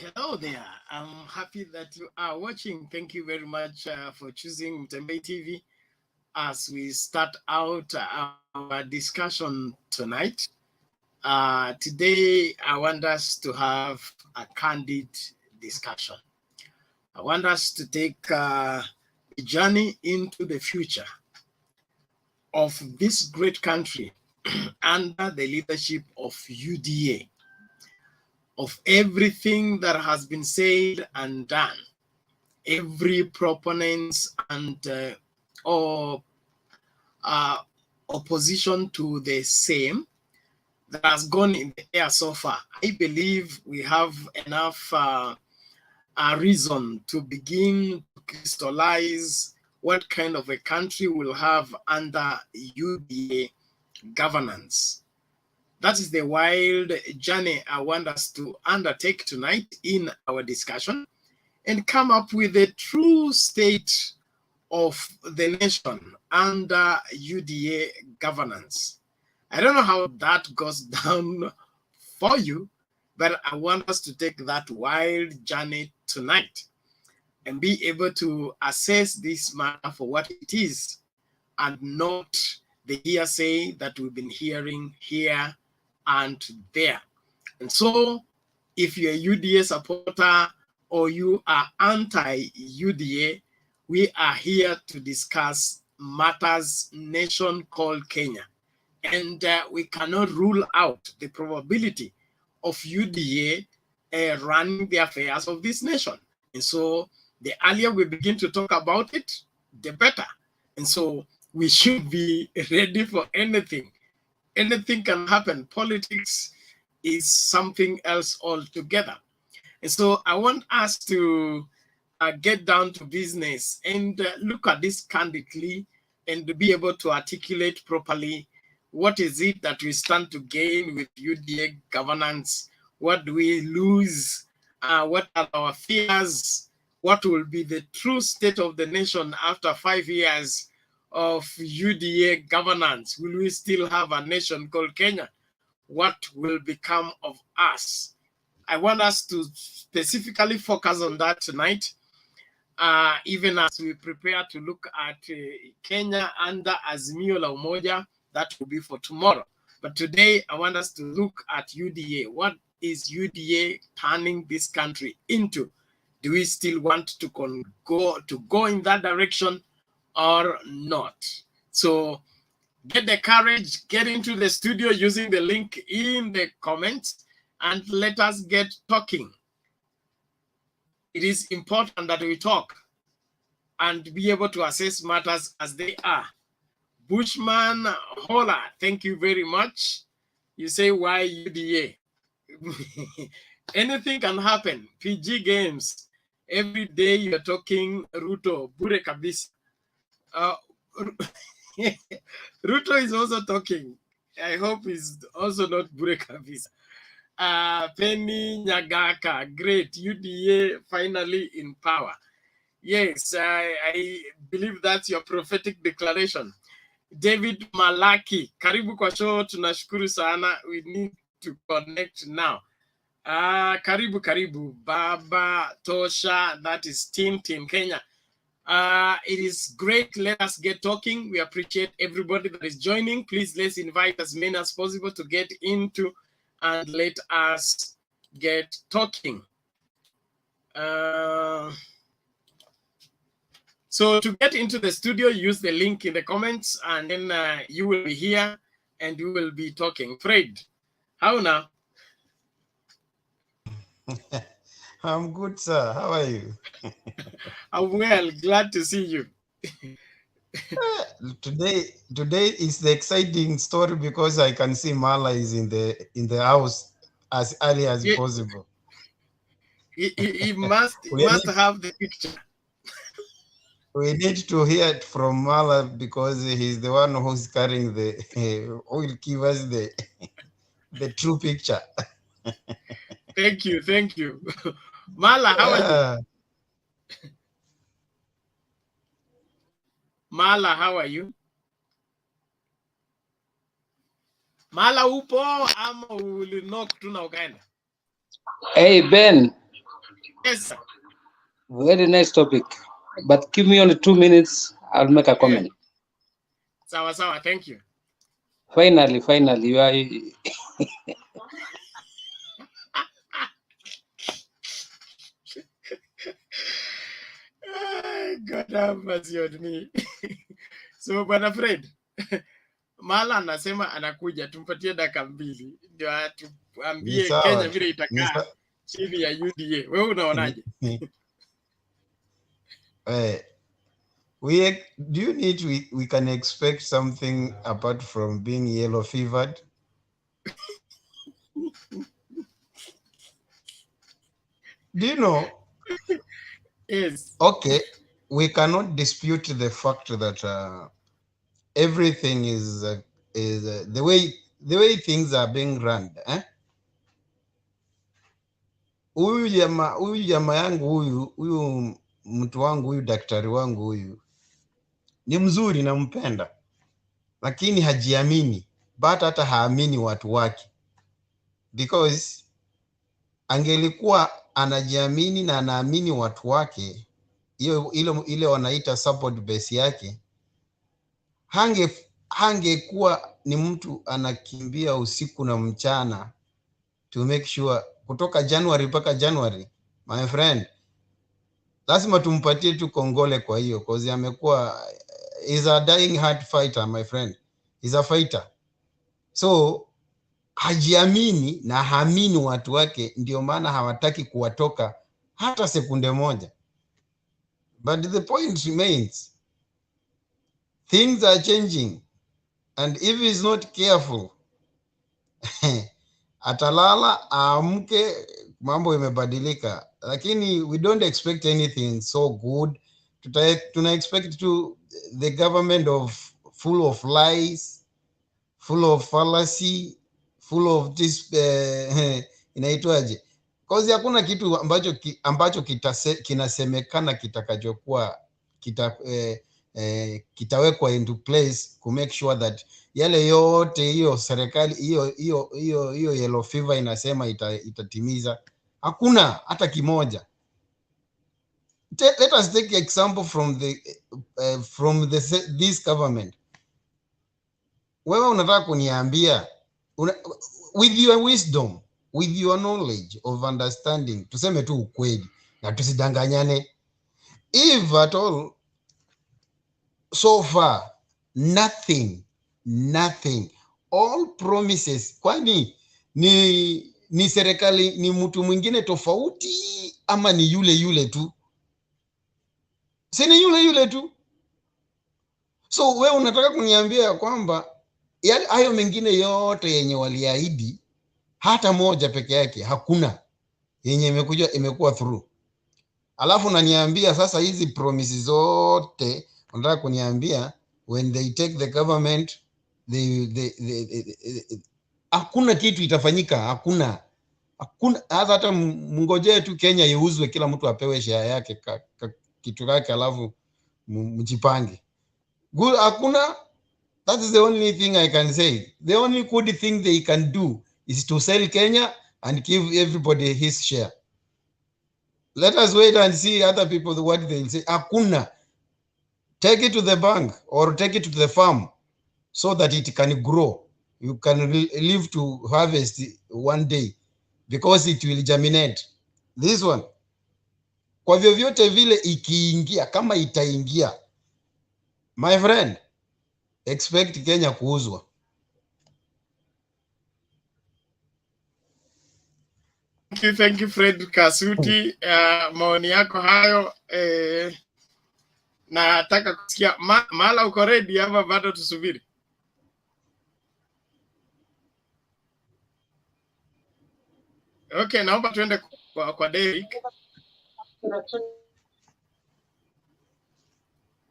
Hello there. I'm happy that you are watching. Thank you very much for choosing Mtembei TV as we start out our discussion tonight. Today, I want us to have a candid discussion. I want us to take a journey into the future of this great country under the leadership of UDA, of everything that has been said and done, every proponents and or opposition to the same that has gone in the air so far. I believe we have enough reason to begin to crystallize what kind of a country we'll have under UDA governance. That is the wild journey I want us to undertake tonight in our discussion and come up with a true state of the nation under UDA governance. I don't know how that goes down for you, but I want us to take that wild journey tonight and be able to assess this matter for what it is and not the hearsay that we've been hearing here and there. And so if you're a UDA supporter or you are anti-UDA, we are here to discuss matters nation called Kenya. And we cannot rule out the probability of UDA running the affairs of this nation. And so the earlier we begin to talk about it, the better. And so we should be ready for anything. Anything can happen. Politics is something else altogether. And so I want us to get down to business and look at this candidly and be able to articulate properly what is it that we stand to gain with UDA governance, what do we lose, what are our fears, what will be the true state of the nation after 5 years of UDA governance. Will we still have a nation called Kenya? What will become of us? I want us to specifically focus on that tonight, even as we prepare to look at Kenya under Azimio la Umoja. That will be for tomorrow. But today, I want us to look at UDA. What is UDA turning this country into? Do we still want to go in that direction or not? So get the courage, get into the studio using the link in the comments, and let us get talking. It is important that we talk and be able to assess matters as they are. Bushman Hola, thank you very much. You say, why UDA? Anything can happen. PG Games. Every day you're talking Ruto, bure kabisa. Ruto is also talking. I hope he's also not bure kabisa. Penny Nyagaka, great. UDA finally in power. Yes, I believe that's your prophetic declaration. David Malaki, karibu kwa show, tunashukuru sana. We need to connect now. Karibu. Baba Tosha, that is Team Kenya. It is great. Let us get talking. We appreciate everybody that is joining. Please, let's invite as many as possible to get into and let us get talking. So to get into the studio, use the link in the comments, and then you will be here and you will be talking. Fred, how now? I'm good, sir. How are you? I'm well. Glad to see you. Today is the exciting story because I can see Mala is in the house as early as possible. He must have the picture. We need to hear it from Mala because he's the one who's carrying who will give us the true picture. Thank you. Mala, how are you? Mala, how are you? Mala upo ama ulinok tu na ukaenda? Hey Ben, Yes, sir. Very nice topic. But give me only 2 minutes. I'll make a comment. Sawa sawa, thank you. Finally, you are. God have mercy on me. So Bwana Fred, Mala anasema anakuja, tumpatie dakika 2 ndio atuambie Kenya vile itakaa chini ya UDA. Wewe unaonaje? Do you need we can expect something apart from being yellow fevered? Do you know? Yes. Okay, we cannot dispute the fact that everything is the way things are being run. Huyu jamaa yangu huyu mtu wangu huyu daktari wangu huyu ni mzuri, nampenda, lakini hajiamini, but hata haamini watu wake, because angelikuwa anajiamini na anaamini watu wake, ile wanaita support base yake, hangekuwa ni mtu anakimbia usiku na mchana to make sure kutoka January mpaka January. My friend, lazima tumpatie tu kongole kwa hiyo, cause amekuwa is a dying hard fighter, my friend. Is a fighter. So hajiamini na haamini watu wake, ndio maana hawataki kuwatoka hata sekunde moja. But the point remains, things are changing, and if he's not careful atalala aamke, mambo imebadilika. Lakini we don't expect anything so good. Tuna expect to the government of full of lies, full of fallacy, full of this inaitwaje? Cause hakuna kitu ambacho kinasemekana kitakachokuwa kitawekwa into place to make sure that yale yote hiyo serikali hiyo yellow fever inasema itatimiza. Hakuna hata kimoja. Let us take example from this government. Wewe unataka kuniambia with your wisdom, with your knowledge of understanding, tuseme tu ukweli na tusidanganyane, if at all so far nothing, all promises. Kwani ni serikali ni mtu mwingine tofauti ama ni yule tu? Si ni yule tu. So wewe unataka kuniambia kwamba hayo mengine yote yenye waliahidi, hata moja peke yake hakuna yenye imekuwa through. Alafu unaniambia sasa hizi promises zote unataka kuniambia when they take the government hakuna kitu itafanyika. Hakuna hata mngojee tu Kenya iuzwe, kila mtu apewe share yake kitu yake, alafu mjipange. Good, hakuna. That is the only thing I can say. The only good thing they can do is to sell Kenya and give everybody his share. Let us wait and see other people what they'll say. Hakuna. Take it to the bank or take it to the farm so that it can grow. You can live to harvest one day because it will germinate. This one, kwa vyovyote vile ikiingia, kama itaingia, my friend, expect Kenya kuuzwa. Thank you Fred Kasuti. Maoni yako hayo. Nataka kusikia Mala, uko ready ama bado tusubiri? Okay, naomba tuende kwa Derek.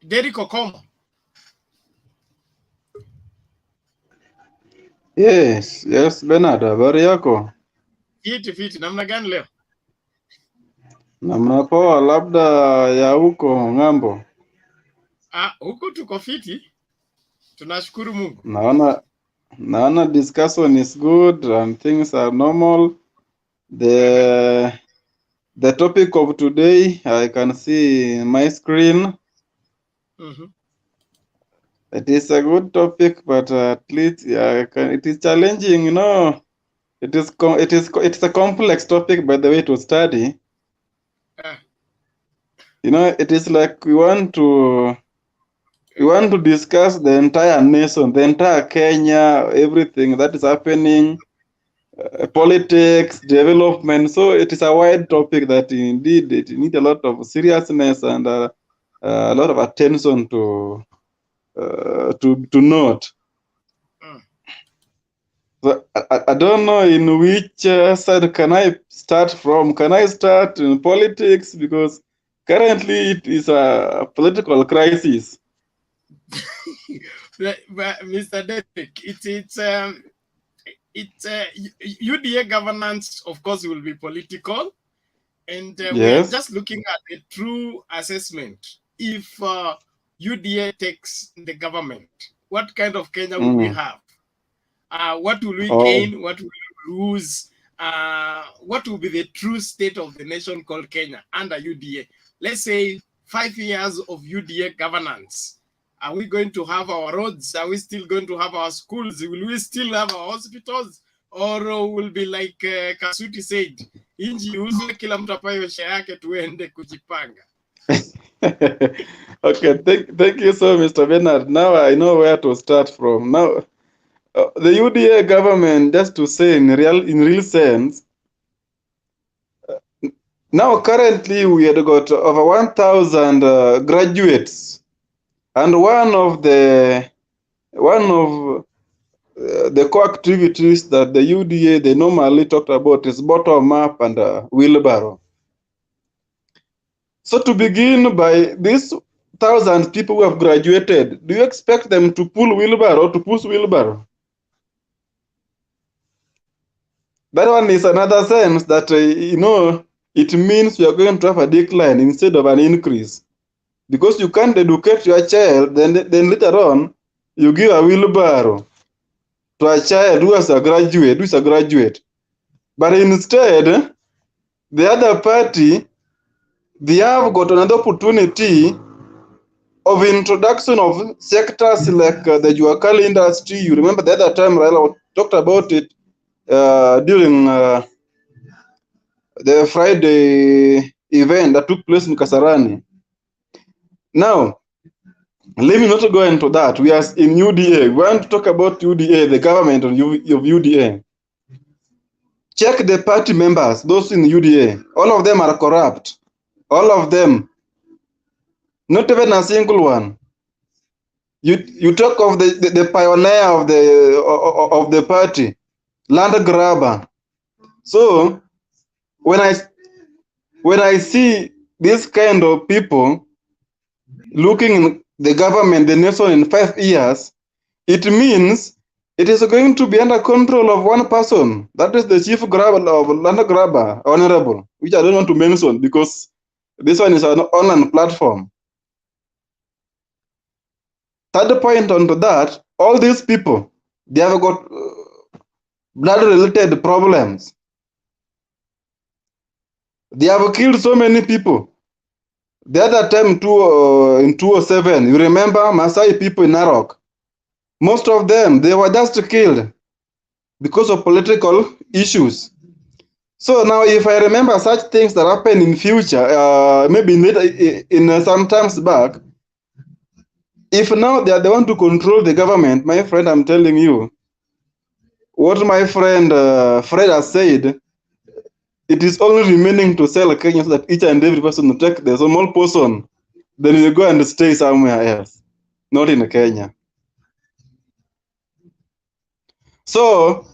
Derek Okomo. Yes, Bernard, habari yako? Fiti, namna gani leo? Namna poa, labda ya huko ng'ambo. Huko tuko fiti. Tunashukuru Mungu. Naona discussion is good and things are normal. The the topic of today, I can see in my screen. It is a good topic, but at least it is challenging. You know, it's a complex topic, by the way, to study. You know, it is like we want to discuss the entire nation, the entire Kenya, everything that is happening, politics, development. So it is a wide topic that indeed it needs a lot of seriousness and a lot of attention to note. So I don't know in which side can I start from. Can I start in politics, because currently it is a political crisis. Mr. Derek, UDA governance, of course, will be political, and we are just looking at a true assessment. If UDA takes the government, what kind of Kenya will we have? What will we gain? What will we lose? What will be the true state of the nation called Kenya under UDA? Let's say 5 years of UDA governance. Are we going to have our roads? Are we still going to have our schools? Will we still have our hospitals? Or will be like Kasuti said, inji uzwe kila mtu apaye maisha yake tuende kujipanga. Okay, thank you so, Mr. Bernard. Now I know where to start from. Now, the UDA government, just to say in real sense, now currently we had got over 1,000 graduates, and one of the core activities that the UDA they normally talked about is bottom up and wheelbarrow. So to begin, by these 1,000 people who have graduated, do you expect them to pull wheelbarrow, to push wheelbarrow? That one is another sense that, you know, it means you are going to have a decline instead of an increase. Because you can't educate your child, then later on, you give a wheelbarrow to a child who is a graduate. But instead, the other party, they have got another opportunity of introduction of sectors like the Juakali industry. You remember the other time Raila talked about it during the Friday event that took place in Kasarani. Now, let me not go into that. We are in UDA. We want to talk about UDA, the government of UDA. Check the party members, those in UDA. All of them are corrupt. All of them. Not even a single one. You talk of the pioneer of the party, land grabber. So when I see this kind of people looking in the government, the nation in 5 years, it means it is going to be under control of one person. That is the chief grabber of land grabber, honorable, which I don't want to mention because this one is an online platform. Third point onto that, all these people, they have got blood-related problems. They have killed so many people. The other time in 2007, you remember Maasai people in Narok? Most of them, they were just killed because of political issues. So now if I remember such things that happen in future, maybe in some times back, if now they want to control the government, my friend, I'm telling you, what my friend Fred has said, it is only remaining to sell Kenya so that each and every person will take the small portion, then you go and stay somewhere else, not in Kenya. So,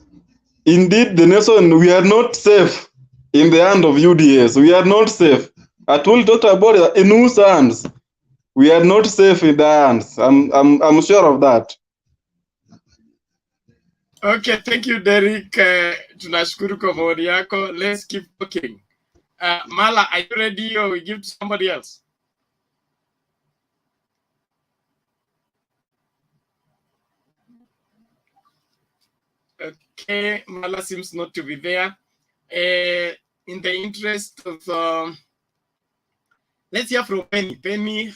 indeed, the nation, we are not safe in the hand of UDAs. We are not safe. I told Dr. about in whose hands? We are not safe in their hands. I'm sure of that. Okay, thank you, Derek. Tunashukuru kwa maoni yako. Let's keep talking. Mala, are you ready or we give to somebody else? Okay, Mala seems not to be there. in the interest of, let's hear from Penny. Penny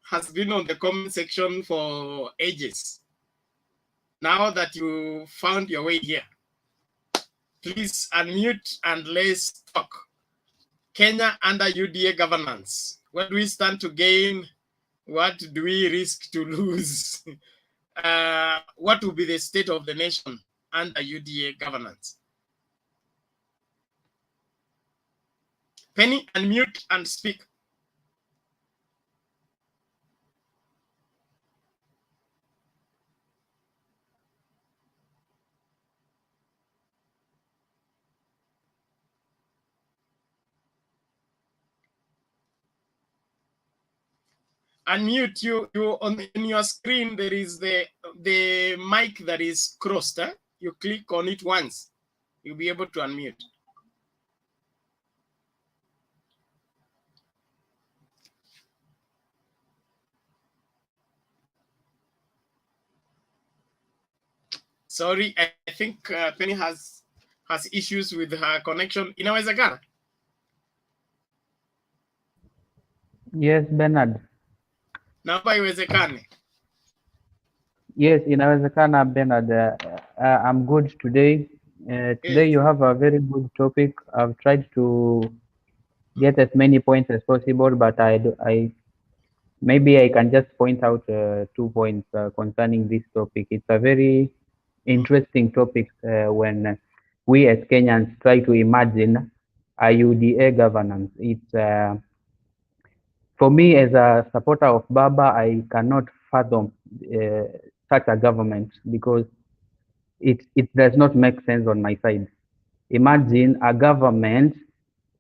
has been on the comment section for ages. Now that you found your way here, please unmute and let's talk. Kenya under UDA governance. What do we stand to gain? What do we risk to lose? What will be the state of the nation under UDA governance? Penny, unmute and speak. Unmute you on your screen. There is the mic that is crossed. You click on it once, you'll be able to unmute. Sorry, I think Penny has issues with her connection. Inawezekana? Yes, Bernard. Naomba iwezekane. Yes, inawezekana, Bernard. I'm good today. Today you have a very good topic. I've tried to get as many points as possible, but maybe I can just point out 2 points concerning this topic. It's a very interesting topic when we as Kenyans try to imagine a UDA governance. It's for me, as a supporter of Baba, I cannot fathom such a government because it does not make sense on my side. Imagine a government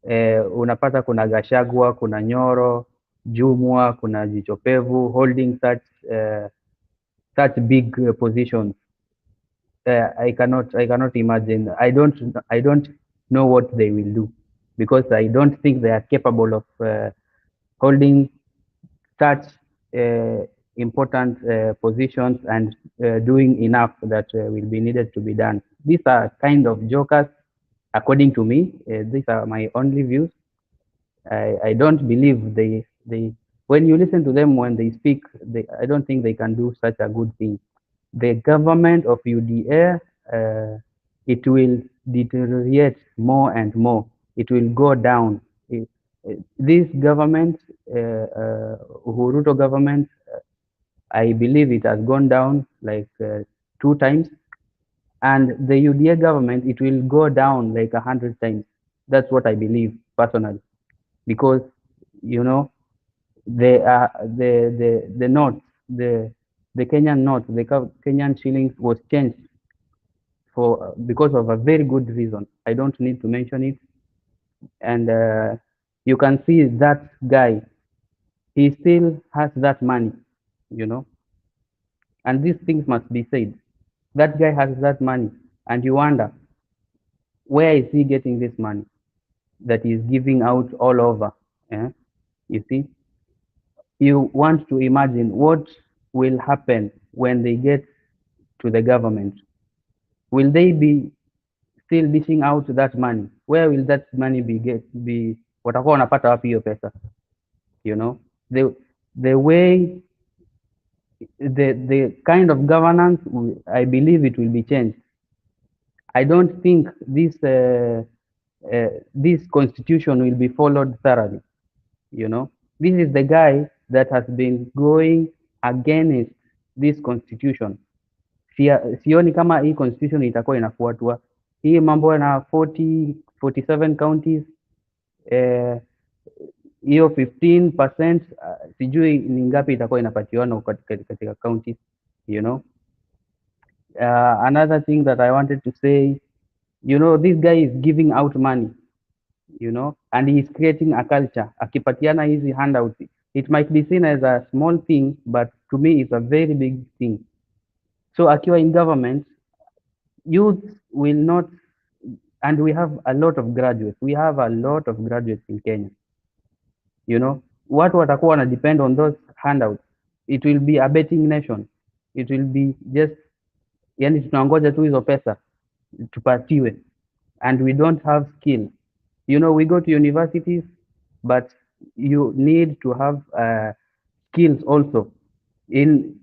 unapata kuna Gashagwa, kuna Nyoro, Jumwa, kuna Jichopevu holding such big positions. I cannot imagine. I don't know what they will do because I don't think they are capable of holding such important positions and doing enough that will be needed to be done. These are kind of jokers, according to me. These are my only views. I don't believe they when you listen to them when they speak, I don't think they can do such a good thing. The government of UDA, it will deteriorate more and more. It will go down. This government, Uhuruto government, I believe it has gone down like 2 times, and the UDA government, it will go down like 100 times. That's what I believe personally, because you know the note, the Kenyan note, the Kenyan shillings was changed for because of a very good reason. I don't need to mention it, and you can see that guy, he still has that money, you know, and these things must be said. That guy has that money, and you wonder, where is he getting this money that he's giving out all over? You see, you want to imagine what will happen when they get to the government. Will they be still dishing out that money? Where will that money be watakuwa wanapata wapi hiyo pesa? You know, the way, the kind of governance, I believe it will be changed. I don't think this constitution will be followed thoroughly. You know, this is the guy that has been going against this constitution. Sioni kama hii constitution itakuwa inafuatwa. Hii mambo na 47 counties, hiyo 15%, sijui ni ngapi itakuwa inapatiwana katika counties, you know. Another thing that I wanted to say, you know, this guy is giving out money, you know, and he is creating a culture. Akipatiana hizi handouts, it might be seen as a small thing, but to me it's a very big thing. So akiwa in government, youth will not, and we have a lot of graduates. We have a lot of graduates in Kenya. You know, watu watakuwa wana depend on those handouts. It will be a betting nation. It will be just, yani tunangoja tu hizo pesa tupatiwe, and we don't have skill. You know, we go to universities, but you need to have skills also. In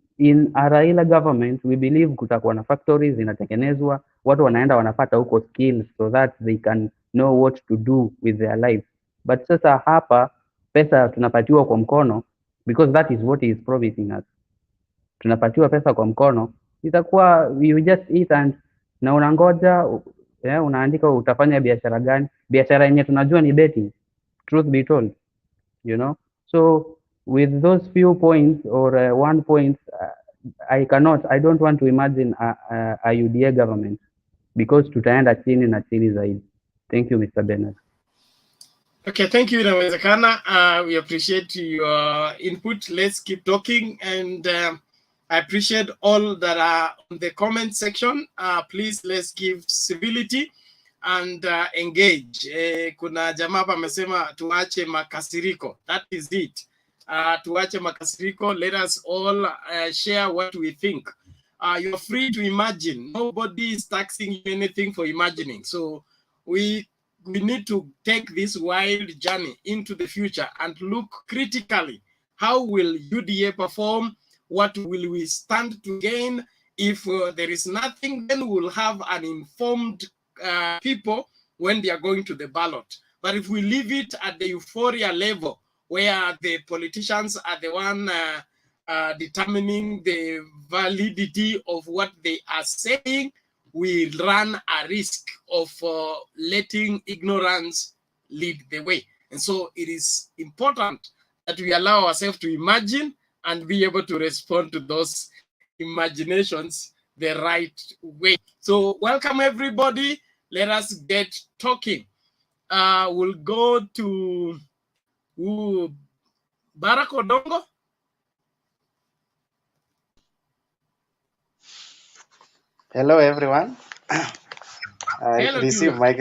a Raila government, we believe kutakuwa na factories zinatengenezwa, watu wanaenda wanapata huko skills so that they can know what to do with their lives. But sasa hapa pesa tunapatiwa kwa mkono, because that is what he is promising us. Tunapatiwa pesa kwa mkono, itakuwa you just eat and na unangoja unaandika utafanya biashara gani? Biashara yenye tunajua ni betting, truth be told, you know. So with those few points or one point, I don't want to imagine a UDA government, because tutaenda chini na chini zaidi. Thank you, Mr. Bernard. Okay, thank you, inawezekana. We appreciate your input. Let's keep talking, and I appreciate all that are on the comment section. Please, let's give civility and engage. Kuna jamaa hapa amesema tuache makasiriko. That is it. Tuache makasiriko. Let us all share what we think. You're free to imagine. Nobody is taxing you anything for imagining. So we need to take this wild journey into the future and look critically. How will UDA perform? What will we stand to gain? If there is nothing, then we'll have an informed people when they are going to the ballot. But if we leave it at the euphoria level, where the politicians are the one determining the validity of what they are saying, we run a risk of letting ignorance lead the way. And so it is important that we allow ourselves to imagine and be able to respond to those imaginations the right way. So welcome everybody. Let us get talking. We'll go to Barack Odongo. Hello, everyone. Hello, receive my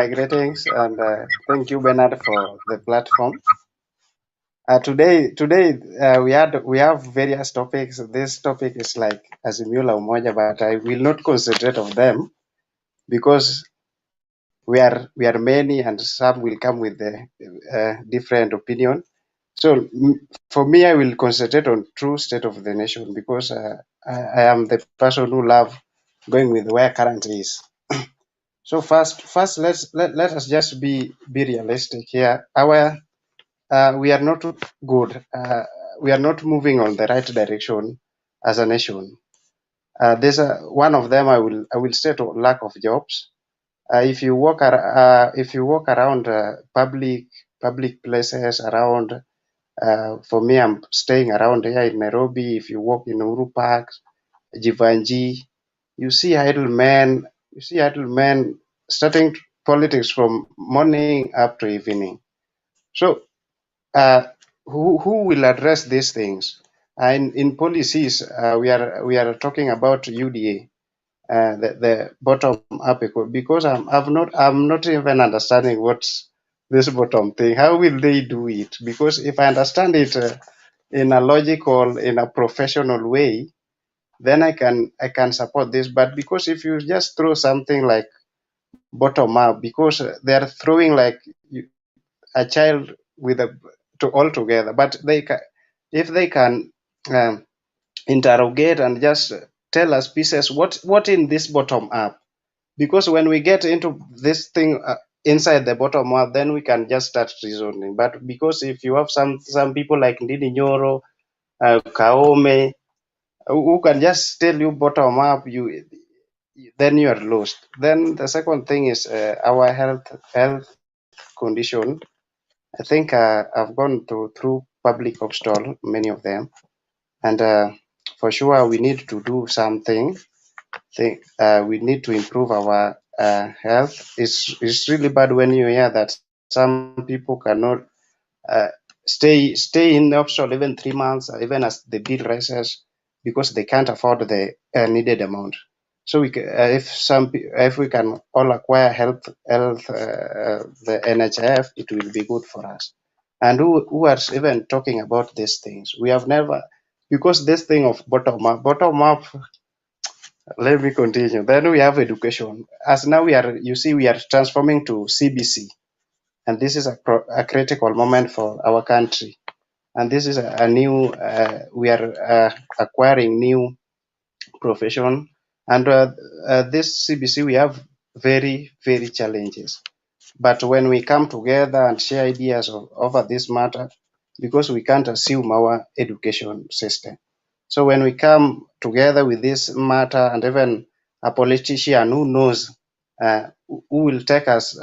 greetings and thank you, Bernard, for the platform. Today we have various topics. This topic is like Azimula Umoja, but I will not concentrate on them because we are many and some will come with the different opinion. So for me, I will concentrate on true state of the nation because I am the person who love going with where current is. So first, let us just be realistic here. We are not good. We are not moving on the right direction as a nation. There's one of them. I will say to lack of jobs. If you walk around public places around. For me, I'm staying around here in Nairobi. If you walk in Uhuru Park, Jivanji, you see idle men starting politics from morning up to evening. So, who will address these things? In policies, we are talking about UDA, the bottom up, because I'm not even understanding what's this bottom thing. How will they do it? Because if I understand it in a logical, in a professional way, then I can support this. But because if you just throw something like bottom up, because they are throwing like a child with all together, but if they can interrogate and just tell us pieces what in this bottom up, because when we get into this thing inside the bottom up, then we can just start reasoning. But because if you have some people like Ndini Nyoro, Kaome, who can just tell you bottom up, then you are lost. Then the second thing is our health condition. I think I've gone through public hospital, many of them, and for sure we need to do something. We need to improve our health. It's really bad when you hear that some people cannot stay in the hospital even 3 months, even as the bill rises, because they can't afford the needed amount. So if we can all acquire health the NHF, it will be good for us. And who are even talking about these things? We have never, because this thing of bottom up, Let me continue. Then we have education. As now you see, we are transforming to CBC, and this is a critical moment for our country. And this is a new, we are acquiring new profession. And this CBC, we have very challenges. But when we come together and share ideas over this matter, because we can't assume our education system. So when we come together with this matter, and even a politician who knows, who will take us,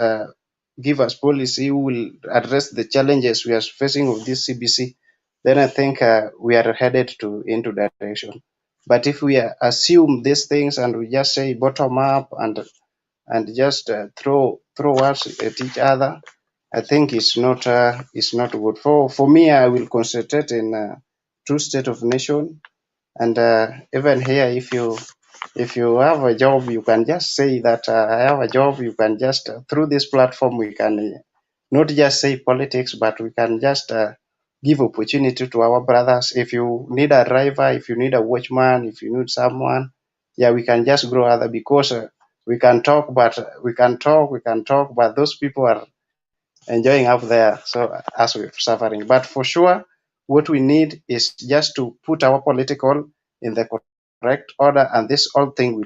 give us policy, who will address the challenges we are facing with this CBC, then I think we are headed into that direction. But if we assume these things and we just say bottom up and just throw words at each other, I think it's not good. For me, I will concentrate in true state of nation. And even here, if you have a job, you can just say that I have a job. You can just through this platform we can not just say politics, but we can just give opportunity to our brothers. If you need a driver, if you need a watchman, if you need someone, yeah, we can just grow other, because we can talk, but but those people are enjoying up there, so as we're suffering. But for sure, what we need is just to put our political in the correct order, and this whole thing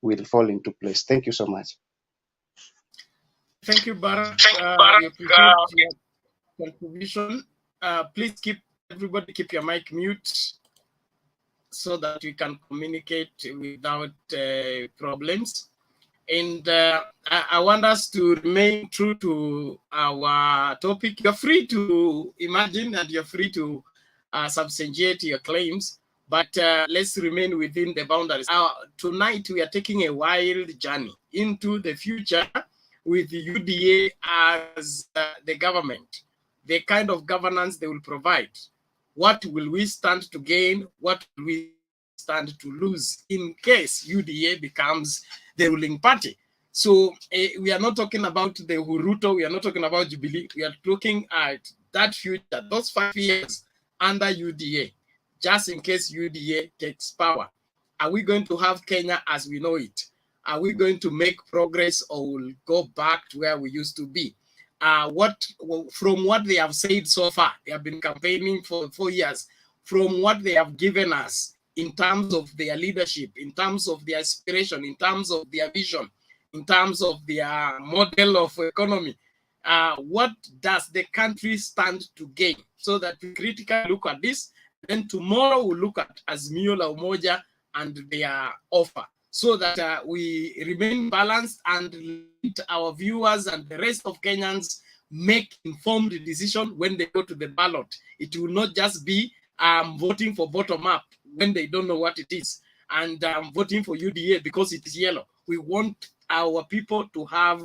will fall into place. Thank you so much. Thank you, Barak. We appreciate your contribution. Please everybody keep your mic mute so that we can communicate without problems. And I want us to remain true to our topic. You're free to imagine and you're free to substantiate your claims, but let's remain within the boundaries. Tonight, we are taking a wild journey into the future with the UDA as the government, the kind of governance they will provide. What will we stand to gain? What will we stand to lose in case UDA becomes the ruling party? So we are not talking about the Huruto, we are not talking about Jubilee, we are looking at that future, those 5 years under UDA, just in case UDA takes power. Are we going to have Kenya as we know it? Are we going to make progress, or will go back to where we used to be? From what they have said so far, they have been campaigning for 4 years, from what they have given us in terms of their leadership, in terms of their aspiration, in terms of their vision, in terms of their model of economy, what does the country stand to gain? So that we critically look at this, then tomorrow we'll look at Azimio la Umoja and their offer, so that we remain balanced and let our viewers and the rest of Kenyans make informed decision when they go to the ballot. It will not just be voting for bottom up when they don't know what it is, and voting for UDA because it is yellow. We want our people to have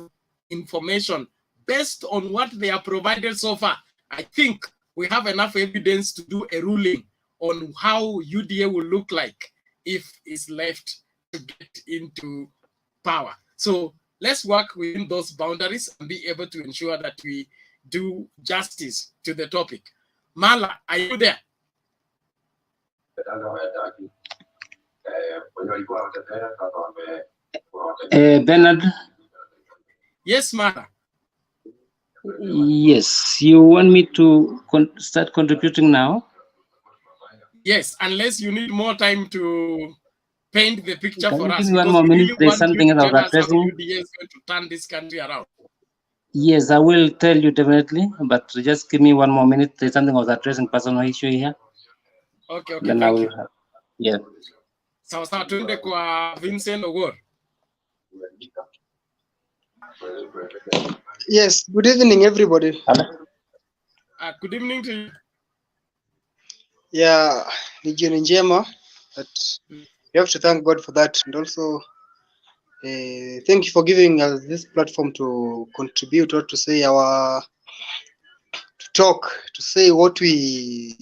information based on what they are provided so far. I think we have enough evidence to do a ruling on how UDA will look like if it's left to get into power. So let's work within those boundaries and be able to ensure that we do justice to the topic. Mala, are you there? Bernard? Yes, Mala. Yes, you want me to start contributing now? Yes, unless you need more time to paint the picture Can for you us. give me 1 more minute? There's something else I was addressing. UDA is going to turn this country around. Yes, I will tell you definitely, but just give me 1 more minute. There's something I was addressing, personal issue here. Okay, then thank you. Yeah. Sawa sawa, tuende kwa Vincent Ogor. Yes, good evening, everybody. Good evening to you. Yeah, ni jioni njema, but we have to thank God for that, and also thank you for giving us this platform to contribute, or to say to talk, to say what we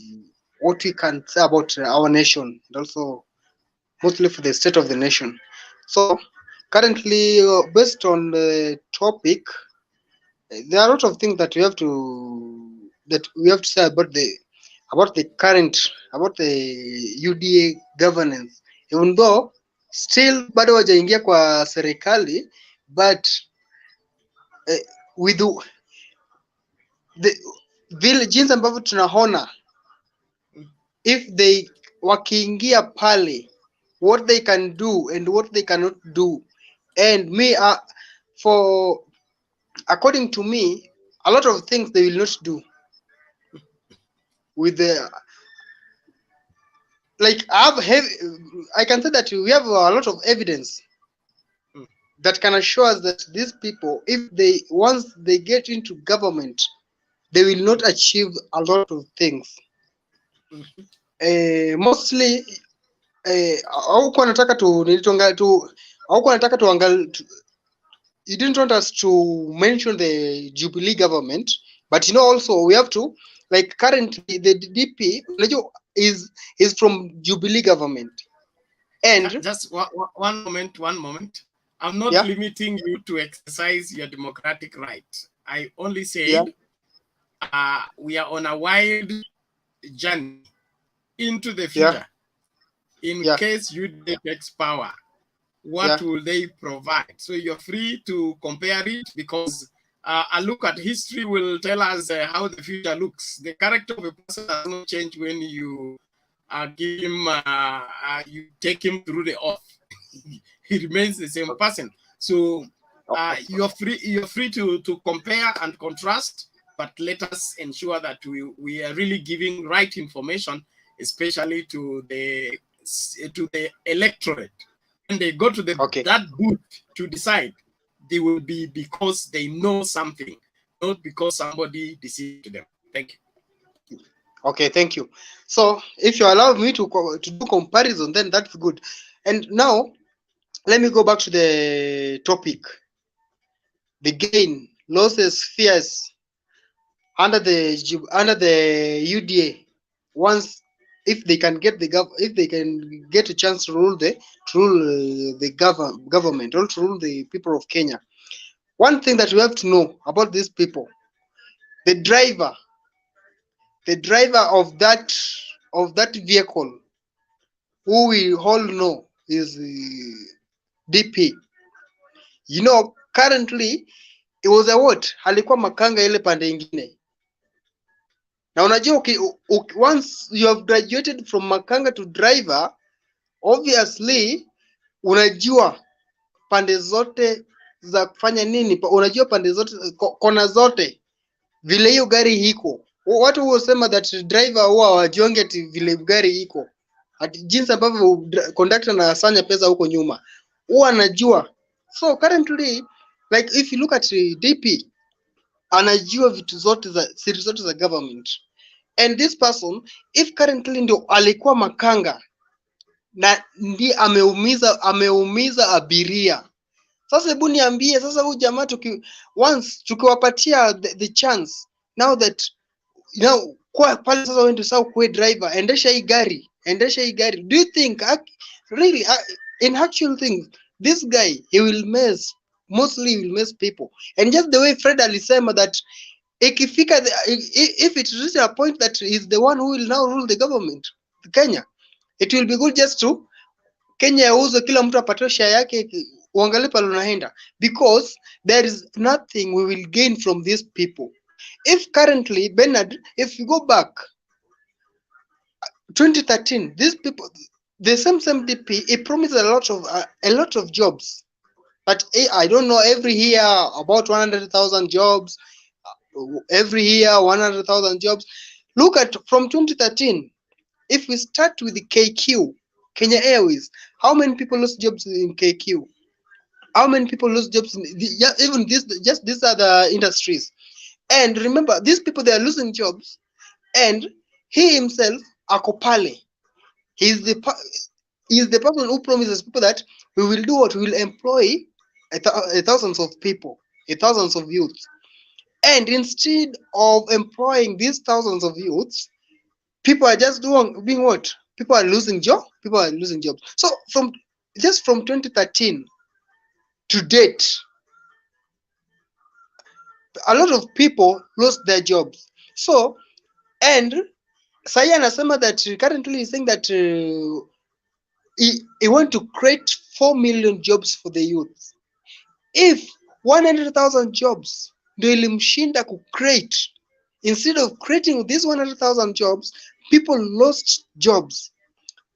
can say about our nation, and also mostly for the state of the nation. So currently, based on the topic, there are a lot of things that we have to say about the UDA governance, even though still bado wajaingia kwa serikali, but with vile jinsi ambavyo tunaona, if they wakiingia pale, what they can do and what they cannot do, and me for according to me, a lot of things they will not do with the like. I can say that we have a lot of evidence that can assure us that these people, if they once they get into government, they will not achieve a lot of things. Mostly haukuwa nataka you didn't want us to mention the Jubilee government, but you know, also we have to, like, currently the DP is from Jubilee government. And just one moment. I'm not limiting you to exercise your democratic right. I only said we are on a wild journey into the future. In case you takes power, what will they provide? So you're free to compare it, because a look at history will tell us how the future looks. The character of a person does not change when you give him, you take him through the oath. He remains the same person. So you're free to compare and contrast, but let us ensure that we are really giving right information, especially to the electorate. When they go to that booth to decide, they will be because they know something, not because somebody deceived them. Thank you. Okay, thank you. So if you allow me to do comparison, then that's good. And now let me go back to the topic. The gain, losses, fears under the UDA, once if they can get a chance to rule the government, or to rule the people of Kenya. One thing that we have to know about these people, the driver of that vehicle, who we all know is DP. You know, currently it was a what? Alikuwa makanga ile pande ingine. Na unajua once you have graduated from makanga to driver, obviously unajua pande zote za kufanya nini, unajua pande zote, kona zote vile hiyo gari iko. Watu husema that driver huwa hawajonge ati vile gari iko, ati jinsi ambavyo conductor anasanya pesa huko nyuma huwa anajua. So currently, like if you look at DP, anajua vitu zote za siri zote za government. And this person, if currently ndio alikuwa makanga na ndi ameumiza abiria, sasa hebu niambie sasa, huyu jamaa once tukiwapatia the chance, now that kwa pale sasa wewe ndio sasa kuwe driver, endesha hii gari. Do you think really in actual things this guy mostly will mess people? And just the way Fred alisema that ikifika if it reaches a point that is the one who will now rule the government Kenya, it will be good just to Kenya yauzo, kila mtu apate share yake, uangalie pale unaenda, because there is nothing we will gain from these people. If currently, Bernard, if you go back 2013, these people, the same DP, it promised a lot of jobs, but I don't know, every year about 100,000 jobs, every year 100,000 jobs. Look at from 2013, if we start with the KQ, Kenya Airways, how many people lost jobs in KQ? How many people lose jobs in even these other industries? And remember, these people, they are losing jobs, and he himself, Akopale, he's the person who promises people that we will do what? We will employ thousands of people, thousands of youths. And instead of employing these thousands of youths, people are just being what? People are losing jobs. So from 2013 to date, a lot of people lost their jobs. So, and Saya anasema that currently is saying that he want to create 4 million jobs for the youth. If 100,000 jobs ndio ilimshinda kucreate, instead of creating these 100,000 jobs, people lost jobs.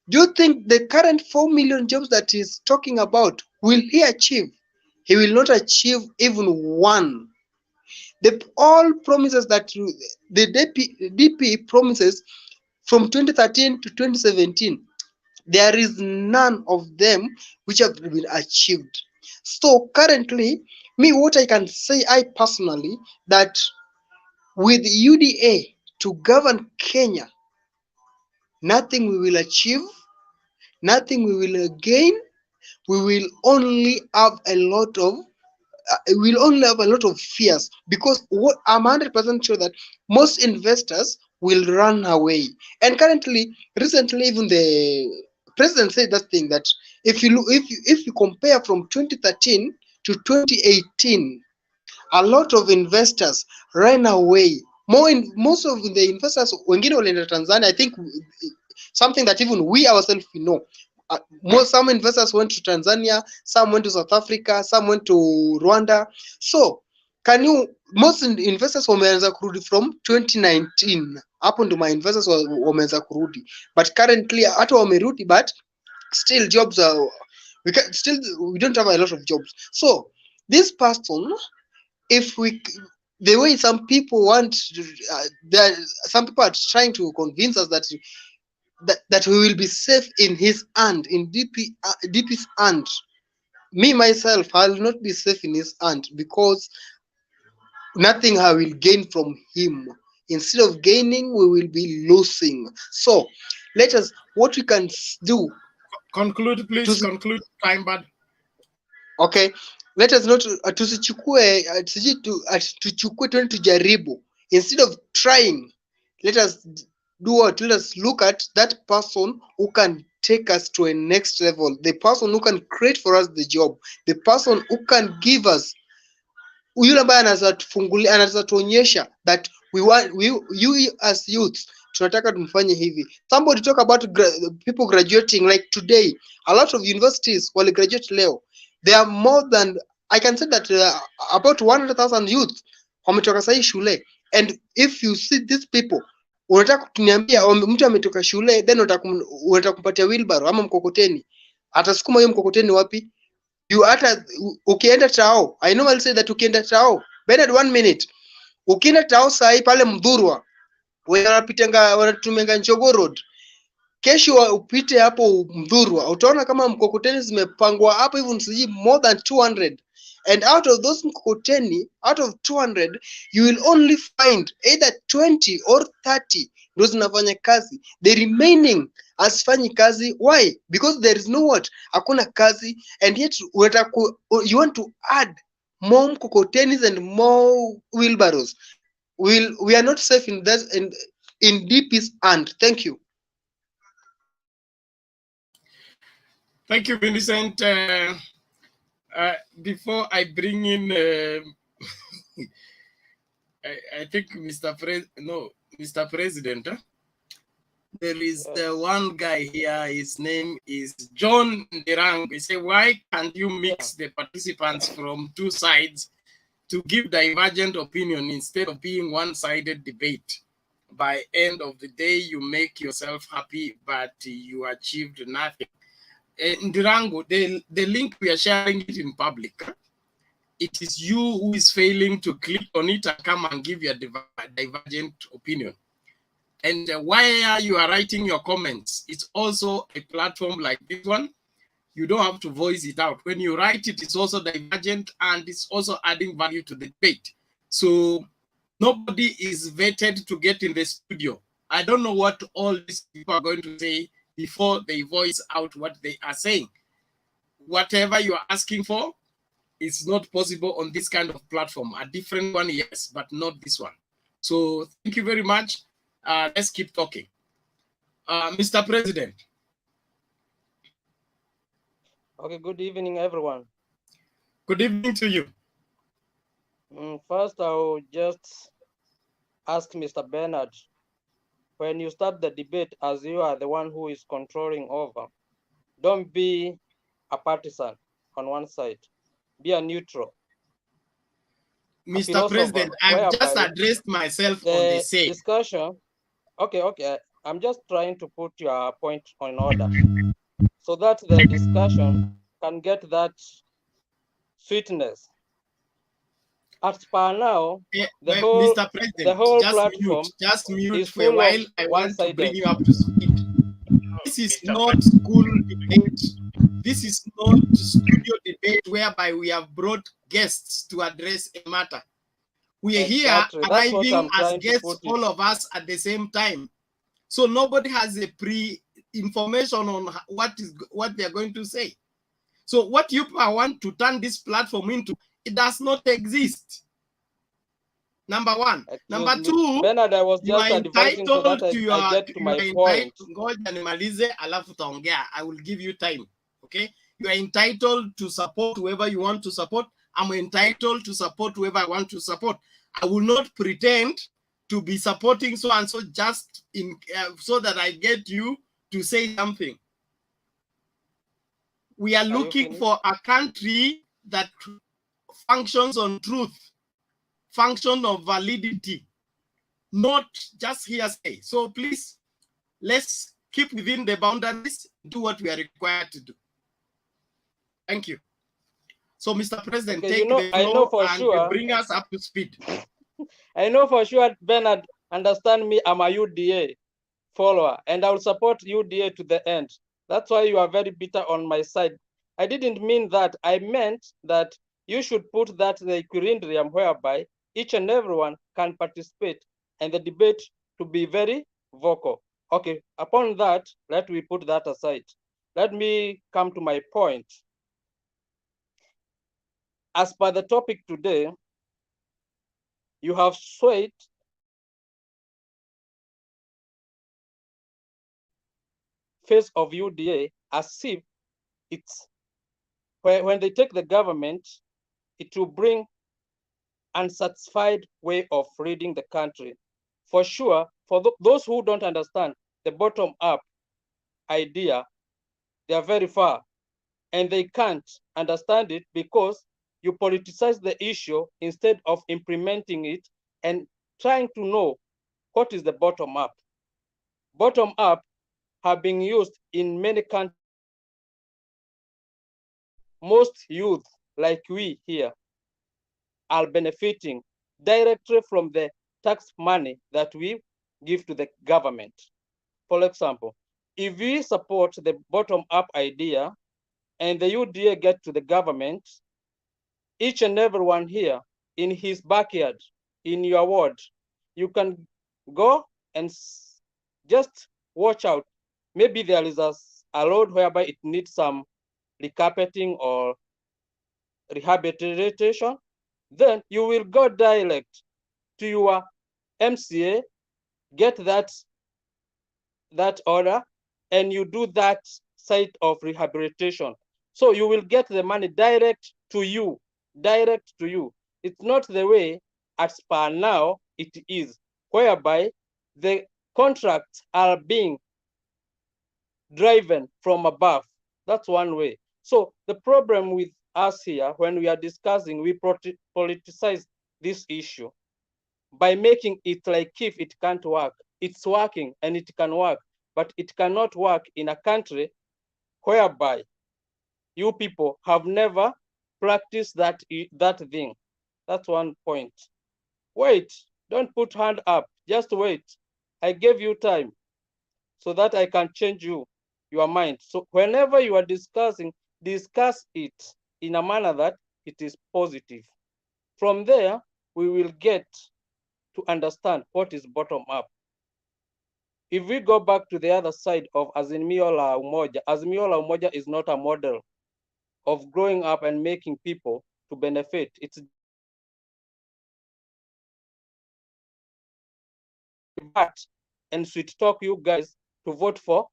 Do you think the current 4 million jobs that he's talking about will he achieve? He will not achieve even one. All promises that the DP promises from 2013 to 2017, there is none of them which have been achieved. So currently, what I can say, I personally, that with UDA to govern Kenya, nothing we will achieve, nothing we will gain. We will only have a lot of fears, because what I'm 100% sure that most investors will run away. And recently, even the president said that thing, that if you compare from 2013 to 2018, a lot of investors ran away. Most of the investors wengine walienda Tanzania. I think something that even we ourselves know. Some investors went to Tanzania, some went to South Africa, some went to Rwanda. So most investors wameanza kurudi from 2019. Hapo ndo my investors wameanza kurudi, but currently hata wamerudi, but still jobs are, we don't have a lot of jobs. So this person, if the way some people want, some people are trying to convince us that we will be safe in his hand, in DP's hand. Me myself, I will not be safe in his hand, because nothing I will gain from him. Instead of gaining, we will be losing. So let us, what we can do. Conclude, please. Conclude, time bad. Okay, let us not tuchukue tuende tujaribu. Instead of trying, let us do what? Let us look at that person who can take us to a next level, the person who can create for us the job, the person who can give us, yule ambaye anaweza tuonyesha that you as youth tunataka tumfanye hivi. Somebody talk about people graduating, like today a lot of universities will graduate leo. There are more than, I can say that about 100,000 youth wametoka sahi shule. And if you see these people, unataka kuniambia mtu ametoka shule then unataka kumpatia wheelbarrow ama mkokoteni, atasukuma hiyo mkokoteni wapi? Hata ukienda Tao, I know I'll say that ukienda Tao, Bernard, 1 minute, ukienda Tao sahi pale Mdhurwa wanatumenga Njogo Road, kesho upite hapo Mdhurwa, utaona kama mkokoteni zimepangwa hapo even siji more than 200. And out of those mkokoteni, out of 200, you will only find either 20 or 30 ndo zinafanya kazi. The remaining asifanyi kazi. Why? Because there is no what? Hakuna kazi, and yet you want to add more mkokotenis and more wheelbarrows. We are not safe in that, in DP's hand. Thank you. Thank you, Vincent. Before I bring in, I think Mr. President, there is one guy here. His name is John Ndirang. He said, "Why can't you mix the participants from two sides to give divergent opinion instead of being one-sided debate? By end of the day, you make yourself happy, but you achieved nothing." Ndirango, the link, we are sharing it in public. It is you who is failing to click on it and come and give your divergent opinion. And while you are writing your comments, it's also a platform like this one. You don't have to voice it out. When you write it, it's also divergent and it's also adding value to the debate. So nobody is vetted to get in the studio. I don't know what all these people are going to say before they voice out what they are saying. Whatever you are asking for is not possible on this kind of platform. A different one, yes, but not this one. So thank you very much. Let's keep talking. Mr. President. Okay, good evening, everyone. Good evening to you. First, I will just ask Mr. Bernard, when you start the debate, as you are the one who is controlling over, Don't be a partisan on one side. Be a neutral. Mr. President, I've just addressed myself on the same discussion. Okay. I'm just trying to put your point in order so that the discussion can get that sweetness. As per now, the whole Mr. President, platform just mute is for a full while. of I want to bring one-sided. you up to speed. This is not school debate. This is not studio debate whereby we have brought guests to address a matter. We are Exactly. here That's what arriving I'm as trying to guests, put it. all of us at the same time. So nobody has a pre-information on what they're going to say. So what you want to turn this platform into, it does not exist. Number one. Number two, Bernard, I was just advising so that I get to my point. I will give you time. Okay? You are entitled to support whoever you want to support. I'm entitled to support whoever I want to support. I will not pretend to be supporting so and so just so that I get you to say something. We are looking for a country that functions on truth, function of validity, not just hearsay. So please, let's keep within the boundaries, do what we are required to do. Thank you. So, Mr. President, take the floor and bring us up to speed. I know for sure, Bernard, understand me, I'm a UDA follower, and I will support UDA to the end. That's why you are very bitter on my side. I didn't mean that. I meant that you should put that the equilibrium whereby each and everyone can participate and the debate to be very vocal. Okay, upon that, let me put that aside. Let me come to my point. As per the topic today, you have swayed face of UDA as if it's when they take the government, it will bring unsatisfied way of leading the country. For sure, for those who don't understand the bottom-up idea, they are very far, and they can't understand it because you politicize the issue instead of implementing it and trying to know what is the bottom-up. Bottom-up have been used in many countries. Most youth, like we here, are benefiting directly from the tax money that we give to the government. For example, if we support the bottom-up idea and the UDA get to the government, each and everyone here in his backyard, in your ward, you can go and just watch out. Maybe there is a road whereby it needs some recarpeting or rehabilitation. Then you will go direct to your MCA, get that order, and you do that site of rehabilitation. So you will get the money direct to you, direct to you. It's not the way as per now it is, whereby the contracts are being driven from above. That's one way. So the problem with us here, when we are discussing, we politicize this issue by making it like if it can't work. It's working and it can work, but it cannot work in a country whereby you people have never practiced that thing. That's one point. Wait, don't put hand up, just wait. I gave you time so that I can change your mind. So whenever you are discussing, discuss it in a manner that it is positive. From there, we will get to understand what is bottom up. If we go back to the other side of Azimio la Umoja is not a model of growing up and making people to benefit. It's and sweet talk you guys to vote for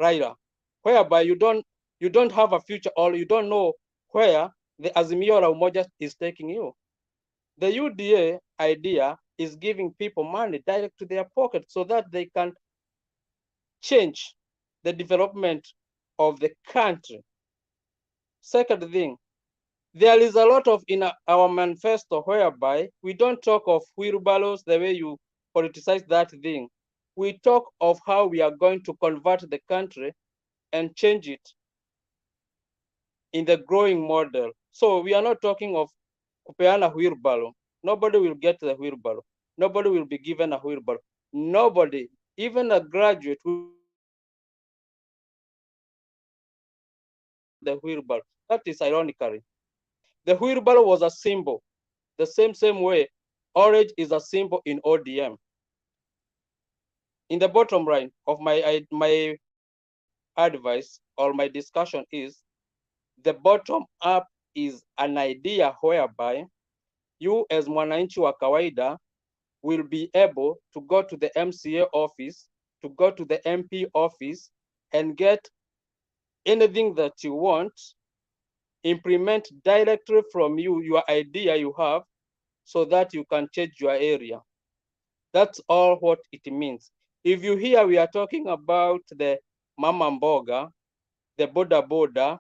Raila, whereby you don't have a future or you don't know where the Azimio la Umoja is taking you. The UDA idea is giving people money direct to their pocket so that they can change the development of the country. Second thing, there is a lot of in our manifesto whereby we don't talk of wheelbarrows the way you politicize that thing. We talk of how we are going to convert the country and change it in the growing model. So we are not talking of kupeana wheelbarrow. Nobody will get the wheelbarrow. Nobody will be given a wheelbarrow. Nobody, even a graduate, will the wheelbarrow. That is ironically. The wheelbarrow was a symbol, the same way orange is a symbol in ODM. In the bottom right of my advice or my discussion is the bottom up is an idea whereby you as mwananchi wa kawaida will be able to go to the MCA office, to go to the MP office and get anything that you want, implement directly from you, your idea you have, so that you can change your area. That's all what it means. If you hear we are talking about the mama mboga, the boda boda,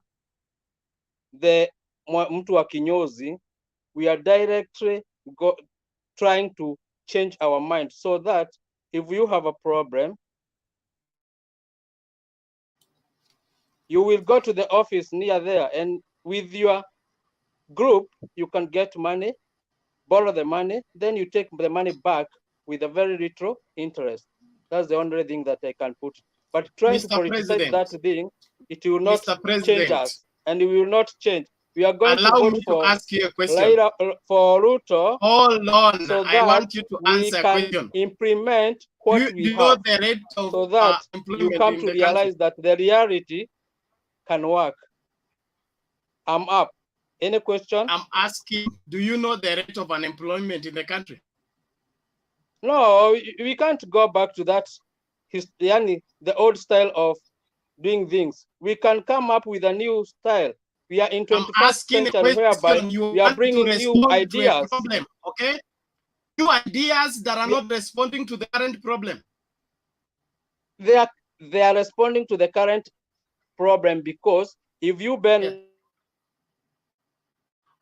the mtu wa kinyozi, we are directly trying to change our mind so that if you have a problem, you will go to the office near there, and with your group, you can get money, borrow the money, then you take the money back with a very little interest. That's the only thing that I can put. But trying to politicize that thing, it will not change us, and it will not change. We are going to vote for ask you a question. Later, for Ruto. Hold on, so I want you to answer a question. Implement what we have, the rate of, so that you come to realize country? that the reality can work. I'm up. Any question? I'm asking, do you know the rate of unemployment in the country? No, we can't go back to that, the old style of doing things. We can come up with a new style. We are in 21st century whereby we are bringing new ideas. Problem, okay? New ideas that are not responding to the current problem. They are responding to the current problem because if you ban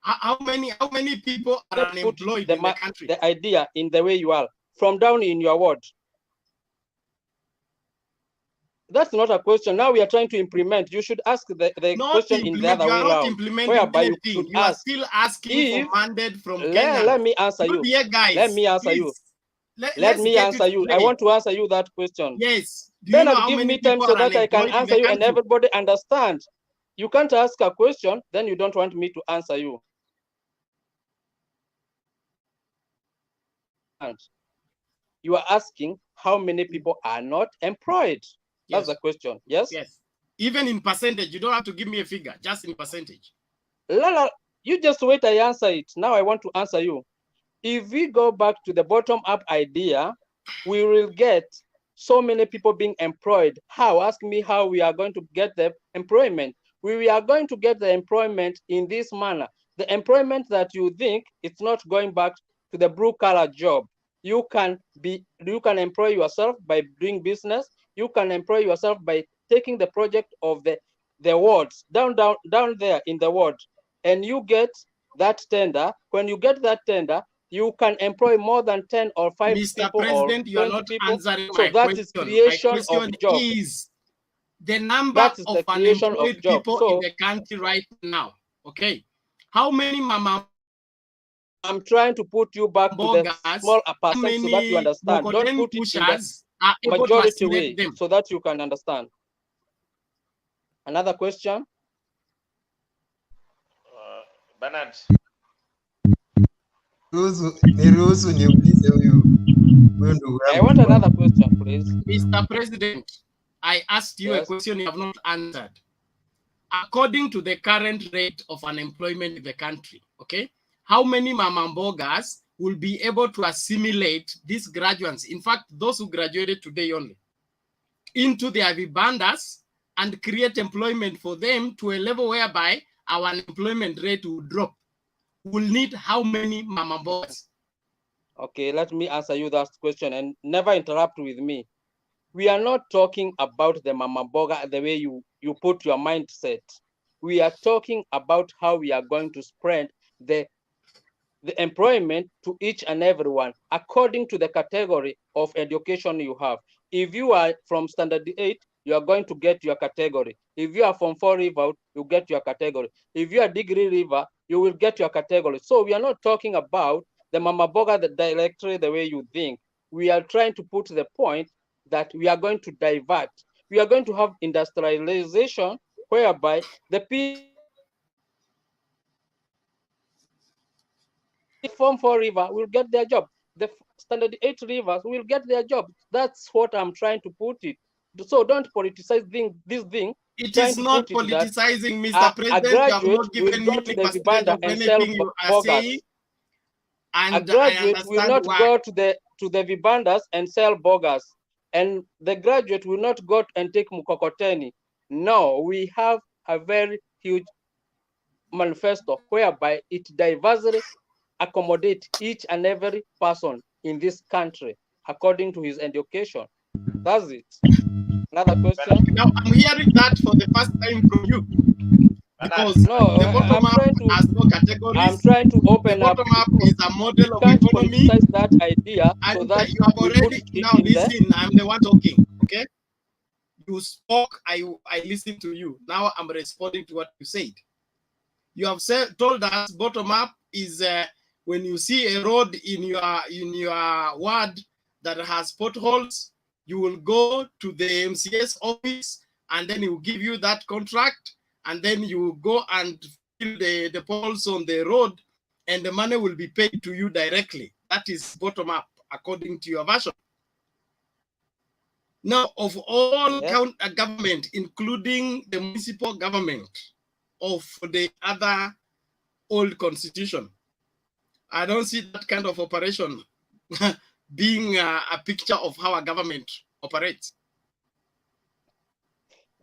how many people are unemployed in the country? The idea in the way you are from down in your ward. That's not a question. Now we are trying to implement. You should ask the question in the other way around. Whereby you should you are still asking for mandate from Kenya. Let me answer you. Guys, let me answer you. Let me answer you. I want to answer you that question. Yes. Then give me time so that I can answer you and everybody understand. You can't ask a question, then you don't want me to answer you. And you are asking how many people are not employed. That's the question. Yes? Yes. Even in percentage, you don't have to give me a figure, just in percentage. Lala, you just wait, I answer it. Now I want to answer you. If we go back to the bottom-up idea, we will get so many people being employed. How? Ask me how we are going to get the employment. We are going to get the employment in this manner. The employment that you think it's not going back to the blue-collar job. You can employ yourself by doing business. You can employ yourself by taking the project of the wards down there in the ward, and you get that tender. When you get that tender, you can employ more than 10 or 5 Mr. people President, or you are 20 not people. Answering so my that question. is creation my question of jobs. Is the number of unemployed people in the country right now. Okay. How many mama? I'm trying to put you back to the small percent so that you understand. Don't put it in the majority way so that you can understand. Another question? Bernard. I want another question, please. Mr. President, I asked you a question you have not answered. According to the current rate of unemployment in the country, okay, how many mama mbogas will be able to assimilate these graduates, in fact, those who graduated today only, into their vibandas and create employment for them to a level whereby our unemployment rate will drop? We'll need how many mama mbogas? Okay, let me answer you that question and never interrupt with me. We are not talking about the mama boga the way you put your mindset. We are talking about how we are going to spread the employment to each and everyone according to the category of education you have. If you are from standard 8, you are going to get your category. If you are from 4 river, you get your category. If you are degree river, you will get your category. So we are not talking about the mama boga, the directory, the way you think. We are trying to put the point that we are going to divert. We are going to have industrialization whereby the people Form 4 river will get their job. The standard 8 rivers will get their job. That's what I'm trying to put it. So don't politicize this thing. It is not politicizing, Mr. President. A graduate you have not given will go me to any the percentage vibanda of and sell anything you are bogus. saying. A And graduate will not go to the vibandas and sell bogus. And the graduate will not go and take mukokoteni. No, we have a very huge manifesto whereby it diversely accommodate each and every person in this country according to his education. That's it. Another question? Now I'm hearing that for the first time from you. Because no, the bottom up has no categories. I'm trying to open the up. Bottom up is a model of can't economy. Politicize that idea And so that you have we already put it now in listen. I'm the one talking. Okay, you spoke. I listened to you. Now I'm responding to what you said. You have told us bottom up is when you see a road in your ward that has potholes, you will go to the MCS office and then he will give you that contract, and then you go and fill the potholes on the road, and the money will be paid to you directly. That is bottom up, according to your version. Now, of all government, including the municipal government of the other old constitution, I don't see that kind of operation being a picture of how a government operates.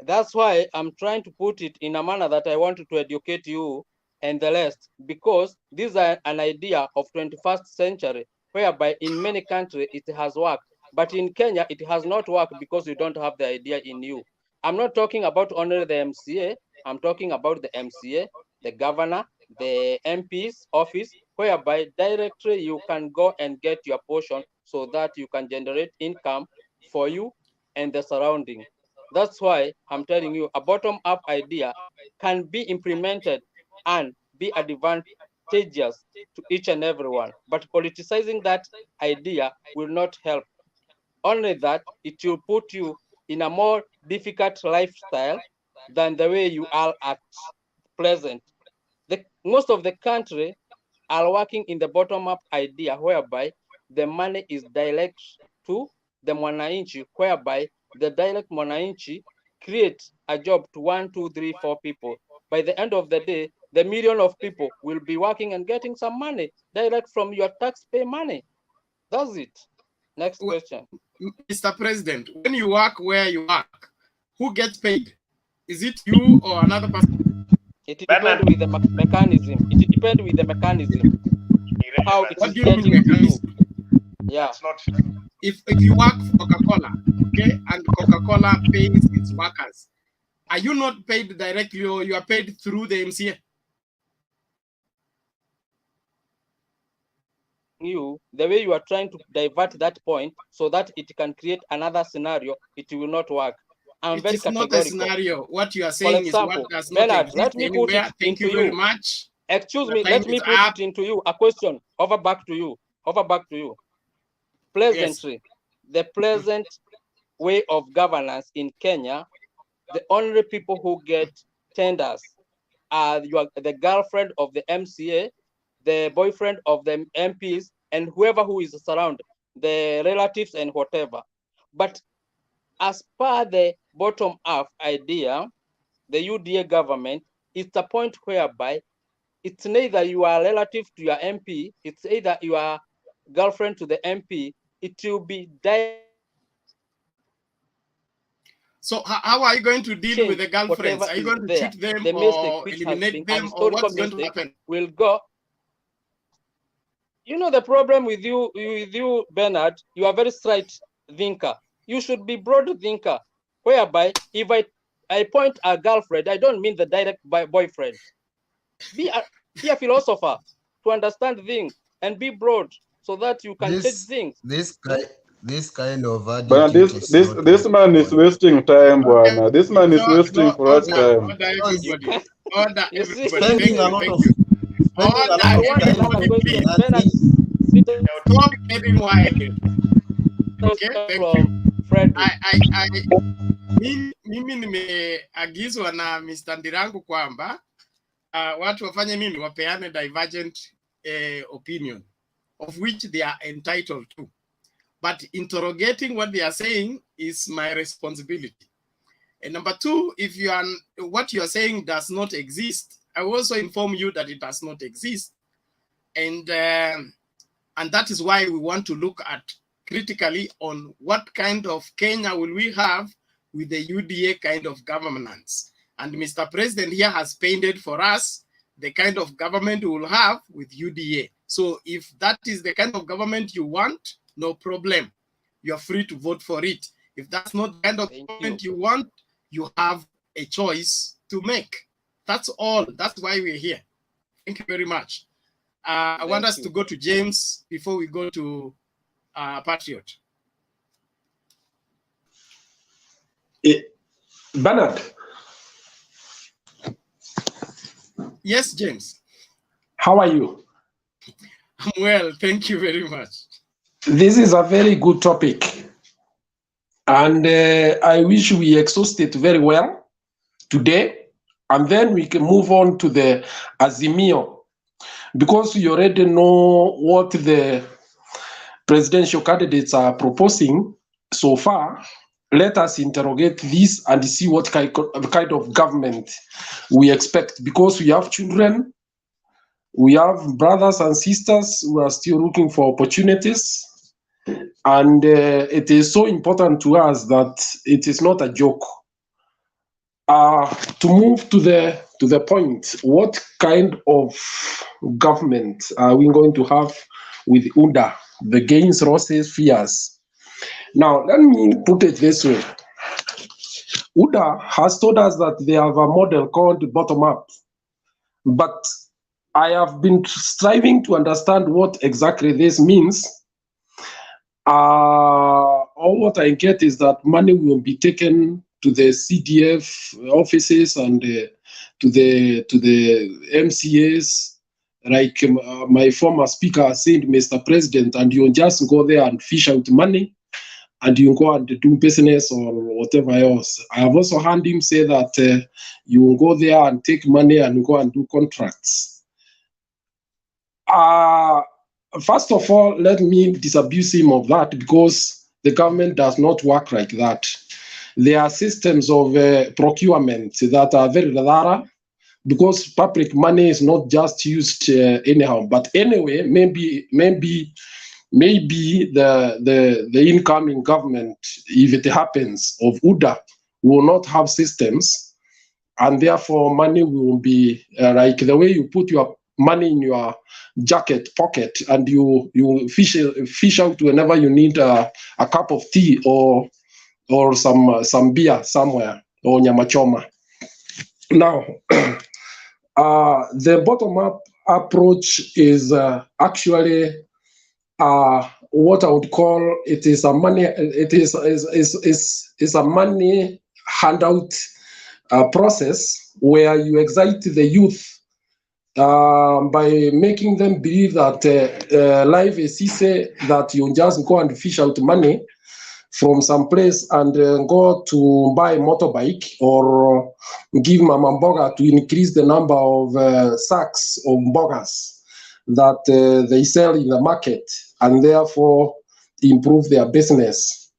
That's why I'm trying to put it in a manner that I wanted to educate you and the rest, because this is an idea of 21st century, whereby in many countries it has worked, but in Kenya it has not worked because you don't have the idea in you. I'm not talking about only the MCA, I'm talking about the MCA, the governor, the MP's office, whereby directly you can go and get your portion so that you can generate income for you and the surrounding. That's why I'm telling you a bottom-up idea can be implemented and be advantageous to each and everyone. But politicizing that idea will not help. Only that it will put you in a more difficult lifestyle than the way you are at present. Most of the country are working in the bottom-up idea whereby the money is direct to the mwananchi, whereby the direct mwananchi creates a job to 1, 2, 3, 4 people. By the end of the day, the million of people will be working and getting some money direct from your taxpayer money. That's it. Next question. Mr. President, when you work where you work, who gets paid? Is it you or another person? It depends with the mechanism. It depends with the mechanism. How it is getting to you. Yeah. If you work for Coca-Cola, okay, and Coca-Cola pays its workers, are you not paid directly or you are paid through the MCA? The way you are trying to divert that point so that it can create another scenario, it will not work. I'm very categorical. Not a scenario. What you are saying is what does not Bernard, exist let me put anywhere. it Thank into you very much. Excuse me, let me put it into you. A question. Over back to you. Pleasantry. Yes. The present way of governance in Kenya, the only people who get tenders are the girlfriend of the MCA, the boyfriend of the MPs, and whoever who is around, the relatives and whatever. But as per the bottom-up idea, the UDA government, it's a point whereby it's neither you are relative to your MP, it's either you are girlfriend to the MP, it will be direct. So how are you going to deal with the girlfriends? Are you going to shoot them or eliminate them, or what's going to happen? Will go. You know the problem with you, Bernard, you are very straight thinker. You should be broad thinker, whereby if I point a girlfriend, I don't mean the direct boyfriend. Be a philosopher to understand things and be broad so that you can change things. This kind of But attitude is not this man is wasting time, Bwana. This man is wasting for us time. Order, everybody. Order, You see? everybody. spending Thank a you, lot thank of you. spending a lot I of want time another Everybody, question. please. Bernard, Stop getting wild. Okay, thank you. from Frederick. Mimi nimeagizwa na Mr. Ndirangu kwamba watu wafanye nini, wapeane divergent opinion of which they are entitled to, but interrogating what they are saying is my responsibility. And number two, if what you are saying does not exist, I will also inform you that it does not exist, and that is why we want to look at critically on what kind of Kenya will we have with the UDA kind of governance. And Mr. President here has painted for us the kind of government we will have with UDA. So if that is the kind of government you want, no problem. You're free to vote for it. If that's not the kind of government you want, you have a choice to make. That's all. That's why we're here. Thank you very much. I want us to go to James before we go to Patriot. Bernard. Yes, James. How are you? I'm well, thank you very much. This is a very good topic. And I wish we exhaust it very well today. And then we can move on to the Azimio. Because you already know what the presidential candidates are proposing so far, let us interrogate this and see what kind of government we expect. Because we have children, we have brothers and sisters who are still looking for opportunities. And it is so important to us that it is not a joke. To move to the point, what kind of government are we going to have with UDA, the gains, losses, fears? Now, let me put it this way. UDA has told us that they have a model called bottom-up, but I have been striving to understand what exactly this means. All what I get is that money will be taken to the CDF offices and to the MCAs, like my former speaker said, Mr. President, and you just go there and fish out money, and you go and do business or whatever else. I have also heard him say that you go there and take money and go and do contracts. First of all, let me disabuse him of that, because the government does not work like that. There are systems of procurement that are very rare, because public money is not just used anyhow. But anyway, maybe the incoming government, if it happens, of UDA will not have systems, and therefore money will be like the way you put your money in your jacket pocket and you fish out whenever you need a cup of tea or some beer somewhere, or nyama choma. Now, the bottom-up approach is actually what I would call it is a money. It is a money handout process where you excite the youth by making them believe that life is easy, that you just go and fish out money from some place and go to buy a motorbike or give mama mboga to increase the number of sacks of mbogas that they sell in the market, and therefore improve their business.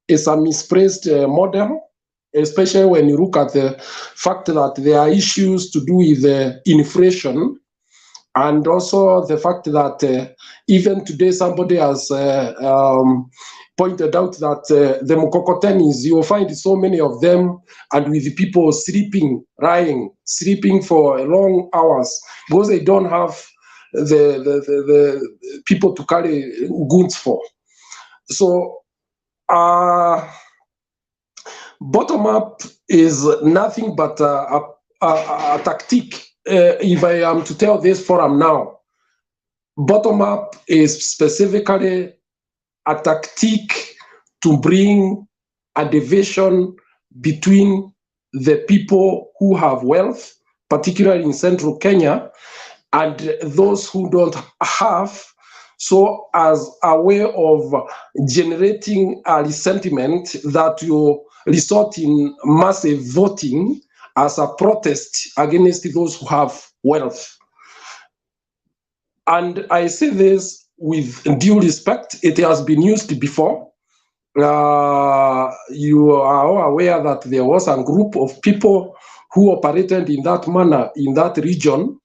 It's a misplaced model, especially when you look at the fact that there are issues to do with inflation, and also the fact that even today somebody has pointed out that the Mukokotenis, you will find so many of them, and with people sleeping for long hours, because they don't have the people to carry goods for. So Bottom up is nothing but a tactic. If I am to tell this forum now, bottom up is specifically a tactic to bring a division between the people who have wealth, particularly in central Kenya, and those who don't have, so as a way of generating a resentment that will result in massive voting as a protest against those who have wealth. And I say this with due respect. It has been used before. You are all aware that there was a group of people who operated in that manner in that region,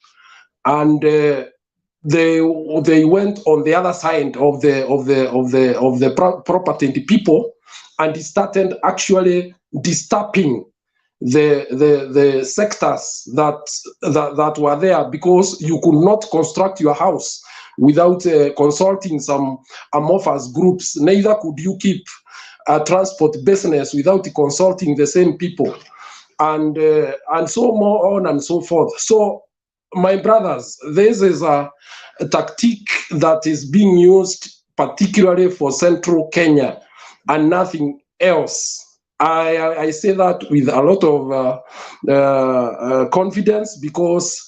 and they went on the other side of the property people, and started actually disturbing the sectors that were there, because you could not construct your house without consulting some amorphous groups. Neither could you keep a transport business without consulting the same people, and so more on and so forth. So, my brothers, this is a tactic that is being used particularly for central Kenya and nothing else. I say that with a lot of confidence, because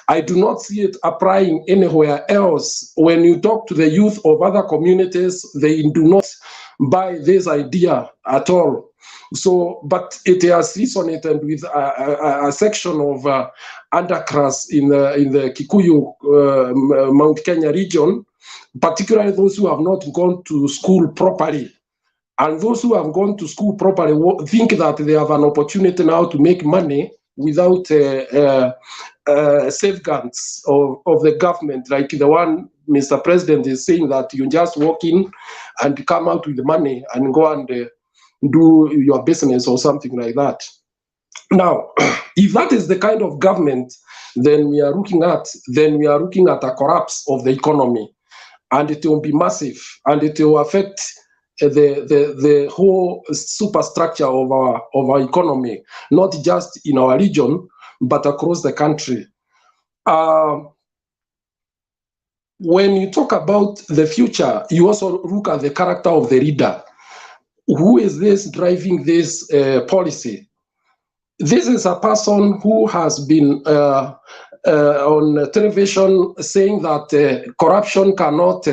I do not see it applying anywhere else. When you talk to the youth of other communities, they do not buy this idea at all. So, but it has resonated with a section of underclass in the Kikuyu Mount Kenya region, particularly those who have not gone to school properly. And those who have gone to school properly think that they have an opportunity now to make money without safeguards of the government, like the one Mr. President is saying, that you just walk in and come out with the money and go and do your business or something like that. Now, if that is the kind of government then we are looking at, a collapse of the economy, and it will be massive, and it will affect the whole superstructure of our economy, not just in our region, but across the country. When you talk about the future, you also look at the character of the leader. Who is this driving this policy? This is a person who has been on television saying that corruption cannot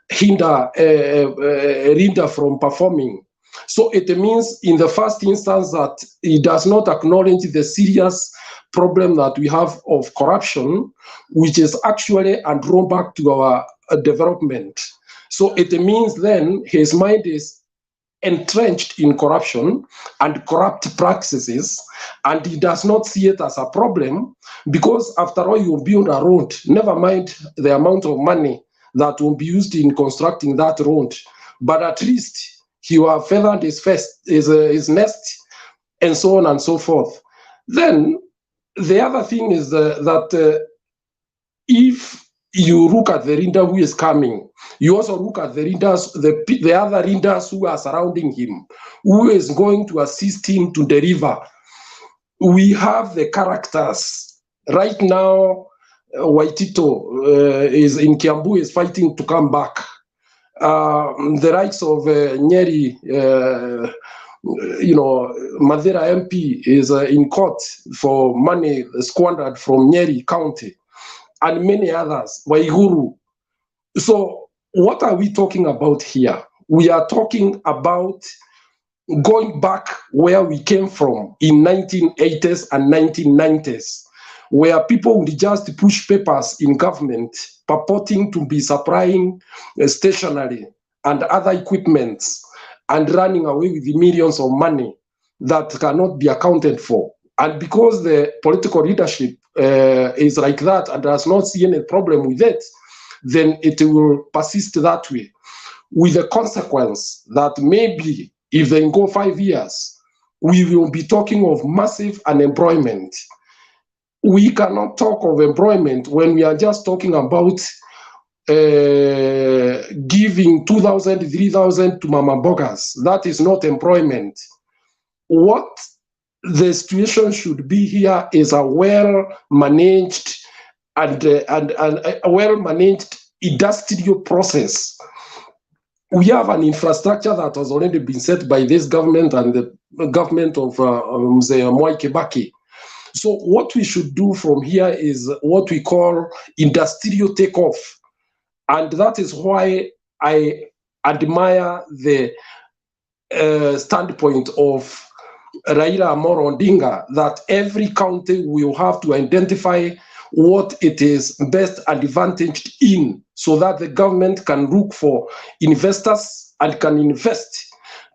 hinder a leader from performing. So it means in the first instance that he does not acknowledge the serious problem that we have of corruption, which is actually a drawback to our development. So it means then his mind is entrenched in corruption and corrupt practices, and he does not see it as a problem, because after all, you build a road, never mind the amount of money that will be used in constructing that road, but at least he will have feathered his nest, and so on and so forth. Then the other thing is that if you look at the leader who is coming, you also look at the leaders, the other leaders who are surrounding him, who is going to assist him to deliver. We have the characters. Right now, Waitito is in Kiambu, is fighting to come back. The likes of Nyeri, Madeira MP is in court for money squandered from Nyeri County, and many others, Waiguru. So what are we talking about here? We are talking about going back where we came from in 1980s and 1990s, where people would just push papers in government purporting to be supplying stationery and other equipments and running away with the millions of money that cannot be accounted for. And because the political leadership is like that and does not see any problem with it, then it will persist that way, with the consequence that maybe if they go 5 years, we will be talking of massive unemployment. We cannot talk of employment when we are just talking about giving 2,000, 3,000 to mama bogas. That is not employment. What the situation should be here is a well-managed and a well-managed industrial process. We have an infrastructure that has already been set by this government and the government of Mwai Kibaki. So what we should do from here is what we call industrial takeoff. And that is why I admire the standpoint of Raila Amolo Odinga, that every county will have to identify what it is best advantaged in, so that the government can look for investors and can invest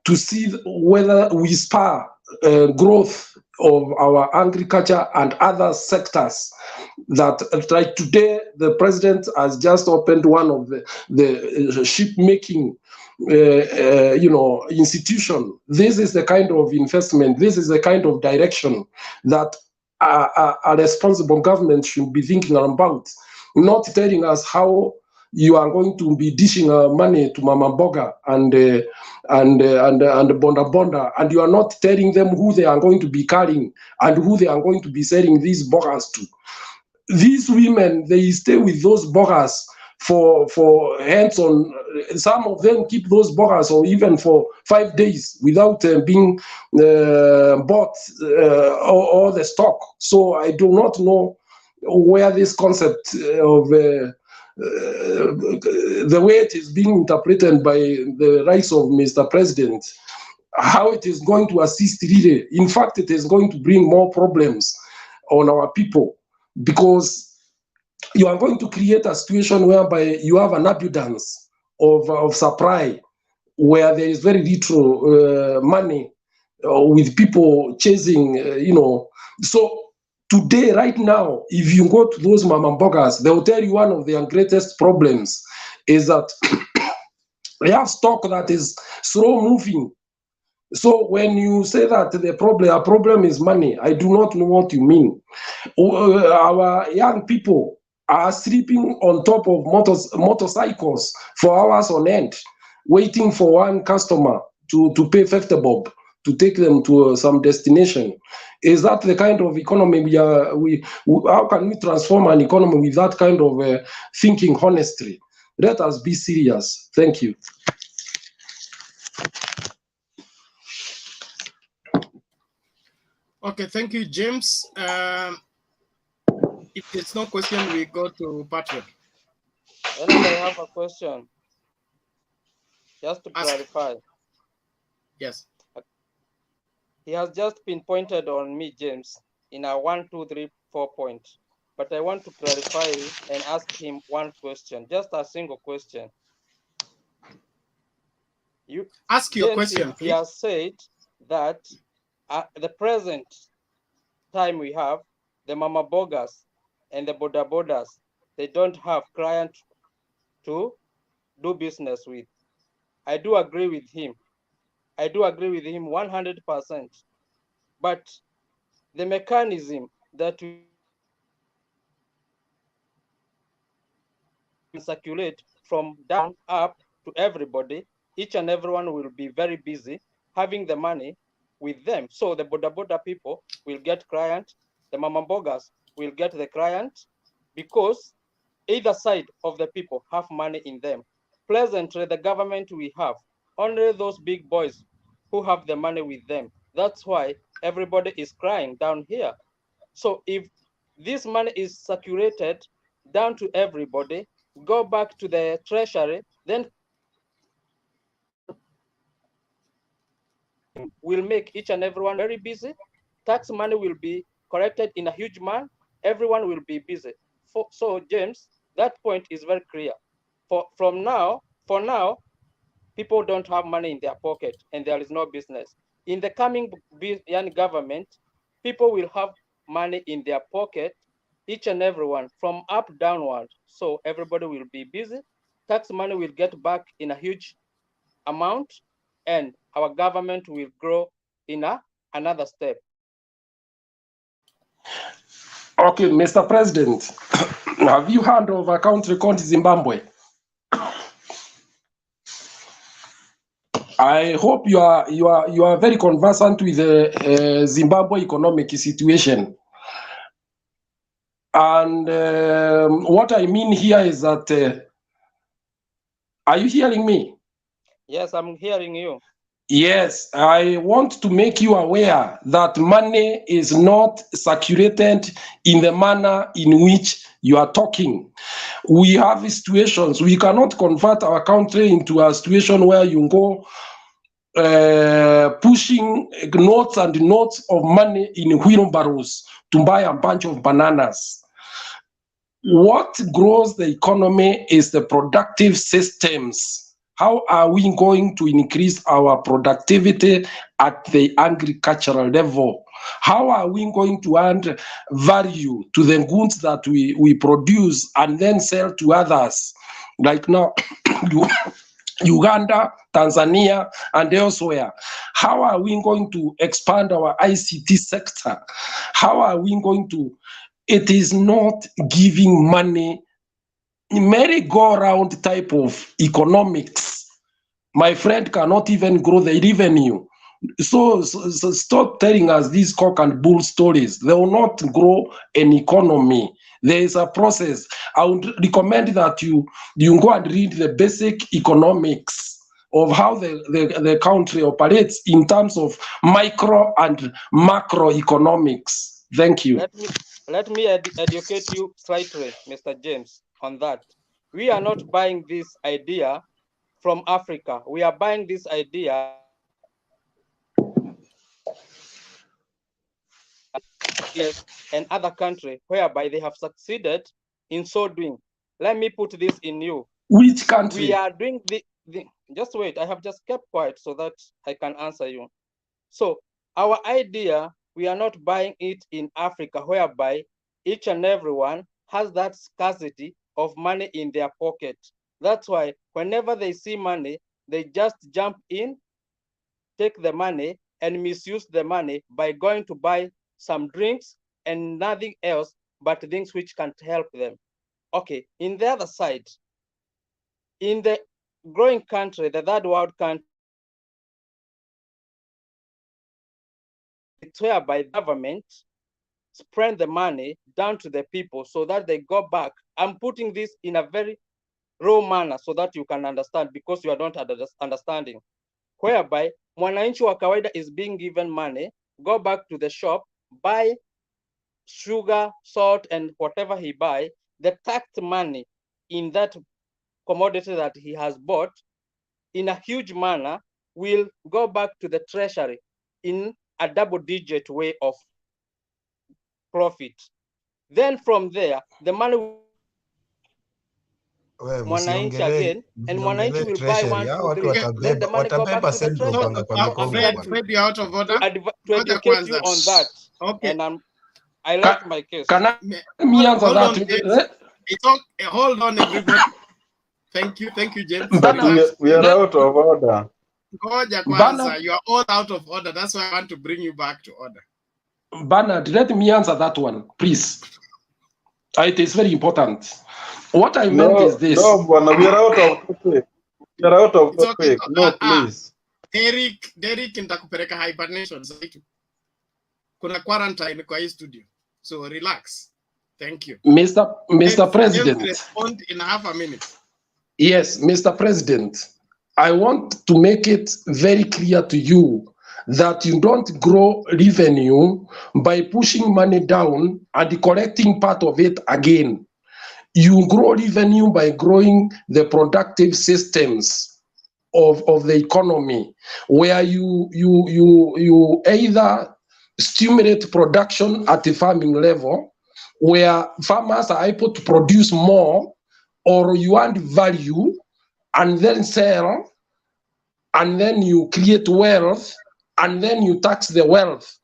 to see whether we spur growth of our agriculture and other sectors. That, like today, the president has just opened one of the ship making institution. This is the kind of investment, this is the kind of direction that a responsible government should be thinking about, not telling us how you are going to be dishing money to Mama Boga and Bonda Bonda, and you are not telling them who they are going to be carrying and who they are going to be selling these bogas to. These women, they stay with those bogas for hands on. Some of them keep those bogas or even for 5 days without being bought or the stock. So I do not know where this concept of the way it is being interpreted by the rights of Mr. President, how it is going to assist really. In fact, it is going to bring more problems on our people, because you are going to create a situation whereby you have an abundance of supply, where there is very little money with people chasing, So today, right now, if you go to those mama bogas, they will tell you one of their greatest problems is that they have stock that is slow moving. So when you say that a problem is money, I do not know what you mean. Our young people are sleeping on top of motorcycles for hours on end, waiting for one customer to pay 50 bob to take them to some destination. Is that the kind of economy how can we transform an economy with that kind of thinking honestly? Let us be serious. Thank you. Okay, thank you, James. If there's no question, we go to Patrick. And I have a question, just to clarify. Yes. He has just been pointed on me, James, in a 1, 2, 3, 4 point. But I want to clarify and ask him one question, just a single question. You ask your question, he has said that at the present time we have, the mama bogas and the boda bodas, they don't have client to do business with. I do agree with him. I do agree with him 100%. But the mechanism that we circulate from down up to everybody, each and everyone will be very busy having the money with them. So the boda boda people will get client, the mama bogas will get the client, because either side of the people have money in them. Presently, the government we have, only those big boys who have the money with them. That's why everybody is crying down here. So if this money is circulated down to everybody, go back to the treasury, then will make each and everyone very busy. Tax money will be collected in a huge amount. Everyone will be busy. So James, that point is very clear. For now, people don't have money in their pocket and there is no business. In the coming young government, people will have money in their pocket, each and everyone, from up downward. So everybody will be busy. Tax money will get back in a huge amount, and our government will grow in another step. Okay, Mr. President, have you heard of a country called Zimbabwe? I hope you are very conversant with the Zimbabwe economic situation. And what I mean here is that, are you hearing me? Yes, I'm hearing you. Yes, I want to make you aware that money is not circulated in the manner in which you are talking. We have situations, we cannot convert our country into a situation where you go pushing notes and notes of money in wheelbarrows to buy a bunch of bananas. What grows the economy is the productive systems. How are we going to increase our productivity at the agricultural level? How are we going to add value to the goods that we produce and then sell to others? Like now, Uganda, Tanzania, and elsewhere. How are we going to expand our ICT sector? How are we going to? It is not giving money, merry-go-round type of economics. My friend cannot even grow the revenue. So stop telling us these cock and bull stories. They will not grow an economy. There is a process. I would recommend that you go and read the basic economics of how the country operates in terms of micro and macro economics. Thank you. Let me educate you slightly, Mr. James, on that. We are not buying this idea from Africa. We are buying this idea in other country whereby they have succeeded in so doing. Let me put this in you. Which country? We are doing just wait, I have just kept quiet so that I can answer you. So our idea, we are not buying it in Africa whereby each and everyone has that scarcity of money in their pocket. That's why whenever they see money, they just jump in, take the money and misuse the money by going to buy some drinks and nothing else but things which can't help them. Okay, in the other side, in the growing country, the third world country, it's whereby government spread the money down to the people so that they go back. I'm putting this in a very raw manner so that you can understand, because you are not understanding. Whereby mwananchi wa kawaida is being given money, go back to the shop, buy sugar, salt, and whatever he buy, the taxed money in that commodity that he has bought in a huge manner will go back to the treasury in a double-digit way of profit. Then from there, the money mwananchi again, and mwananchi will buy 1, 2, 3. Then the money go back to the treasury. Fred, you're out of order. To educate you on that. Okay. And I like my case. Can I answer that? Hold on, everybody. Thank you, James. We are out of order. You are all out of order. That's why I want to bring you back to order. Bernard, let me answer that one, please. It is very important. What I meant is this. No, we are out of topic. We are out of topic. No, please. Derek, nitakupeleka hibernation. Kuna quarantine kwa hii studio. So relax. Thank you. Mr. President. Respond in half a minute. Yes, Mr. President. I want to make it very clear to you that you don't grow revenue by pushing money down and collecting part of it again. You grow revenue by growing the productive systems of the economy, where you either stimulate production at the farming level, where farmers are able to produce more, or you add value and then sell, and then you create wealth, and then you tax the wealth.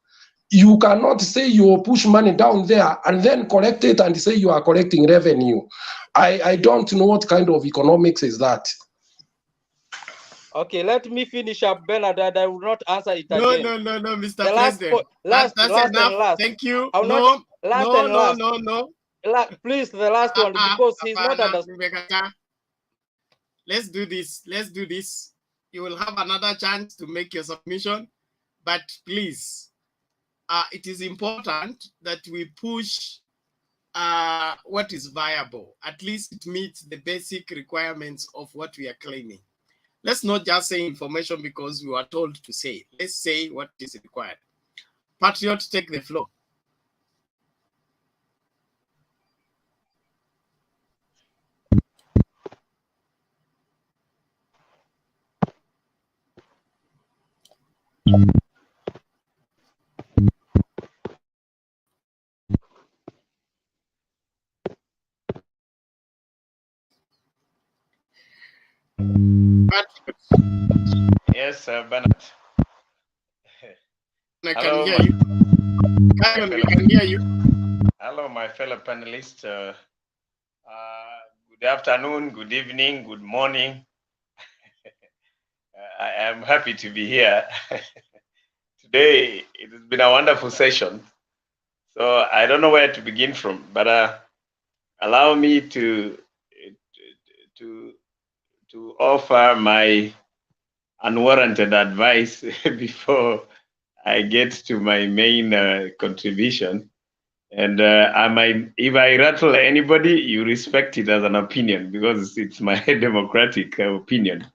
You cannot say you push money down there and then collect it and say you are collecting revenue. I don't know what kind of economics is that. Okay, let me finish up, Bernard. I will not answer it again. No, Mr. President. That's enough. Thank you. No. Please, the last one, because he's not understanding. Let's do this. you will have another chance to make your submission. But please, it is important that we push what is viable. At least it meets the basic requirements of what we are claiming. Let's not just say information because we were told to say. Let's say what is required. Patriot, take the floor. Yes, Bernard. I Hello, can hear you. We can hear you. Hello, my fellow panelists. Good afternoon, good evening, good morning. I am happy to be here. Today, it has been a wonderful session. So I don't know where to begin from, but allow me to offer my unwarranted advice before I get to my main contribution. And if I rattle anybody, you respect it as an opinion because it's my democratic opinion.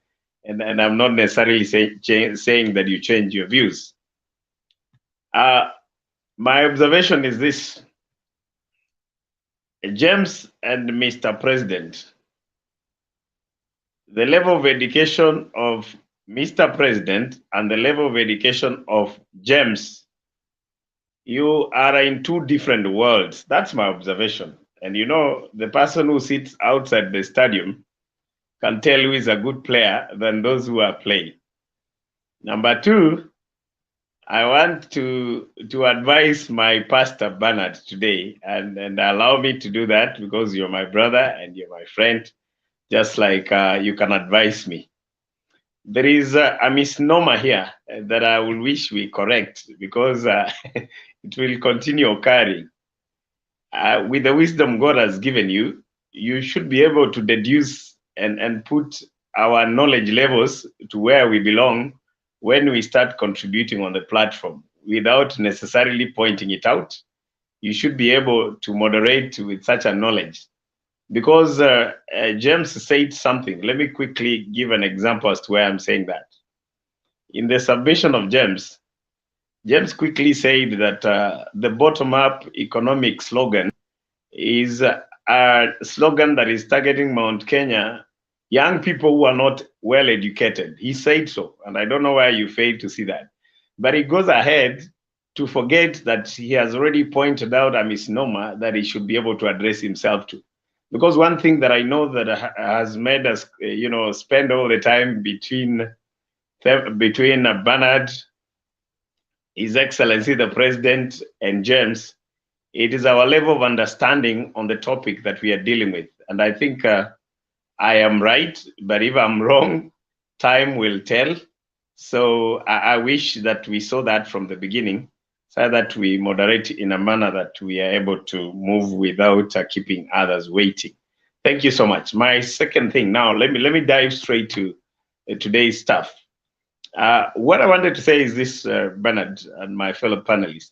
And I'm not necessarily saying that you change your views. My observation is this. James and Mr. President, the level of education of Mr. President and the level of education of James, you are in two different worlds. That's my observation. And you know, the person who sits outside the stadium can tell who is a good player than those who are playing. Number two, I want to advise my pastor Bernard today, and allow me to do that because you're my brother and you're my friend, just like you can advise me. There is a misnomer here that I will wish we correct because it will continue occurring. With the wisdom God has given you, you should be able to deduce and put our knowledge levels to where we belong when we start contributing on the platform without necessarily pointing it out. You should be able to moderate with such a knowledge. Because James said something. Let me quickly give an example as to why I'm saying that. In the submission of James, James quickly said that the bottom-up economic slogan is a slogan that is targeting Mount Kenya, young people who are not well educated. He said so, and I don't know why you failed to see that. But he goes ahead to forget that he has already pointed out a misnomer that he should be able to address himself to. Because one thing that I know that has made us, spend all the time between Bernard, His Excellency the President, and James, it is our level of understanding on the topic that we are dealing with. And I think I am right, but if I'm wrong, time will tell. So I wish that we saw that from the beginning, so that we moderate in a manner that we are able to move without keeping others waiting. Thank you so much. My second thing now, let me dive straight to today's stuff. What I wanted to say is this, Bernard and my fellow panelists.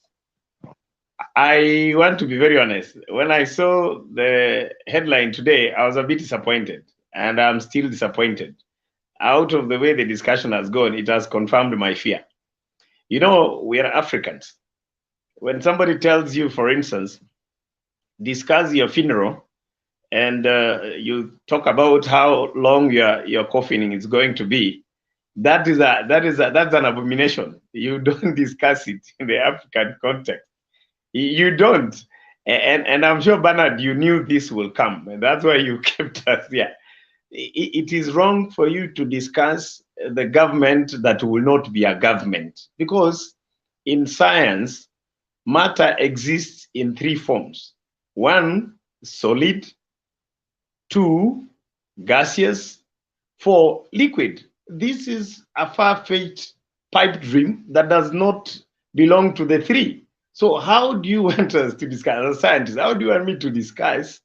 I want to be very honest. When I saw the headline today, I was a bit disappointed, and I'm still disappointed. Out of the way the discussion has gone, it has confirmed my fear. You know, we are Africans. When somebody tells you, for instance, discuss your funeral, and you talk about how long your coffin is going to be, that's an abomination. You don't discuss it in the African context. You don't. And I'm sure, Bernard, you knew this will come, and that's why you kept us here. It is wrong for you to discuss the government that will not be a government, because in science, matter exists in three forms. One, solid. Two, gaseous. Four, liquid. This is a far-fetched pipe dream that does not belong to the three. So how do you want us to discuss, as a scientist, how do you want me to discuss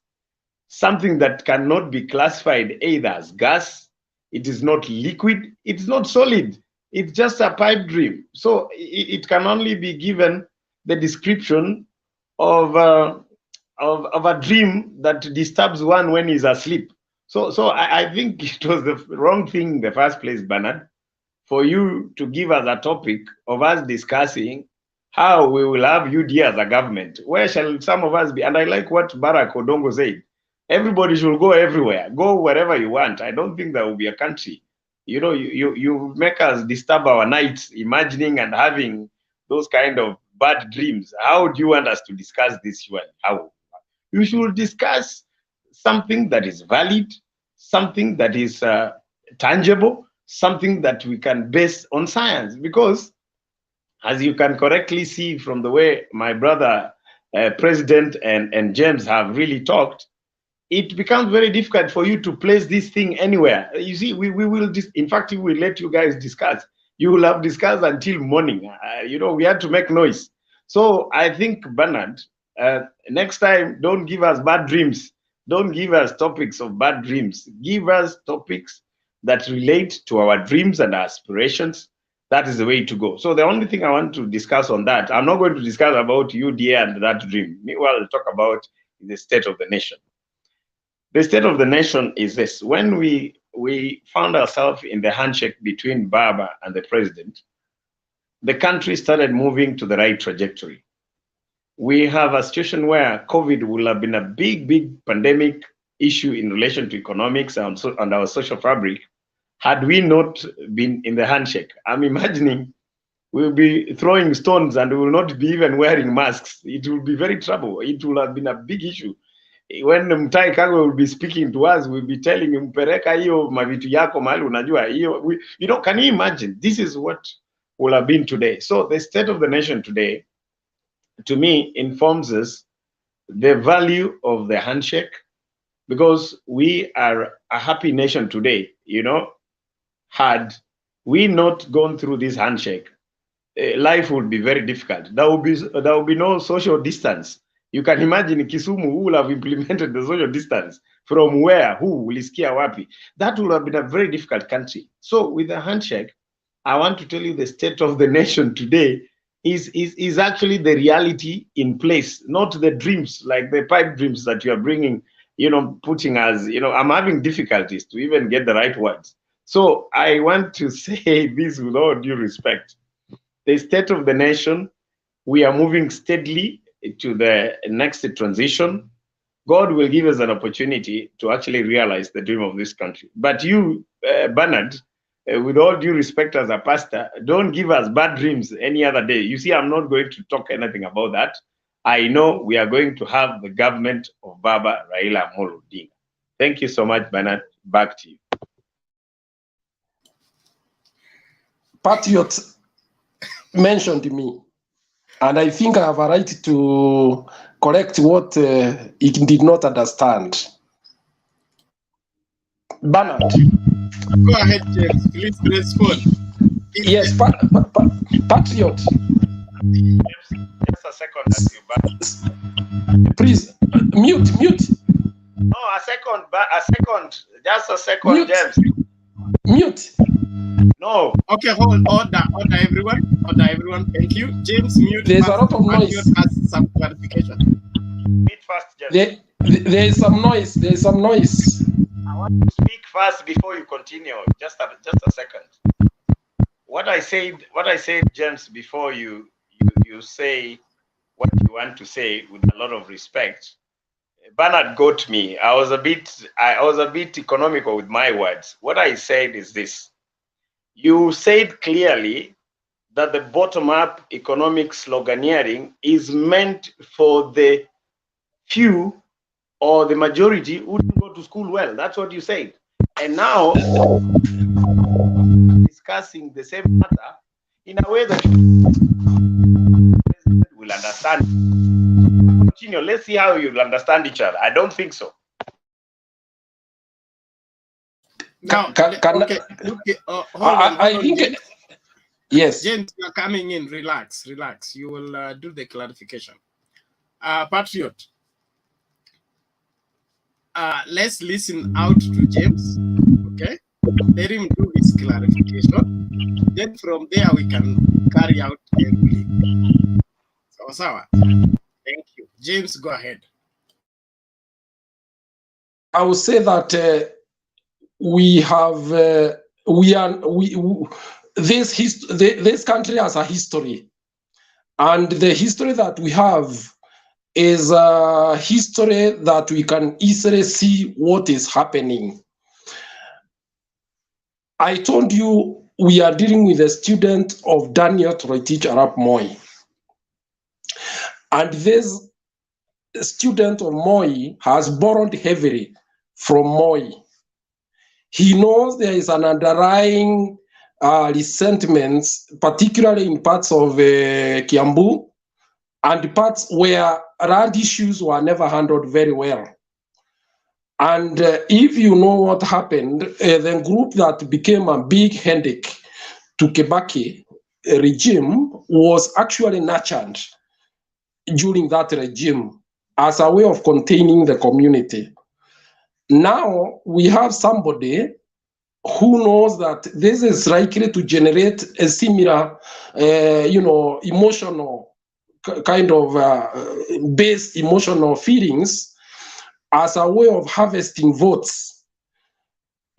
something that cannot be classified either as gas, It is not liquid. It's not solid. It's just a pipe dream. So it can only be given the description of a dream that disturbs one when he's asleep. So I think it was the wrong thing in the first place, Bernard, for you to give us a topic of us discussing how we will have UD as a government. Where shall some of us be? And I like what Barack Odongo said. Everybody should go everywhere. Go wherever you want. I don't think there will be a country. You know, you make us disturb our nights imagining and having those kind of bad dreams. How do you want us to discuss this? How? You should discuss something that is valid, something that is tangible, something that we can base on science. Because as you can correctly see from the way my brother, President and James have really talked, it becomes very difficult for you to place this thing anywhere. You see, we will, in fact, we will let you guys discuss. You will have discussed until morning. You know, we had to make noise. So I think, Bernard, next time, don't give us bad dreams. Don't give us topics of bad dreams. Give us topics that relate to our dreams and aspirations. That is the way to go. So the only thing I want to discuss on that, I'm not going to discuss about UDA and that dream. Meanwhile, I'll talk about the state of the nation. The state of the nation is this. When we found ourselves in the handshake between Baba and the president, the country started moving to the right trajectory. We have a situation where COVID will have been a big pandemic issue in relation to economics and our social fabric had we not been in the handshake. I'm imagining we'll be throwing stones and we will not be even wearing masks. It will be very trouble. It will have been a big issue. When Mtai Kagwe will be speaking to us, we'll be telling him, pereka hiyo mavitu yako mahali unajua hiyo. You know, can you imagine? This is what will have been today. So the state of the nation today, to me, informs us the value of the handshake, because we are a happy nation today. You know, had we not gone through this handshake, life would be very difficult. There will be no social distance. You can imagine Kisumu, who will have implemented the social distance from where, who will iskia wapi. That would have been a very difficult country. So with the handshake, I want to tell you the state of the nation today is actually the reality in place, not the dreams, like the pipe dreams that you are bringing, you know, putting as, you know, I'm having difficulties to even get the right words. So I want to say this with all due respect. The state of the nation, we are moving steadily to the next transition. God will give us an opportunity to actually realize the dream of this country. But you, Bernard, with all due respect as a pastor, don't give us bad dreams any other day. You see, I'm not going to talk anything about that. I know we are going to have the government of Baba Raila Amolo Odinga. Thank you so much, Bernard. Back to you. Patriot mentioned me, and I think I have a right to correct what he did not understand. Bernard. Go ahead, James. Please respond. Yes, Patriot. Just a second. Please, mute. No, a second. Just a second, mute. James. Mute. No. Okay, hold order, everyone. Thank you, James. Mute. There's a lot of noise. Has some clarification. Speak fast, James. There is some noise. I want to speak fast before you continue. Just a second. What I said, James, before you say what you want to say with a lot of respect. Bernard got me. I was a bit economical with my words. What I said is this. You said clearly that the bottom-up economic sloganeering is meant for the few or the majority who didn't go to school well. That's what you said. And now, discussing the same matter in a way that will understand. Continue. Let's see how you'll understand each other. I don't think so. Now, okay. I think, yes. James, you are coming in. Relax. You will do the clarification. Patriot, let's listen out to James, okay? let him do his clarification. Then from there we can carry out a ruling. So, thank you. James, go ahead. I would say that this country has a history, and the history that we have is a history that we can easily see what is happening. I told you we are dealing with a student of Daniel Toroitich Arap Moi, and this student of Moi has borrowed heavily from Moi. He knows there is an underlying resentment, particularly in parts of Kiambu, and parts where land issues were never handled very well. And if you know what happened, the group that became a big headache to Kibaki regime was actually nurtured during that regime as a way of containing the community. Now we have somebody who knows that this is likely to generate a similar, emotional kind of base emotional feelings as a way of harvesting votes.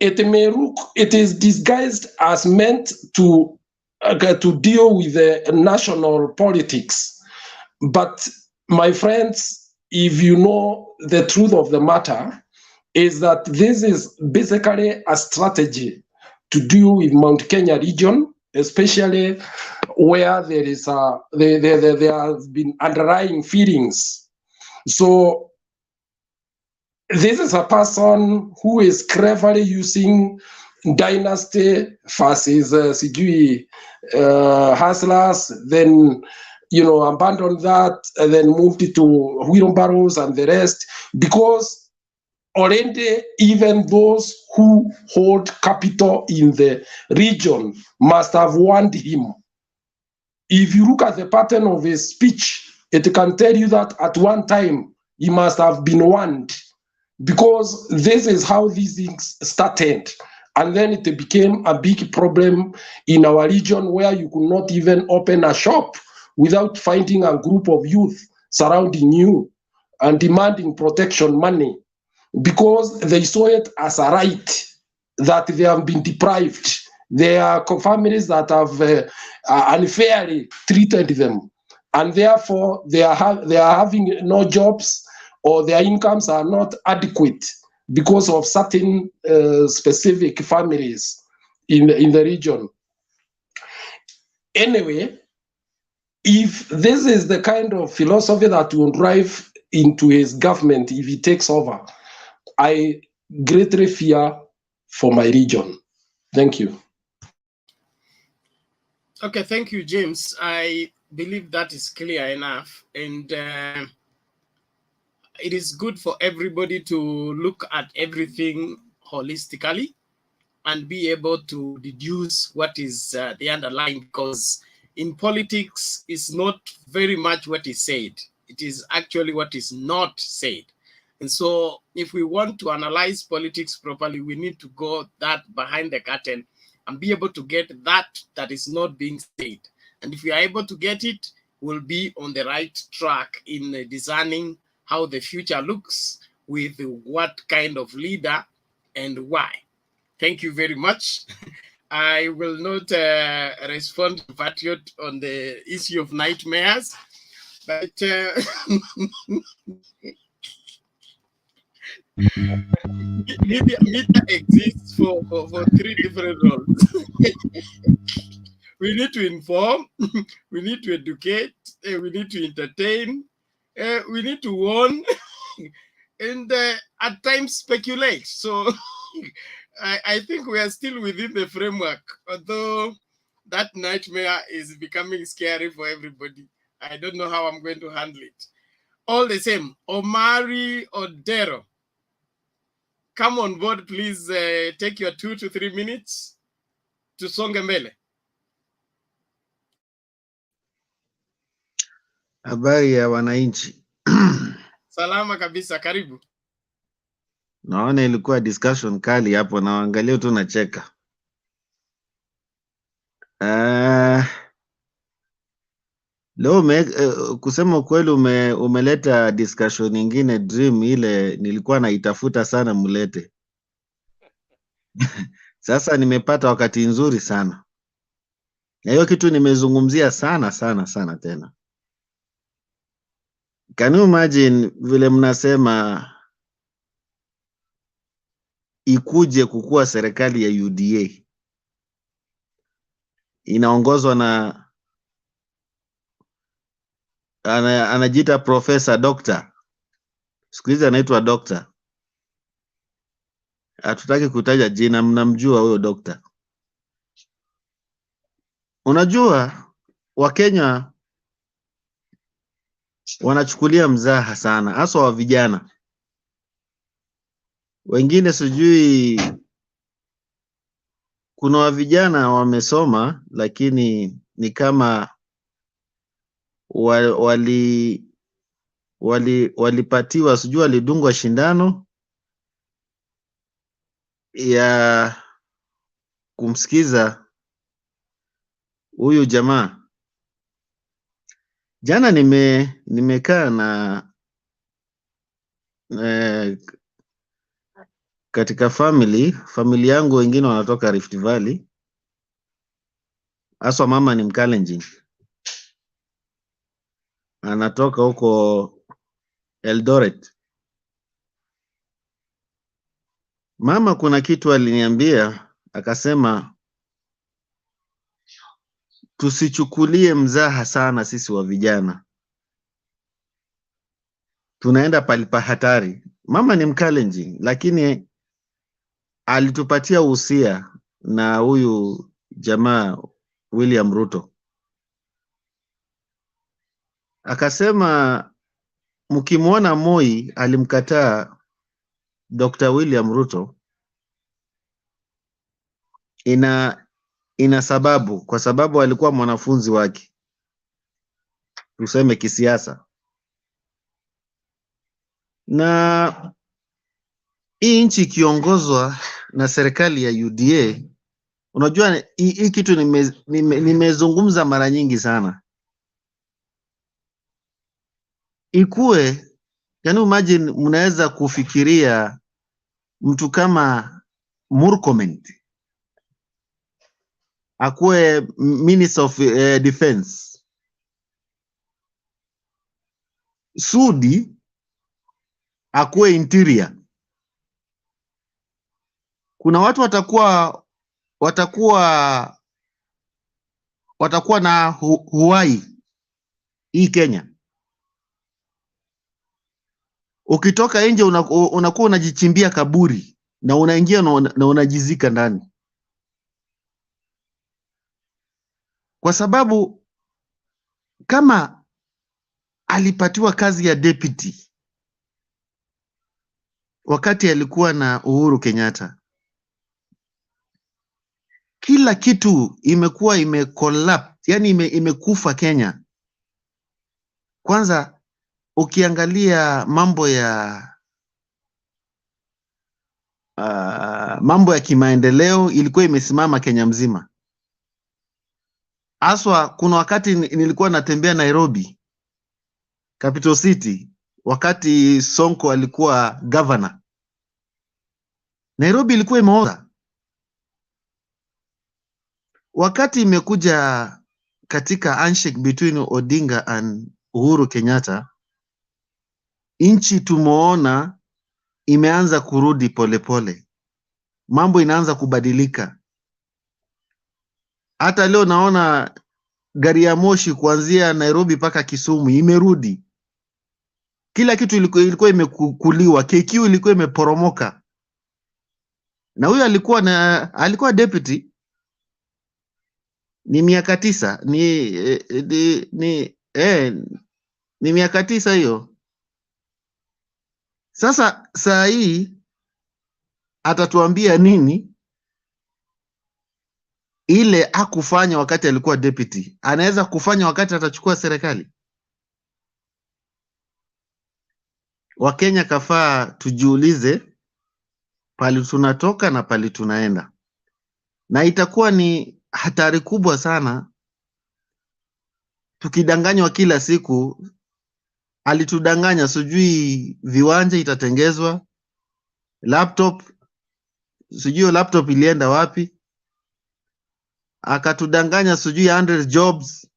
It is disguised as meant to deal with the national politics. But my friends, if you know the truth of the matter, is that this is basically a strategy to deal with Mount Kenya region, especially where there has been underlying feelings. So this is a person who is cleverly using dynasty versus hustlers, then abandoned that, and then moved it to wheelbarrows and the rest, because already even those who hold capital in the region must have warned him. If you look at the pattern of his speech, it can tell you that at one time he must have been warned, because this is how these things started. And then it became a big problem in our region, where you could not even open a shop without finding a group of youth surrounding you and demanding protection money, because they saw it as a right that they have been deprived. There are families that have unfairly treated them, and therefore they are having no jobs, or their incomes are not adequate because of certain specific families in the region. Anyway, if this is the kind of philosophy that will drive into his government if he takes over, I greatly fear for my region. Thank you. Okay, thank you, James. I believe that is clear enough. And it is good for everybody to look at everything holistically and be able to deduce what is the underlying, because in politics, it's not very much what is said. It is actually what is not said. And so if we want to analyze politics properly, we need to go that behind the curtain and be able to get that is not being said. And if we are able to get it, we'll be on the right track in discerning how the future looks, with what kind of leader and why. Thank you very much. I will not respond to Patriot on the issue of nightmares, but media exists for three different roles. We need to inform, we need to educate, we need to entertain, we need to warn, and at times speculate. So I think we are still within the framework, although that nightmare is becoming scary for everybody. I don't know how I'm going to handle it. All the same, Omari Odero, come on board, please. Take your 2 to 3 minutes to songe mbele. Habari ya wananchi. Salama kabisa, karibu. Naona ilikuwa discussion kali hapo, na angalia tu nacheka. Leo kusema ukweli umeleta discussion nyingine dream ile nilikuwa naitafuta sana mulete. Sasa nimepata wakati nzuri sana. Na hiyo kitu nimezungumzia sana tena. Can you imagine vile mnasema ikuje kukua serikali ya UDA inaongozwa na anajiita professor doctor, siku hizi anaitwa doctor, hatutaki kutaja jina, mnamjua huyo doctor. Unajua Wakenya wanachukulia mzaha sana, hasa wa vijana wengine. Sijui kuna wa vijana wamesoma lakini ni kama walipatiwa, sijui walidungwa shindano ya kumsikiza huyu jamaa. Jana nimekaa na katika family yangu, wengine wanatoka Rift Valley, haswa mama ni Mkalenjin, anatoka huko Eldoret. Mama kuna kitu aliniambia, akasema tusichukulie mzaha sana sisi wa vijana, tunaenda palipa hatari. Mama ni Mkalenjin lakini alitupatia uhusia na huyu jamaa William Ruto. Akasema mkimwona Moi alimkataa Dr. William Ruto, ina sababu, kwa sababu alikuwa mwanafunzi wake, tuseme kisiasa. Na hii nchi ikiongozwa na serikali ya UDA, unajua hii kitu nimezungumza mara nyingi sana. Ikue, yani imagine mnaweza kufikiria mtu kama Murkomen akuwe Minister of Defense, Sudi akuwe Interior. Kuna watu watakuwa na huai hii Kenya. Ukitoka nje unakuwa unajichimbia kaburi na unaingia na unajizika ndani, kwa sababu kama alipatiwa kazi ya deputy wakati alikuwa na Uhuru Kenyatta, kila kitu imekuwa imecollapse, yani imekufa Kenya. Kwanza ukiangalia mambo ya kimaendeleo ilikuwa imesimama Kenya mzima. Aswa kuna wakati nilikuwa natembea Nairobi, capital city, wakati Sonko alikuwa governor. Nairobi ilikuwa imeoza. Wakati imekuja katika handshake between Odinga and Uhuru Kenyatta, nchi tumeona imeanza kurudi polepole, mambo inaanza kubadilika. Hata leo naona gari ya moshi kuanzia Nairobi mpaka Kisumu imerudi. Kila kitu ilikuwa imekuliwa, KQ ilikuwa imeporomoka. Na huyo alikuwa deputy, ni miaka 9, ni miaka 9 hiyo. Sasa saa hii atatuambia nini ile hakufanya wakati alikuwa deputy, anaweza kufanya wakati atachukua serikali? Wakenya kafaa tujiulize pali tunatoka na pali tunaenda, na itakuwa ni hatari kubwa sana tukidanganywa kila siku. Alitudanganya, sijui viwanja itatengezwa, laptop, sijui laptop ilienda wapi, akatudanganya sijui 100 jobs,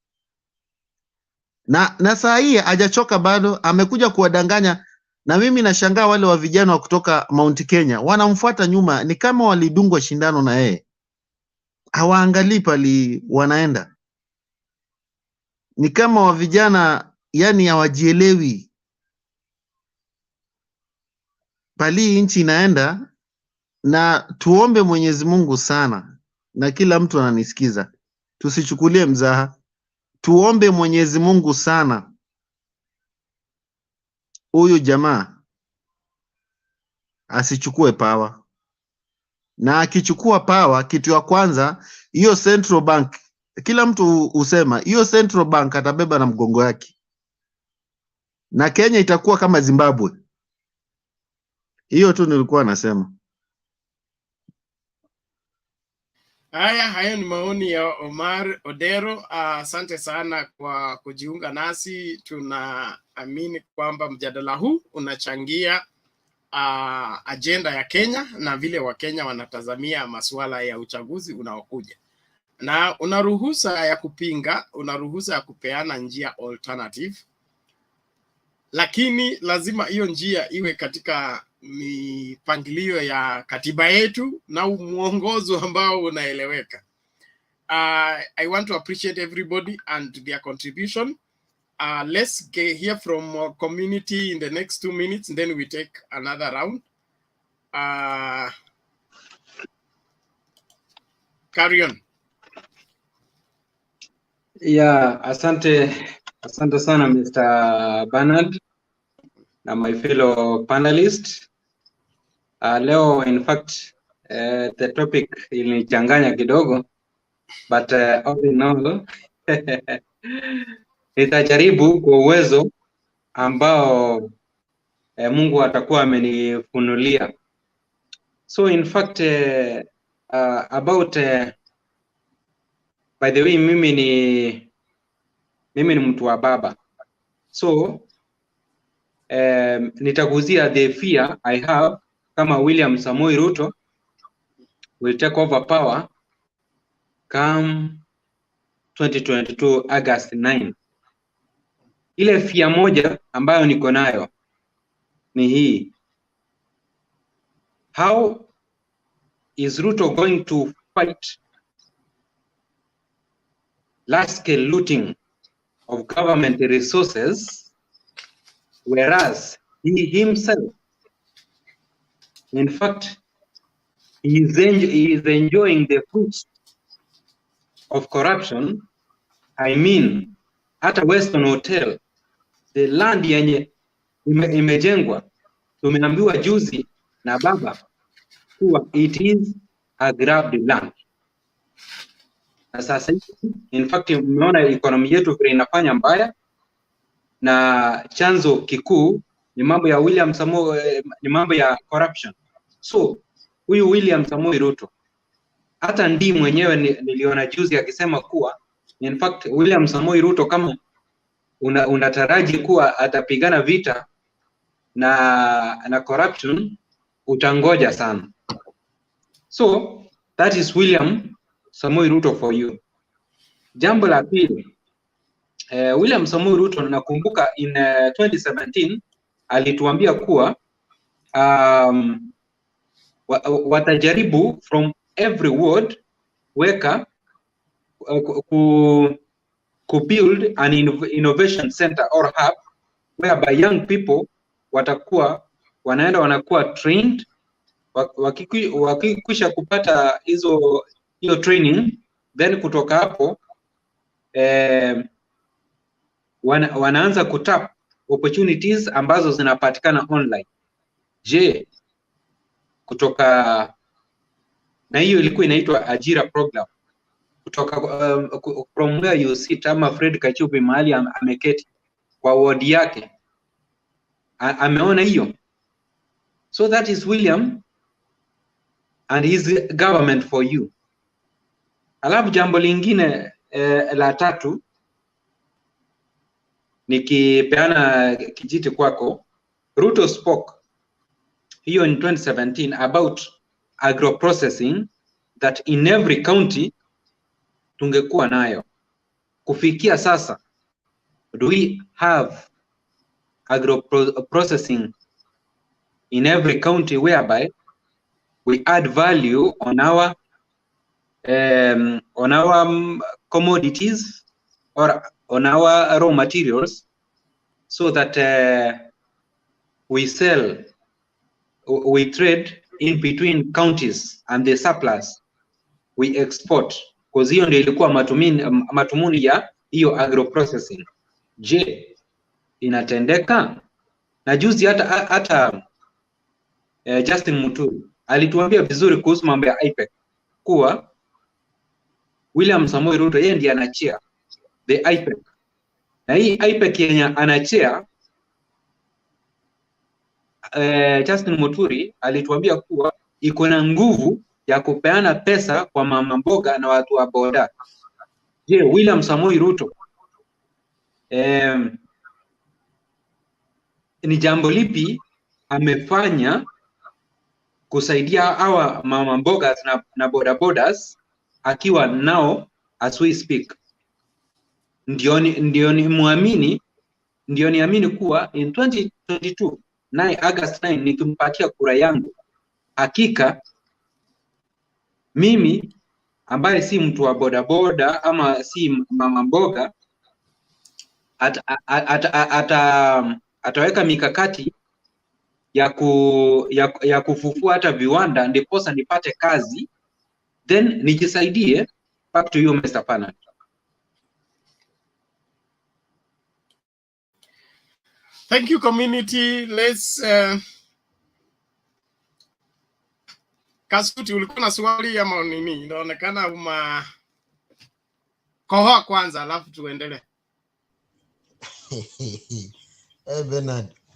na saa hii hajachoka bado, amekuja kuwadanganya. Na mimi nashangaa wale wa vijana wa kutoka Mount Kenya wanamfuata nyuma, ni kama walidungwa shindano na yeye, hawaangalii pali wanaenda. Ni kama wa vijana yani hawajielewi pali nchi inaenda. Na tuombe Mwenyezi Mungu sana, na kila mtu ananisikiza, tusichukulie mzaha. Tuombe Mwenyezi Mungu sana huyu jamaa asichukue power, na akichukua power, kitu ya kwanza, hiyo central bank, kila mtu usema hiyo central bank atabeba na mgongo yake, na Kenya itakuwa kama Zimbabwe. Hiyo tu nilikuwa nasema. Hayo ni maoni ya Omar Odero. Asante sana kwa kujiunga nasi. Tunaamini kwamba mjadala huu unachangia ajenda ya Kenya na vile Wakenya wanatazamia masuala ya uchaguzi unaokuja, na una ruhusa ya kupinga, una ruhusa ya kupeana njia alternative, lakini lazima hiyo njia iwe katika mipangilio ya katiba yetu na mwongozo ambao unaeleweka. I want to appreciate everybody and their contribution. Let's hear from our community in the next 2 minutes, and then we take another round. Carry on. Yeah, asante sana Mr. Bernard na my fellow panelists. Leo in fact the topic ilinichanganya kidogo, but all in all nitajaribu kwa uwezo ambao Mungu atakuwa amenifunulia. So in fact about by the way, mimi ni mtu wa baba, so nitaguzia the fear I have kama William Samoei Ruto will take over power come 2022 August 9. Ile fear moja ambayo niko nayo ni hii: how is Ruto going to fight large-scale looting of government resources, whereas he himself, in fact, he is enjoying the fruits of corruption? I mean, at a Western Hotel, the land yenye imejengwa, tumeambiwa juzi na baba kuwa it is a grabbed land. Na sasa in fact umeona economy yetu vile inafanya mbaya, na chanzo kikuu ni mambo ya William Samoei, ni mambo ya corruption. So huyu William Samoei Ruto, hata ndi mwenyewe niliona juzi akisema kuwa in fact William Samoei Ruto kama unataraji kuwa atapigana vita na corruption, utangoja sana. So that is William Samoei Ruto for you. Jambo la pili, William Samoei Ruto nakumbuka in 2017 alituambia kuwa watajaribu from every ward weka ku build an innovation center or hub whereby young people watakuwa wanakuwa trained. Wakikwisha kupata hiyo training, then kutoka hapo wanaanza kutap opportunities ambazo zinapatikana online. Je, kutoka na hiyo ilikuwa inaitwa ajira program, kutoka from where you sit, ama Fred Kachubi mahali ameketi kwa ward yake ameona hiyo. So that is William and his government for you. Alafu jambo lingine la tatu, nikipeana kijiti kwako, Ruto spoke here in 2017 about agro-processing that in every county tungekuwa nayo. Kufikia sasa, do we have agro-processing in every county whereby we add value on our commodities or on our raw materials, so that we sell, we trade in between counties, and the surplus we export? Because hiyo ndio ilikuwa matumuni ya hiyo agro processing. Je, inatendeka? Na juzi hata Justin Muturi alituambia vizuri kuhusu mambo ya IPEC kuwa William Samoei Ruto yeye ndiye anachea the IPEC, na hii IPEC yenye anachea Justin Muturi alituambia kuwa iko na nguvu ya kupeana pesa kwa mama mboga na watu wa boda. Je, William Samoei Ruto ni jambo lipi amefanya kusaidia hawa mama mboga na boda bodas akiwa nao as we speak? Ndio niamini kuwa in 2022 August 9 nikimpatia kura yangu, hakika mimi ambaye si mtu wa boda boda ama si mama mboga ataweka mikakati ya kufufua hata viwanda, ndiposa nipate kazi, then nijisaidie. Back to you, Mr. Pana. Thank you, community. Let's Kasuti, ulikuwa na swali ama nini? Inaonekana kohoa kwanza alafu tuendelee.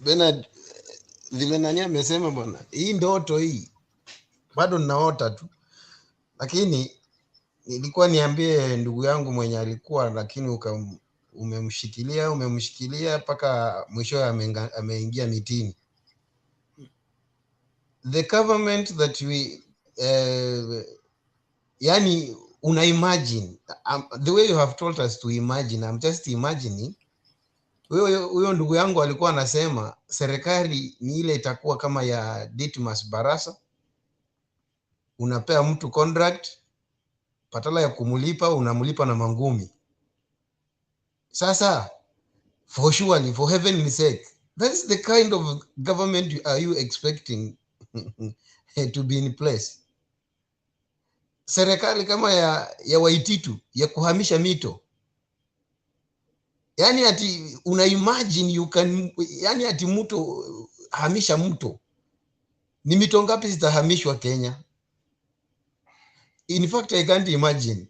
Bernard, vile nani amesema bwana, hii ndoto hii bado ninaota tu, lakini nilikuwa niambie ndugu yangu mwenye alikuwa, lakini umemshikilia mpaka mwisho ameingia mitini. The government that we yani una imagine the way you have told us to imagine, I'm just imagining. Huyo ndugu yangu alikuwa anasema serikali ni ile itakuwa kama ya Ditmas Barasa, unapea mtu contract, patala ya kumulipa unamulipa na mangumi. Sasa for surely, for heaven's sake, that's the kind of government are you expecting to be in place? Serikali kama ya Waititu ya kuhamisha mito, yani ati una imagine you can, yani ati mto hamisha mto, ni mito ngapi zitahamishwa Kenya? In fact I can't imagine.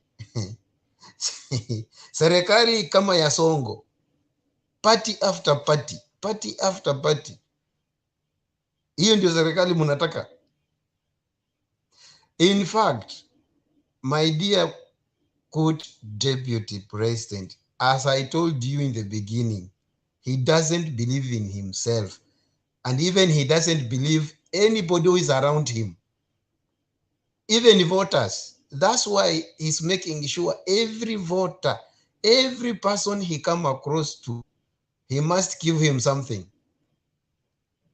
Serikali kama ya Songo, party after party. Hiyo ndio serikali mnataka? In fact, my dear good deputy president, as I told you in the beginning, he doesn't believe in himself, and even he doesn't believe anybody who is around him, even voters. That's why he's making sure every voter, every person he come across to, he must give him something.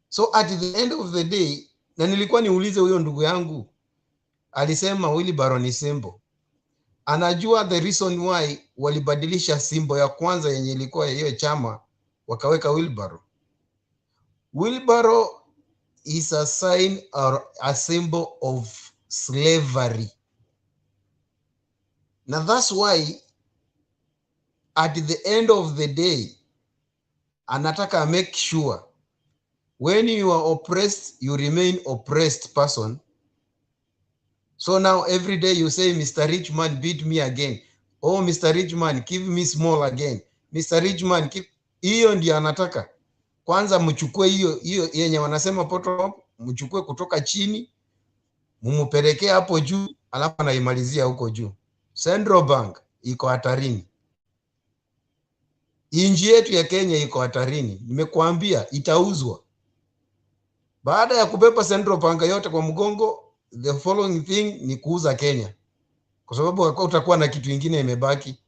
So at the end of the day, na nilikuwa niulize huyo ndugu yangu, alisema wheelbarrow ni symbol. Anajua the reason why walibadilisha symbol ya kwanza yenye ilikuwa hiyo chama wakaweka wheelbarrow. Wheelbarrow is a sign or a symbol of slavery. Now that's why at the end of the day, anataka make sure when you are oppressed, you remain oppressed person. So now every day you say, Mr. Rich Man, beat me again. Oh, Mr. Rich Man, give me small again. Mr. Rich Man, hiyo ndio anataka. Kwanza mchukue hiyo yenye wanasema bottom up, mchukue kutoka chini, mumupelekee hapo juu, alafu anaimalizia huko juu. Central Bank iko hatarini. Inji yetu ya Kenya iko hatarini. Nimekuambia itauzwa. Baada ya kubeba Central Bank yote kwa mgongo, the following thing ni kuuza Kenya. Kwa sababu utakuwa na kitu kingine imebaki.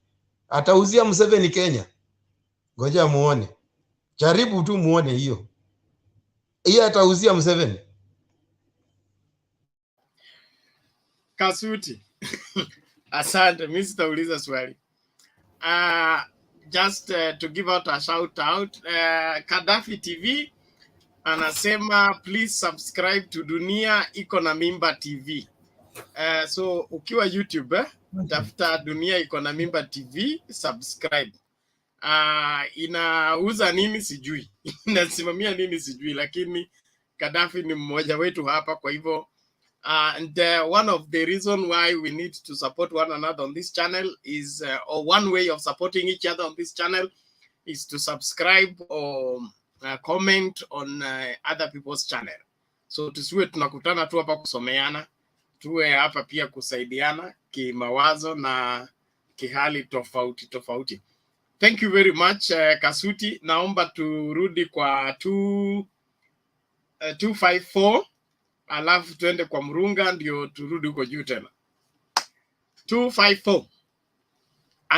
Atauzia Museveni Kenya. Ngoja muone. Jaribu tu muone hiyo. Hiyo atauzia Museveni. Kasuti. Asante, mimi sitauliza swali. Just to give out a shout out, Gaddafi TV anasema please subscribe to Dunia Iko na Mimba TV. So ukiwa YouTube, tafuta Dunia Iko na Mimba TV, subscribe. Inauza nini sijui. Inasimamia nini sijui, lakini Gaddafi ni mmoja wetu hapa, kwa hivyo and one of the reason why we need to support one another on this channel is, or one way of supporting each other on this channel is to subscribe or comment on other people's channel. So tusiwe tunakutana tu hapa kusomeana, tuwe hapa pia kusaidiana kimawazo na kihali tofauti tofauti. Thank you very much Kasuti. Naomba turudi kwa 254 alafu tuende kwa Mrunga ndio turudi huko juu tena. 254.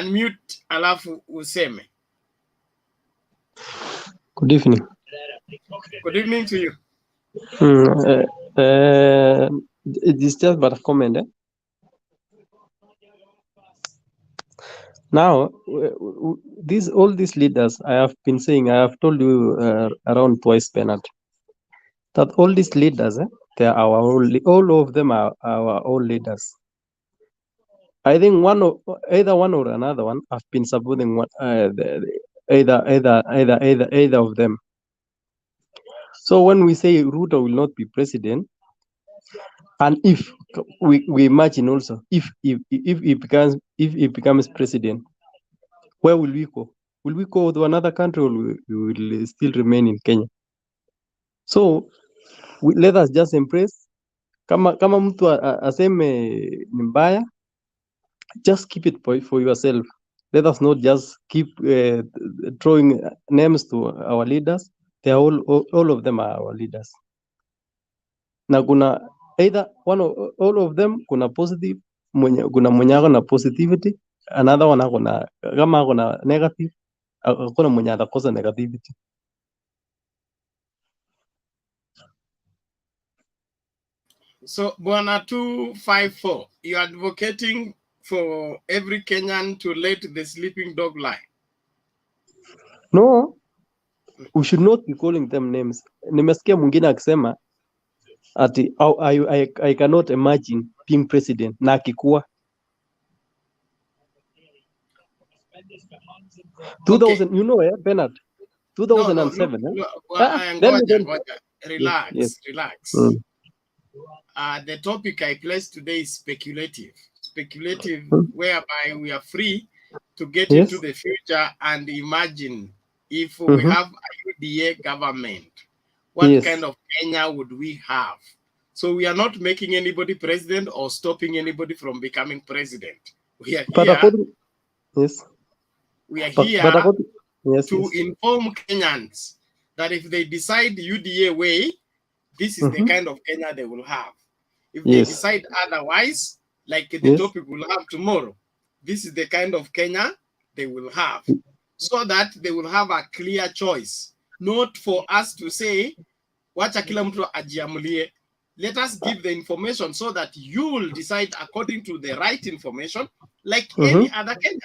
Unmute alafu useme. Good evening. Good evening to you. It is just but a comment. Now, all these leaders, I have been saying, I have told you around twice, Bernard, that all these leaders, they are all of them are our own leaders. I think either one or another one have been supporting one, either of them. So when we say Ruto will not be president, and if we imagine also if he becomes president, where will we go? Will we go to another country, or we will still remain in Kenya? So let us just embrace. Kama mtu aseme ni mbaya, just keep it for yourself. Let us not just keep throwing names to our leaders. They are all of them are our leaders. Na kuna either all of them kuna positive, kuna mwenye ako na positivity, another one ako na kama ako na negative, kuna mwenye atakosa negativity. So Bwana 254, you are advocating for every Kenyan to let the sleeping dog lie. No, we should not be calling them names. Nimesikia mwingine akisema ati I cannot imagine being president na akikuwa 2000, you know, Bernard, 2007. Relax, yes. Relax. The topic I placed today is speculative, whereby we are free to get into the future and imagine if we have a UDA government, what kind of Kenya would we have? So we are not making anybody president or stopping anybody from becoming president. We are here. We are here to inform Kenyans that if they decide UDA way, this is the kind of Kenya they will have. If they decide otherwise, like the topic we'll have tomorrow, this is the kind of Kenya they will have. So that they will have a clear choice. Not for us to say, wacha kila mtu ajiamulie. Let us give the information so that you will decide according to the right information, like any other Kenyan.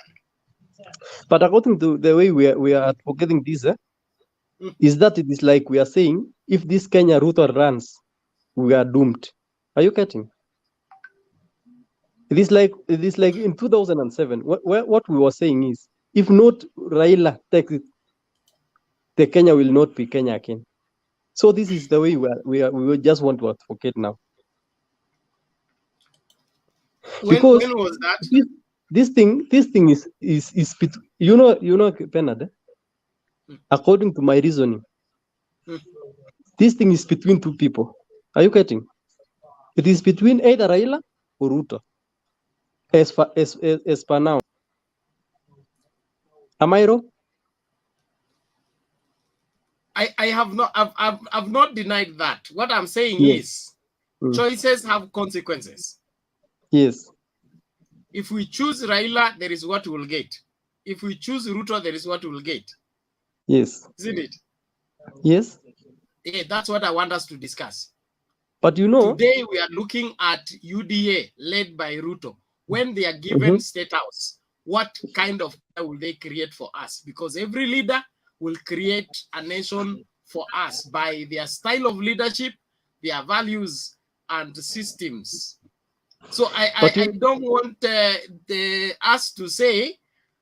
But according to the way we are advocating this, is that it is like we are saying, if this Kenya Ruto runs, we are doomed. Are you getting? It is like in 2007. What we were saying is, if not Raila takes it, the Kenya will not be Kenya again. So this is the way we just want to advocate now. When was that? This thing is you know Bernard, according to my reasoning, this thing is between two people. Are you getting? It is between either Raila or Ruto. As per now. Am I wrong? I've not denied that. What I'm saying Yes. is choices have consequences. Yes. If we choose Raila, there is what we'll get. If we choose Ruto, there is what we'll get. Yes. Isn't it? Yes. Yeah, that's what I want us to discuss. But you know, today we are looking at UDA led by Ruto. When they are given state house, what kind of will they create for us? Because every leader will create a nation for us by their style of leadership, their values and systems. So I don't want us to say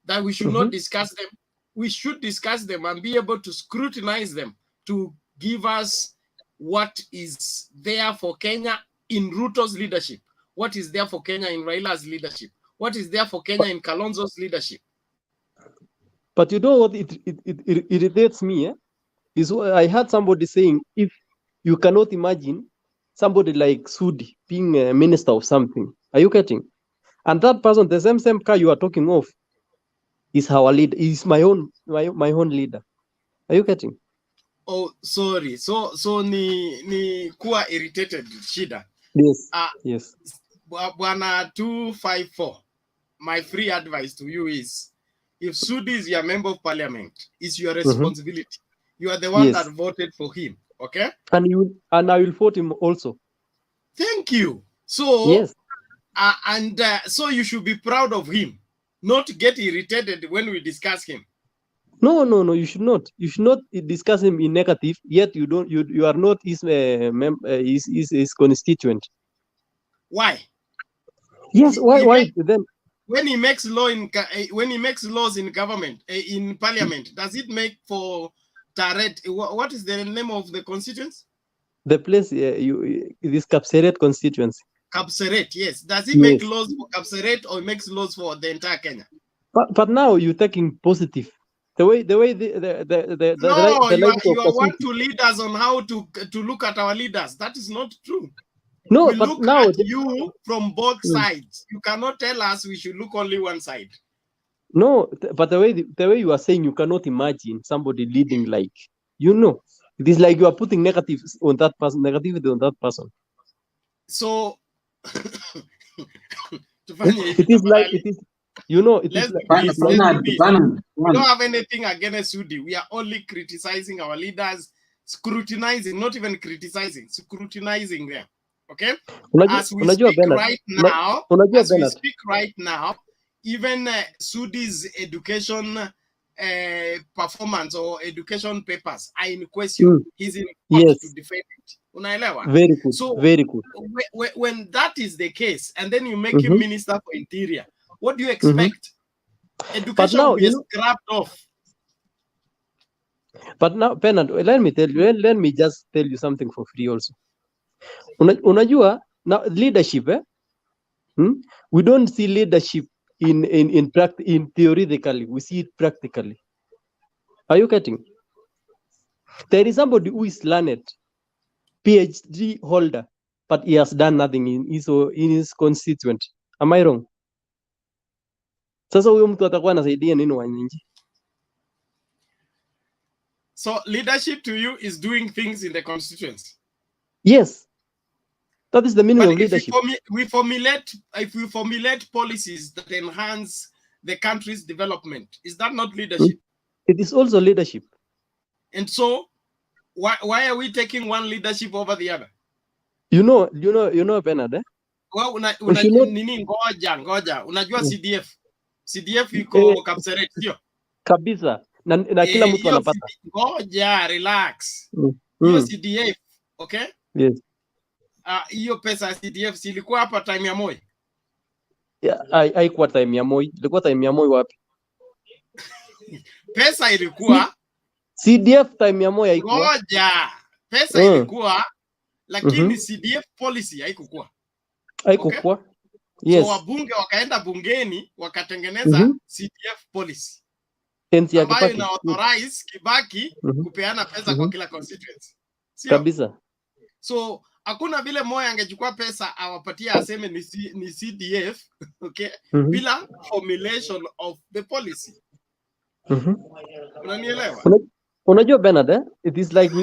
that we should not discuss them. We should discuss them and be able to scrutinize them to give us what is there for Kenya in Ruto's leadership, what is there for Kenya in Raila's leadership, what is there for Kenya in Kalonzo's leadership. But you know what it irritates me, is I heard somebody saying, if you cannot imagine somebody like Sudi being a minister of something, are you getting? And that person, the same guy you are talking of, is our leader, is my own leader. Are you getting? Oh, sorry. So ni kuwa irritated shida. Yes. Yes. Bwana 254. My free advice to you is, if Sudi is your member of parliament, it's your responsibility. You are the one that voted for him. Okay? And I will vote him also. Thank you. So yes. So you should be proud of him, not get irritated when we discuss him. No, you should not. You should not discuss him in negative, yet you are not his constituent. Why? Yes, why then? When he makes laws in government, in parliament, does it make for Taret? What is the name of the constituency? The place this Kapseret constituency. Kapseret, yes. Does it make laws for Kapseret or makes laws for the entire Kenya? But now you're taking positive. You want to lead us on how to look at our leaders. That is not true. No, we but look now at you from both sides. You cannot tell us we should look only one side. No, but the way you are saying, you cannot imagine somebody leading like, it is like you are putting negatives on that person, negativity on that person. So it is like it is. We don't have anything against Sudi. We are only criticizing our leaders, scrutinizing, not even criticizing, scrutinizing them. Okay? As we speak right now, even Sudi's education performance or education papers are in question. He's in court to defend it. Unaelewa? Very good. So very good. When that is the case, and then you make him Minister for Interior, what do you expect? Education will be scrapped off. But now, Bernard, let me just tell you something for free also. Unajua, now leadership, we don't see leadership in theoretically, we see it practically. Are you getting? There is somebody who is learned, PhD holder, but he has done nothing in his constituent. Am I wrong? Sasa huyo mtu atakuwa anasaidia nini wananchi? So leadership to you is doing things in the constituency. Yes. That is the meaning of leadership. If we formulate policies that enhance the country's development, is that not leadership? It is also leadership. And so why are we taking one leadership over the other? You know, Bernard, Well, ngoja. Unajua CDF iko Kapseret, sio? Kabisa. Na kila mtu anapata. Ngoja, relax. Hiyo CDF, okay? Yes. Hiyo pesa ya CDF ilikuwa hapa time ya Moi. Haikuwa time ya Moi. Ilikuwa time ya Moi wapi? Pesa ilikuwa CDF time ya Moi haikuwa. Ngoja. Pesa ilikuwa lakini CDF policy haikuwa. Haikuwa. Okay? Yes. So wabunge wakaenda bungeni wakatengeneza CDF policy. Ambayo ina authorize Kibaki kupeana pesa kwa kila constituency. Kabisa. So hakuna vile Moi angechukua pesa awapatia aseme ni CDF, okay, bila formulation of the policy. Unanielewa? Unajua Bernard, it is like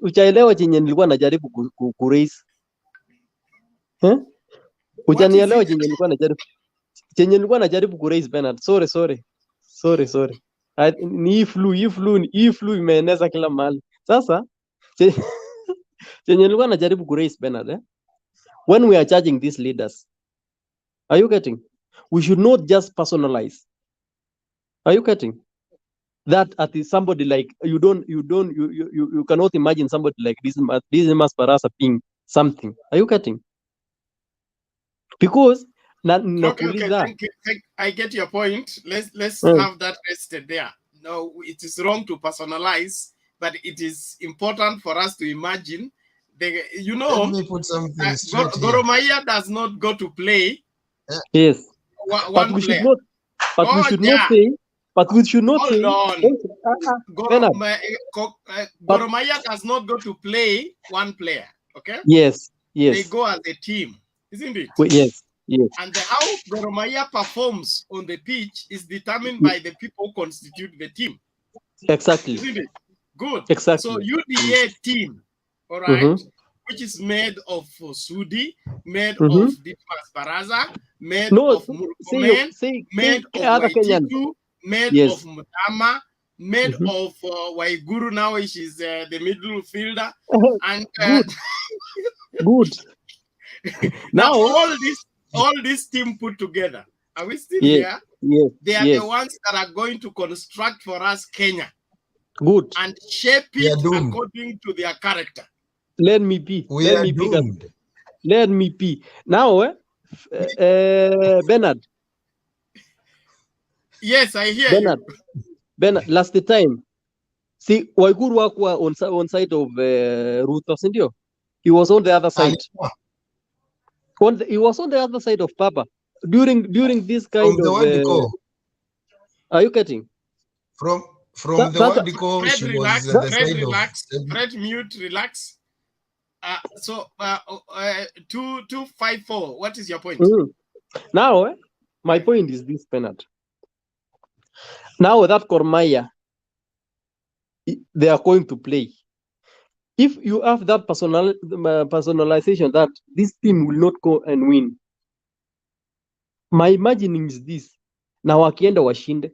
uchaelewa chenye nilikuwa najaribu kuraise. Uchanielewa chenye nilikuwa najaribu kuraise Bernard. Sorry. Ni flu imeeneza kila mahali. Sasa chenye nilikuwa najaribu kuraise Bernard, when we are judging these leaders, are you getting? We should not just personalize. Are you getting? That at somebody like you cannot imagine somebody like this Barasa being something. Are you getting? Because okay, I get your point. Let's have that rested there. No, it is wrong to personalize, but it is important for us to imagine. Let me put something straight Goromaya does not go to play. Yes, but we should not. But we should not say. Goromaya does not go to play one player. Okay. Yes. They go as a team, isn't it? Yes. And how Goromaya performs on the pitch is determined by the people who constitute the team. Exactly. Isn't it? Good. Exactly. So UDA team, all right, which is made of Sudi, made of Ditmas Baraza, made of Murkomen, made of Waititu, made of Mutama, made of Waiguru, now she's the middle fielder. And good. Now all this team put together, are we still here? Yes. They are the ones that are going to construct for us Kenya. Good. And shape it according to their character. Let me be. Let me be. Now, Bernard. Yes, I hear you. Bernard, last time, see, Waiguru Wakwa on side of Ruto, sindio? He was on the other side. He was on the other side of Papa during this kind of. Are you getting? From the Wadiko, she was the side relax. Fred, mute, relax. So 254. What is your point? Now, my point is this, Bernard. Now that Kormaya, they are going to play. If you have that personalization that this team will not go and win, my imagining is this: now wakienda washinde.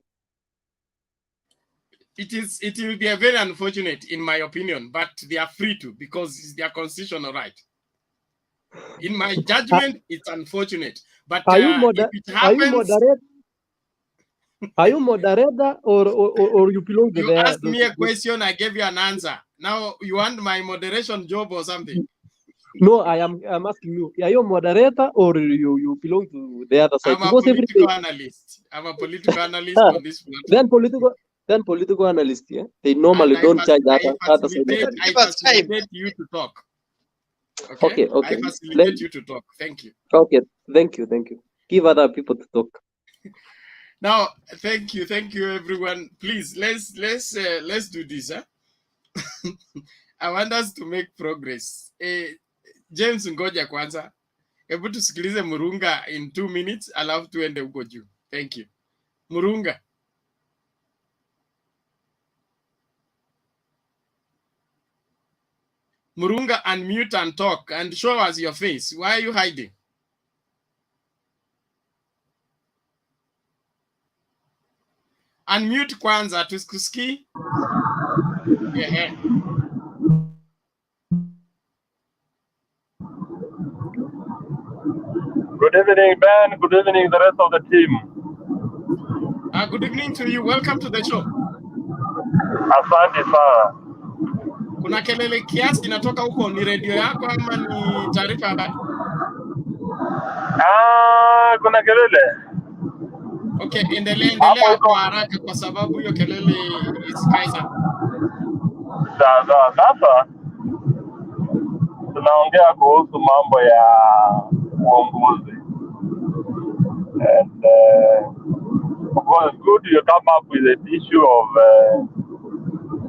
It will be a very unfortunate, in my opinion, but they are free to, because it's their constitutional right. In my judgment, it's unfortunate. But if it happens, are you moderator or you belong to you asked me a question, I gave you an answer. Now you want my moderation job or something? No, I'm asking you. Are you a moderator or you belong to the other side? I'm a political analyst. I'm a political analyst on this platform. Then political analysts, yeah, they normally don't charge other side. I facilitate you to talk. Okay. I facilitate you to talk. Thank you. Okay, thank you. Give other people to talk. Now, thank you, everyone. Please, let's do this. I want us to make progress. James ngoja kwanza. Hebu tusikilize Murunga in 2 minutes, alafu tuende huko juu. Thank you. Murunga. Murunga, unmute and talk and show us your face. Why are you hiding? Unmute kwanza, tukusikii. Yeah. Good evening, Ben. Good evening, the rest of the team. Good evening to you. Welcome to the show. Asante sana. Kuna kelele kiasi inatoka huko, ni radio yako ama ni taarifa habari? Kuna kelele. Okay, endelea kwa haraka kwa sababu hiyo kelele isikai sana. Sasa tunaongea kuhusu mambo ya uongozi. And of course, it's good you come up with an issue of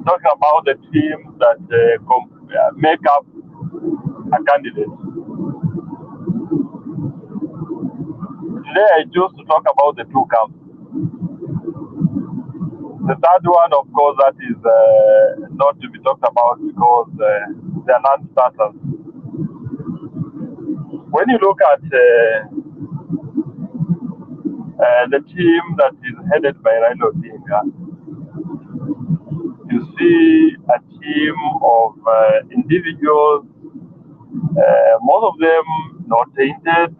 talking about the teams that make up a candidate. Today I choose to talk about the two camps. The third one, of course, that is not to be talked about because they are non-starters. When you look at the team that is headed by Raila Odinga, you see a team of individuals, most of them not tainted,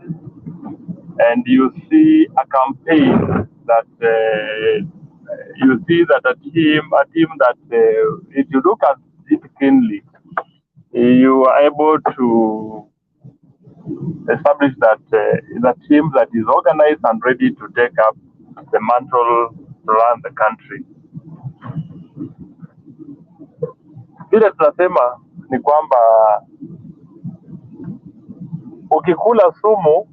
and you see a campaign that you see that a team that if you look at it keenly, you are able to establish that is a team that is organized and ready to take up the mantle to run the country. Vile tunasema ni kwamba ukikula sumu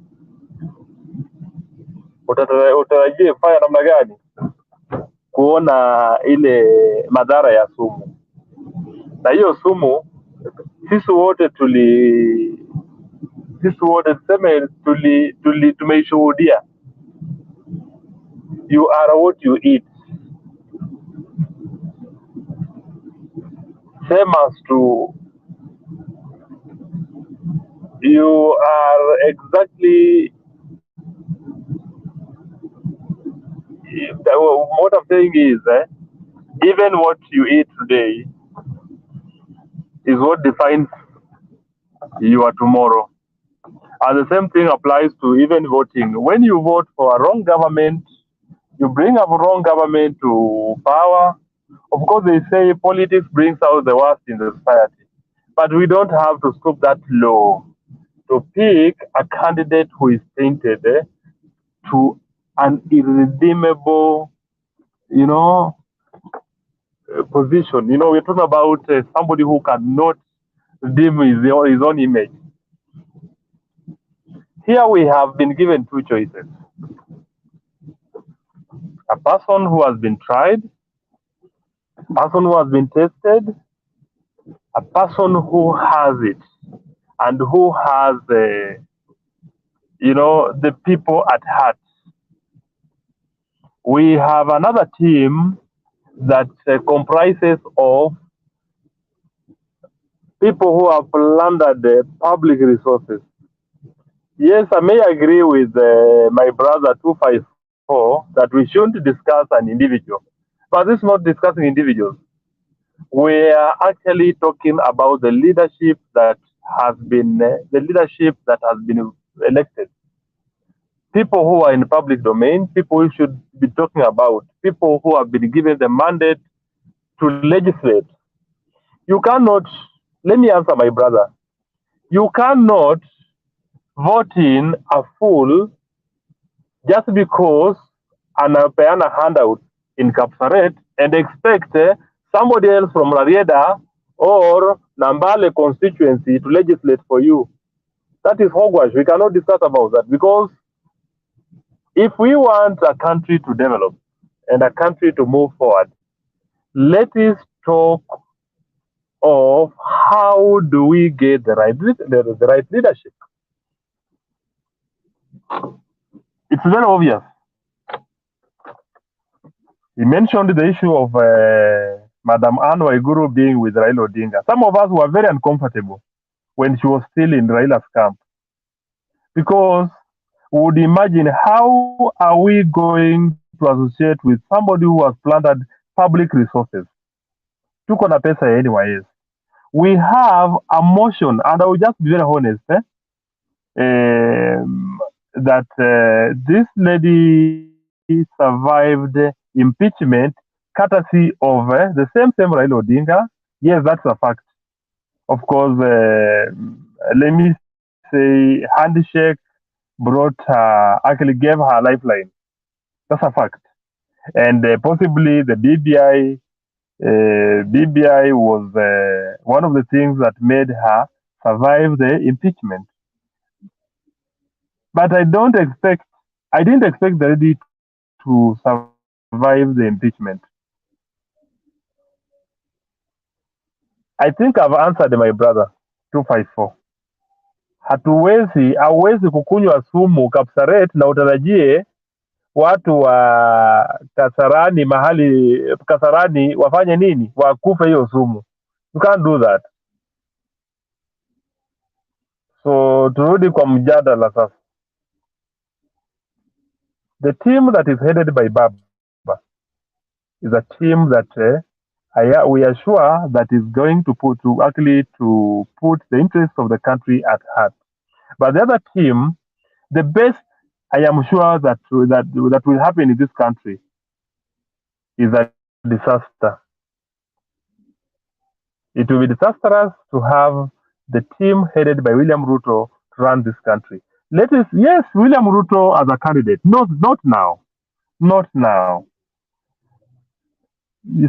utarajie fanya namna gani kuona ile madhara ya sumu. Na hiyo sumu sisi wote tuseme tumeishuhudia. You are what you eat. Same as to you are exactly what I'm saying is even what you eat today is what defines your tomorrow. And the same thing applies to even voting. When you vote for a wrong government, you bring a wrong government to power. Of course, they say politics brings out the worst in the society. But we don't have to stoop that low to pick a candidate who is tainted to an irredeemable, position. We're talking about somebody who cannot redeem his own image. Here we have been given two choices. A person who has been tried, a person who has been tested, a person who has it, and who has, the people at heart. We have another team that comprises of people who have plundered the public resources. Yes, I may agree with my brother 254 that we shouldn't discuss an individual, but this is not discussing individuals. We are actually talking about the leadership that has been elected. People who are in the public domain, people we should be talking about, people who have been given the mandate to legislate. You cannot, let me answer my brother, you cannot vote in a fool just because anapeana handout in Kapsaret and expect somebody else from Rarieda or Nambale constituency to legislate for you. That is hogwash. We cannot discuss about that because if we want a country to develop and a country to move forward, let us talk of how do we get the right leadership. It's very obvious. He mentioned the issue of Madam Anne Waiguru being with Raila Odinga. Some of us were very uncomfortable when she was still in Raila's camp because we would imagine how are we going to associate with somebody who has plundered public resources. Tuko na pesa anyways. We have a motion, and I will just be very honest, that this lady survived impeachment courtesy of the same Raila Odinga. Yes, that's a fact. Of course, let me say handshake brought her, actually gave her a lifeline. That's a fact. And possibly the BBI was one of the things that made her survive the impeachment. But I didn't expect the lady to survive the impeachment. I think I've answered my brother 254. hauwezi kukunywa sumu Kapsaret na utarajie watu wa Kasarani wafanye nini? Wakufe hiyo sumu. You can't do that. So turudi kwa mjadala sasa. The team that is headed by Baba is a team that we are sure that is going to put the interests of the country at heart. But the other team, the best I am sure that will happen in this country is a disaster. It will be disastrous to have the team headed by William Ruto to run this country. Yes, William Ruto as a candidate. Not now. Not now.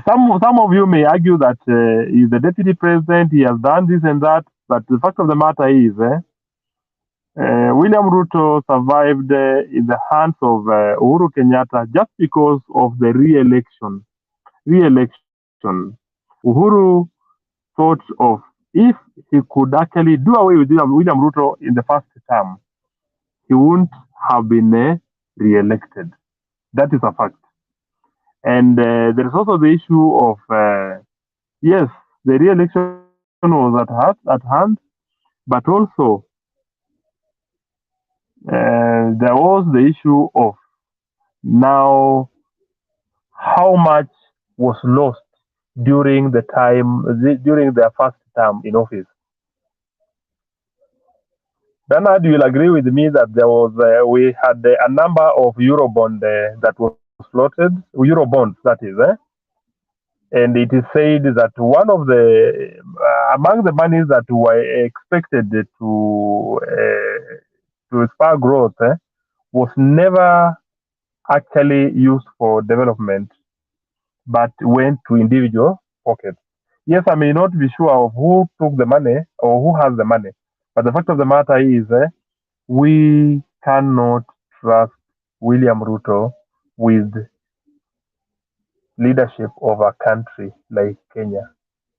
Some of you may argue that he's the deputy president, he has done this and that, but the fact of the matter is, William Ruto survived in the hands of Uhuru Kenyatta just because of the re-election. Uhuru thought of if he could actually do away with William Ruto in the first term, he wouldn't have been re-elected. That is a fact. And there is also the issue of, yes, the re-election was at hand, but also there was the issue of now how much was lost during their first term in office. Bernard, you will agree with me that there was we had a number of Eurobond that was floated, Eurobonds that is, and it is said that one of the among the monies that were expected to spur growth was never actually used for development, but went to individual pockets. Yes, I may not be sure of who took the money or who has the money, but the fact of the matter is we cannot trust William Ruto with leadership of a country like Kenya.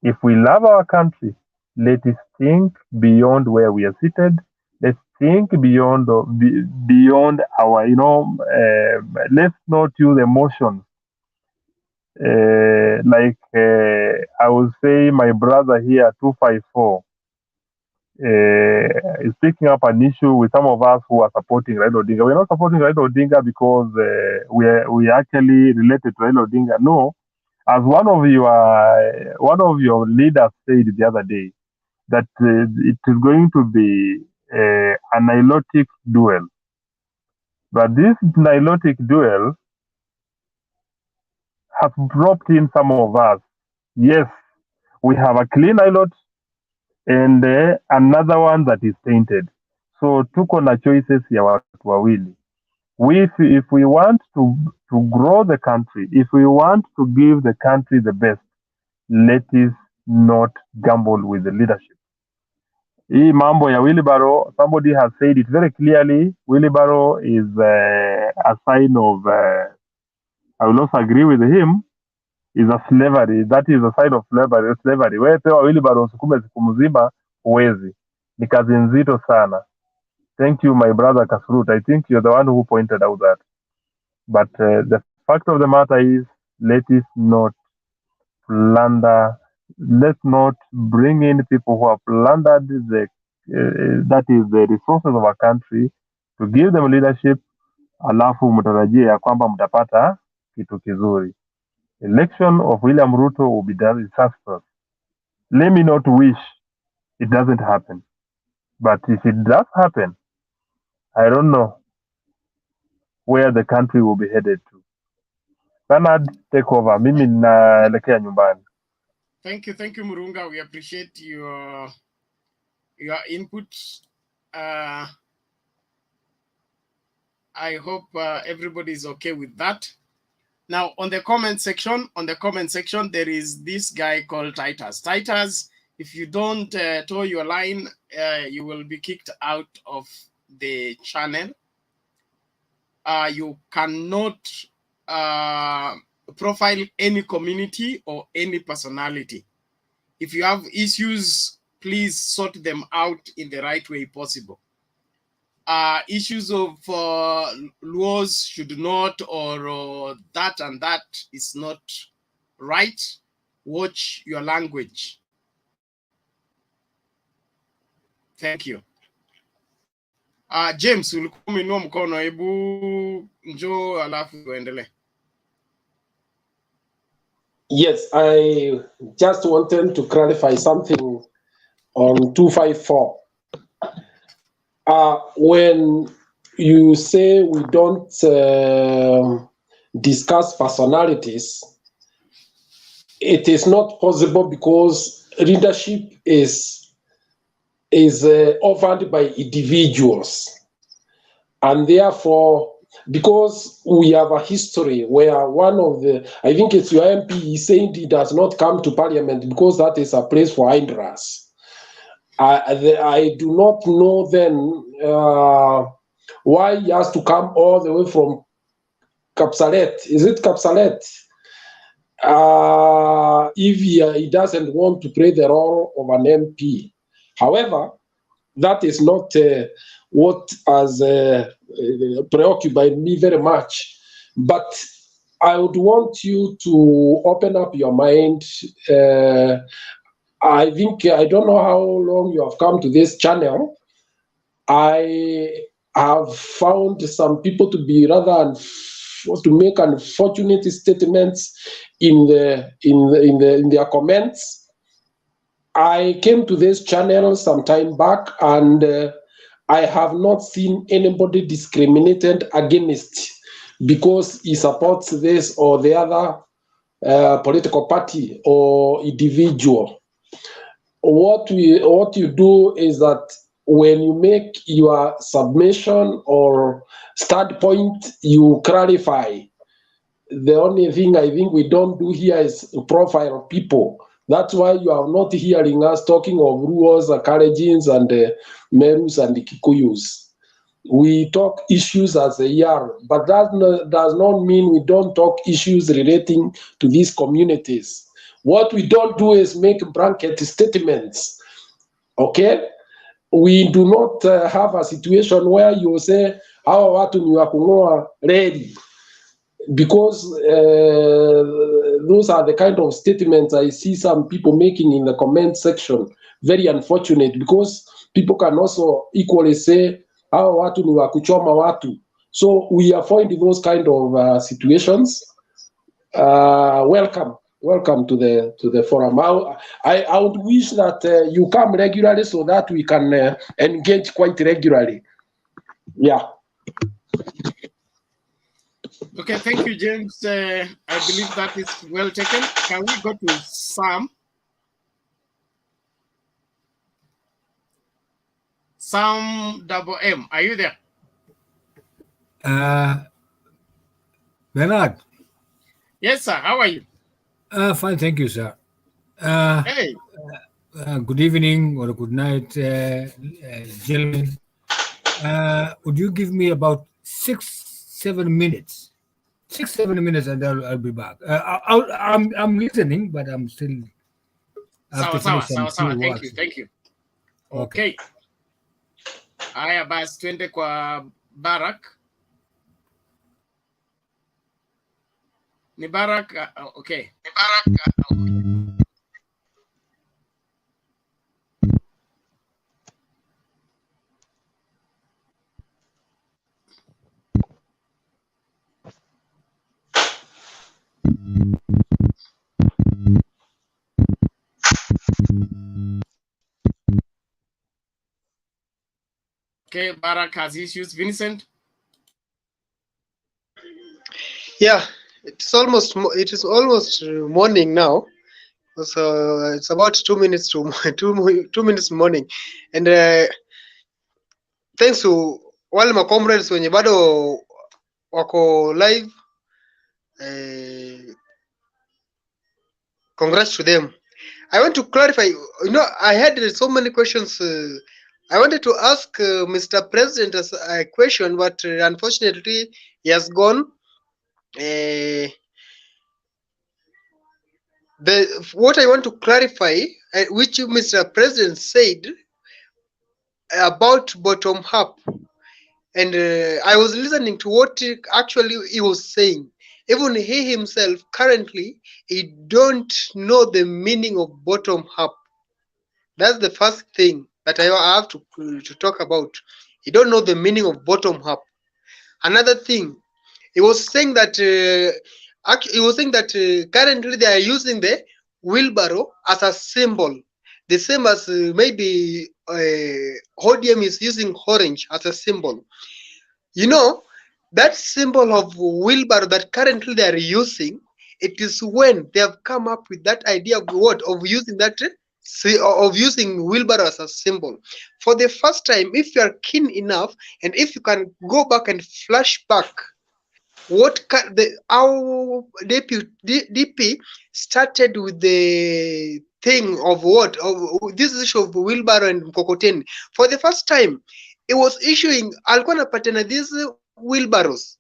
If we love our country, let us think beyond where we are seated. Let's think beyond our, let's not use emotions. I would say my brother here, 254, is picking up an issue with some of us who are supporting Raila Odinga. We're not supporting Raila Odinga because we actually related to Raila Odinga. No, as one of your leaders said the other day, that it is going to be a nilotic duel. But this nilotic duel has dropped in some of us. Yes, we have a clean nilot and another one that is tainted. So tuko na choices ya watu wawili. If we want to grow the country, if we want to give the country the best, let us not gamble with the leadership. Hii mambo ya wheelbarrow, somebody has said it very clearly. Wheelbarrow is a sign of, I will also agree with him, is a slavery. That is a sign of slavery. Wewe pewa wheelbarrow usukume siku mzima huwezi. Ni kazi nzito sana. Thank you, my brother Kasrut. I think you're the one who pointed out that. But the fact of the matter is, let us not plunder. Let's not bring in people who have plundered that is the resources of our country to give them leadership, alafu mtarajie ya kwamba mtapata kitu kizuri. Election of William Ruto will be disastrous. Let me not wish it doesn't happen. But if it does happen, I don't know where the country will be headed to. Bernard, take over. Mimi naelekea nyumbani. Thank you, Murunga. We appreciate your input. I hope everybody is okay with that. Now, on the comment section, there is this guy called Titus. Titus, if you don't toe your line, you will be kicked out of the channel. You cannot profile any community or any personality. If you have issues please sort them out in the right way possible. Issues of laws should not, or that and that is not right. Watch your language. Thank you. James, ulikuwa umeinua mkono, hebu njoo alafu tuendelee. Yes, I just wanted to clarify something on 254. When you say we don't discuss personalities, it is not possible because leadership is offered by individuals, and therefore, because we have a history where one of the, I think it's your MP, saying he does not come to parliament because that is a place for hindrance. I do not know then why he has to come all the way from Kapsalet. Is it Kapsalet? If he doesn't want to play the role of an MP. However, that is not what has preoccupied me very much. But I would want you to open up your mind. I think, I don't know how long you have come to this channel. I have found some people to be rather to make unfortunate statements in their comments. I came to this channel some time back, and I have not seen anybody discriminated against because he supports this or the other political party or individual. What you do is that when you make your submission or standpoint, you clarify. The only thing I think we don't do here is profile people. That's why you are not hearing us talking of Ruos, Kalenjins, and Merus and Kikuyus. We talk issues as they are, but that does not mean we don't talk issues relating to these communities. What we don't do is make blanket statements, okay? We do not have a situation where you say, hawa watu ni wa kung'oa reli, because those are the kind of statements I see some people making in the comment section. Very unfortunate, because people can also equally say, hawa watu ni wa kuchoma watu. So we avoid those kind of situations. Welcome to the forum. I would wish that you come regularly so that we can engage quite regularly. Yeah. Okay, thank you, James. I believe that is well taken. Can we go to Sam? Sam double M, are you there? Bernard. Yes, sir. How are you? Fine, thank you, sir. Hey. Good evening or good night, gentlemen. Would you give me about 6-7 minutes? 6-7 minutes, and I'll be back. I'm listening, but I'm still. Sawa. Thank you. Okay. Haya basi twende kwa Barak. Ni Barak, okay. Okay, Barak has issues. Vincent? Yeah, it is almost morning now. So it's about 2 minutes to 2 minutes morning, and thanks to wale my comrades wenye bado wako live, congrats to them. I want to clarify. I had so many questions. I wanted to ask Mr. President a question, but unfortunately he has gone. What I want to clarify which Mr. President said about bottom up. And I was listening to what actually he was saying. Even he himself currently, he don't know the meaning of bottom up. That's the first thing that I have to talk about. He don't know the meaning of bottom up. Another thing, he was saying that currently they are using the wheelbarrow as a symbol, the same as maybe ODM is using orange as a symbol. You know, that symbol of wheelbarrow that currently they are using, it is when they have come up with that idea of what of using that of using wheelbarrow as a symbol. For the first time, if you are keen enough and if you can go back and flash back what our DP started with the thing of what of this issue of wheelbarrow and mkokoteni. For the first time, it was issuing alikuwa anapatiana these wheelbarrows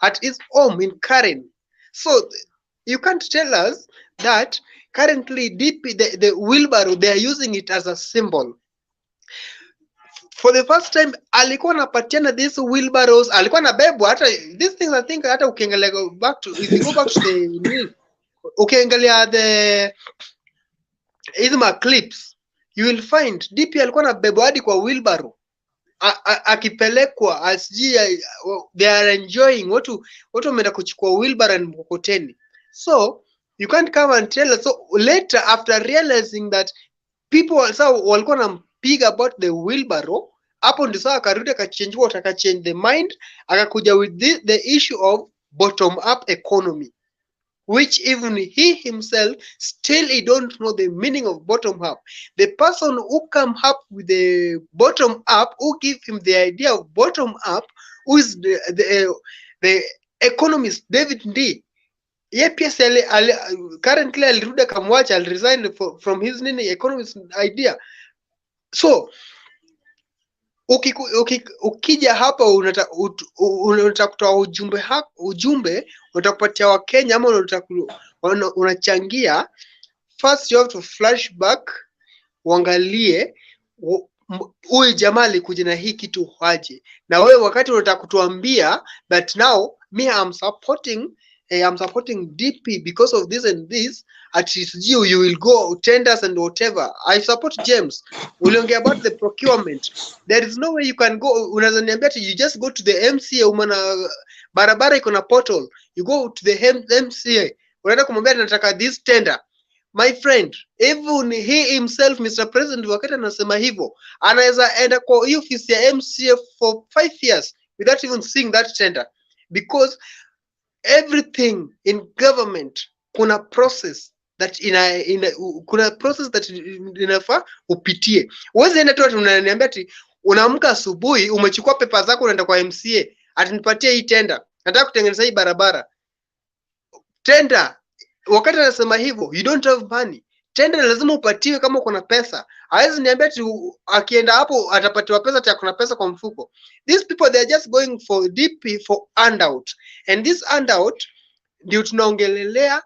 at his home in Karen. So you can't tell us that currently DP the wheelbarrow they are using it as a symbol. For the first time alikuwa anapatiana these wheelbarrows, alikuwa anabebwa hata these things. I think hata ukiangalia back to if you go back to the news, ukiangalia the hizi ma clips, you will find DP alikuwa anabebwa hadi kwa wheelbarrow akipelekwa asiji they are enjoying watu wameenda kuchukua wheelbarrow and mkokoteni. So you can't come and tell us. So later after realizing that people walikuwa nampiga about the wheelbarrow, hapo ndio sasa akarudi akachange the mind, akakuja with the issue of bottom up economy, which even he himself still he don't know the meaning of bottom up. The person who come up with the bottom up, who give him the idea of bottom up, who is the economist David Ndii. Yes, currently alirudi akamwacha, resign from his economist idea. So ukija hapa unataka kutoa ujumbe unataka kupatia Wakenya ama unachangia, first you have to flash back, uangalie huyu jamaa alikuja na hii kitu haje, na wewe wakati unataka kutuambia that now me I'm supporting DP because of this and this, at least you will go tenders and whatever. I support James. Uliongea about the procurement. There is no way you can go. Unaweza niambia you just go to the MCA, umana barabara iko na portal, you go to the MCA, unaenda kumwambia nataka this tender. My friend, even he himself, Mr. President, wakati anasema hivyo, anaweza enda kwa office ya MCA for 5 years without even seeing that tender, because everything in government kuna process that kuna process that inafaa upitie. Uweze enda tu unaniambia ati unaamka asubuhi umechukua pepa zako unaenda kwa MCA ati nipatie hii tender, nataka kutengeneza hii barabara. Tender wakati anasema hivyo, you don't have money. Tender lazima upatiwe kama uko na pesa. Hawezi niambia ati akienda hapo atapatiwa pesa ati kuna pesa kwa mfuko. These people they are just going for DP for handout, and this handout ndio tunaongelelea,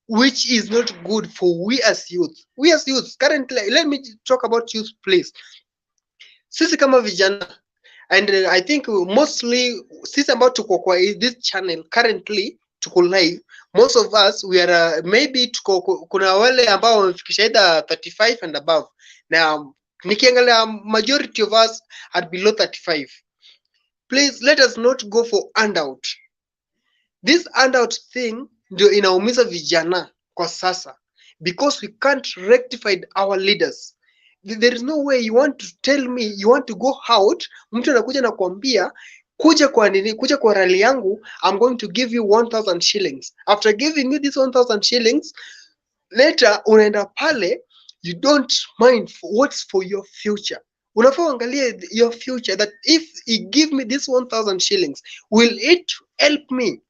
which is not good for we as youth. We as youth currently, let me talk about youth please. Sisi kama vijana, and I think mostly sisi ambao tuko kwa this channel currently tuko live, most of us we are maybe kuna wale ambao wamefikisha either 35 and above. Now nikiangalia majority of us are below 35. Please let us not go for handout. This handout thing ndio inaumiza vijana kwa sasa, because we can't rectify our leaders. There is no way you want to tell me you want to go out, mtu anakuja na kuambia kuja kwa rally yangu, I'm going to give you 1000 shillings. After giving you this 1000 shillings, later unaenda pale, you don't mind what's for your future. Unafaa angalia your future, that if he give me this 1000 shillings, will it help me?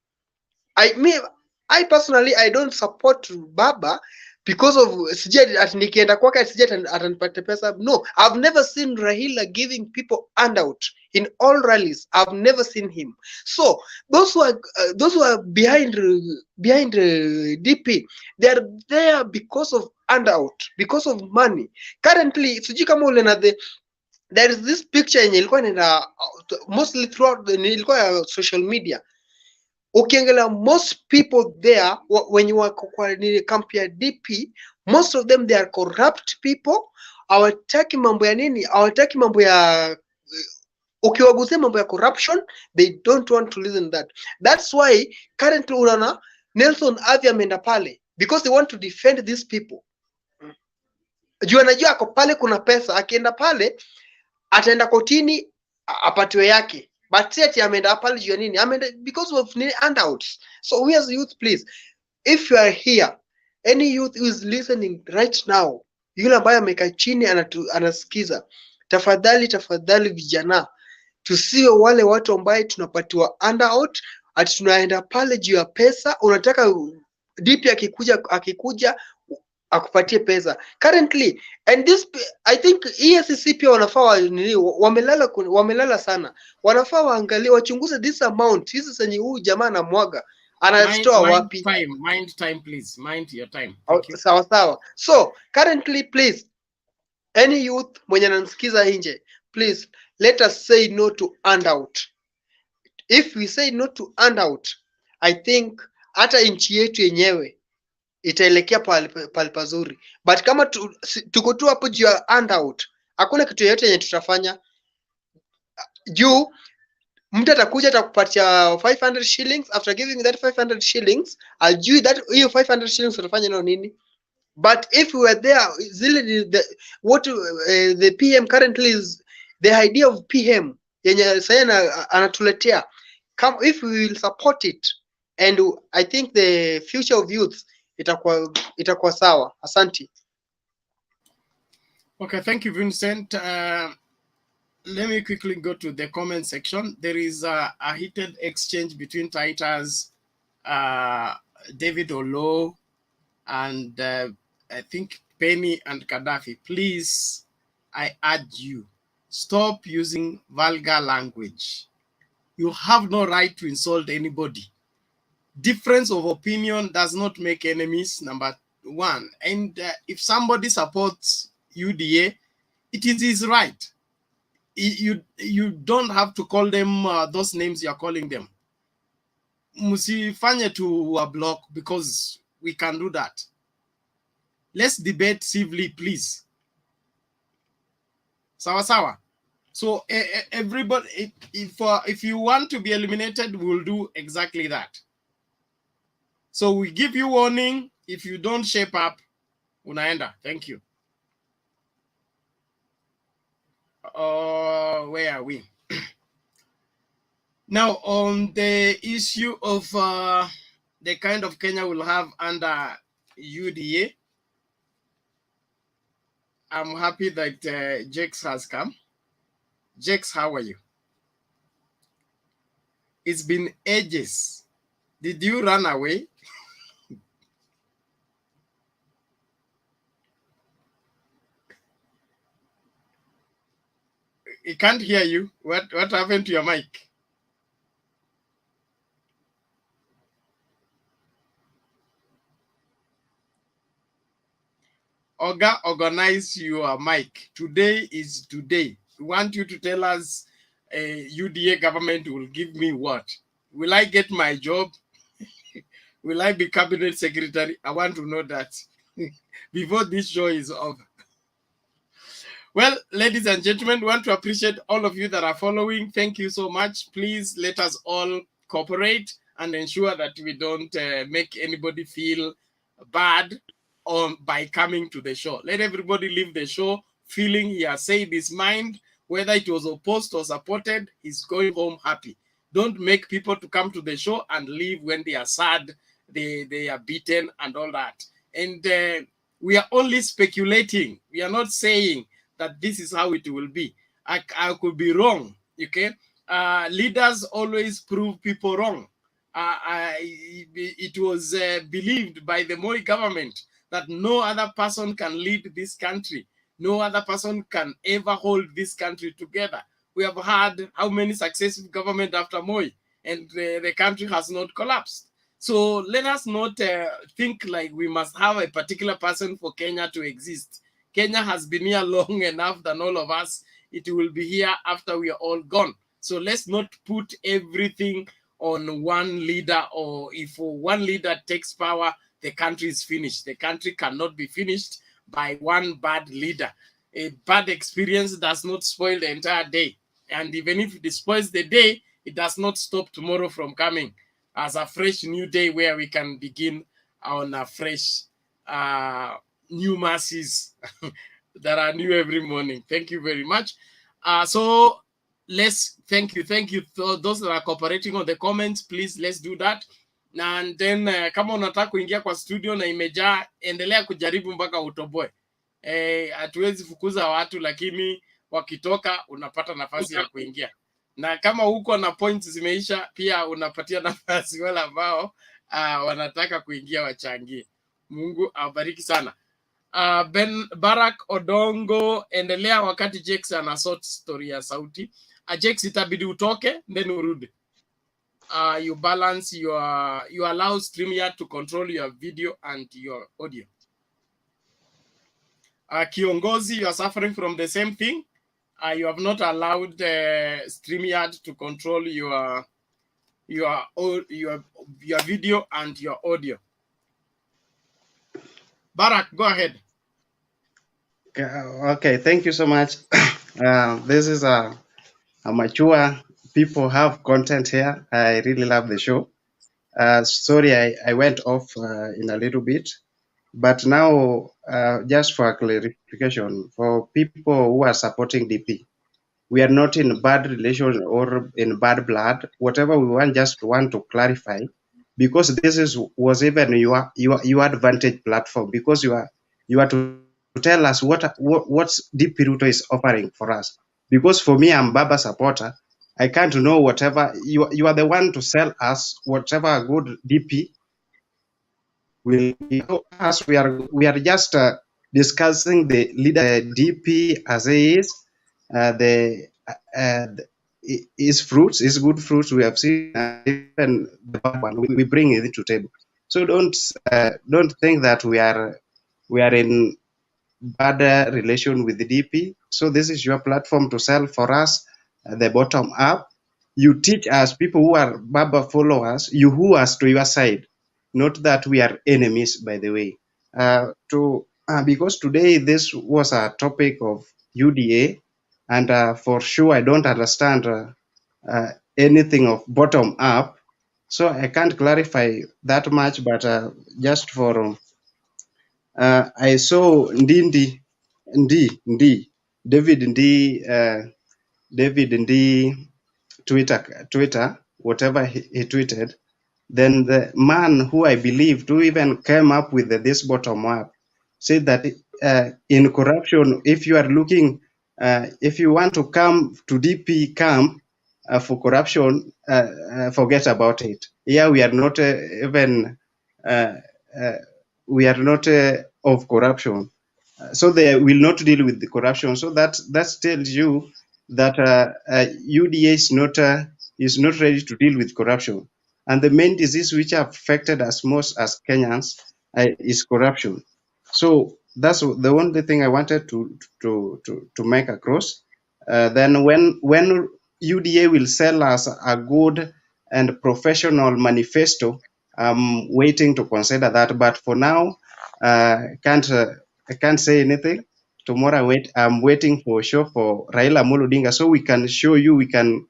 I personally I don't support Baba because of sijui ati nikienda kwake sijui atanipatia pesa. No, I've never seen Raila giving people handout in all rallies. I've never seen him. So those who are behind DP, they are there because of handout, because of money. Currently sijui kama ule na there is this picture yenye ilikuwa nina mostly throughout ilikuwa ya social media. Ukiangalia most people there when you are kwa camp ya DP, most of them they are corrupt people. Hawataki mambo ya nini, hawataki mambo ya ukiwagusia mambo ya corruption, they don't want to listen that. That's why currently unaona Nelson Avi ameenda pale because they want to defend these people. Juu anajua ako pale kuna pesa, akienda pale ataenda kotini apatiwe yake. But yet ameenda pale juu ya nini? Ameenda because of handouts. So we as youth, please, if you are here, any youth who is listening right now, yule ambaye amekaa chini anasikiza, tafadhali vijana, tusiwe wale watu ambaye tunapatiwa handout, ati tunaenda pale juu ya pesa. Unataka DP akikuja akupatie pesa currently, and this I think EACC pia wanafaa wamelala sana, wanafaa waangalie, wachunguze this amount hizi zenye huyu jamaa anamwaga anazitoa wapi. Mind time please, mind your time. Sawa. So currently please, any youth mwenye ananisikiza nje, please let us say no to handout. If we say no to handout, I think hata nchi yetu yenyewe itaelekea pale pazuri. But kama tuko tu hapo juu ya handout, hakuna kitu yoyote yenye tutafanya. Juu mtu atakuja atakupatia 500 shillings, after giving that 500 shillings, ajui that hiyo 500 shillings utafanya nayo nini. But if we were there, the PM currently is the idea of PM yenye sasa anatuletea, if we will support it, and I think the future of youth itakuwa sawa. Asante. Okay, thank you, Vincent. Let me quickly go to the comment section. There is a heated exchange between Titus, David Olo, and I think Penny and Gaddafi. Please, I urge you, stop using vulgar language. You have no right to insult anybody. Difference of opinion does not make enemies, number one. And if somebody supports UDA, it is his right. You don't have to call them those names you are calling them. Musifanye to a block because we can do that. Let's debate civilly, please. Sawa. So everybody, if you want to be eliminated, we'll do exactly that. So we give you warning. If you don't shape up, unaenda. Thank you. Where are we? Now, on the issue of the kind of Kenya we'll have under UDA, I'm happy that Jex has come. Jex, how are you? It's been ages. Did you run away? I can't hear you. What happened to your mic? Oga, organize your mic. Today is today. We want you to tell us UDA government will give me what? Will I get my job? Will I be cabinet secretary? I want to know that before this show is over. Well, ladies and gentlemen, we want to appreciate all of you that are following. Thank you so much. Please let us all cooperate and ensure that we don't make anybody feel bad by coming to the show. Let everybody leave the show feeling he has said his mind, whether it was opposed or supported, he's going home happy. Don't make people to come to the show and leave when they are sad, they are beaten and all that. And we are only speculating. We are not saying that this is how it will be. I could be wrong, okay? Leaders always prove people wrong. It was believed by the Moi government that no other person can lead this country. No other person can ever hold this country together. We have had how many successive government after Moi, and the country has not collapsed. So let us not think like we must have a particular person for Kenya to exist. Kenya has been here long enough than all of us. It will be here after we are all gone. So let's not put everything on one leader, or if one leader takes power, the country is finished. The country cannot be finished by one bad leader. A bad experience does not spoil the entire day. And even if it spoils the day, it does not stop tomorrow from coming as a fresh new day where we can begin on a fresh new masses that are new every morning. Thank you very much. So let's thank you to those that are cooperating on the comments. Please, let's do that. And then kama unataka kuingia kwa studio na imejaa, endelea kujaribu mpaka utoboe. Hatuwezi fukuza watu, lakini wakitoka unapata nafasi ya kuingia. Na kama huko na points zimeisha, pia unapatia nafasi wale ambao wanataka kuingia wachangie. Mungu awabariki sana. Ben Barak Odongo, endelea wakati Jex anasort story ya sauti. Jex, itabidi utoke then urudi. You balance you allow StreamYard to control your video and your audio. Kiongozi, you are suffering from the same thing. You have not allowed StreamYard to control your video and your audio. Barak, go ahead. Okay, thank you so much. This is a mature people have content here. I really love the show. Sorry, I went off in a little bit, but now just for clarification, for people who are supporting DP, we are not in bad relation or in bad blood. Whatever we want, just want to clarify, because this was even your advantage platform, because you are to tell us what's DP Ruto is offering for us. Because for me, I'm Baba supporter. I can't know whatever you are the one to sell us whatever good DP will be us. We are just discussing the leader DP as is, his fruits, his good fruits we have seen, even the bad one we bring it to table. So don't think that we are in bad relation with the DP. So this is your platform to sell for us the bottom up. You teach us, people who are Baba followers, you who us to your side, not that we are enemies, by the way. Because today this was a topic of UDA, and for sure I don't understand anything of bottom up, so I can't clarify that much. But just for I saw David Ndi Twitter, whatever he tweeted. Then the man who I believe to even came up with this bottom up said that in corruption, if you are looking, if you want to come to DP camp for corruption, forget about it. Here we are not we are not of corruption, so they will not deal with the corruption. So that tells you that UDA is not ready to deal with corruption. And the main disease which affected us most as Kenyans is corruption. So that's the only thing I wanted to make across. Then when UDA will sell us a good and professional manifesto, I'm waiting to consider that. But for now, I can't say anything. Tomorrow I'm waiting for a show for Raila Amolo Odinga, so we can show you, we can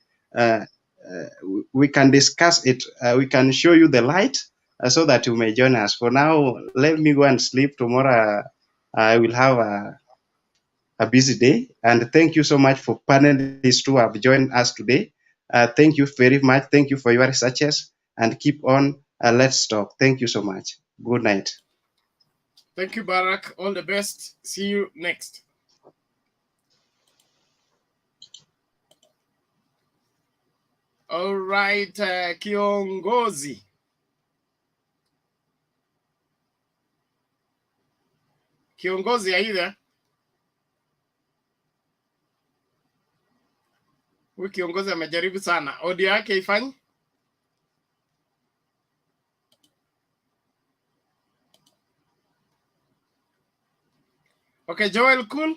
discuss it, we can show you the light, so that you may join us. For now, let me go and sleep. Tomorrow I will have a busy day. And thank you so much for panelists who have joined us today. Thank you very much. Thank you for your researches, and keep on. Let's talk. Thank you so much. Good night. Thank you, Barak. All the best. See you next. All right, Kiongozi. Kiongozi aidha. Huyu kiongozi amejaribu sana. Audio yake ifanyi. Okay, Joel, cool.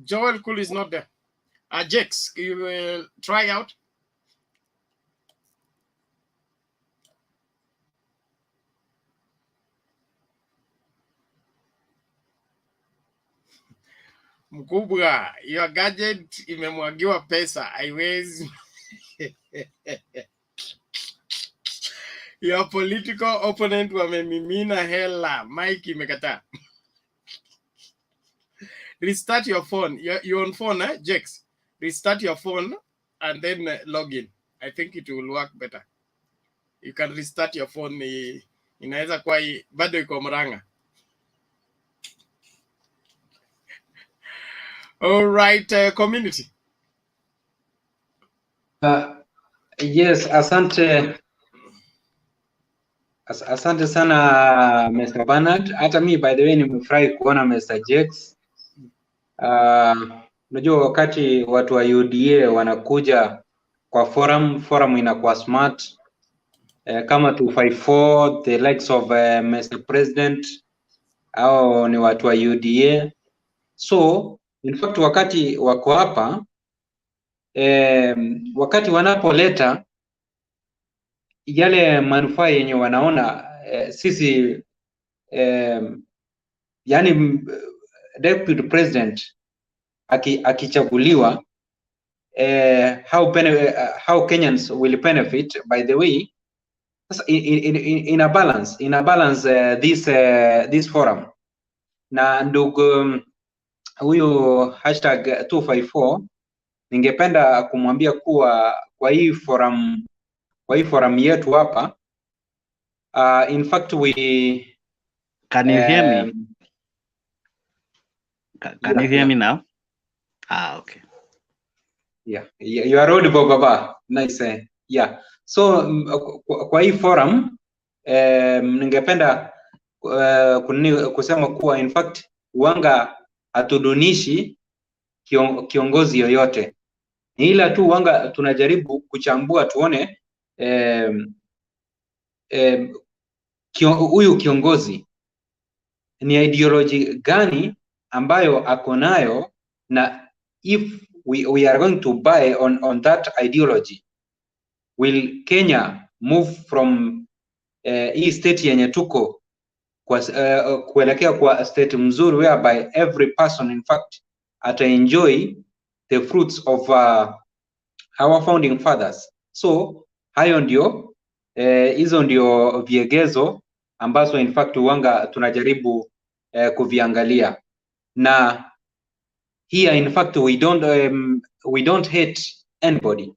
Joel Cool is not there. Jex, you will try out. Mkubwa, your gadget imemwagiwa pesa, haiwezi. Your political opponent wamemimina hela, Mike imekataa. Restart your phone. You're on phone, Jex? Restart your phone and then log in. I think it will work better. You can restart your phone. Inaweza kuwa bado iko mranga. All right, community. Yes, asante. Asante sana Mr. Bernard. Hata mi by the way nimefurahi kuona Mr. Jex. Unajua wakati watu wa UDA wanakuja kwa forum inakuwa smart. Kama 254 the likes of Mr. President au ni watu wa UDA. So in fact wakati wako hapa wakati wanapoleta yale manufaa yenye wanaona sisi yani deputy president akichaguliwa how Kenyans will benefit. By the way, in a balance this forum na ndugu huyu #254 ningependa kumwambia kuwa kwa hii forum yetu hapa in fact we can you hear me? Can you hear me now? Okay. Yeah, you are audible, Baba. Nice. Yeah. So kwa hii forum ningependa kusema kuwa in fact wanga hatudunishi kiongozi yoyote, ila tu wanga tunajaribu kuchambua tuone huyu kiongozi ni ideology gani ambayo ako nayo, na if we are going to buy on that ideology, will Kenya move from hii state yenye tuko kwa kuelekea kwa state mzuri whereby every person in fact enjoy the fruits of our founding fathers. So hayo ndio hizo ndio viegezo ambazo in fact wanga tunajaribu kuviangalia, na here in fact we don't hate anybody.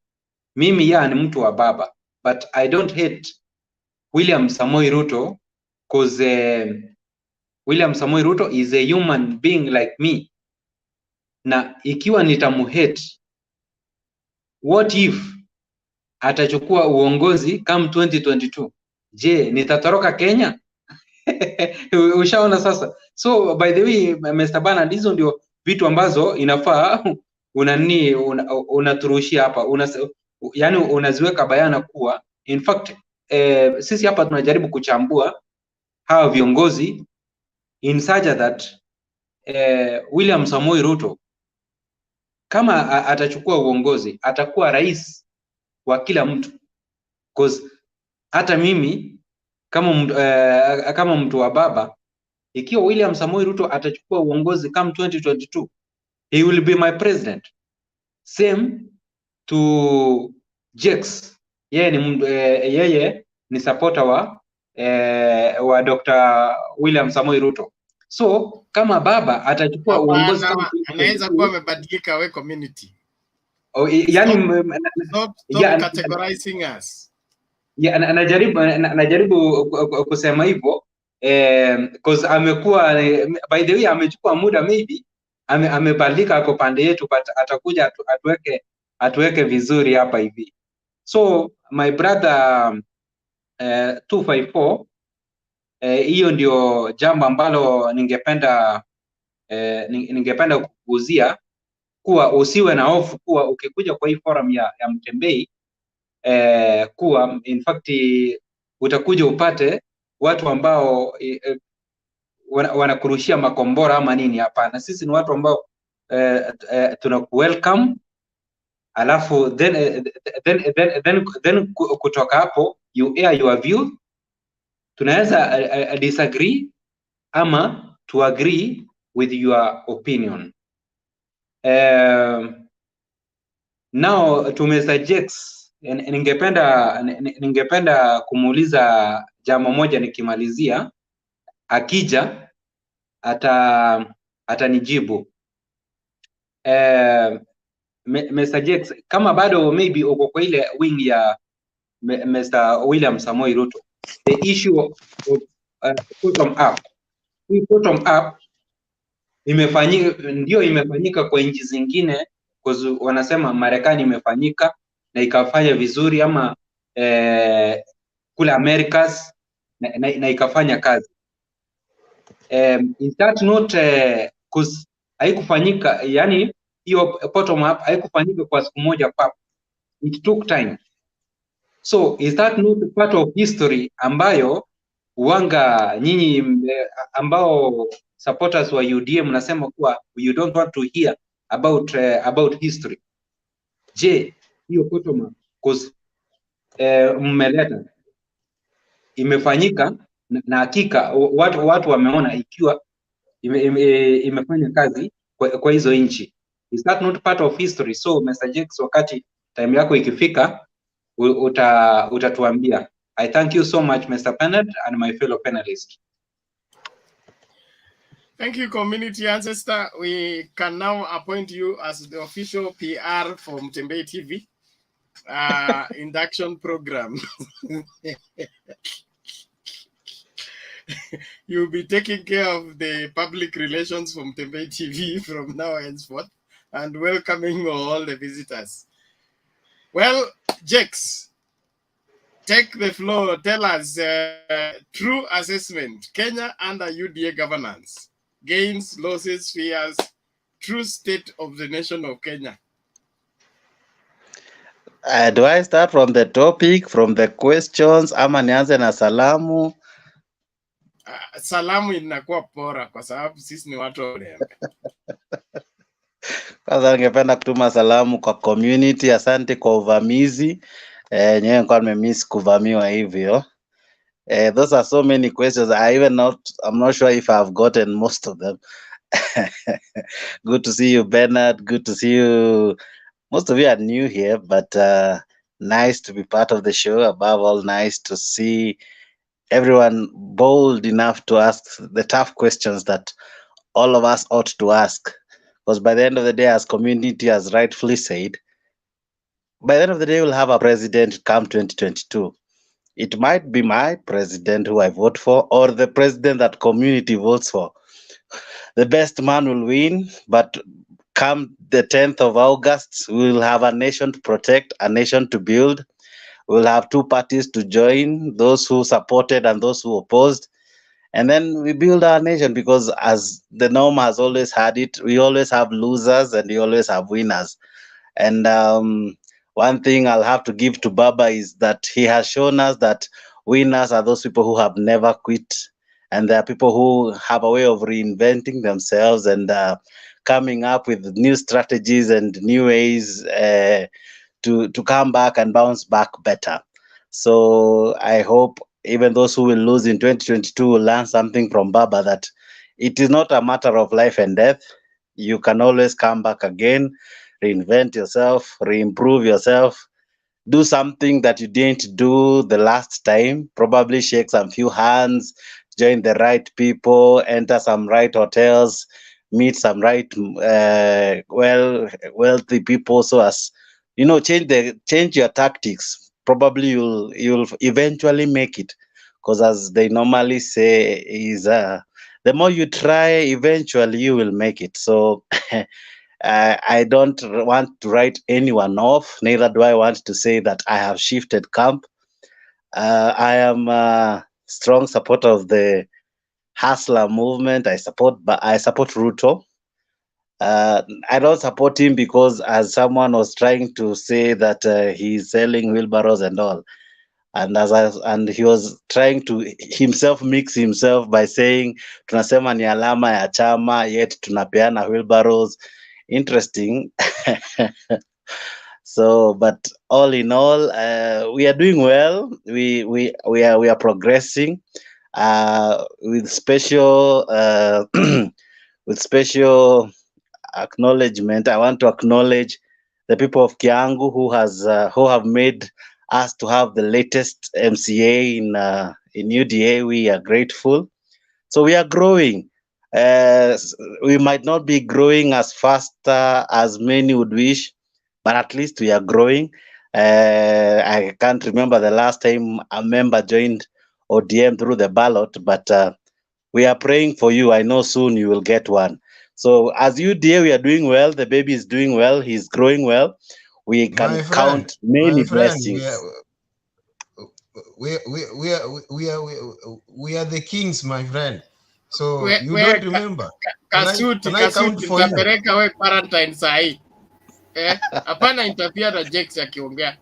Mimi ni mtu wa baba, but I don't hate William Samoei Ruto because William Samoei Ruto is a human being like me. Na ikiwa nitamuhate, what if atachukua uongozi kama 2022? Je, nitatoroka Kenya? Ushaona sasa. So by the way Mr. Bernard, hizo ndio vitu ambazo inafaa unaturushia hapa, yani unaziweka bayana kuwa in fact sisi hapa tunajaribu kuchambua hawa viongozi in such that William Samoei Ruto kama atachukua uongozi atakuwa rais wa kila mtu, because hata mimi kama mtu wa baba, ikiwa William Samoei Ruto atachukua uongozi kama 2022, he will be my president. Same to Jex, yeye ni supporter wa Dr. William Samoei Ruto. So kama baba atachukua uongozi kama anaweza kuwa amebadilika we community. Yani stop categorizing us. Najaribu kusema hivyo Because amekuwa by the way amechukua muda, maybe amebadilika ako pande yetu, but atakuja atuweke vizuri hapa hivi. So my brother 254, hiyo ndio jambo ambalo ningependa kukuzia, kuwa usiwe na hofu kuwa ukikuja kwa hii forum ya Mtembei, kuwa in fact utakuja upate watu ambao wanakurushia makombora ama nini. Hapana, sisi ni watu ambao tunaku welcome, alafu then kutoka hapo you air your view, tunaweza disagree ama to agree with your opinion. Now tumesuggest, ningependa kumuuliza jambo moja nikimalizia, akija atanijibu. Suggest kama bado maybe uko kwa ile wing ya Mr. William Samoei Ruto, the issue of bottom up. Hii bottom up imefanyika kwa nchi zingine, because wanasema Marekani imefanyika na ikafanya vizuri, ama kule Americas na ikafanya kazi. In that note, because haikufanyika, yani hiyo bottom up haikufanyika kwa siku moja pap, it took time. So is that not part of history ambayo wanga nyinyi ambao supporters wa UDA mnasema kuwa you don't want to hear about history? Je, hiyo bottom up because mmeleta imefanyika na hakika watu wameona ikiwa imefanya kazi kwa hizo nchi. Is that not part of history? So Mr. Jakes, wakati time yako ikifika utatuambia. I thank you so much, Mr. Bernard and my fellow panelists. Thank you, community ancestor. We can now appoint you as the official PR for Mtembei TV induction program. You'll be taking care of the public relations from Mtembei TV from now henceforth, and welcoming all the visitors. Well, Jakes, take the floor. Tell us true assessment. Kenya under UDA governance. Gains, losses, fears, true state of the nation of Kenya. Do I start from the topic, from the questions, ama nianze na salamu? Salamu inakuwa bora kwa sababu sisi ni watu wa Ulembe. Kwanza ningependa kutuma salamu kwa community. Asante kwa uvamizi. Nyewe nilikuwa nimemiss kuvamiwa hivyo. Those are so many questions. I'm not sure if I've gotten most of them. Good to see you, Bernard. Good to see you. Most of you are new here, but nice to be part of the show. Above all, nice to see everyone bold enough to ask the tough questions that all of us ought to ask. Because by the end of the day, as community has rightfully said, by the end of the day, we'll have a president come 2022. It might be my president who I vote for, or the president that community votes for. The best man will win, but come the 10th of August, we will have a nation to protect, a nation to build. We'll have two parties to join, those who supported and those who opposed. And then we build our nation, because as the norm has always had it, we always have losers and we always have winners. And one thing I'll have to give to Baba is that he has shown us that winners are those people who have never quit. And there are people who have a way of reinventing themselves and coming up with new strategies and new ways to come back and bounce back better. So I hope even those who will lose in 2022 will learn something from Baba, that it is not a matter of life and death. You can always come back again, reinvent yourself, reimprove yourself, do something that you didn't do the last time, probably shake some few hands, join the right people, enter some right hotels, meet some right wealthy people, so as change your tactics. Probably you'll eventually make it, because as they normally say, is the more you try, eventually you will make it. So I don't want to write anyone off. Neither do I want to say that I have shifted camp. I am a strong supporter of the hustler movement. I support Ruto. I don't support him because, as someone was trying to say, that he's selling wheelbarrows and all, and he was trying to mix himself by saying tunasema ni alama ya chama yet tunapeana wheelbarrows. Interesting. So, but all in all, we are doing well. We are progressing. With special with special acknowledgement, I want to acknowledge the people of Kiangu who have made us to have the latest MCA in UDA. We are grateful. So we are growing. We might not be growing as fast as many would wish, but at least we are growing. I can't remember the last time a member joined ODM through the ballot, but we are praying for you. I know soon you will get one. So as UDA, we are doing well. The baby is doing well. He's growing well. We can count many blessings. We are the kings, my friend. So you don't remember? Kasuti nitapeleka we quarantine sahi. Hapana interfere na Jex akiongea.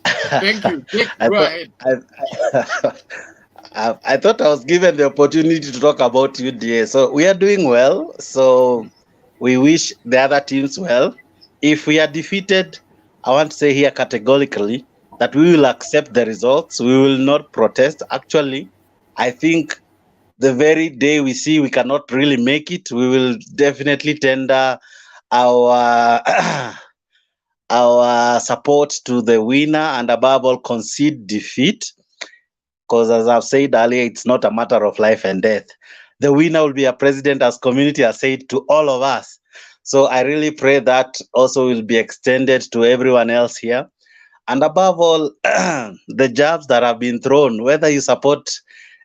Thank you. Go ahead. I thought I was given the opportunity to talk about UDA. So we are doing well. So we wish the other teams well. If we are defeated, I want to say here categorically that we will accept the results. We will not protest. Actually, I think the very day we see we cannot really make it, we will definitely tender our our support to the winner, and above all concede defeat. Because as I've said earlier, it's not a matter of life and death. The winner will be a president, as community has said to all of us. So I really pray that also will be extended to everyone else here. And above all, the jabs that have been thrown, whether you support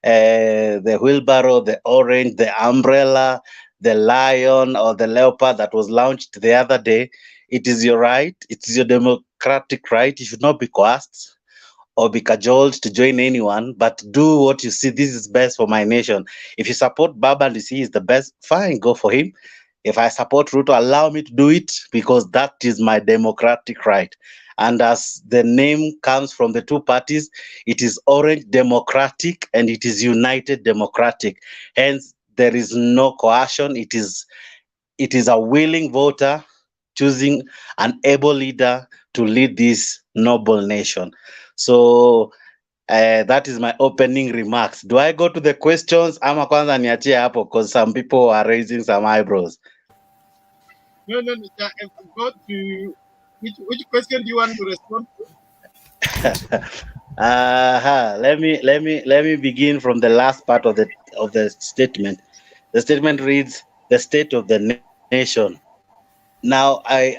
the wheelbarrow, the orange, the umbrella, the lion, or the leopard that was launched the other day, it is your right. It is your democratic right. You should not be coerced or be cajoled to join anyone, but do what you see this is best for my nation. If you support Baba and you see is the best, fine, go for him. If I support Ruto, allow me to do it, because that is my democratic right. And as the name comes from the two parties, it is Orange Democratic and it is United Democratic. Hence, there is no coercion. It is a willing voter choosing an able leader to lead this noble nation. So that is my opening remarks. Do I go to the questions? Ama kwanza niachie hapo, because some people are raising some eyebrows. No. Go to which question do you want to respond to? Let me begin from the last part of the statement. The statement reads, the state of the nation. Now, I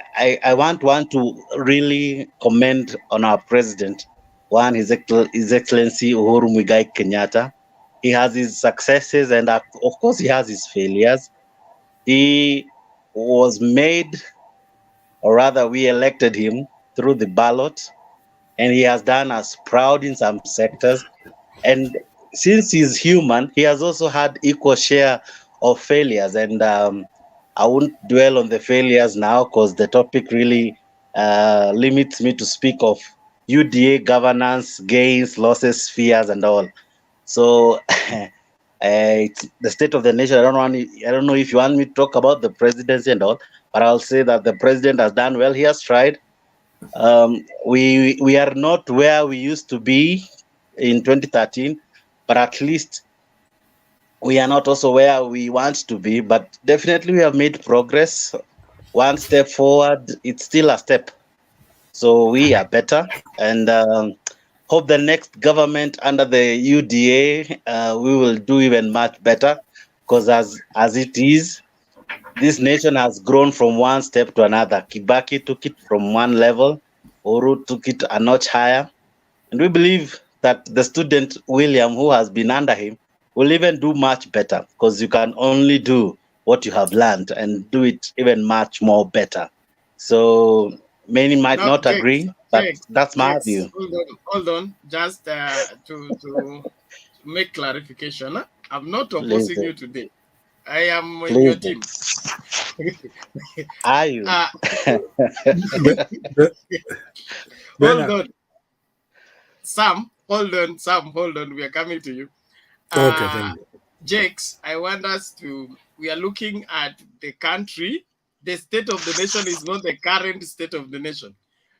want to really comment on our president. One, His Excellency Uhuru Muigai Kenyatta. He has his successes and of course he has his failures. He was made, or rather we elected him through the ballot, and he has done us proud in some sectors. And since he's human, he has also had equal share of failures. And I won't dwell on the failures now, because the topic really limits me to speak of UDA governance, gains, losses, fears, and all. So it's the state of the nation. I don't know if you want me to talk about the presidency and all, but I'll say that the president has done well. He has tried. We are not where we used to be in 2013, but at least we are not also where we want to be, but definitely we have made progress. One step forward, it's still a step. So we are better, and hope the next government under the UDA, we will do even much better, because as it is, this nation has grown from one step to another. Kibaki took it from one level, Uhuru took it a notch higher, and we believe that the student William, who has been under him, will even do much better, because you can only do what you have learned and do it even much more better. So many might No, not agree, but that's my Jakes, view. hold on, just to make clarification. Huh? I'm not Please, opposing you today. I am in your please. team. Are you? Hold on. Sam, hold on. We are coming to you. Okay, thank you. Jakes, I want us to, we are looking at the country. The state of the nation is not the current state of the nation.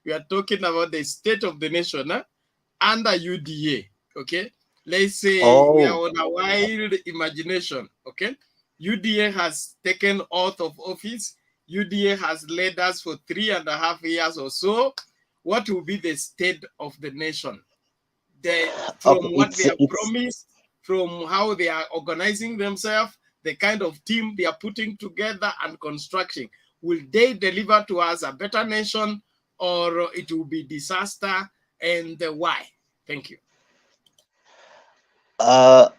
We are talking about the state of the nation under UDA, okay? Let's say we are on a wild imagination, okay? UDA has taken oath of office. UDA has led us for 3.5 years or so. What will be the state of the nation? From what they have promised, from how they are organizing themselves, the kind of team they are putting together and constructing. Will they deliver to us a better nation, or it will be disaster, and why? Thank you. I'll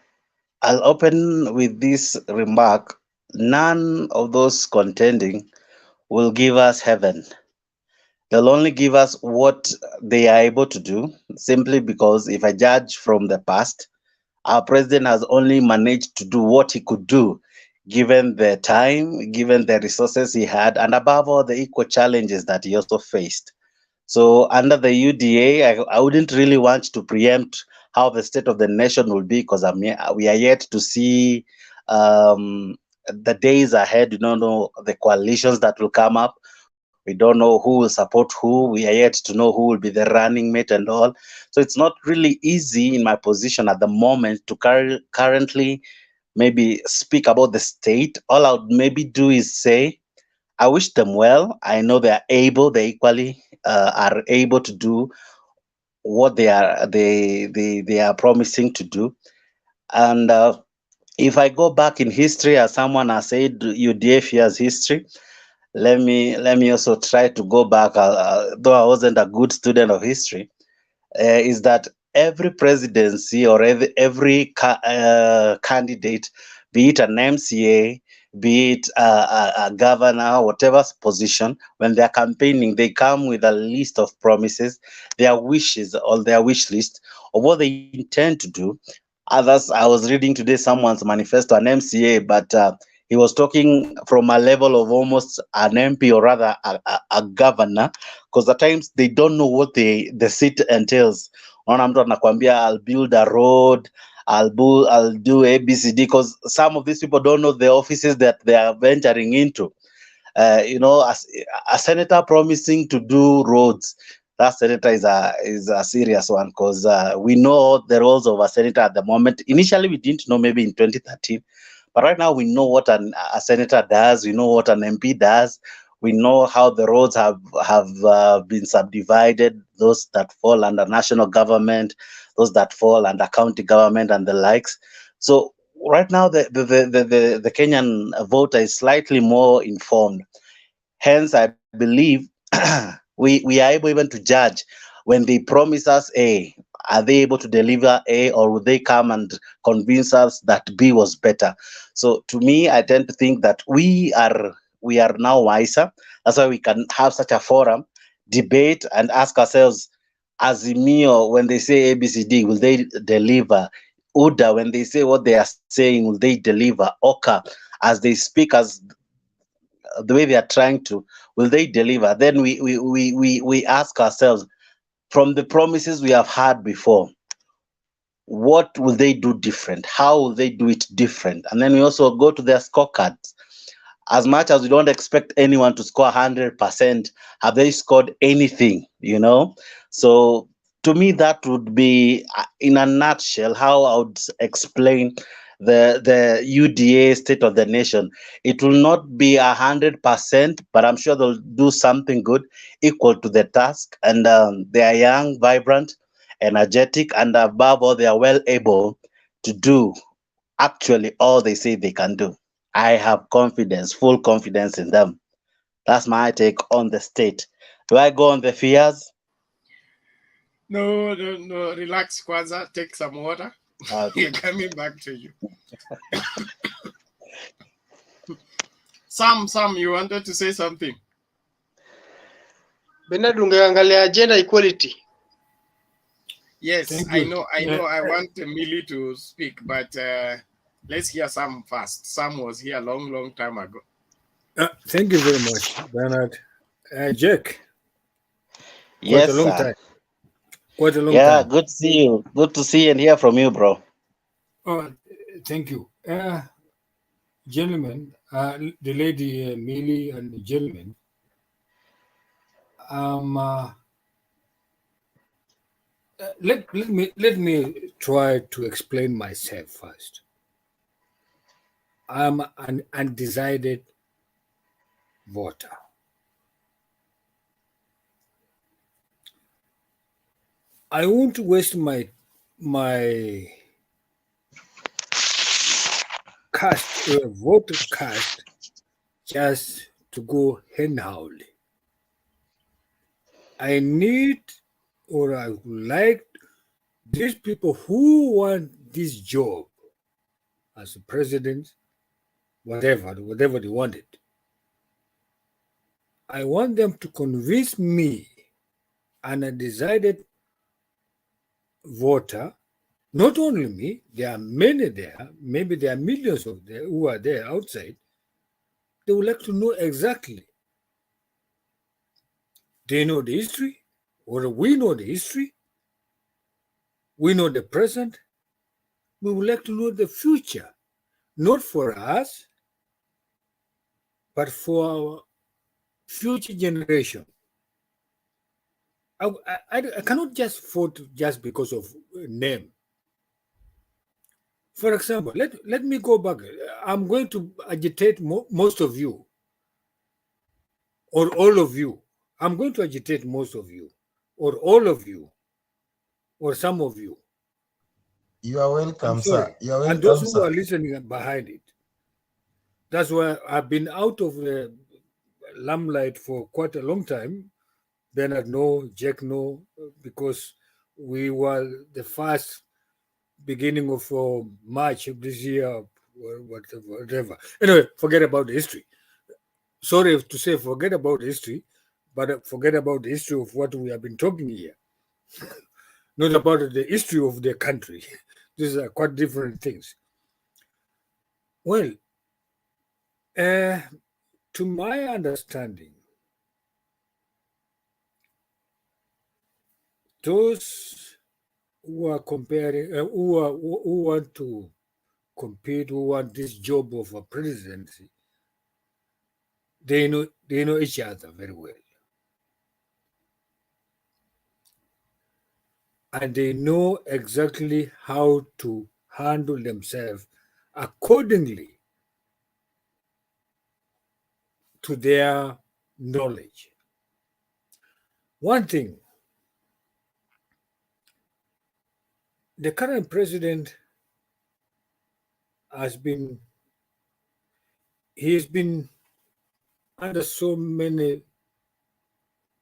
open with this remark. None of those contending will give us heaven. They'll only give us what they are able to do, simply because if I judge from the past, our president has only managed to do what he could do, given the time, given the resources he had, and above all, the equal challenges that he also faced. So under the UDA, I wouldn't really want to preempt how the state of the nation will be, because we are yet to see the days ahead. We don't know the coalitions that will come up. We don't know who will support who. We are yet to know who will be the running mate and all. So it's not really easy in my position at the moment to currently maybe speak about the state. All I would maybe do is say, I wish them well. I know they are able, they equally are able to do what they are promising to do. And if I go back in history, as someone has said, UDA fears history. Let me also try to go back, though I wasn't a good student of history, is that every presidency or every candidate, be it an MCA, be it a governor, whatever position, when they're campaigning, they come with a list of promises, their wishes or their wish list of what they intend to do. Others, I was reading today someone's manifesto, an MCA, but he was talking from a level of almost an MP, or rather a governor, because at times they don't know what the seat entails. Mtu anakuambia I'll build a road, I'll do ABCD, because some of these people don't know the offices that they are venturing into. As a senator promising to do roads, that senator is a serious one, because we know the roles of a senator at the moment. Initially, we didn't know, maybe in 2013. But right now, we know what a senator does. We know what an MP does. We know how the roads have been subdivided, those that fall under national government, those that fall under county government, and the likes. So right now, the Kenyan voter is slightly more informed. Hence, I believe we are able even to judge when they promise us A, are they able to deliver A, or will they come and convince us that B was better? So to me, I tend to think that we are now wiser. That's why we can have such a forum, debate, and ask ourselves, Azimio, when they say ABCD, will they deliver? UDA, when they say what they are saying, will they deliver? OKA, as they speak, as the way they are trying to, will they deliver? Then we ask ourselves, from the promises we have had before, what will they do different? How will they do it different? And then we also go to their scorecards. As much as we don't expect anyone to score 100%, have they scored anything? So to me, that would be, in a nutshell, how I would explain the UDA state of the nation. It will not be 100%, but I'm sure they'll do something good, equal to the task. And they are young, vibrant, energetic, and above all, they are well able to do actually all they say they can do. I have confidence, full confidence in them. That's my take on the state. Do I go on the fears? No, no, no. Relax, Kwanzaa. Take some water. Okay. We're coming back to you. Sam, you wanted to say something? Bernard, ungeangalia gender equality. Yes, Thank I you. know. I want Millie to speak, but let's hear Sam first. Sam was here a long time ago. Thank you very much, Bernard. Jack, quite Yes, a long sir. time. Quite a long Yeah, time. good to see you. Good to see and hear from you, bro. Oh, thank you. Gentlemen, the lady Millie and the gentleman, let me try to explain myself first. I'm an undecided voter. I won't waste my voter cast just to go anyhow. I need, or I would like these people who want this job as a president, whatever they wanted. I want them to convince me, an undecided voter, not only me, there are many there, maybe there are millions of them who are there outside. They would like to know exactly. They know the history, or we know the history. We know the present. We would like to know the future, not for us, but for our future generation. I cannot just vote just because of name. For example, let me go back. I'm going to agitate most of you, or all of you. I'm going to agitate most of you, or all of you, or some of you. You are welcome, I'm sorry. sir. You are And those welcome, who sir. are listening behind it. That's why I've been out of the limelight for quite a long time. Bernard no, Jack no, because we were the first beginning of March of this year, or whatever. Anyway, forget about the history. Sorry to say forget about the history, but forget about the history of what we have been talking here. Not about the history of the country. These are quite different things. Well, to my understanding, those who are comparing, who want to compete, who want this job of a presidency, they know each other very well, and they know exactly how to handle themselves accordingly to their knowledge. One thing, the current president has been under so many,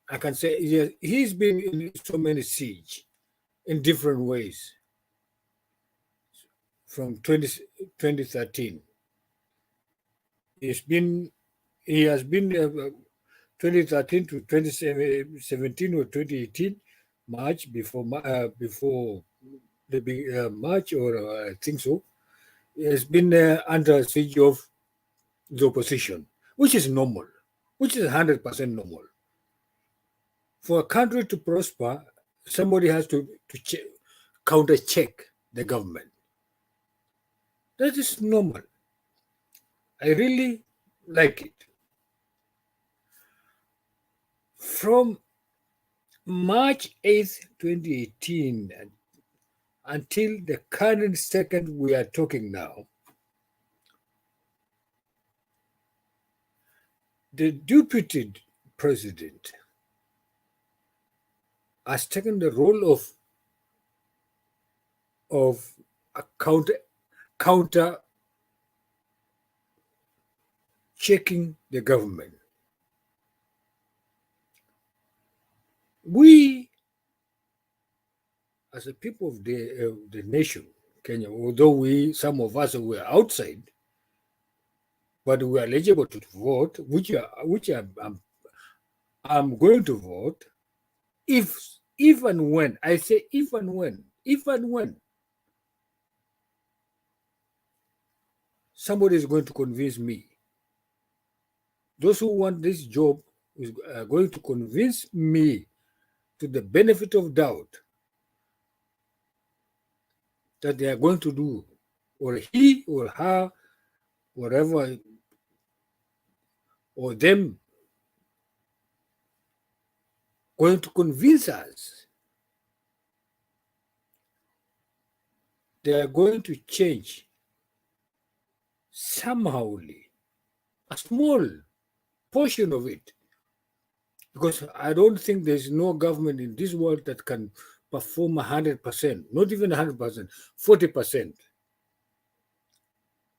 I can say, he's been in so many siege in different ways from 2013. He has been 2013 to 2017 or 2018 March, before the March, or I think so. He has been under siege of the opposition, which is normal, which is 100% normal. For a country to prosper, somebody has to counter check the government. That is normal. I really like it. From March 8th, 2018 until the current second we are talking now, the deputy president has taken the role of a counter checking the government. We as a people of the nation, Kenya, although some of us were outside, but we are eligible to vote, which I'm going to vote, if and when, I say if and when somebody is going to convince me, those who want this job are going to convince me to the benefit of doubt that they are going to do, or he or her, whatever, or them, going to convince us they are going to change somehow a small portion of it, because I don't think there's no government in this world that can perform 100%, not even 100%, 40%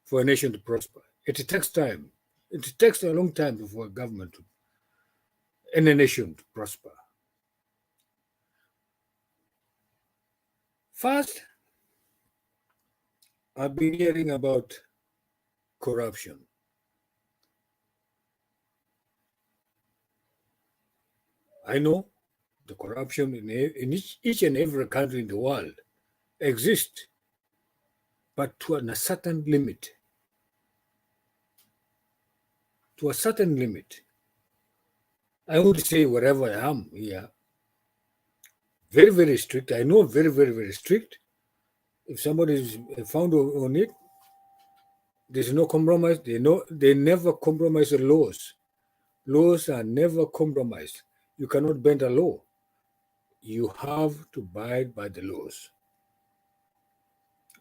for a nation to prosper. It takes time. It takes a long time for a government and a nation to prosper. First, I've been hearing about corruption. I know the corruption in each and every country in the world exists, but to a certain limit. To a certain limit. I would say wherever I am here, very, very strict. I know very, very, very strict. If somebody is found on it, there's no compromise. They never compromise the laws. Laws are never compromised. You cannot bend a law. You have to abide by the laws.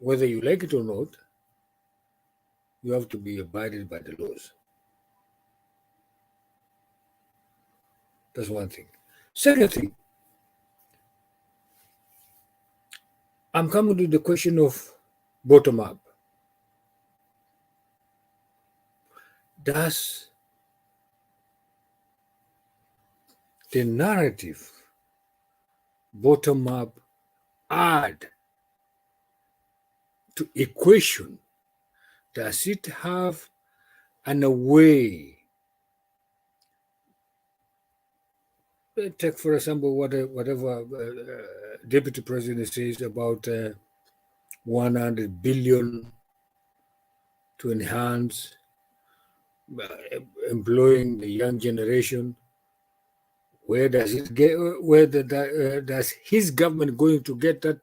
Whether you like it or not, you have to be abided by the laws. That's one thing. Second thing, I'm coming to the question of bottom up. Does the narrative bottom up add to equation? Does it have an way? Take, for example, whatever Deputy President says about 100 billion to enhance employing the young generation. Where does it get? Where does his government going to get that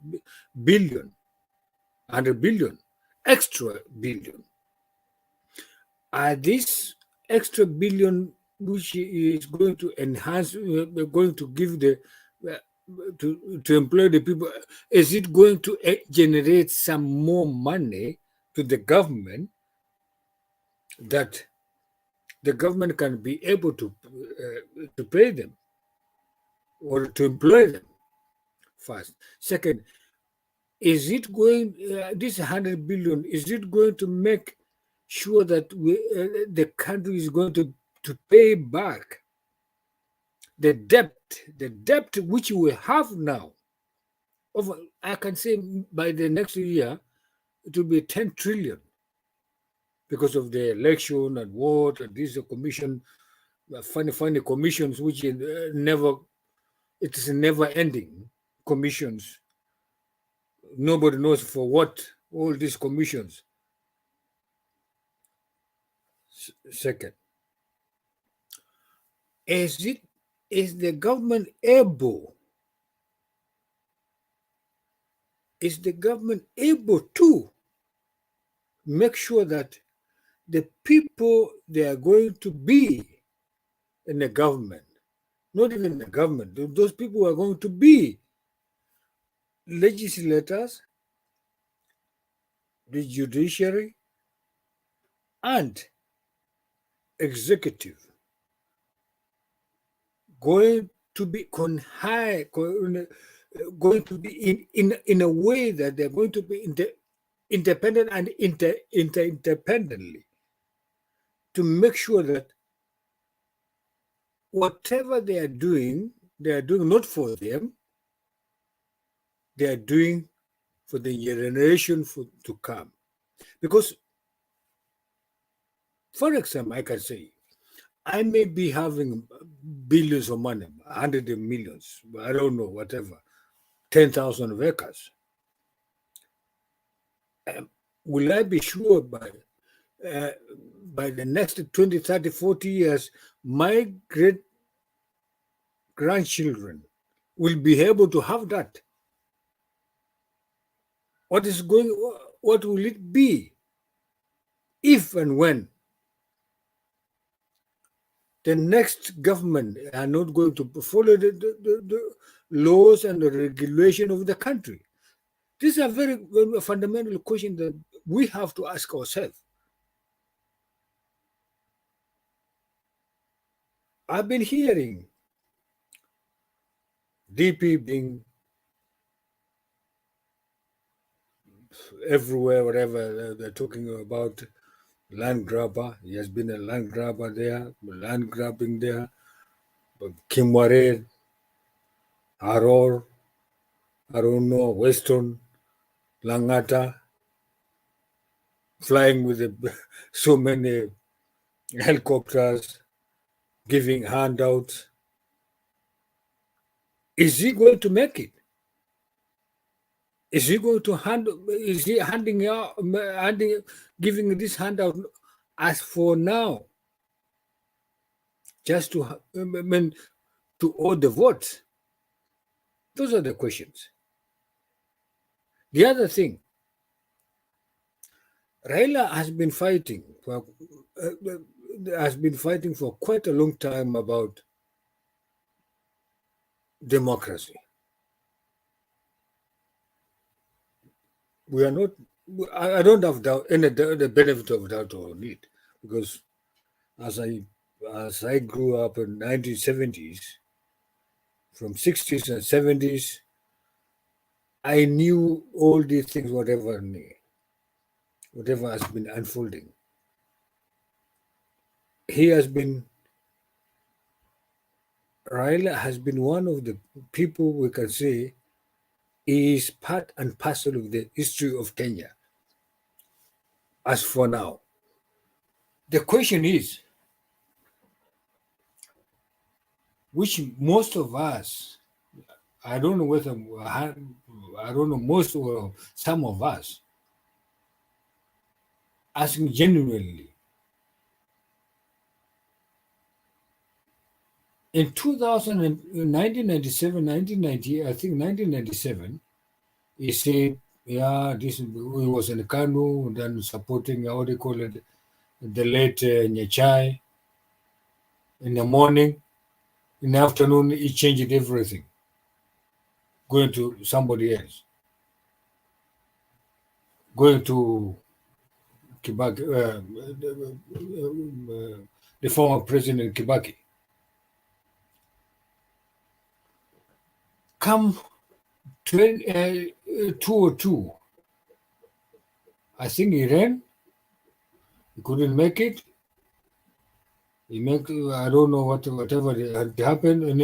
billion, 100 billion, extra billion? Are this extra billion which is going to enhance, going to give the to employ the people, is it going to generate some more money to the government that the government can be able to pay them or to employ them? First. Second, is it going, this 100 billion, is it going to make sure that the country is going to pay back the debt which we have now? I can say by the next year, it will be 10 trillion because of the election and what, and this commission, funny commissions, which it is never ending commissions. Nobody knows for what all these commissions. Second, is the government able? Is the government able to make sure that the people they are going to be in the government, not even the government, those people are going to be legislators, the judiciary, and executive, going to be going to be in a way that they're going to be independent and interdependently to make sure that whatever they are doing not for them, they are doing for the generation to come. Because, for example, I can say, I may be having billions of money, hundreds of millions, I don't know, whatever, 10,000 acres. Will I be sure by the next 20, 30, 40 years, my great grandchildren will be able to have that? What will it be if and when the next government are not going to follow the laws and the regulation of the country? These are very fundamental questions that we have to ask ourselves. I've been hearing DP being everywhere, wherever they're talking about land grabber. He has been a land grabber there, land grabbing there. Kimware, Aror, I don't know, Western, Langata, flying with so many helicopters, giving handouts. Is he going to make it? Is he going to is he giving this handout as for now? Just to all the votes? Those are the questions. The other thing, Raila has been fighting for quite a long time about democracy. We are not. I don't have the benefit of doubt on it, because as I grew up in 1970s, from 60s and 70s, I knew all these things, whatever has been unfolding. Raila has been one of the people we can say is part and parcel of the history of Kenya. As for now, the question is, which most of us, I don't know whether, I don't know, most or some of us, asking genuinely, in 1997, he said, yeah, he was in Kanu, then supporting, how do you call it, the late Nyechai. In the morning, in the afternoon, he changed everything, going to somebody else, going to Kibaki, the former President Kibaki. Come 202, I think he ran. He couldn't make it. I don't know whatever happened. And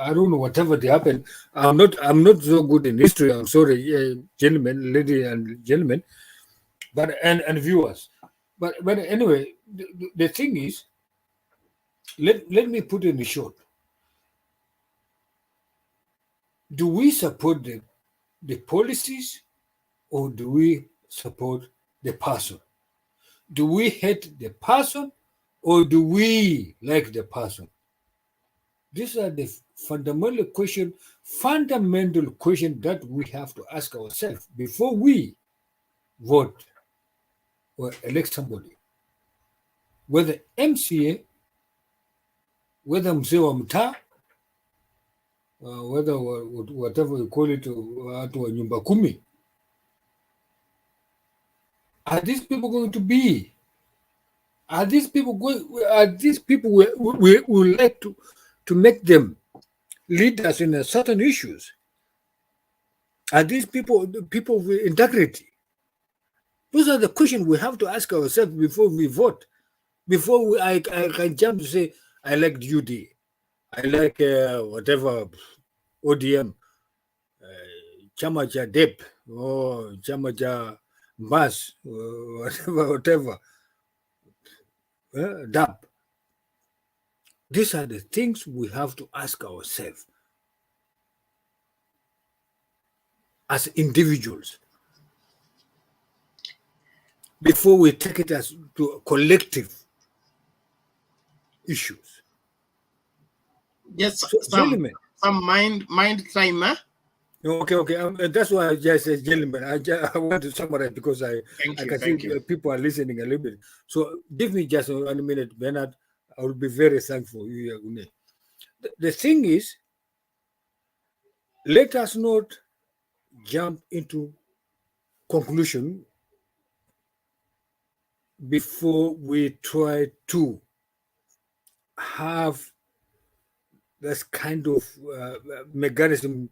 I don't know whatever happened. I'm not so good in history. I'm sorry, gentlemen, ladies and gentlemen, but and viewers. But anyway, the thing is, let me put it in short. Do we support the policies, or do we support the person? Do we hate the person, or do we like the person? These are the fundamental question that we have to ask ourselves before we vote or elect somebody. Whether MCA, whether mzee wa mtaa, whether whatever you call it, watu wa nyumba kumi. Are these people going to be? Are these people we would like to make them leaders in certain issues? Are these people with integrity? Those are the questions we have to ask ourselves before we vote. Before I can jump to say, I like UD, I like whatever, ODM, chama cha DEP or chama cha MAS, whatever, DAP. These are the things we have to ask ourselves as individuals before we take it as to collective issues. Yes, So, gentlemen. Some mind timer. Okay. That's why I just said, gentlemen. I want to summarize because I can see people are listening a little bit. So give me just 1 minute, Bernard. I will be very thankful. The thing is, let us not jump into conclusion before we try to have this kind of mechanism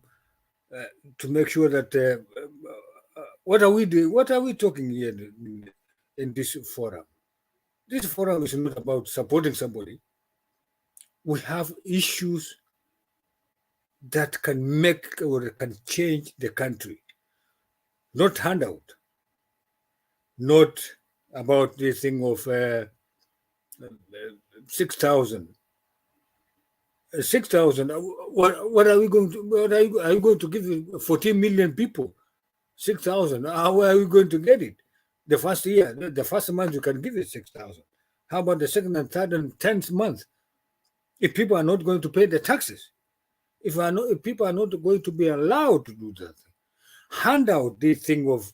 to make sure that what are we doing? What are we talking here in this forum? This forum is not about supporting somebody. We have issues that can make or can change the country. Not handout. Not about this thing of 6,000. 6,000. What are we going to? What are you going to give 14 million people? 6,000. How are we going to get it? The first year, the first month you can give it 6,000. How about the second and third and 10th month? If people are not going to pay the taxes, if people are not going to be allowed to do that, handout this thing of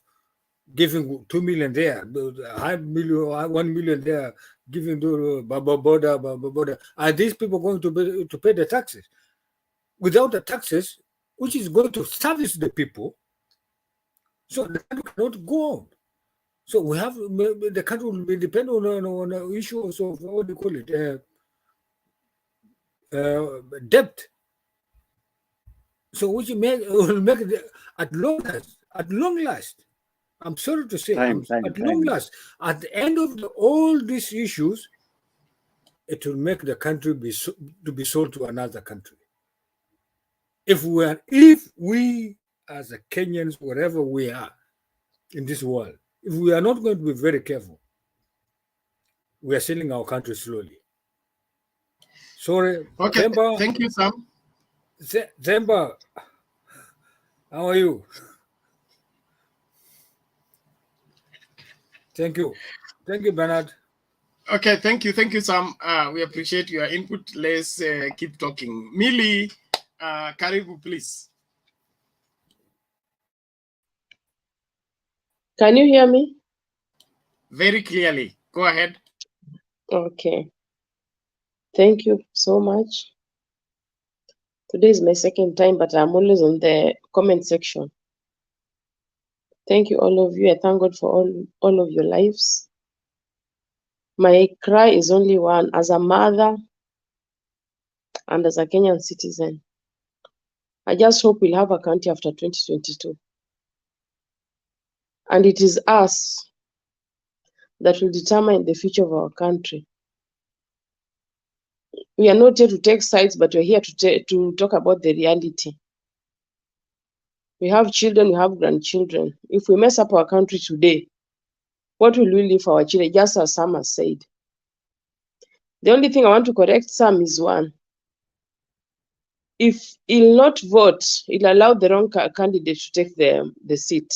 giving 2 million there, 1 million there, giving to border. Are these people going to pay the taxes? Without the taxes, which is going to service the people, so the country cannot go on. So we have the country will be dependent on the issues of what do you call it, debt. So which will make it at long last. I'm sorry to say, at long last, at the end of all these issues, it will make the country to be sold to another country. If we as a Kenyans, wherever we are in this world, if we are not going to be very careful, we are selling our country slowly. Sorry. Okay. Themba, thank you, Sam. Themba, how are you? Thank you, Bernard. Okay, thank you, Sam. We appreciate your input. Let's keep talking. Millie, Karibu, please. Can you hear me? Very clearly. Go ahead. Okay. Thank you so much. Today is my second time, but I'm always on the comment section. Thank you, all of you. I thank God for all of your lives. My cry is only one. As a mother and as a Kenyan citizen, I just hope we'll have a country after 2022. And it is us that will determine the future of our country. We are not here to take sides, but we're here to talk about the reality. We have children, we have grandchildren. If we mess up our country today, what will we leave for our children? Just as Sam has said. The only thing I want to correct Sam is one. If he'll not vote, he'll allow the wrong candidate to take the seat.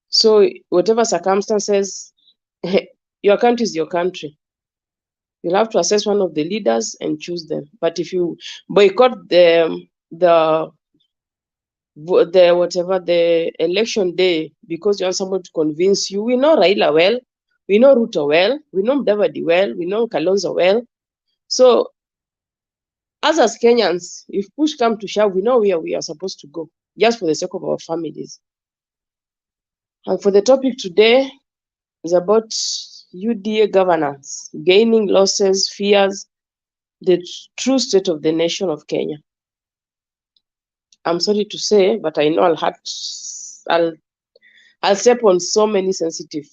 So whatever circumstances, your country is your country. You'll have to assess one of the leaders and choose them. But if you boycott the election day because you want someone to convince you, we know Raila well, we know Ruto well, we know Mudavadi well, we know Kalonzo well. So as Kenyans, if push come to shove, we know where we are supposed to go, just for the sake of our families. And for the topic today is about UDA governance, gaining, losses, fears, the true state of the nation of Kenya. I'm sorry to say, but I know I'll step on so many sensitive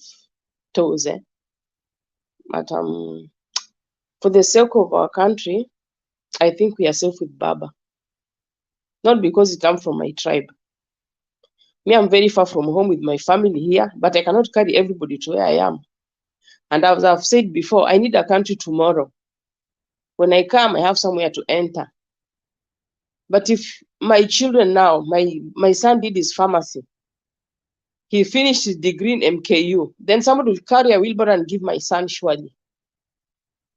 toes. But for the sake of our country, I think we are safe with Baba. not because it comes from my tribe. Me, I'm very far from home with my family here, but I cannot carry everybody to where I am. And as I've said before, I need a country tomorrow. When I come, I have somewhere to enter. But if my children now, my son did his pharmacy, he finished his degree in MKU, then somebody will carry a wheelbarrow and give my son surely.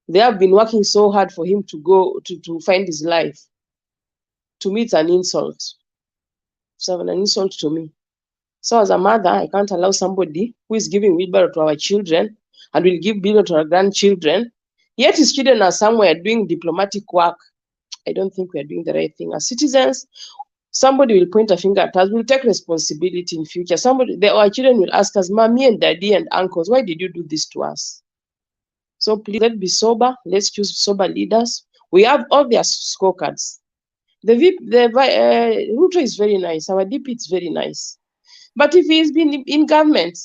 They have been working so hard for him to go to find his life. To me, it's an insult. It's an insult to me. So as a mother, I can't allow somebody who is giving wheelbarrow to our children and will give billion to our grandchildren, yet his children are somewhere doing diplomatic work. I don't think we are doing the right thing. As citizens, somebody will point a finger at us. We'll take responsibility in future. Our children will ask us, Mommy and Daddy and uncles, why did you do this to us? So please, let's be sober. Let's choose sober leaders. We have all their scorecards. Ruto is very nice. Our DP is very nice. But if he's been in government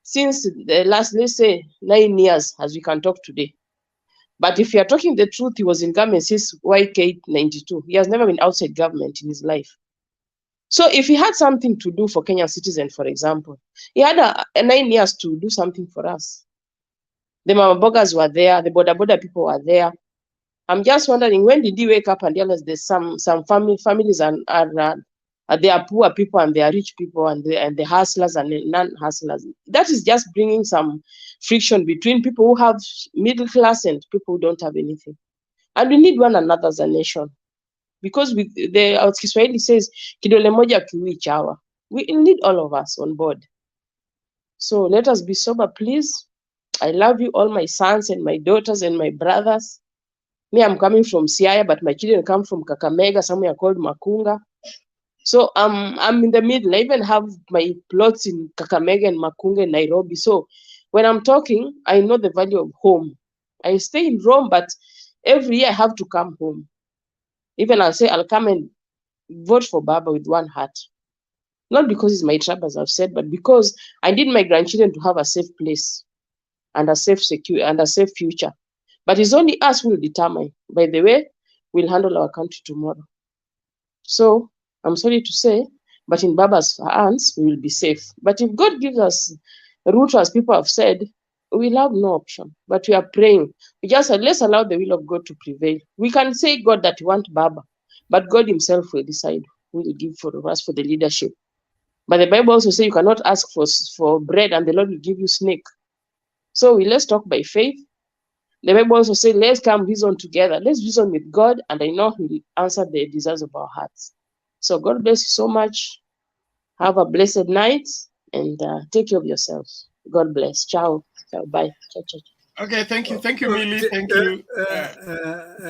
since the last, let's say, 9 years, as we can talk today. But if you are talking the truth, he was in government since YK 92. He has never been outside government in his life. So if he had something to do for Kenyan citizens, for example, he had 9 years to do something for us. The mama bogas were there, the border people were there. I'm just wondering, when did he wake up and realize there's some families they are poor people and they are rich people and the hustlers and the non-hustlers. That is just bringing some friction between people who have middle class and people who don't have anything. And we need one another as a nation. Because our Kiswahili says, kidole moja kiui chawa. We need all of us on board. So let us be sober, please. I love you, all my sons and my daughters and my brothers. Me, I'm coming from Siaya, but my children come from Kakamega, somewhere called Makunga. So I'm in the middle. I even have my plots in Kakamega and Makunga and Nairobi. So when I'm talking, I know the value of home. I stay in Rome, but every year I have to come home. Even I'll say I'll come and vote for Baba with one heart. Not because it's my tribe, as I've said, but because I need my grandchildren to have a safe place and a safe future. But it's only us who will determine, by the way, we'll handle our country tomorrow. So I'm sorry to say, but in Baba's hands, we will be safe. But if God gives us a route, as people have said, we'll have no option. But we are praying. We just said, let's allow the will of God to prevail. We can say, God, that we want Baba, but God himself will decide who will give for us for the leadership. But the Bible also says you cannot ask for bread and the Lord will give you snake. So let's talk by faith. The Bible also says, let's come reason together. Let's reason with God, and I know he will answer the desires of our hearts. So God bless you so much. Have a blessed night, and take care of yourselves. God bless. Ciao. Ciao. Bye. Ciao, ciao. Okay, thank you, Millie. Thank you,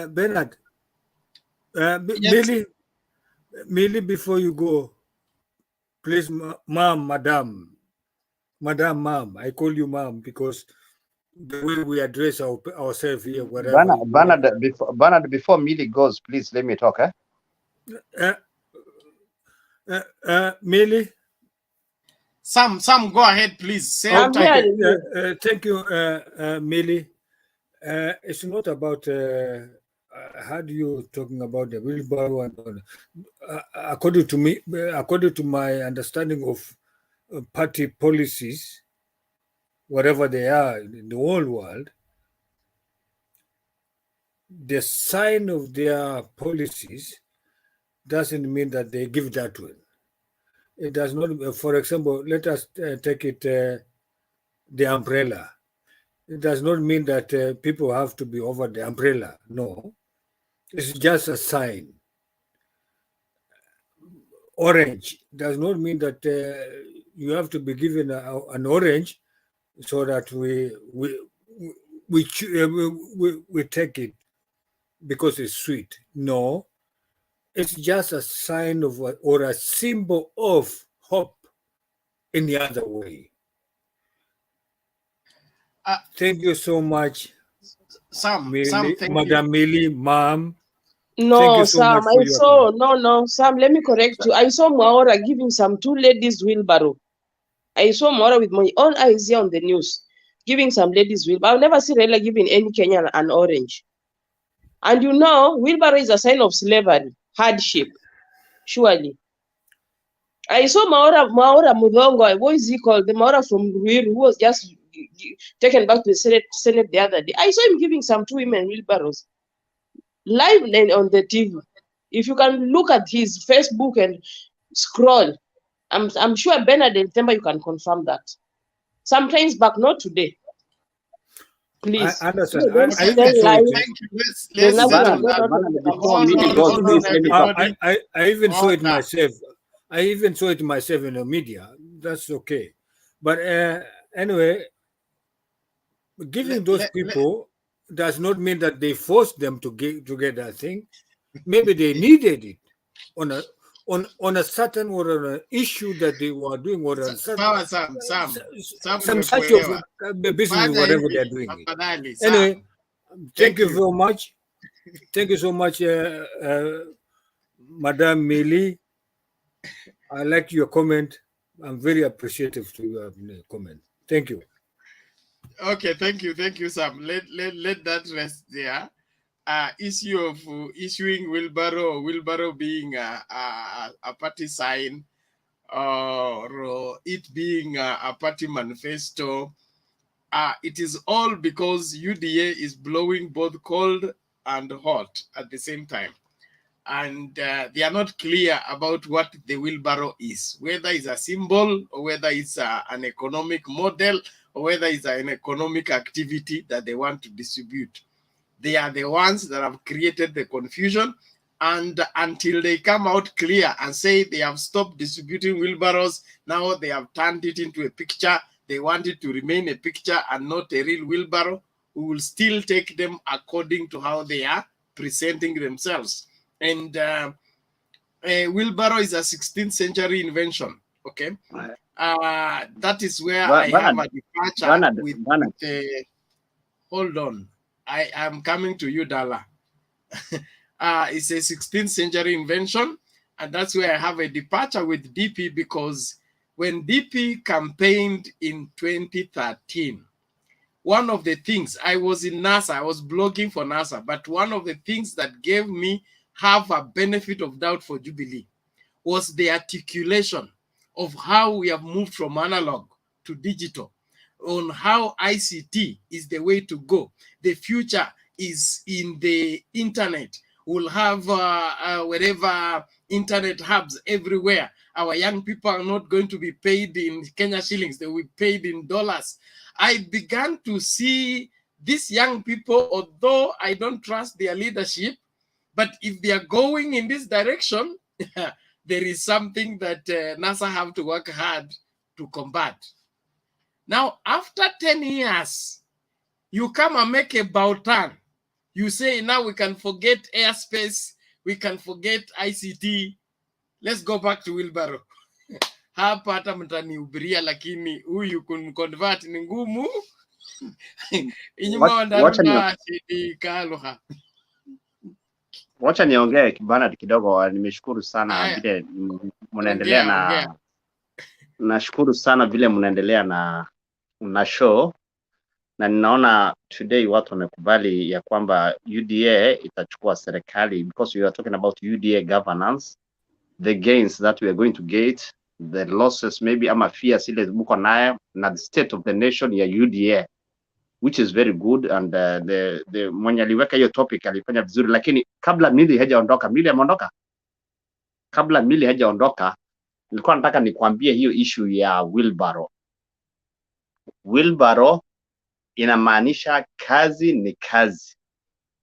Bernard. Yes. Millie, before you go, please, madam, ma'am. I call you ma'am because the way we address ourselves here, whatever. Bernard, before Millie goes, please let me talk. Millie? Sam, go ahead, please. Say okay. Thank you, Millie. It's not about how do you talking about the wheelbarrow and according to me, according to my understanding of party policies, whatever they are in the whole world, the sign of their policies doesn't mean that they give that one. It does not. For example, let us take it the umbrella. It does not mean that people have to be over the umbrella. No, it's just a sign. Orange does not mean that you have to be given an orange so that we take it because it's sweet. No, it's just a sign of or a symbol of hope in the other way. Thank you so much, Sam, Madam Millie, Mom. No, Sam, I saw, no, Sam, let me correct you. I saw Maora giving some 2 ladies wheelbarrow. I saw Maora with my own eyes here on the news, giving some ladies wheelbarrow. I've never seen Raila giving any Kenyan an orange. And you know, wheelbarrow is a sign of slavery, hardship. surely. I saw Maora Mudongo, what is he called? The Maora from Ruiru, who was just taken back to the Senate the other day. I saw him giving some 2 women wheelbarrows live on the TV. If you can look at his Facebook and scroll, I'm sure Bernard and Temba, you can confirm that. Sometimes back, not today. Please. I understand. So don't I even saw it. Let's I even saw it myself. I even saw it myself in the media. That's okay. But anyway, giving those people does not mean that they forced them to get that thing. Maybe they needed it on a certain or on an issue that they were doing, or on some such of business, whatever they're doing. Anyway, thank you very much. Thank you so much, Madame Mili. I like your comment. I'm very appreciative to your comment. Thank you. Okay, thank you, Sam. Let that rest there. Issue of issuing wheelbarrow being a party sign, or it being a party manifesto. It is all because UDA is blowing both cold and hot at the same time. And they are not clear about what the wheelbarrow is, whether it's a symbol or whether it's an economic model or whether it's an economic activity that they want to distribute. They are the ones that have created the confusion, and until they come out clear and say they have stopped distributing wheelbarrows, now they have turned it into a picture. They want it to remain a picture and not a real wheelbarrow. We will still take them according to how they are presenting themselves. And wheelbarrow is a 16th century invention. Okay, that is where I have a departure hold on. I am coming to you, Dala. It's a 16th century invention, and that's where I have a departure with DP, because when DP campaigned in 2013, one of the things, I was in NASA, I was blogging for NASA, but one of the things that gave me half a benefit of doubt for Jubilee was the articulation of how we have moved from analog to digital, on how ICT is the way to go. The future is in the internet. We'll have wherever internet hubs everywhere. Our young people are not going to be paid in Kenya shillings. They will be paid in dollars. I began to see these young people, although I don't trust their leadership, but if they are going in this direction, there is something that NASA have to work hard to combat. Now, after 10 years, you come and make a bow-turn. You say, now we can forget airspace, we can forget ICT, let's go back to wheelbarrow. Hapa hata mtanihubiria, lakini huyu kumconvert ni ngumu. Wacha niongee Bernard kidogo. Nimeshukuru sana vile mnaendelea na nashukuru sana vile mnaendelea na show, na ninaona today watu wamekubali ya kwamba UDA itachukua serikali, because you are talking about UDA governance, the gains that we are going to get, the losses maybe ama fears ile mko nayo, na the state of the nation ya UDA, which is very good. And the mwenye aliweka hiyo topic alifanya vizuri, lakini kabla Mili hajaondoka, Mili ameondoka, kabla Mili hajaondoka, nilikuwa nataka nikwambie hiyo issue ya wheelbarrow. Wheelbarrow inamaanisha kazi ni kazi.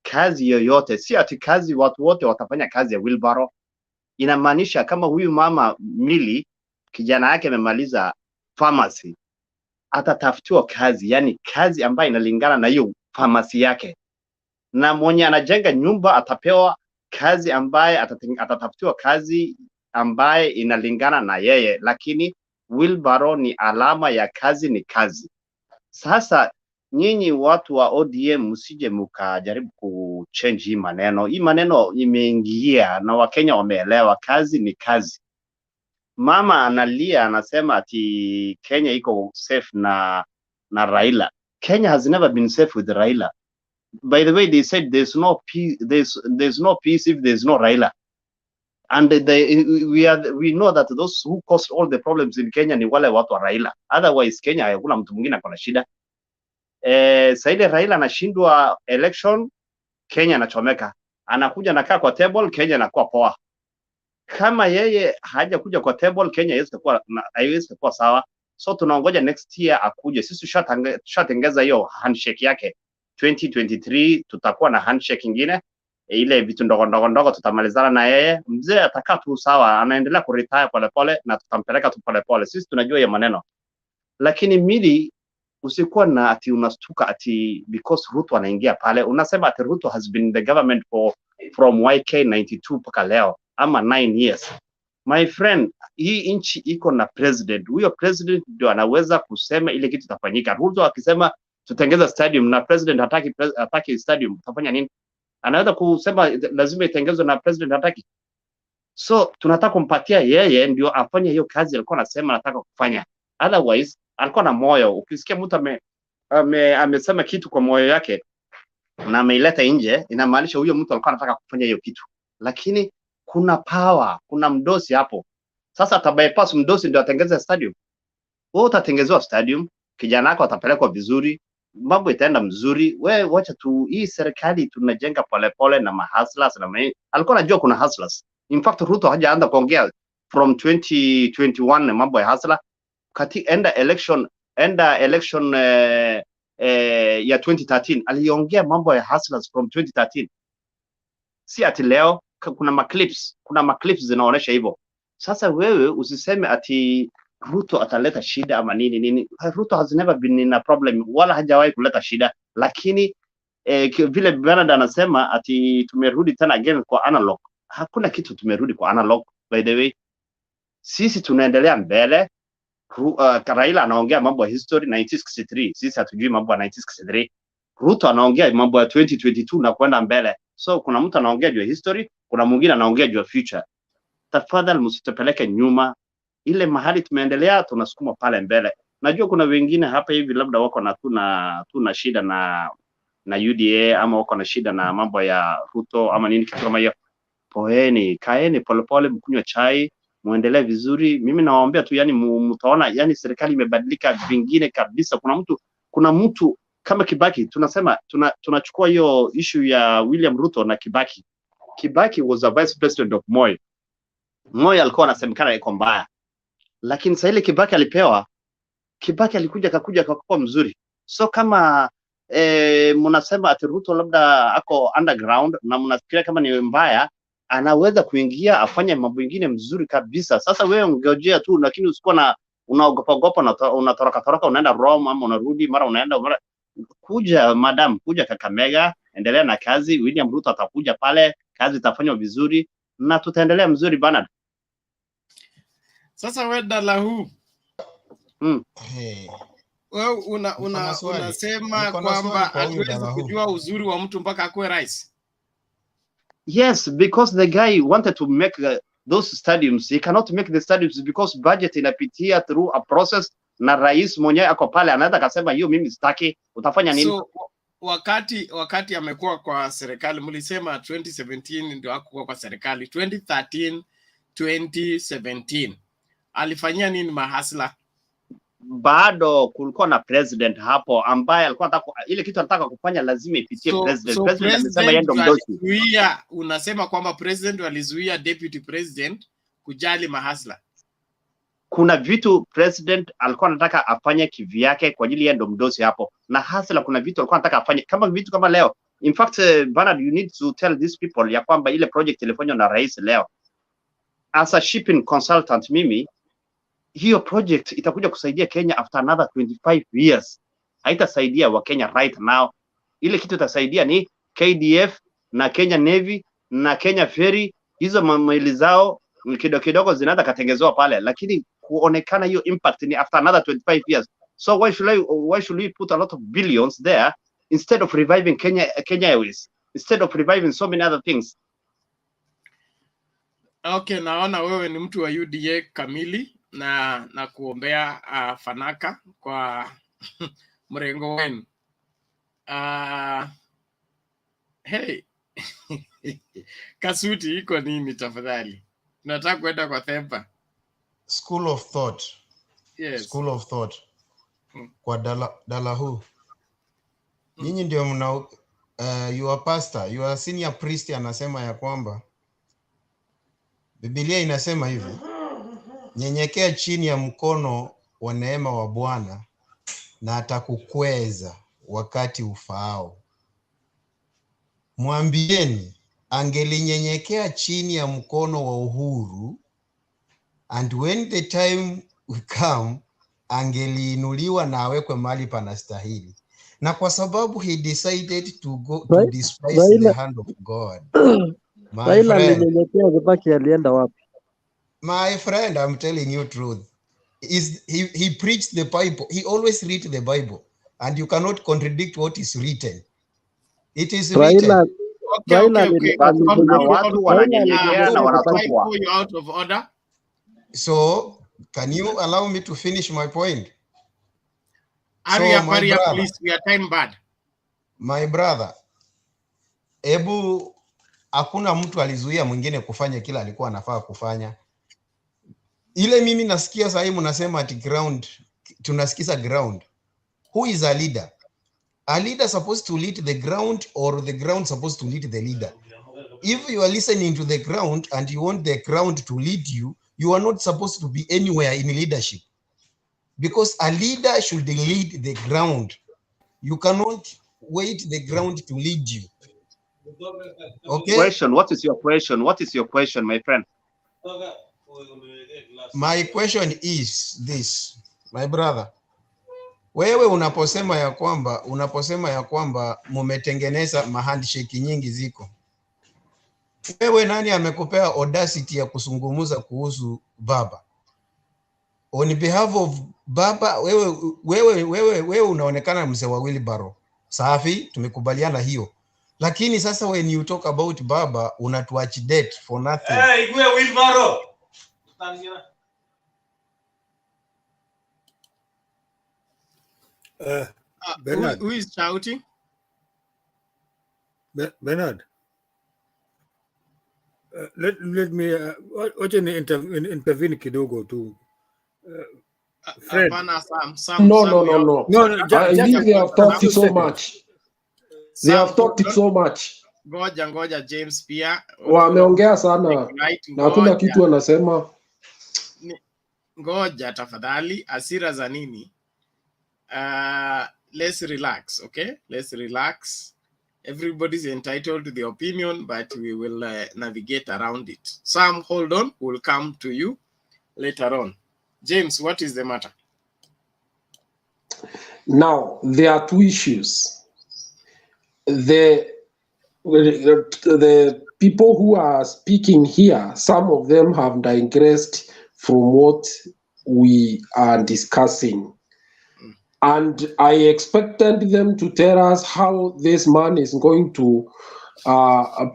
Kazi yoyote, si ati kazi watu wote watafanya kazi ya wheelbarrow. Inamaanisha kama huyu mama Mili kijana yake amemaliza pharmacy, atatafutiwa kazi, yani kazi ambayo inalingana na hiyo pharmacy yake. Na mwenye anajenga nyumba atapewa kazi ambaye atatafutiwa kazi ambaye inalingana na yeye, lakini wheelbarrow ni alama ya kazi ni kazi. Sasa nyinyi watu wa ODM msije mkajaribu kuchange hii maneno. Hii maneno imeingia na Wakenya wameelewa, kazi ni kazi. Mama analia anasema ati Kenya iko safe na Raila. Kenya has never been safe with Raila. By the way, they said there's no peace if there's no Raila. And we know that those who caused all the problems in Kenya ni wale watu wa Raila. Otherwise Kenya hakuna mtu mwingine akona shida. Saidi Raila anashindwa election, Kenya anachomeka. Anakuja nakaa kwa table, Kenya inakuwa poa. Kama yeye haja kuja kwa table, Kenya haiwezi kuwa sawa. So tunaongoja next year akuje. Sisi tushatengeza hiyo handshake yake. 2023 tutakuwa na handshake ingine. Ile vitu ndogo tutamalizana na yeye. Mzee atakaa tu sawa, anaendelea kuretire polepole na tutampeleka tu polepole. Sisi tunajua hiyo maneno. Lakini mili usikuwa na ati unastuka ati because Ruto anaingia pale. Unasema ati Ruto has been in the government from YK 92 mpaka leo ama 9 years. My friend, hii nchi iko na president. Huyo president ndio anaweza kusema ile kitu itafanyika. Ruto akisema tutengeza stadium na president hataki stadium, utafanya nini? Anaweza kusema lazima itengezwe na president hataki. So tunataka kumpatia yeye ndio afanye hiyo kazi alikuwa anasema anataka kufanya. Otherwise alikuwa na moyo. Ukisikia mtu amesema kitu kwa moyo yake na ameileta nje, inamaanisha huyo mtu alikuwa anataka kufanya hiyo kitu. Lakini kuna power, kuna mdosi hapo. Sasa atabypass mdosi ndio atengeze stadium. Wewe utatengezewa stadium, kijana wako atapelekwa vizuri, mambo itaenda mzuri. Wewe wacha tu, hii serikali tunajenga polepole na mahustlers na alikuwa anajua kuna hustlers. In fact Ruto hajaanza kuongea from 2021 mambo ya hustler. Enda election ya 2013 aliongea mambo ya hustlers from 2013. Si ati leo kuna maclips zinaonesha hivyo. Sasa wewe usiseme ati Ruto ataleta shida ama nini. Ruto has never been in a problem, wala hajawahi kuleta shida. Lakini vile Bernard anasema ati tumerudi tena again kwa analog. Hakuna kitu tumerudi kwa analog, by the way. Sisi tunaendelea mbele. Raila anaongea mambo ya history 1963. Sisi hatujui mambo ya 1963. Ruto anaongea mambo ya 2022 na kwenda mbele. So kuna mtu anaongea juu ya history, kuna mwingine anaongea juu ya future. Tafadhali msitupeleke nyuma. Ile mahali tumeendelea tunasukuma pale mbele. Najua kuna wengine hapa hivi labda wako na tuna shida na UDA ama wako na shida na mambo ya Ruto ama nini kitu kama hiyo. Poeni, kaeni polepole, mkunywe chai, muendelee vizuri. Mimi nawaambia tu, yani mtaona yani serikali imebadilika vingine kabisa. Kuna mtu kama Kibaki, tunasema tunachukua hiyo issue ya William Ruto na Kibaki. Kibaki was a vice president of Moi. Moi alikuwa anasemekana iko mbaya. Lakini sasa ile Kibaki alipewa, Kibaki akakuja kwa mzuri. So kama mnasema ati Ruto labda ako underground na mnafikiria kama ni mbaya, anaweza kuingia afanye mambo mengine mzuri kabisa. Sasa wewe ungojea tu, lakini usikuwa na unaogopa na unatoroka unaenda Rome ama unarudi mara unaenda kuja madam, kuja Kakamega, endelea na kazi. William Ruto atakuja pale, kazi itafanywa vizuri na tutaendelea mzuri Bernard. Sasa wewe Dalahu. Wewe unasema kwamba hatuwezi kujua uzuri wa mtu mpaka akuwe rais. Yes, because the guy wanted to make those stadiums. He cannot make the stadiums because budget inapitia through a process, na rais mwenyewe ako pale anaweza kusema hiyo mimi sitaki, utafanya nini? So wakati amekuwa kwa serikali, mlisema 2017 ndio hakuwa kwa serikali. 2013 2017 alifanyia nini mahasla? Bado kulikuwa na president hapo ambaye alikuwa anataka ile kitu anataka kufanya lazima ipitie president. President amesema yeye ndo mdosi. Unasema kwamba president alizuia deputy president kujali mahasla. Kuna vitu president alikuwa anataka afanye kivyake kwa ajili yeye ndo mdosi hapo. Na hasla kuna vitu alikuwa anataka afanye kama vitu kama leo. In fact, Bernard, you need to tell these people ya kwamba ile project ilifanywa na rais leo. As a shipping consultant mimi, hiyo project itakuja kusaidia Kenya after another 25 years. Haitasaidia wa Kenya right now. Ile kitu itasaidia ni KDF na Kenya Navy na Kenya Ferry. Hizo meli zao kidogo zinaanza katengezewa pale, lakini kuonekana hiyo impact ni after another 25 years. So why should we put a lot of billions there instead of reviving Kenya Airways, instead of reviving so many other things? Okay, naona wewe ni mtu wa UDA kamili na kuombea fanaka kwa mrengo wenu. Hey. Kasuti iko nini tafadhali? Nataka kwenda kwa Themba. School of thought. Yes. School of thought. Kwa Dalahu. Nyinyi ndio mna your pastor, your senior priest anasema ya kwamba Biblia inasema hivi, nyenyekea chini ya mkono wa neema wa Bwana na atakukweza wakati ufaao. Mwambieni angelinyenyekea chini ya mkono wa uhuru, and when the time will come angeliinuliwa na awekwe mahali panastahili. Na kwa sababu he decided to go to despise the hand of God. My friend, alinyenyekea, Kibaki alienda wapi? my friend, I'm telling you truth. He preached the Bible. He always read the Bible, and you cannot contradict what is written. It is written. Okay. But kuna watu wananyenyekea na wanatupwa. You out of order. So, can you allow me to finish my point? Aria, please, we are time bad. My brother, hakuna mtu alizuia mwingine kufanya kila alikuwa anafaa kufanya. Ile mimi nasikia sasa hivi mnasema at ground, tunasikiza ground. Who is a leader? A leader supposed to lead the ground, or the ground supposed to lead the leader? If you are listening to the ground and you want the ground to lead you, you are not supposed to be anywhere in leadership. Because a leader should lead the ground. You cannot wait the ground to lead you. Okay? Question, what is your question? What is your question, my friend? My question is this, my brother. Wewe unaposema ya kwamba mumetengeneza handshake nyingi ziko. Wewe nani amekupea audacity ya kuzungumza kuhusu baba? On behalf of baba, wewe unaonekana mzee wa wheelbarrow. Safi, tumekubaliana hiyo. Lakini sasa when you talk about baba, unatuach debt for nothing. Hey, we wheelbarrow. Bernard. Who is shouting? Bernard. Let me intervene kidogo tu. Fred. No. I think they have talked so much. They have talked so much. Ngoja James pia. Wameongea sana na hakuna kitu anasema. Ngoja tafadhali, asira za nini? Let's relax, okay? Let's relax. Everybody's entitled to the opinion, but we will navigate around it. Sam, hold on. We'll come to you later on. James, what is the matter? Now, there are two issues. The people who are speaking here, some of them have digressed from what we are discussing. And I expected them to tell us how this man is going to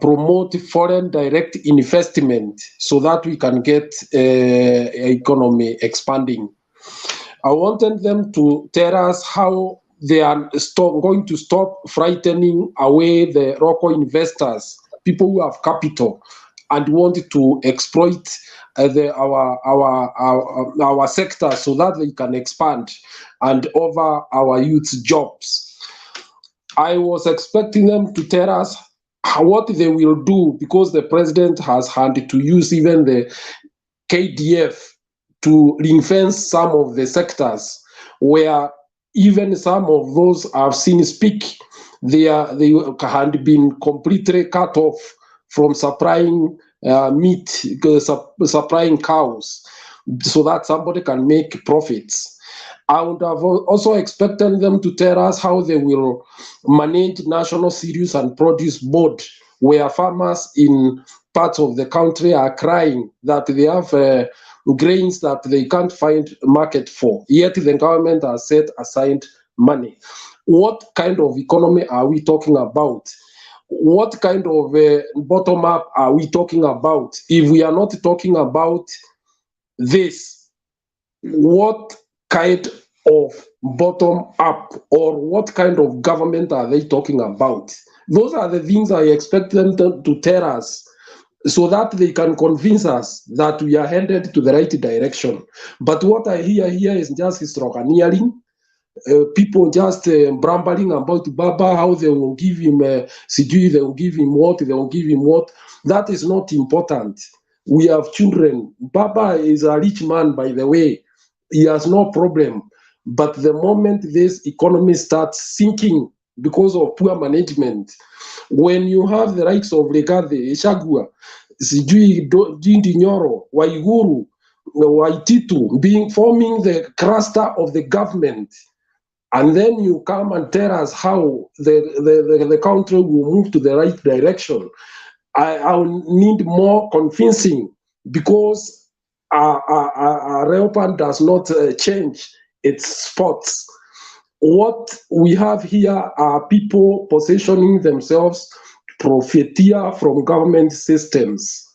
promote foreign direct investment so that we can get economy expanding. I wanted them to tell us how they are going to stop frightening away the local investors, people who have capital and want to exploit our sector so that they can expand and offer our youth jobs. I was expecting them to tell us what they will do, because the president has had to use even the KDF to ring-fence some of the sectors where even some of those I've seen speak, they had been completely cut off from supplying meat, supplying cows, so that somebody can make profits. I would have also expected them to tell us how they will manage National Cereals and Produce Board, where farmers in parts of the country are crying that they have grains that they can't find market for, yet the government has set aside money. What kind of economy are we talking about? What kind of bottom up are we talking about? If we are not talking about this, what kind of bottom up or what kind of government are they talking about? Those are the things I expect them to tell us. so that they can convince us that we are headed to the right direction. But what I hear here is just sloganeering. People just brambling about Baba, how they will give him CG, they will give him what, they will give him what. That is not important. We have children. Baba is a rich man, by the way. He has no problem. But the moment this economy starts sinking because of poor management, when you have the likes of Legathe, Ishagua, Sijui Dindi Nyoro, Waiguru, Waititu forming the cluster of the government, and then you come and tell us how the country will move to the right direction. I will need more convincing, because a Reopan does not change its spots. What we have here are people positioning themselves profiteer from government systems.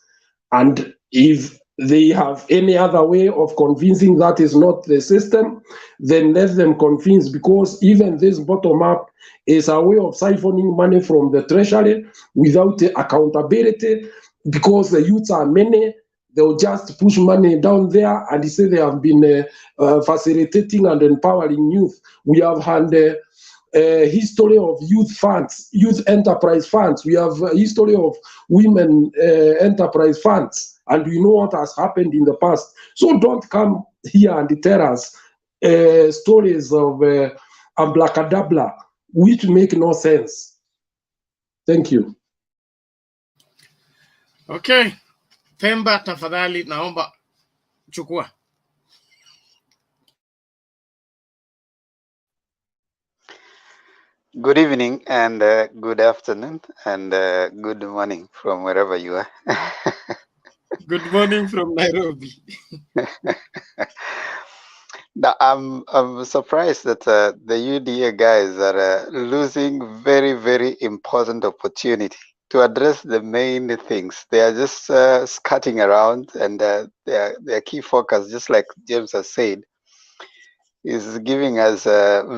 And if they have any other way of convincing that is not the system, then let them convince, because even this bottom up is a way of siphoning money from the treasury without accountability, because the youths are many. They'll just push money down there and say they have been facilitating and empowering youth. We have had a history of youth funds, youth enterprise funds. We have a history of women enterprise funds, and we know what has happened in the past. So don't come here and tell us stories of abracadabra, which make no sense. Thank you. Okay. Themba, tafadhali naomba chukua. Good evening and good afternoon and good morning from wherever you are. Good morning from Nairobi. Now, I'm surprised that the UDA guys are losing very, very important opportunity to address the main things. They are just skirting around, and their key focus, just like James has said, is giving us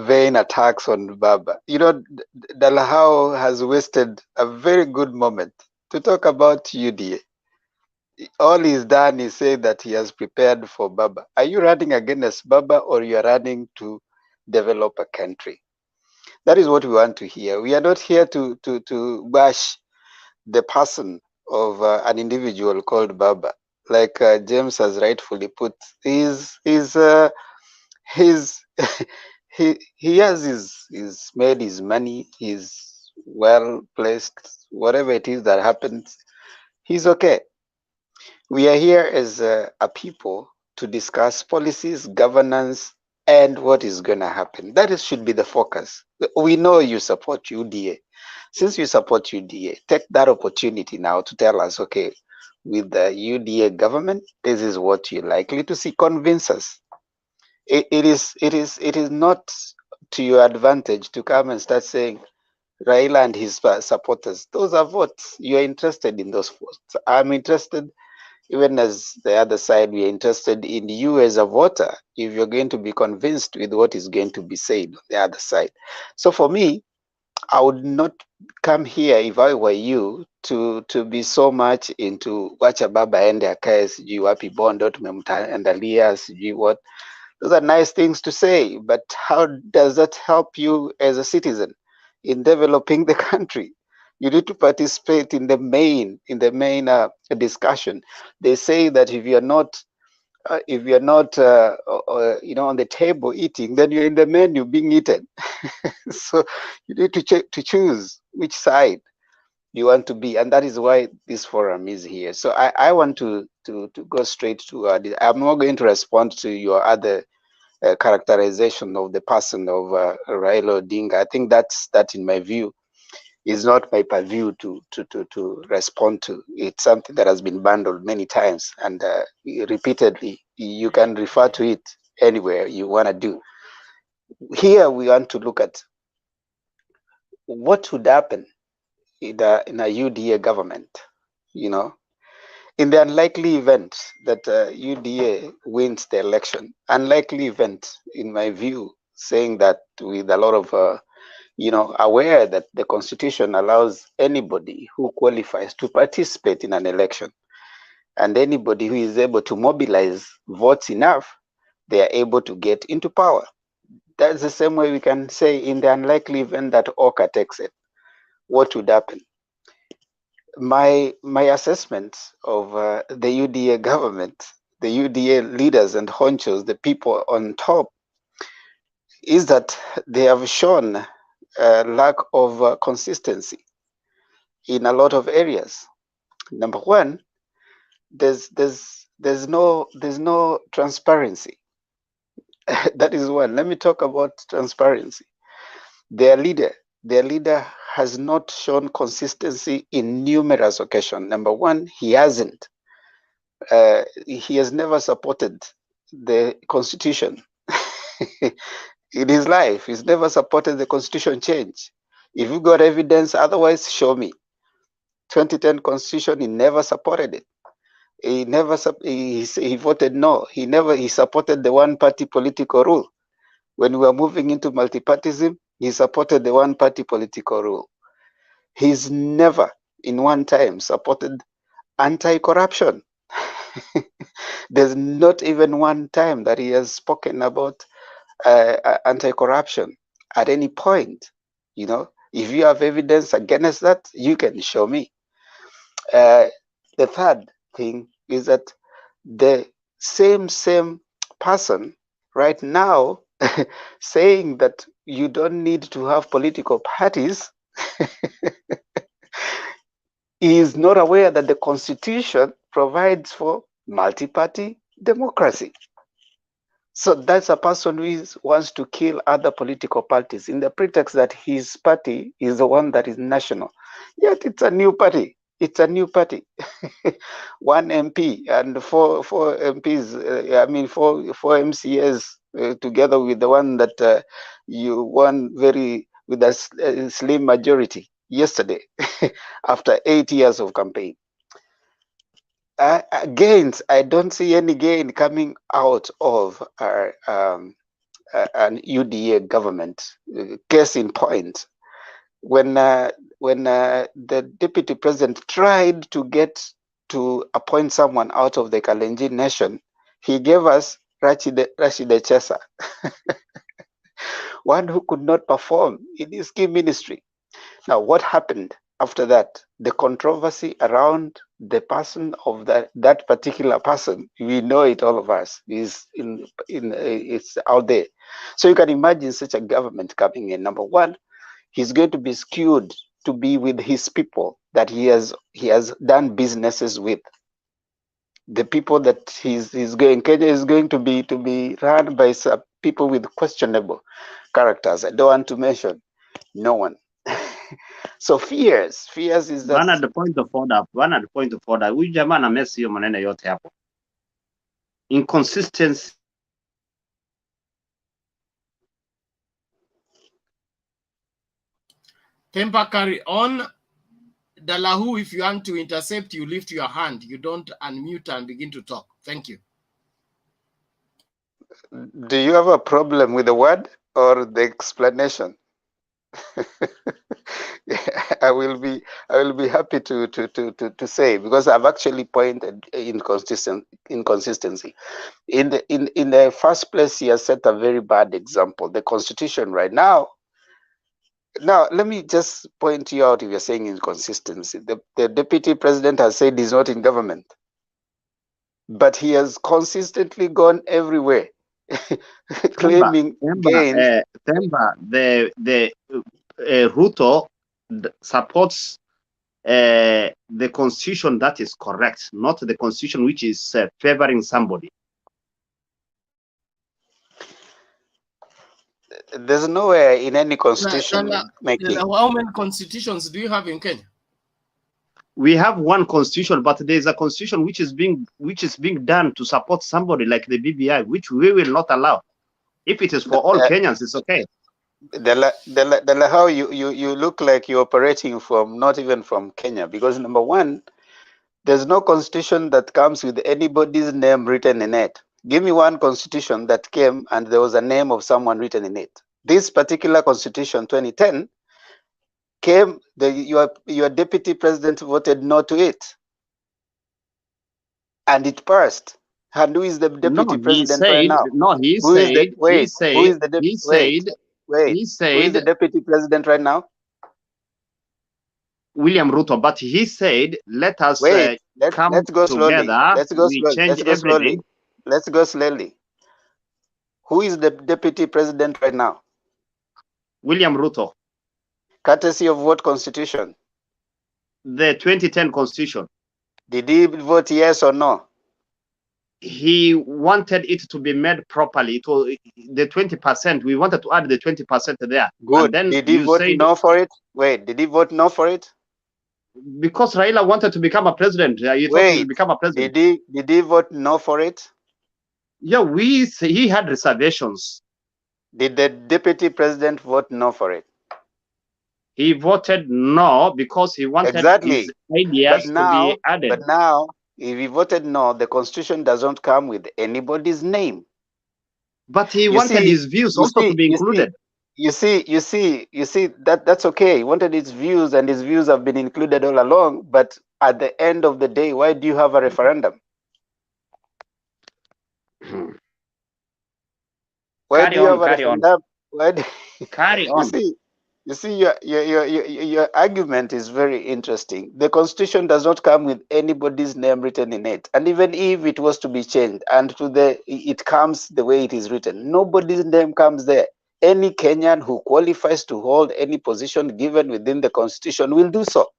vain attacks on Baba. You know, Dalahau has wasted a very good moment to talk about UDA. All he's done is say that he has prepared for Baba. Are you running against Baba, or you are running to develop a country? That is what we want to hear. We are not here to bash the person of an individual called Baba. Like James has rightfully put, he has made his money, he's well placed, whatever it is that happens, he's okay. We are here as a people to discuss policies, governance, and what is going to happen. That should be the focus. We know you support UDA. Since you support UDA, take that opportunity now to tell us, okay, with the UDA government, this is what you're likely to see. Convince us. It is not to your advantage to come and start saying Raila and his supporters. Those are votes. You are interested in those votes. I'm interested. Even as the other side, we are interested in you as a voter, if you're going to be convinced with what is going to be said on the other side. So for me, I would not come here, if I were you, to be so much into wacha baba ende akae sijui wapi bondo tumemtandalia sijui what. Those are nice things to say, but how does that help you as a citizen in developing the country? You need to participate in the main discussion. They say that if you're not you know, on the table eating, then you're in the menu being eaten. So you need to choose which side you want to be, and that is why this forum is here. So I want to go straight to. I'm not going to respond to your other characterization of the person of Raila Odinga. I think that in my view is not my purview to respond to. It's something that has been bundled many times and repeatedly. You can refer to it anywhere you want to do. Here we want to look at what would happen in a UDA government. You know, in the unlikely event that UDA wins the election, unlikely event in my view, saying that with a lot of aware that the constitution allows anybody who qualifies to participate in an election, and anybody who is able to mobilize votes enough, they are able to get into power. That's the same way we can say, in the unlikely event that Oka takes it, what would happen? My assessment of the UDA government, the UDA leaders and honchos, the people on top, is that they have shown a lack of consistency in a lot of areas. Number one, there's no transparency. That is one. Let me talk about transparency. Their leader has not shown consistency in numerous occasions. Number one, he hasn't. He has never supported the constitution in his life. He's never supported the constitution change. If you got evidence otherwise, show me. 2010 constitution, he never supported it. He never he voted no. He supported the one-party political rule. When we were moving into multipartyism, he supported the one-party political rule. He's never in one time supported anti-corruption. There's not even one time that he has spoken about anti-corruption at any point. If you have evidence against that, you can show me. The third thing is that the same person right now saying that you don't need to have political parties is not aware that the constitution provides for multi-party democracy. So that's a person who wants to kill other political parties in the pretext that his party is the one that is national. Yet it's a new party. It's a new party. One MP and four MPs, four MCAs together with the one that you won with a slim majority yesterday after 8 years of campaign. Gains, I don't see any gain coming out of an UDA government. Case in point, when the deputy president tried to appoint someone out of the Kalenjin nation, he gave us Rashid Chesa, one who could not perform in his key ministry. Now, what happened after that? The controversy around the person of that particular person, we know it, all of us, is it's out there. So you can imagine such a government coming in. Number one, he's going to be skewed to be with his people that he has done businesses with. The people that Kenya is going to be run by some people with questionable characters. I don't want to mention no one. So fears is that Bwana, the point of order. Huyu jamaa anamesi hiyo maneno yote hapo. Inconsistency. Temper, carry on. Dalahu, if you want to intercept, you lift your hand. You don't unmute and begin to talk. Thank you. Do you have a problem with the word or the explanation? I will be happy to say, because I've actually pointed inconsistency. In the first place, he has set a very bad example. The constitution right now. Now, let me just point you out if you're saying inconsistency. The deputy president has said he's not in government, but he has consistently gone everywhere claiming gains. The Ruto supports the constitution that is correct, not the constitution which is favoring somebody. There's nowhere in any constitution how many constitutions do you have in Kenya? We have one constitution, but there is a constitution which is being done to support somebody like the BBI, which we will not allow. If it is for all Kenyans, it's okay. How you look like you're operating from not even from Kenya, because number one, there's no constitution that comes with anybody's name written in it. Give me one constitution that came and there was a name of someone written in it. this particular constitution 2010 came, your deputy president voted no to it, and it passed. And who is the deputy president right now? Who is the deputy president right now? William Ruto, but he said, let us come let's go slowly. together. Let's go We slowly. change Let's go everything. slowly. Let's go slowly. Who is the deputy president right now? William Ruto. Courtesy of what constitution? The 2010 constitution. Did he vote yes or no? He wanted it to be made properly. It was the 20%. We wanted to add the 20% there. Good. And then did he vote no for it? Wait, did he vote no for it? Because Raila wanted to become a president. He thought he would become a president. Did he vote no for it? Yeah, he had reservations. Did the deputy president vote no for it? He voted no because he wanted his ideas to be added. But now, if he voted no, the constitution doesn't come with anybody's name. But he wanted his views also to be included. You see, that's okay. He wanted his views, and his views have been included all along. But at the end of the day, why do you have a referendum? Why do you have a referendum? Carry on. You see, your argument is very interesting. The constitution does not come with anybody's name written in it, and even if it was to be changed and it comes the way it is written, nobody's name comes there. Any Kenyan who qualifies to hold any position given within the constitution will do so.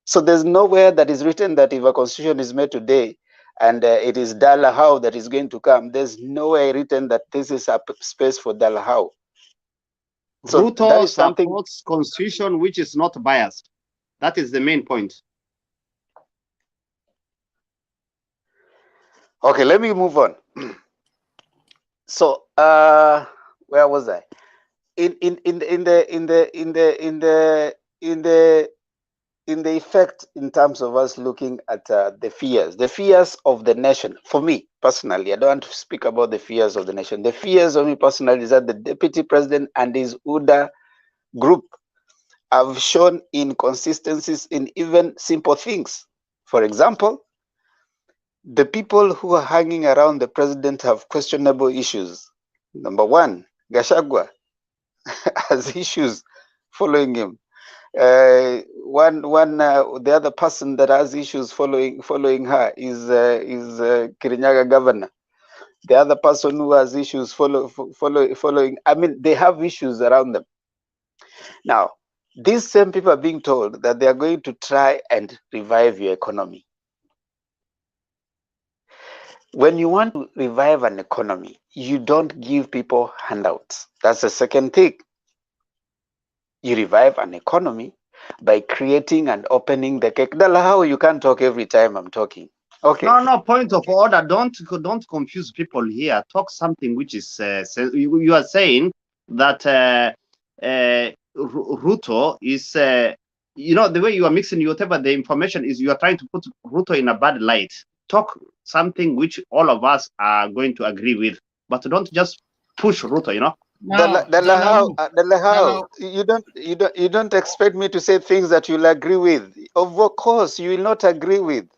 So there's nowhere that is written that if a constitution is made today and it is Dalahau that is going to come, there's nowhere written that this is a space for Dalahau. So Ruto supports constitution which is not biased. That is the main point. Okay, let me move on. So where was I? In the effect in terms of us looking at the fears of the nation. For me personally, I don't want to speak about the fears of the nation. The fears of me personally is that the deputy president and his UDA group have shown inconsistencies in even simple things. For example, the people who are hanging around the president have questionable issues. Number one, Gachagua has issues following him. The other person that has issues following her is Kirinyaga governor. The other person who has issues following, I mean, they have issues around them. Now, these same people are being told that they are going to try and revive your economy. When you want to revive an economy, you don't give people handouts. That's the second thing. You revive an economy by creating and opening the cake. How you can't talk every time I'm talking. Okay. No, point of order. Don't confuse people here. Talk something which is you are saying that Ruto is you know, the way you are mixing whatever the information is, you are trying to put Ruto in a bad light. Talk something which all of us are going to agree with, but don't just push Ruto, you know. You don't expect me to say things that you'll agree with. Of course, you will not agree with.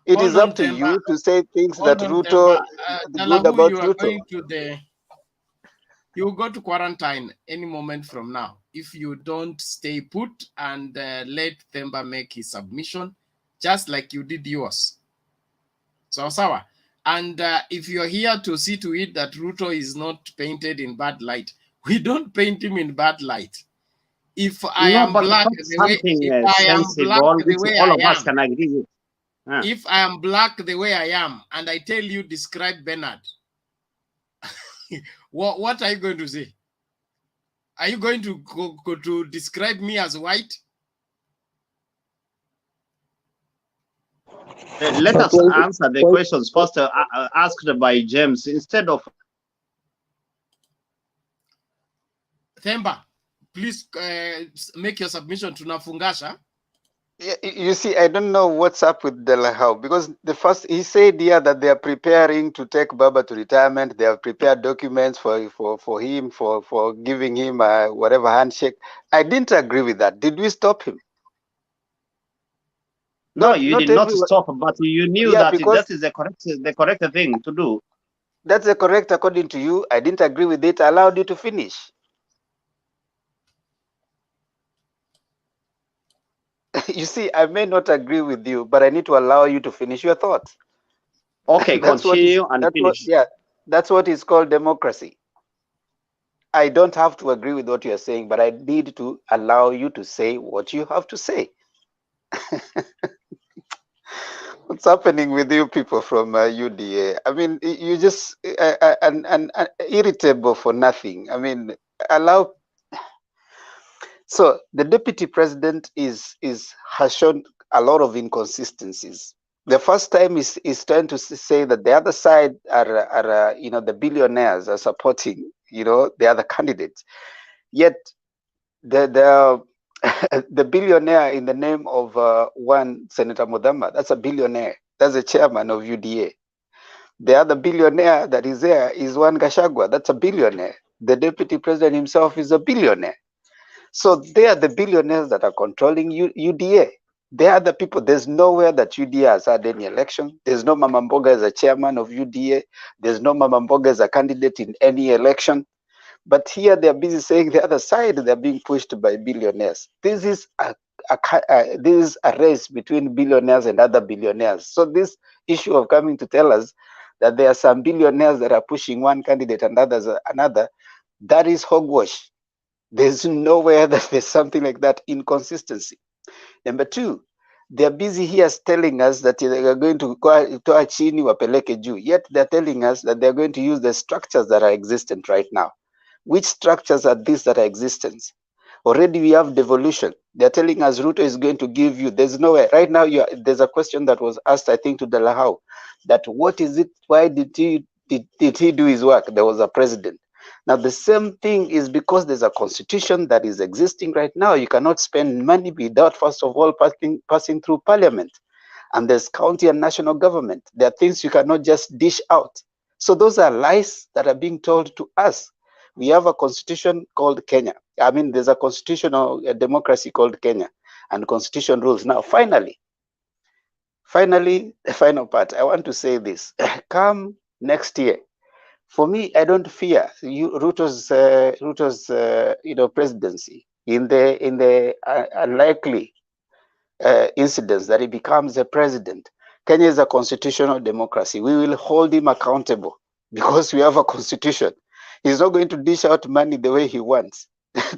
It is up to you to say things that Ruto good about Ruto. You go to quarantine any moment from now if you don't stay put and let Themba make his submission, just like you did yours. So sawa. And if you're here to see to it that Ruto is not painted in bad light, we don't paint him in bad light. If I am black the way if I am black the way I am, and I tell you describe Bernard, what are you going to say? Are you going to go to describe me as white? Let us answer the questions first asked by James instead of Themba, please make your submission to Nafungasha. You see, I don't know what's up with Delahau, because the first he said here that they are preparing to take Baba to retirement. They have prepared documents for him for giving him whatever handshake. I didn't agree with that. Did we stop him? No, you did not everyone. stop, but you knew Yeah, that because that is the correct thing to do. that's the correct according to you. I didn't agree with it. I allowed you to finish. You see, I may not agree with you, but I need to allow you to finish your thoughts. Okay, continue and finish. That's what is called democracy. I don't have to agree with what you're saying, but I need to allow you to say what you have to say. What's happening with you people from UDA? I mean, you just irritable for nothing. I mean, allow. So the deputy president has shown a lot of inconsistencies. The first time is trying to say that the other side are the billionaires are supporting the other candidates, yet the the billionaire in the name of one Senator Modama, that's a billionaire. That's the chairman of UDA. The other billionaire that is there is one Gashagwa. That's a billionaire. The deputy president himself is a billionaire. So they are the billionaires that are controlling UDA. They are the people. There's nowhere that UDA has had any election. There's no Mama Mboga as a chairman of UDA. There's no Mama Mboga as a candidate in any election. But here they're busy saying the other side, they're being pushed by billionaires. This is a race between billionaires and other billionaires. So this issue of coming to tell us that there are some billionaires that are pushing one candidate and others another, that is hogwash. There's nowhere that there's something like that. Inconsistency. Number two, they're busy here telling us that they're going to toa chini wapeleke juu, yet they're telling us that they're going to use the structures that are existent right now. Which structures are these that are existent? Already we have devolution. They're telling us Ruto is going to give you. There's nowhere. Right now, there's a question that was asked, I think, to Delahau, that what is it? Why did he do his work? There was a president. Now, the same thing is because there's a constitution that is existing right now. You cannot spend money without, first of all, passing through parliament. And there's county and national government. There are things you cannot just dish out. So those are lies that are being told to us. We have a constitution called Kenya. I mean, there's a constitutional democracy called Kenya and constitution rules. Now, finally, the final part, I want to say this. Come next year, for me, I don't fear Ruto's presidency in the unlikely incidents that he becomes a president. Kenya is a constitutional democracy. We will hold him accountable because we have a constitution. He's not going to dish out money the way he wants.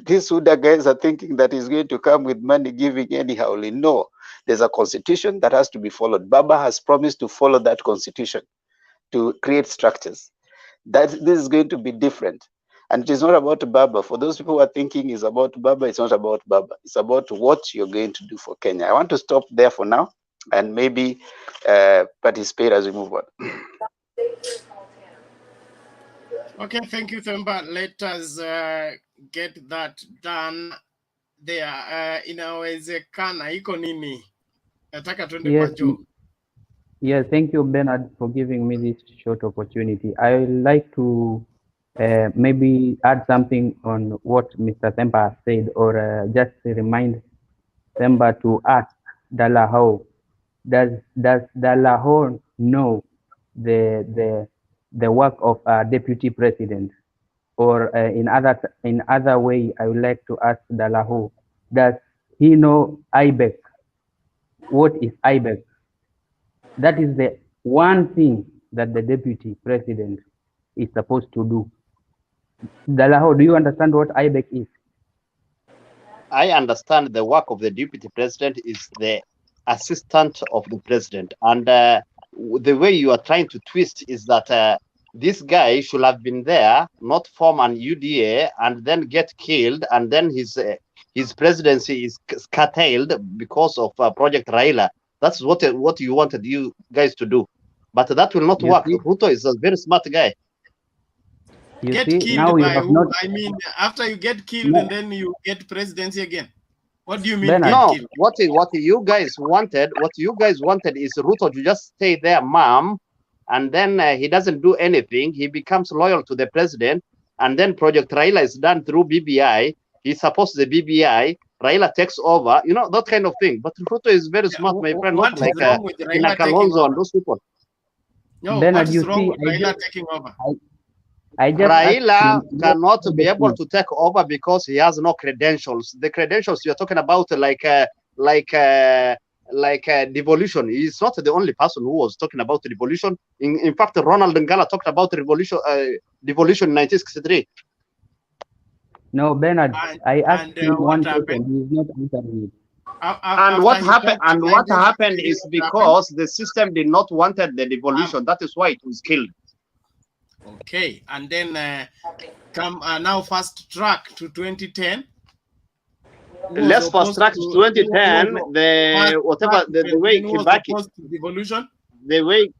These Huda guys are thinking that he's going to come with money giving anyhow. No, there's a constitution that has to be followed. Baba has promised to follow that constitution to create structures. This is going to be different. And it is not about Baba. For those people who are thinking it's about Baba, it's not about Baba. It's about what you're going to do for Kenya. I want to stop there for now and maybe participate as we move on. Okay, thank you, Themba. Let us get that done there. Inawezekana iko nini? Nataka tuende kwa Joe. Yes, thank you, Bernard, for giving me this short opportunity. I would like to maybe add something on what Mr. Themba said, or just remind Themba to ask Dalahou. Does Dalahou know the work of a deputy president? Or in other way, I would like to ask Dalahou, does he know IBEC? What is IBEC? That is the one thing that the deputy president is supposed to do. Dalahou, do you understand what IBEC is? I understand the work of the deputy president is the assistant of the president. And the way you are trying to twist is that this guy should have been there, not form an UDA and then get killed, and then his presidency is curtailed because of Project Raila. That's what you wanted you guys to do. But that will not work. Ruto is a very smart guy. Get killed by who? I mean, after you get killed and then you get presidency again. What do you mean? Bernard. No, Gatekeep? what you guys wanted is Ruto to just stay there, mom, and then he doesn't do anything. He becomes loyal to the president, and then Project Raila is done through BBI. He supports the BBI. Raila takes over, you know, that kind of thing. But Ruto is very smart, my friend, not What like is wrong with Raila taking Kalonzo over? and those people. No, Bernard, what you is wrong see, with Raila taking over? I just asked Raila him. cannot be able to take over because he has no credentials. The credentials you're talking about, like devolution. He's not the only person who was talking about devolution. In fact, Ronald Ngala talked about devolution in 1963. No, Bernard, I asked him what one happened? question. He's not answering it. And what happened? And what happened is because the system did not wanted the devolution. That is why it was killed. Okay, and then come now fast track to 2010. Let's fast track to 2010. The way Kibaki, devolution. the way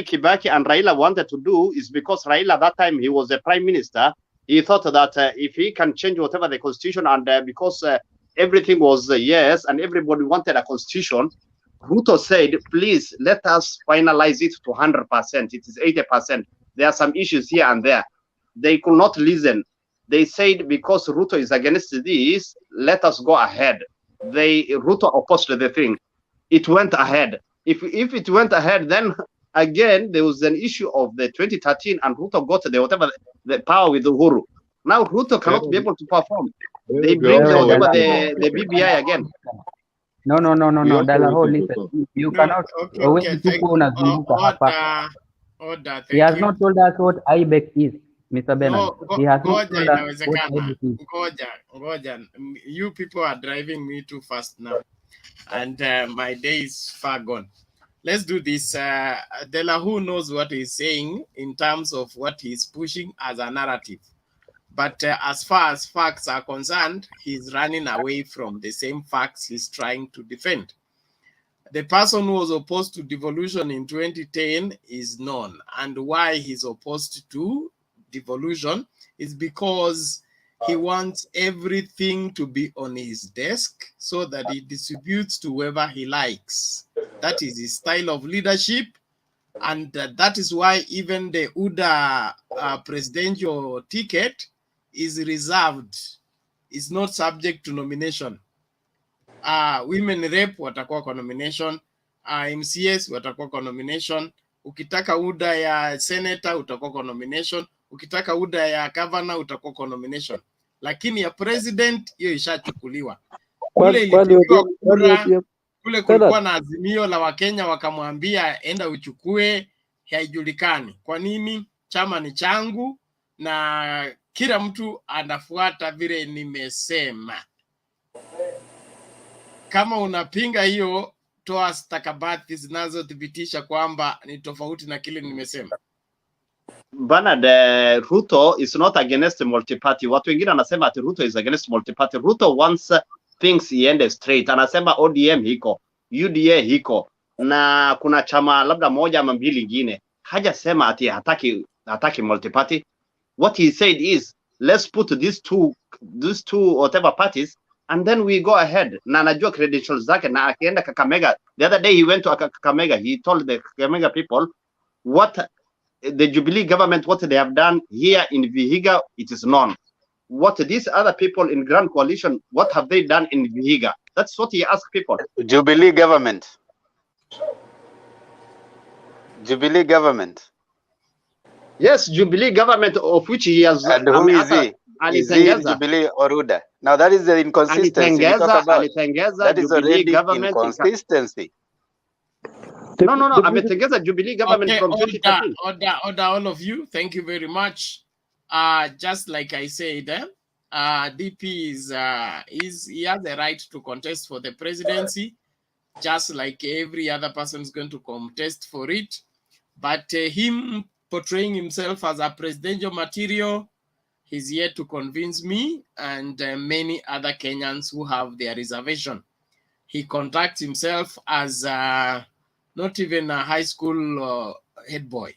Kibaki and Raila wanted to do is because Raila that time he was the prime minister. He thought that if he can change whatever the constitution and because everything was yes and everybody wanted a constitution, Ruto said, please let us finalize it to 100%. It is 80%. There are some issues here and there. They could not listen. They said because Ruto is against this, let us go ahead. Ruto opposed the thing. It went ahead. If it went ahead, then again there was an issue of the 2013 and Ruto got the power with Uhuru. Now Ruto cannot be able to perform. They bring the BBI again. No, Dalaho, listen. You cannot. Order, he has not told us what IBEC is, Mr. Bernard. He has not told us what IBEC is. Ngoja. You people are driving me too fast now, and my day is far gone. Let's do this. Delahu knows what he's saying in terms of what he's pushing as a narrative. But as far as facts are concerned, he's running away from the same facts he's trying to defend. The person who was opposed to devolution in 2010 is known. And why he's opposed to devolution is because he wants everything to be on his desk so that he distributes to whoever he likes. That is his style of leadership. And that is why even the UDA presidential ticket is reserved. It's not subject to nomination. Women rep watakuwa kwa nomination, MCS watakuwa kwa nomination, ukitaka UDA ya senator utakuwa kwa nomination, ukitaka UDA ya governor utakuwa kwa nomination, lakini ya president hiyo ishachukuliwa. Kule ilipigiwa kura, kule kulikuwa na azimio la Wakenya wakamwambia enda uchukue, haijulikani. Kwa nini? Chama ni changu na kila mtu anafuata vile nimesema. Kama unapinga hiyo, toa stakabadhi zinazothibitisha kwamba ni tofauti na kile nimesema. Bernard, Ruto is not against multi-party. Watu wengine anasema ati Ruto is against multi-party. Ruto wants things iende straight. Anasema ODM hiko, UDA hiko, na kuna chama labda moja ama mbili ingine. Hajasema ati hataki multi-party. What he said is, let's put these two whatever parties and then we go ahead. Na najua credentials zake na akienda Kakamega. The other day he went to Kakamega. He told the Kakamega people what the Jubilee government, what they have done here in Vihiga, it is known. What these other people in Grand Coalition, what have they done in Vihiga? That's what he asked people. Jubilee government. Jubilee government. Yes, Jubilee government of which he has. And who is he? Is he Jubilee or UDA? Now that is the inconsistency we talk about. That is already inconsistency. No. Ametengeza Jubilee government from 2013. Order, all of you. Thank you very much. Just like I said, DP he has the right to contest for the presidency, just like every other person is going to contest for it. But him portraying himself as a presidential material, he's yet to convince me and many other Kenyans who have their reservation. He conducts himself as not even a high school head boy.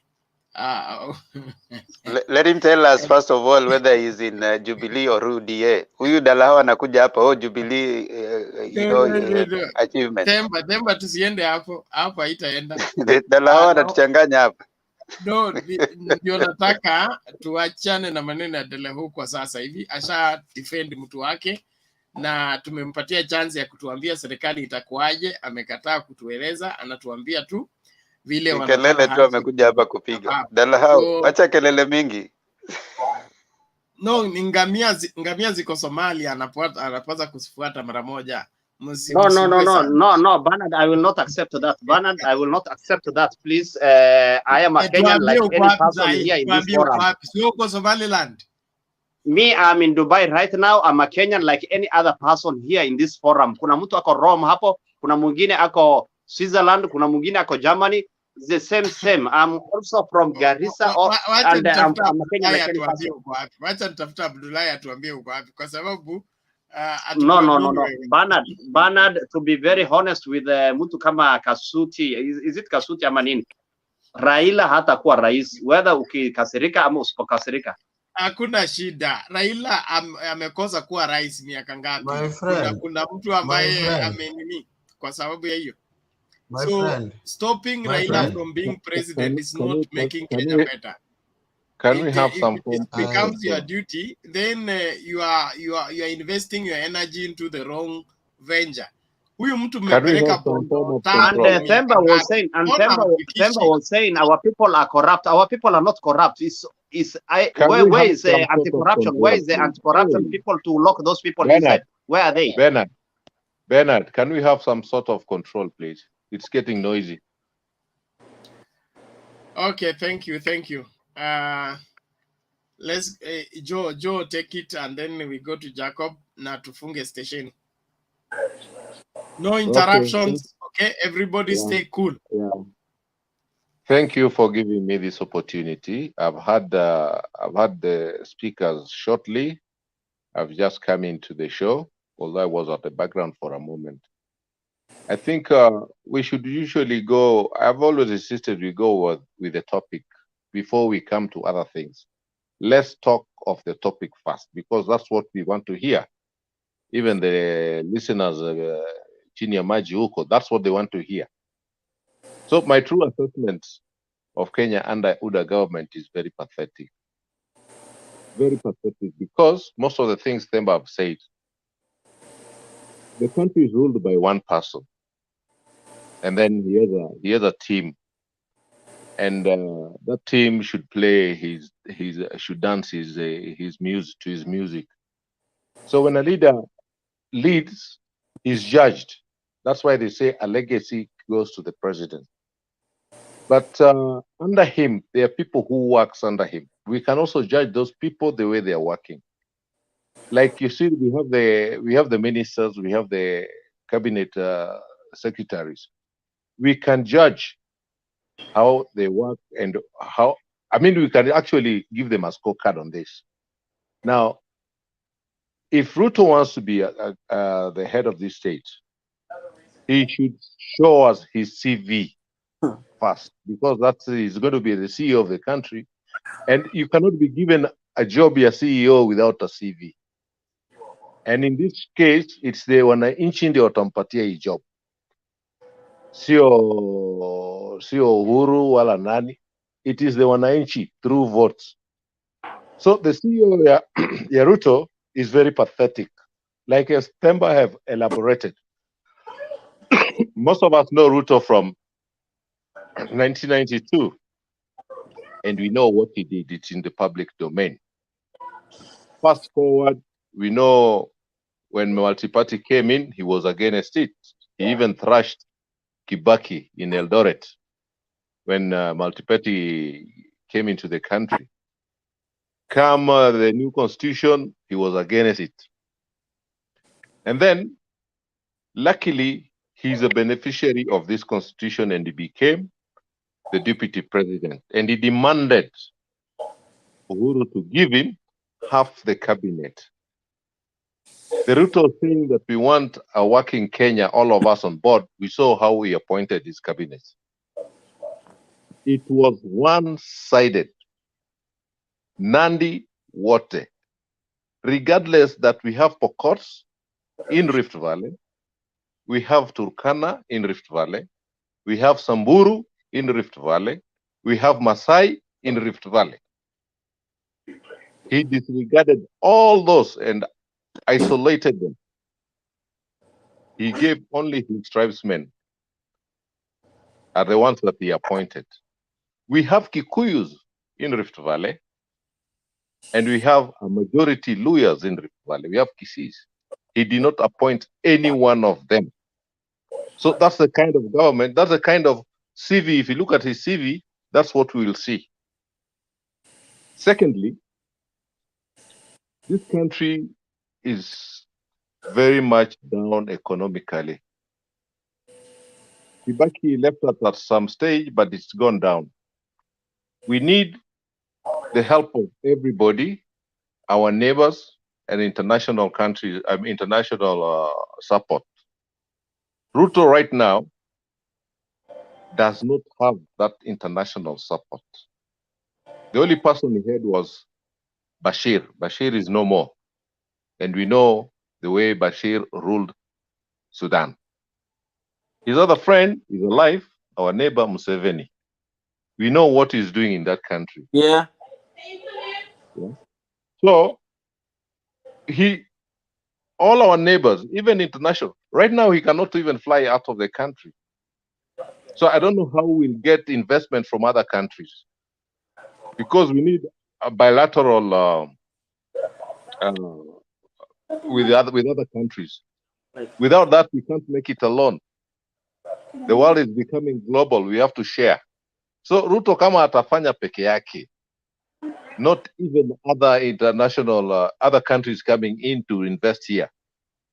Let him tell us first of all whether he's in Jubilee or UDA. Huyu Dalawa anakuja hapa, oh Jubilee, achievement. Temba tusiende hapo haitaenda. Dalawa anatuchanganya hapa. No, ndio nataka tuachane na maneno ya Deleho kwa sasa hivi. Asha defend mtu wake na tumempatia chance ya kutuambia serikali itakuwaje. Amekataa kutueleza, anatuambia tu vile kelele tu amekuja hapa kupiga. Dalaho, acha kelele mingi. No, ni ngamia ziko Somalia, anapaswa kusifuata mara moja. No, Bernard, I will not accept that. Bernard, I will not accept that, please. I am a Kenyan like any person here in this forum. Somaliland. Me, I'm in Dubai right now. I'm a Kenyan like any other person here in this forum. Kuna mtu ako Rome hapo, kuna mwingine ako Switzerland, kuna mwingine ako Germany. The same. I'm also from Garissa, and I'm a Kenyan like any person. Wacha nitafuta Abdullahi atuambie uko wapi kwa sababu no. Bernard, to be very honest with mtu kama Kasuti, is it Kasuti ama nini? Raila hatakuwa rais, whether ukikasirika ama usipokasirika. Hakuna shida. Raila amekosa kuwa rais miaka ngapi? Kuna mtu ambaye amenini kwa sababu ya hiyo. Stopping Raila from being president is not making Kenya better. Can we have some? If it becomes your duty, then you are investing your energy into the wrong venture. Huyu mtu mmepeleka Bondo. And Themba was saying our people are corrupt. Our people are not corrupt. Where is the anti-corruption? Where is the anti-corruption people to lock those people inside? Where are they? Bernard, can we have some sort of control, please? It's getting noisy. Okay, thank you. Let's Joe take it, and then we go to Jacob na tufunge station. No interruptions. Okay, everybody stay cool. Yeah. Thank you for giving me this opportunity. I've had the speakers shortly. I've just come into the show, although I was at the background for a moment. I think we should usually go. I've always insisted we go with the topic before we come to other things. Let's talk of the topic first, because that's what we want to hear. Even the listeners, Chinya Maji Uko, that's what they want to hear. So my true assessment of Kenya under UDA government is very pathetic. Very pathetic, because most of the things Themba have said, the country is ruled by one person, and then he has a team, and that team should play should dance his music to his music. So when a leader leads, he's judged. That's why they say a legacy goes to the president. But under him, there are people who works under him. We can also judge those people the way they are working. Like you see, we have the ministers, we have the cabinet secretaries. We can judge how they work and how. I mean, we can actually give them a scorecard on this. Now, if Ruto wants to be the head of this state, he should show us his CV first, because that is going to be the CEO of the country, and you cannot be given a job as CEO without a CV. And in this case, it's the wananchi ndio watampatia hii job, sio Uhuru wala nani. It is the wananchi through votes. So the CEO ya Ruto is very pathetic, like as Themba have elaborated. Most of us know Ruto from 1992, and we know what he did. It's in the public domain. Fast forward, we know when multi-party came in, he was against it. He even thrashed Kibaki in Eldoret when multi-party came into the country. Come the new constitution, he was against it. And then, luckily, he's a beneficiary of this constitution, and he became the deputy president. And he demanded Uhuru to give him half the cabinet. The Ruto saying that we want a working Kenya, all of us on board. We saw how he appointed his cabinet. It was one-sided. Nandi wote. Regardless that we have Pokots in Rift Valley, we have Turkana in Rift Valley, we have Samburu in Rift Valley, we have Masai in Rift Valley. He disregarded all those and isolated them. He gave only his tribesmen are the ones that he appointed. We have Kikuyus in Rift Valley, and we have a majority Luyas in Rift Valley. We have Kisis. He did not appoint any one of them. So that's the kind of government, that's the kind of CV. If you look at his CV, that's what we will see. Secondly, this country is very much down economically. Kibaki left us at some stage, but it's gone down. We need the help of everybody, our neighbors and international countries, international support. Ruto right now does not have that international support. The only person he had was Bashir. Bashir is no more. And we know the way Bashir ruled Sudan. His other friend is alive, our neighbor Museveni. We know what he's doing in that country. Yeah. So all our neighbors, even international, right now he cannot even fly out of the country. So I don't know how we'll get investment from other countries, because we need a bilateral with other countries. Without that, we can't make it alone. The world is becoming global. We have to share. So Ruto kama atafanya peke yake, not even other international, other countries coming in to invest here.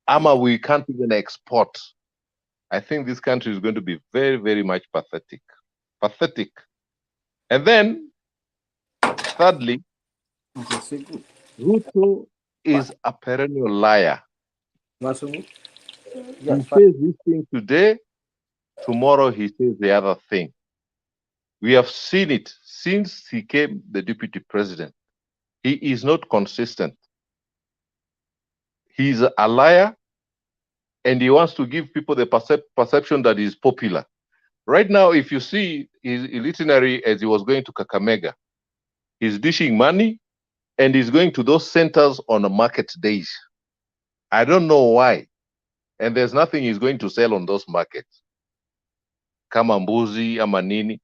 Ama we can't even export. I think this country is going to be very, very much pathetic. Pathetic. And then, thirdly, Ruto is a perennial liar. He says this thing today, tomorrow he says the other thing. We have seen it since he came the deputy president. He is not consistent. He's a liar, and he wants to give people the perception that he's popular. Right now, if you see his itinerary as he was going to Kakamega, he's dishing money, and he's going to those centers on a market days. I don't know why. And there's nothing he's going to sell on those markets. Kama mbuzi, ama nini.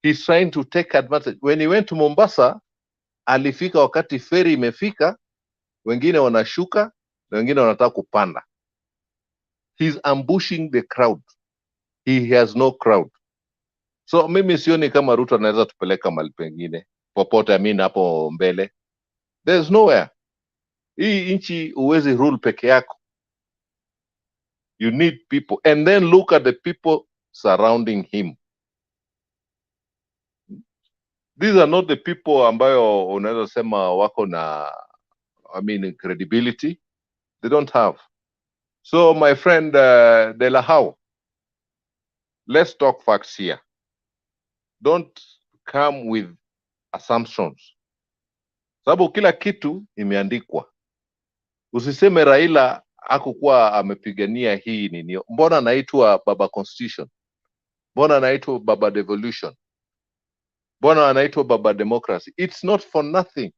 He's trying to take advantage. When he went to Mombasa, alifika wakati feri imefika, wengine wanashuka, na wengine wanataka kupanda. He's ambushing the crowd. He has no crowd. So mimi sioni kama Ruto anaweza tupeleka mahali pengine popote, hapo mbele. There's nowhere. Hii nchi huwezi rule peke yako. You need people. And then look at the people surrounding him. These are not the people ambayo unaweza sema wako na, credibility. They don't have. So my friend De La How, let's talk facts here. Don't come with assumptions. Sababu kila kitu imeandikwa. Usiseme Raila hakukuwa amepigania hii nini. Mbona anaitwa Baba Constitution? Mbona anaitwa Baba Devolution? Mbona anaitwa Baba Democracy? It's not for nothing.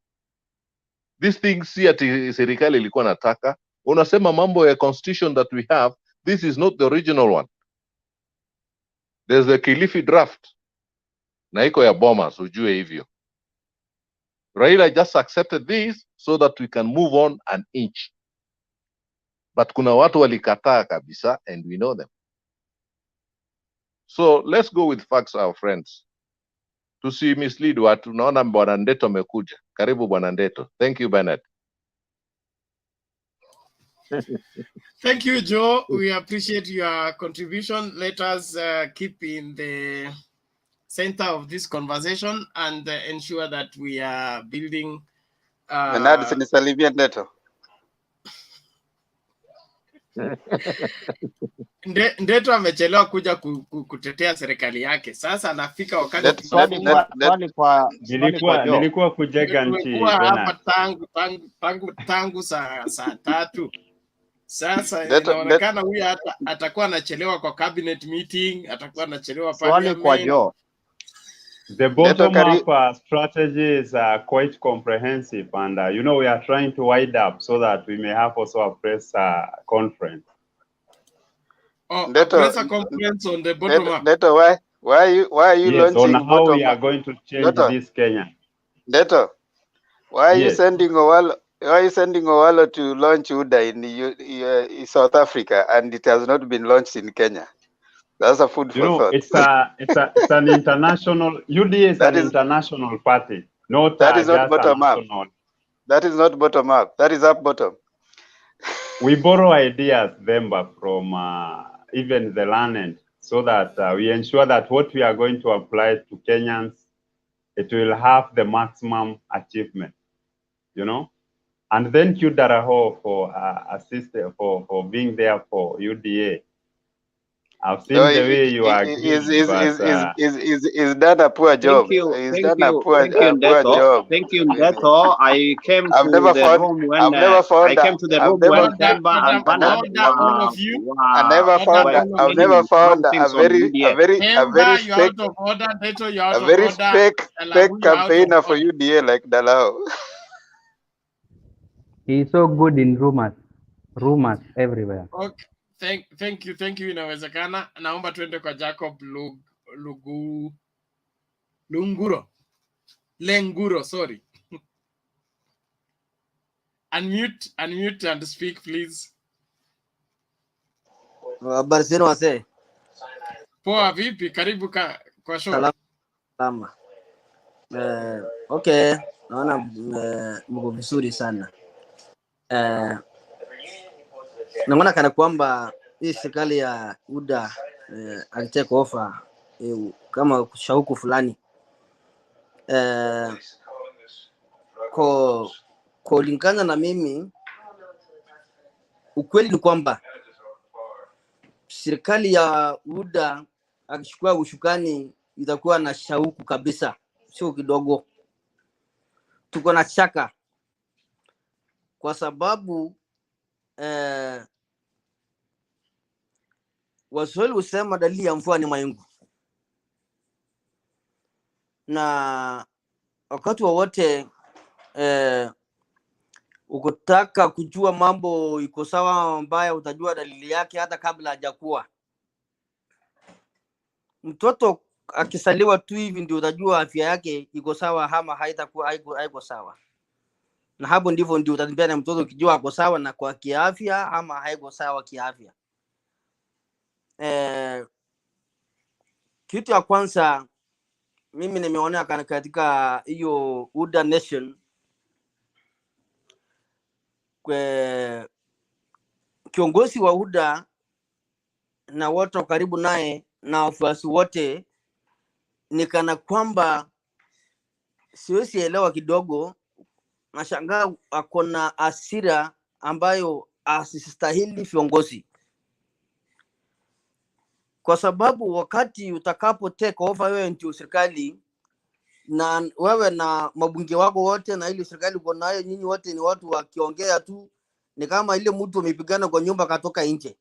This thing si ati serikali ilikuwa nataka. Unasema mambo ya constitution that we have, this is not the original one. There's the Kilifi draft. Na iko ya Bomas, ujue hivyo. Raila just accepted this so that we can move on an inch. But kuna watu walikataa kabisa, and we know them. So let's go with facts, our friends. Tusi mislead watu. Naona Bwana Ndeto amekuja. Karibu Bwana Ndeto. Thank you, Bernard. Thank you, Joe. We appreciate your contribution. Let us keep in the center of this conversation and ensure that we are building. Bernard, sinisalimia Ndeto. Ndeto amechelewa kuja kutetea serikali yake. Sasa anafika wakati Swali kwa Joe. Nilikuwa kujenga nchi tumekuwa hapa Bernard. tangu saa 3. Sasa inaonekana huyu atakuwa anachelewa kwa cabinet meeting, atakuwa anachelewa Swali kwa parliament. Joe. The bottom-up strategies are quite comprehensive, and you know, we are trying to wide up so that we may have also a press conference. Oh, a press conference on the bottom up. Neto, why are you yes, launching on how bottom we are up? going to change Neto, this Kenya. Neto, why are you Yes. sending Owalo to launch UDA in South Africa, and it has not been launched in Kenya? That's a food for thought. It's an international UDA is an international party, not that is not just bottom a up. national. That is not bottom up. That is up bottom. We borrow ideas, Themba, from even the learned, so that we ensure that what we are going to apply to Kenyans, it will have the maximum achievement, you know. And then Daraho for assisting for being there for UDA. I've seen the way you are He's done a poor job. He's done a poor job. Thank you, Ndeto. I came to the room when Themba and Bernard I've never found a very fake campaigner for UDA like Dalao. He's so good in rumors everywhere. Okay. Thank you. Inawezekana. Naomba tuende kwa Jacob Lenguro, sorry. Unmute and speak, please. Habari zenu wazee. Poa, vipi? Karibu kwa show. Salama. Okay, naona mko vizuri sana. Naona kana kwamba hii serikali ya UDA alitake offer kama shauku fulani. Kulingana na mimi, ukweli ni kwamba serikali ya UDA akichukua ushukani itakuwa na shauku kabisa, sio kidogo. Tuko na shaka kwa sababu Waswahili husema dalili ya mvua ni mawingu, na wakati wowote ukitaka kujua mambo iko sawa mbaya, utajua dalili yake hata kabla hajakuwa. Mtoto akisaliwa tu hivi ndio utajua afya yake iko sawa ama haiko sawa, na hapo ndivyo ndio utatembea na mtoto ukijua ako sawa na kwa kiafya ama haiko sawa kiafya. Kitu ya kwanza mimi nimeona katika hiyo UDA Nation, kiongozi wa UDA na watu karibu naye na wafuasi wote ni kana kwamba siwezi elewa kidogo. Nashangaa akona hasira ambayo asistahili viongozi, kwa sababu wakati utakapo take over wewe ndio serikali, na wewe na mabunge wako wote na ile serikali uko nayo, nyinyi wote ni watu wakiongea tu, ni kama ile mtu amepigana kwa nyumba katoka nje.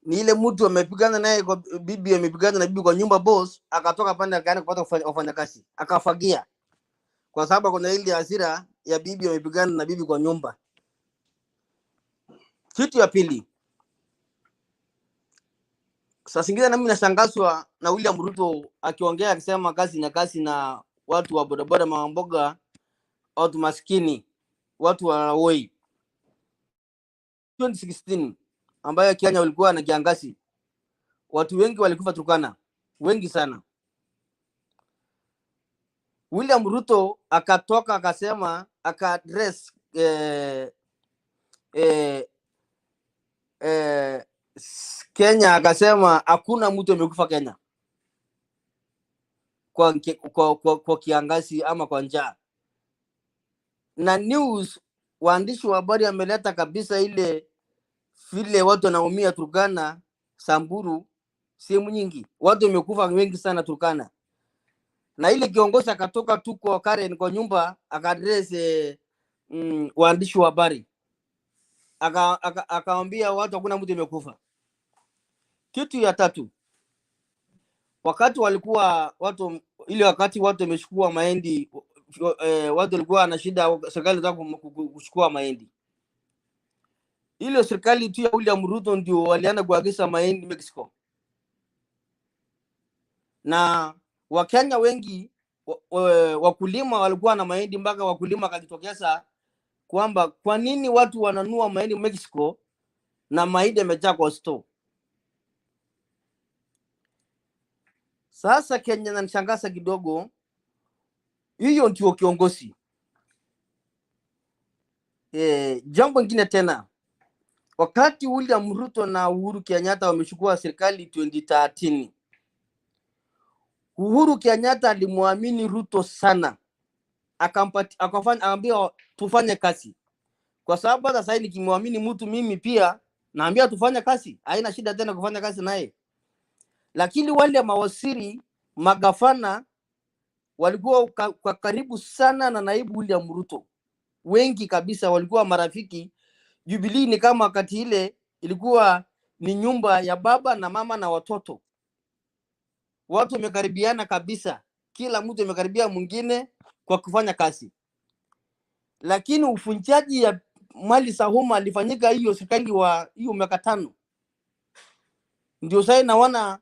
Ni ile mtu amepigana naye kwa bibi, amepigana na bibi kwa nyumba boss, akatoka pande akaenda kupata kufanya kazi, akafagia kwa sababu kuna ile hasira ya bibi amepigana na bibi kwa nyumba. Kitu ya pili, sasa singine na mimi nashangazwa na William Ruto akiongea akisema kazi na watu wa bodaboda, mamboga, watu maskini, watu wa woi. 2016 ambayo Kenya walikuwa na kiangazi, watu wengi walikufa Turkana, wengi sana. William Ruto akatoka akasema, aka-address Kenya, akasema hakuna mtu amekufa Kenya kwa kiangazi ama kwa njaa, na news waandishi wa habari ameleta kabisa ile vile watu wanaumia Turkana, Samburu, sehemu nyingi watu wamekufa wengi sana Turkana, na ile kiongozi akatoka tu kwa Karen kwa nyumba akaaddress waandishi wa habari, akawaambia watu hakuna mtu amekufa. Kitu ya tatu, wakati walikuwa watu ile wakati watu wamechukua mahindi, watu walikuwa na shida, serikali inataka kuchukua mahindi. Ile serikali tu ya William Ruto ndio walianza kuagiza mahindi Mexico, na Wakenya wengi wakulima walikuwa na mahindi, mpaka wakulima akajitokeza kwamba kwa nini watu wananua mahindi Mexico na mahindi yamejaa kwa store. Sasa Kenya nanishangaza kidogo, hiyo ndio kiongozi. Jambo lingine tena, wakati William Ruto na Uhuru Kenyatta wamechukua serikali 2013, Uhuru Kenyatta alimwamini Ruto sana, akaambia tufanye kazi, kwa sababu hata sasa nikimwamini mtu mimi pia naambia tufanye kazi, haina shida tena kufanya kazi naye. Lakini wale mawaziri, magavana walikuwa kwa karibu sana na naibu William Ruto, wengi kabisa walikuwa marafiki. Jubilee ni kama wakati ile ilikuwa ni nyumba ya baba na mama na watoto, watu wamekaribiana kabisa, kila mtu amekaribia mwingine kwa kufanya kazi. Lakini ufunjaji ya mali za umma alifanyika hiyo serikali wa hiyo miaka 5. Ndio sasa naona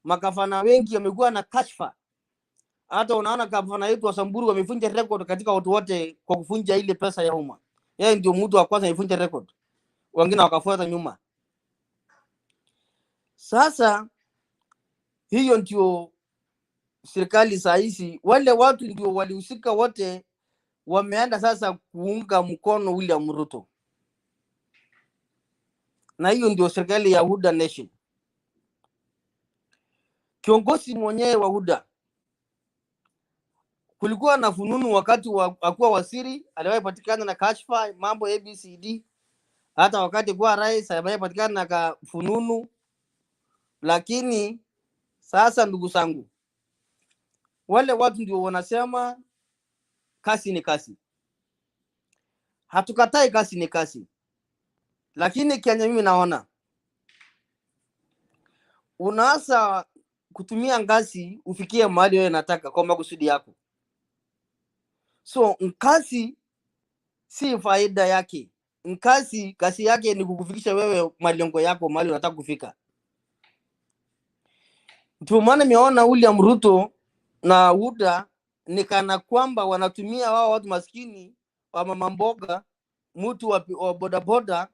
magavana wengi wamekuwa na kashfa. Hata unaona gavana yetu wa Samburu wamefunja record katika watu wote kwa kufunja ile pesa ya umma. Yeye ndio mtu wa kwanza alifunja record, wengine wakafuata nyuma. Sasa hiyo ndio serikali saa hizi, wale watu ndio walihusika wote wameenda sasa kuunga mkono William Ruto, na hiyo ndio serikali ya Huda Nation. Kiongozi mwenyewe wa Huda, kulikuwa na fununu wakati akuwa waziri aliwahi patikana na kashfa mambo ABCD, hata wakati kwa rais aliwahi patikana na fununu. Lakini sasa ndugu zangu, wale watu ndio wanasema kazi ni kazi. Hatukatai kazi ni kazi, lakini Kenya mimi naona unaanza kutumia ngazi ufikie mahali wewe unataka kwa makusudi yako. So kazi si faida yake, kazi yake ni kukufikisha wewe malengo yako mahali unataka kufika. Ndio maana nimeona William Ruto na Huda ni kana kwamba wanatumia wao watu maskini wa mama mboga, mtu wa bodaboda,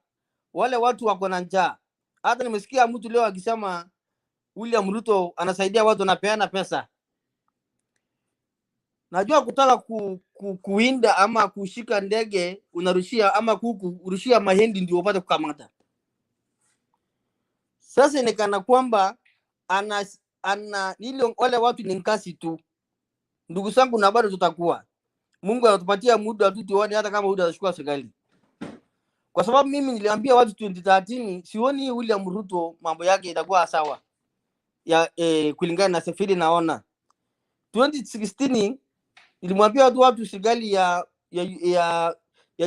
wale watu wako na njaa. Hata nimesikia mtu leo akisema William Ruto anasaidia watu anapeana pesa. Najua kutaka kuinda ama kushika ndege unarushia, ama kuku urushia mahindi ndio upate kukamata. Sasa ni kana kwamba ana ile wale watu ni nkasi tu. Ndugu zangu, na bado tutakuwa, Mungu anatupatia muda tu tuone hata kama Huda atachukua serikali. Kwa sababu mimi niliambia watu 2013 sioni William Ruto mambo yake itakuwa sawa ya kulingana na safari naona. 2016 nilimwambia watu serikali ya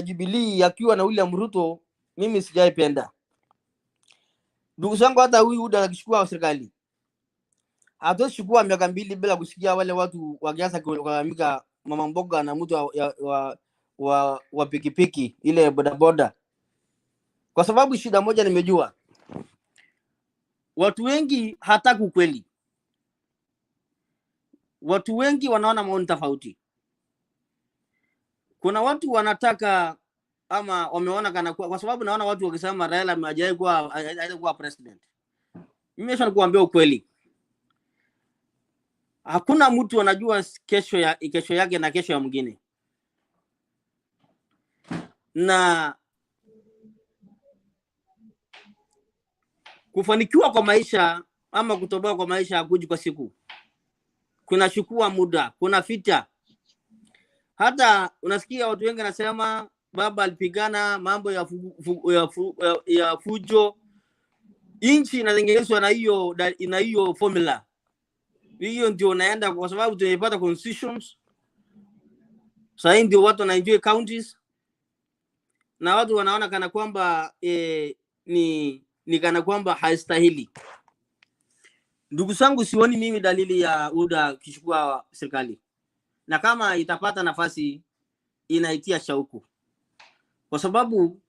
Jubilee yakiwa na William Ruto mimi sijaipenda. Ndugu zangu, hata huyu Huda akichukua serikali hatochukua miaka 2 bila kusikia wale watu wakianza kulalamika mama mboga na mtu wa pikipiki ile bodaboda. Kwa sababu shida moja nimejua, watu wengi hataki ukweli. Watu wengi wanaona maoni tofauti. Kuna watu wanataka ama wameona kana kwa sababu naona watu wakisema Raila hajawahi kuwa president. Mimi nataka kuambia ukweli. Hakuna mtu anajua kesho yake na kesho ya mwingine. Na kufanikiwa kwa maisha ama kutoboa kwa maisha hakuji kwa siku. Kunachukua muda, kuna vita. Hata unasikia watu wengi nasema baba alipigana mambo ya fujo. Inchi inatengenezwa na hiyo formula. Hiyo ndio naenda kwa sababu tumepata constitutions. Sasa ndio watu wanaenjoy counties. Na watu wanaona kana kwamba ni kana kwamba haistahili. Ndugu zangu, sioni mimi dalili ya UDA kichukua serikali. Na kama itapata nafasi inaitia shauku. Kwa sababu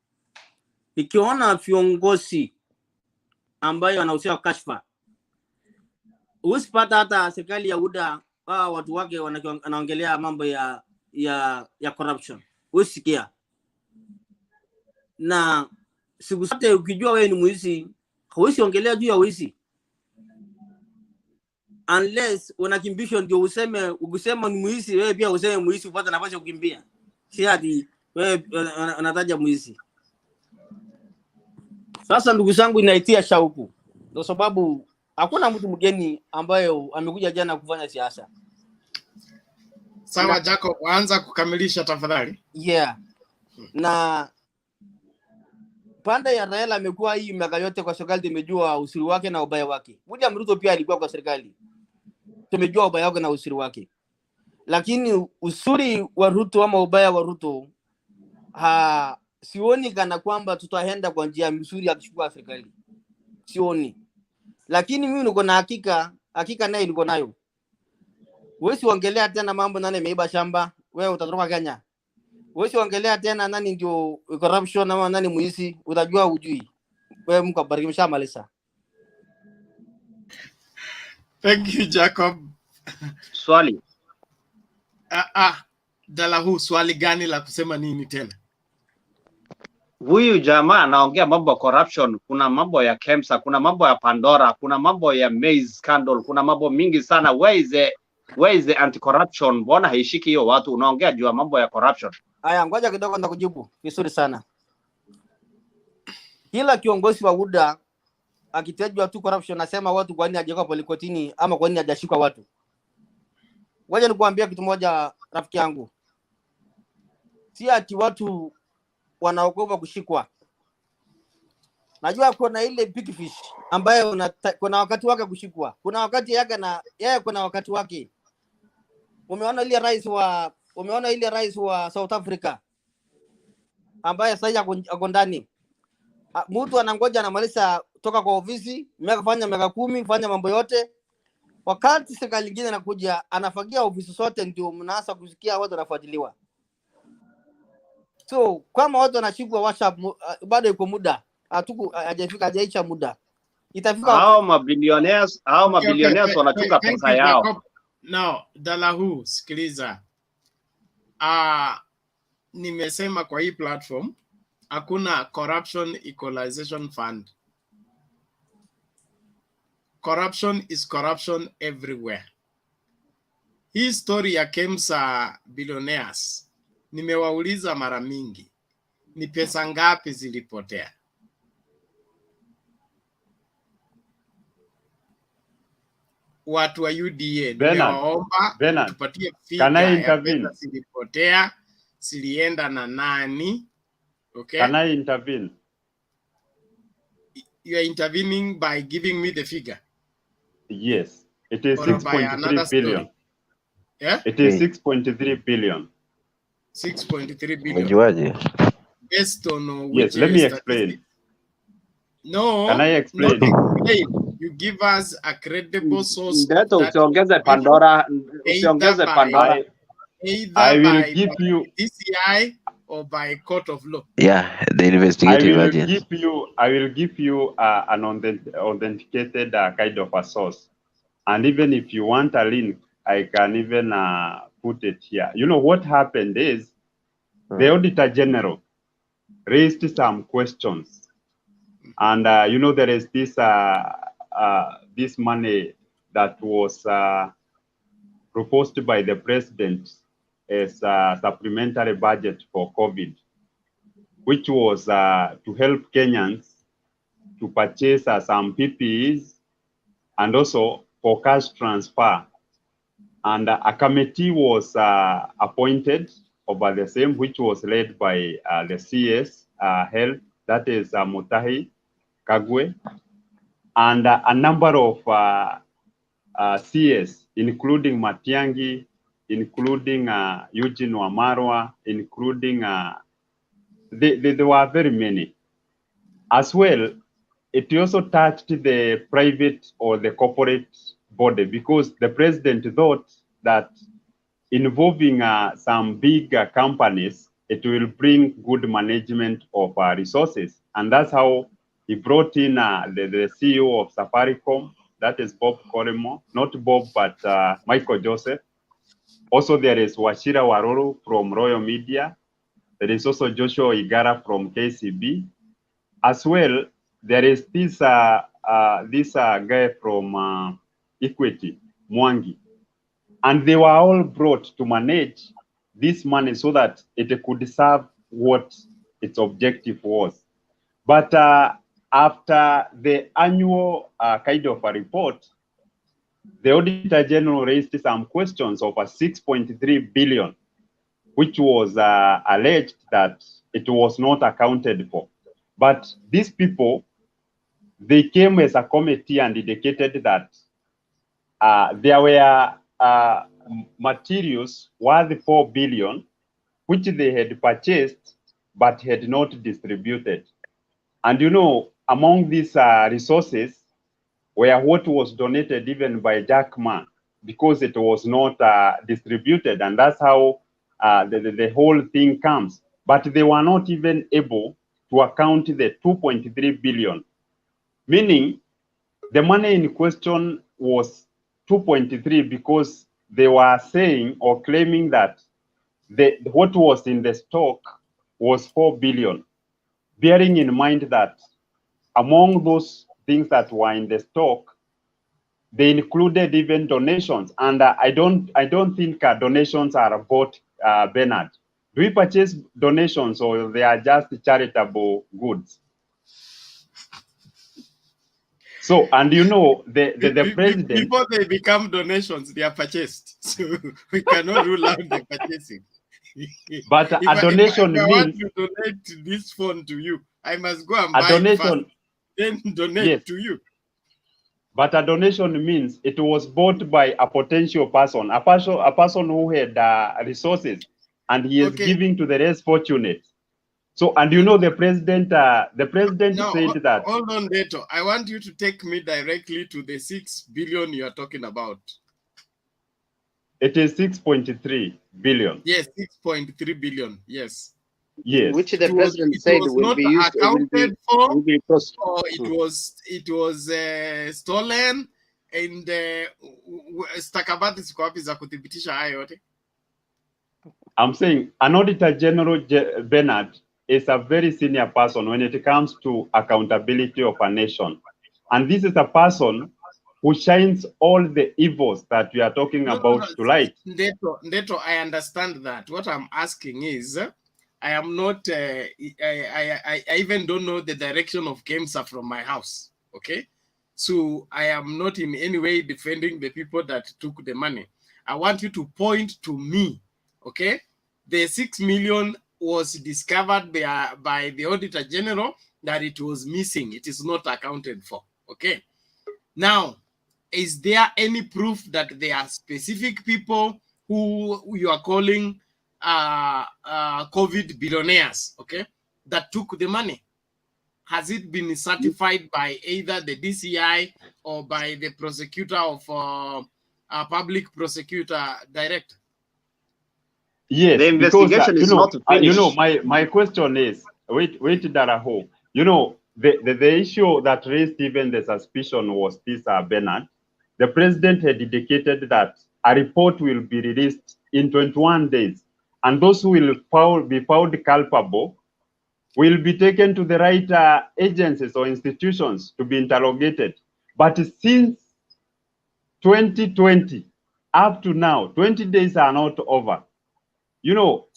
nikiona viongozi ambayo wanahusika kashfa, usipata hata serikali ya UDA watu wake wanaongelea mambo ya corruption. Usikia. Na siku zote ukijua wewe ni mwizi, huwezi ongelea juu ya wizi. Unless unakimbishwa ndio ukisema ni mwizi, wewe pia useme mwizi upate nafasi ya kukimbia. Si hadi wewe unataja mwizi. Sasa ndugu zangu, inaitia shauku. Kwa sababu hakuna mtu mgeni ambaye amekuja jana kufanya siasa. Sawa Jacob, anza kukamilisha tafadhali. Yeah. Na pande ya Raila amekuwa hii miaka yote kwa serikali, tumejua usiri wake na ubaya wake. William Ruto pia alikuwa kwa serikali, tumejua ubaya wake na usiri wake. Lakini usuri wa Ruto ama ubaya wa Ruto sioni kana kwamba tutaenda kwa njia mzuri akichukua serikali. Sioni. Lakini mimi niko na hakika naye niko nayo. Wewe ongelea tena mambo nani ameiba shamba, wewe utatoka Kenya. Wewe ongelea tena nani ndio corruption ama nani muizi, utajua ujui. Wewe mkabariki mshamalisa. Thank you Jacob. Swali. Dalahu, swali gani la kusema nini tena? Huyu jamaa anaongea mambo ya corruption, kuna mambo ya KEMSA, kuna mambo ya Pandora, kuna mambo ya maize scandal, kuna mambo mingi sana. Where is the anti-corruption? Mbona haishiki hiyo watu? Unaongea juu ya mambo ya corruption. Aya, ngoja kidogo nitakujibu vizuri sana. Kila kiongozi wa UDA akitajwa tu corruption nasema watu kwa nini hajakuwa polikotini ama kwa nini hajashika watu. Ngoja nikuambia kitu moja rafiki yangu. Si ati watu wanaogopa kushikwa. Najua kuna ile big fish ambayo kuna wakati wake kushikwa. Kuna wakati yake na yeye kuna wakati wake. Umeona ile rais wa South Africa ambaye sasa ako ndani. Mtu anangoja anamaliza toka kwa ofisi, fanya miaka 10, fanya mambo yote. Wakati serikali nyingine inakuja anafagia ofisi zote, ndio mnaanza kusikia watu wanafuatiliwa. So kama watu wanashikwa WhatsApp bado iko muda. Hajaisha muda. Itafika hao mabilionaires wanachukua pesa yao. Now, Dalahu, sikiliza. Nimesema kwa hii platform hakuna corruption equalization fund. Corruption is corruption everywhere. Hii story ya KEMSA billionaires nimewauliza mara mingi, ni pesa ngapi zilipotea? Watu wa UDA nimewaomba tupatie figure ya pesa zilipotea, zilienda na nani. Okay? Can I intervene? You are intervening by giving me the figure. Yes, it is 6.3 billion. Yeah? It is 6.3 billion. 6.3 billion. Based on which yes, let me explain. No, can I explain? Not explain. You give us a credible source. Usiongeze Pandora. Usiongeze Pandora. Either I will by give you DCI or by court of law. Yeah, the investigative agents. I will give you an authenticated kind of a source. And even if you want a link, I can even put it here. You know what happened is the Auditor General raised some questions. And you know, there is this this money that was proposed by the president as a supplementary budget for COVID, which was to help Kenyans to purchase some PPEs and also for cash transfer. And a committee was appointed over the same, which was led by the CS Health, that is Mutahi Kagwe, and a number of CS, including Matiangi, including Eugene Wamarwa, including, there were very many. As well, it also touched the private or the corporate body, because the president thought that involving some big companies, it will bring good management of resources. And that's how he brought in the CEO of Safaricom, that is Bob Koremo, not Bob, but Michael Joseph. Also, there is Wachira Waruru from Royal Media. There is also Joshua Igara from KCB. As well, there is this guy from Equity, Mwangi. And they were all brought to manage this money so that it could serve what its objective was. But after the annual kind of a report, the Auditor General raised some questions over 6.3 billion, which was alleged that it was not accounted for. But these people, they came as a committee and indicated that there were materials worth 4 billion, which they had purchased but had not distributed. And you know, among these resources were what was donated even by Jack Ma, because it was not distributed, and that's how the whole thing comes. But they were not even able to account the 2.3 billion, meaning the money in question was 2.3 because they were saying or claiming that what was in the stock was 4 billion, bearing in mind that among those things that were in the stock, they included even donations. And I don't think donations are bought, Bernard. Do we purchase donations or they are just charitable goods? So, and you know, the president... Before they become donations, they are purchased. So we cannot rule out the purchasing. But a donation if I means... want to donate this phone to you, I must go and a buy donation, it first, then donate yes, to you. But a donation means it was bought by a potential person, a person who had resources, and he is giving to the less fortunate. So, and you know, the president Now, said that... Hold on, Beto. I want you to take me directly to the 6 billion you are talking about. It is 6.3 billion. Yes, 6.3 billion. Yes. Yes. Which the president said will be used, accounted for, will be crossed. or it was stolen, and stakabadhi ziko wapi za kuthibitisha hayo yote? I'm saying an Auditor General, Bernard, is a very senior person when it comes to accountability of a nation. And this is a person who shines all the evils that we are talking about to light. Ndeto, I understand that. What I'm asking is, I am not, I even don't know the direction of KEMSA from my house, okay? So I am not in any way defending the people that took the money. I want you to point to me, okay? The 6 million was discovered by the Auditor General that it was missing. It is not accounted for, okay? Now, is there any proof that there are specific people who you are calling COVID billionaires, okay, that took the money? Has it been certified by either the DCI or by the prosecutor of public prosecutor direct? Yes, the investigation because, is not finished. My question is, wait, Daraho, the issue that raised even the suspicion was this, Bernard. The president had indicated that a report will be released in 21 days, and those who will be found culpable will be taken to the right agencies or institutions to be interrogated. But since 2020, up to now, 20 days are not over. No,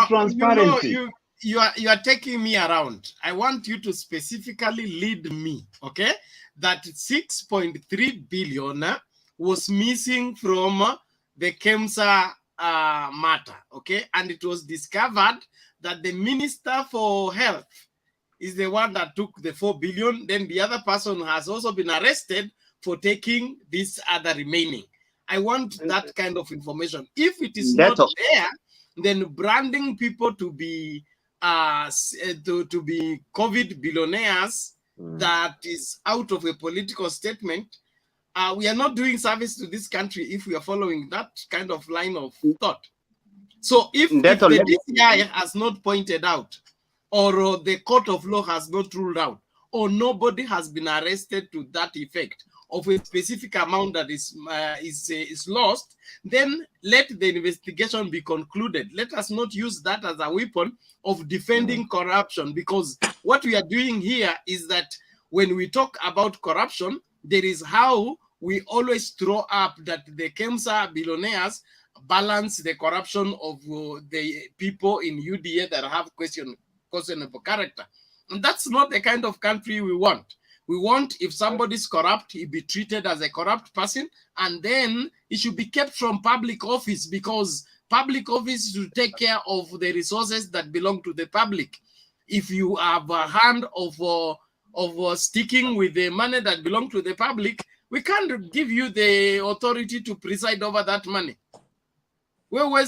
transparency? You are taking me around. I want you to specifically lead me, okay? That 6.3 billion was missing from the KEMSA matter, okay? And it was discovered that the Minister for Health is the one that took the 4 billion. Then the other person has also been arrested for taking this other remaining. I want that kind of information. If it is not there, then branding people to be to be COVID billionaires, that is out of a political statement. We are not doing service to this country if we are following that kind of line of thought. So if the DCI has not pointed out, or the court of law has not ruled out, or nobody has been arrested to that effect of a specific amount that is lost, then let the investigation be concluded. Let us not use that as a weapon of defending corruption, because what we are doing here is that when we talk about corruption, there is how we always throw up that the KEMSA billionaires balance the corruption of the people in UDA that have questionable character. And that's not the kind of country we want. We want, if somebody's corrupt, he be treated as a corrupt person, and then he should be kept from public office, because public office should take care of the resources that belong to the public. If you have a hand of sticking with the money that belongs to the public, we can't give you the authority to preside over that money. Bernard,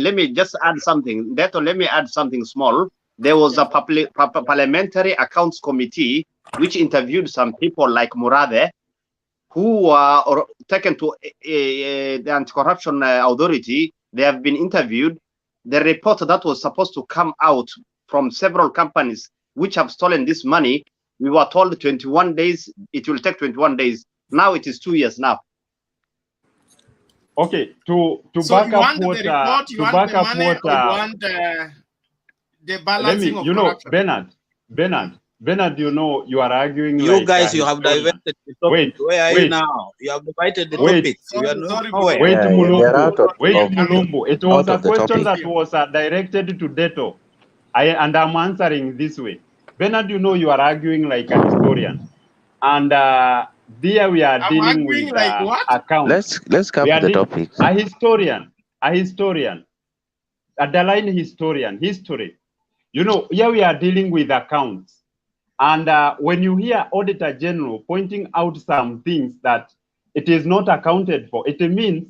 let me just add something. Let me add something small. There was a parliamentary accounts committee which interviewed some people like Murade, who were taken to the anti-corruption authority. They have been interviewed. The report that was supposed to come out from several companies which have stolen this money, we were told 21 days. It will take 21 days. Now it is 2 years now. Okay, to back up what you want the balancing of corruption. Bernard, you know, you are arguing. You guys, you have diverted the topic. Where are you now? You have divided the topic. Mulumbu. It was a question that was directed to Deto. And I'm answering this way. Bernard, you know, you are arguing like a historian. And there we are dealing with like accounts. Let's come to the topic. A historian, a line historian, history. You know, here we are dealing with accounts. And when you hear Auditor General pointing out some things that it is not accounted for, it means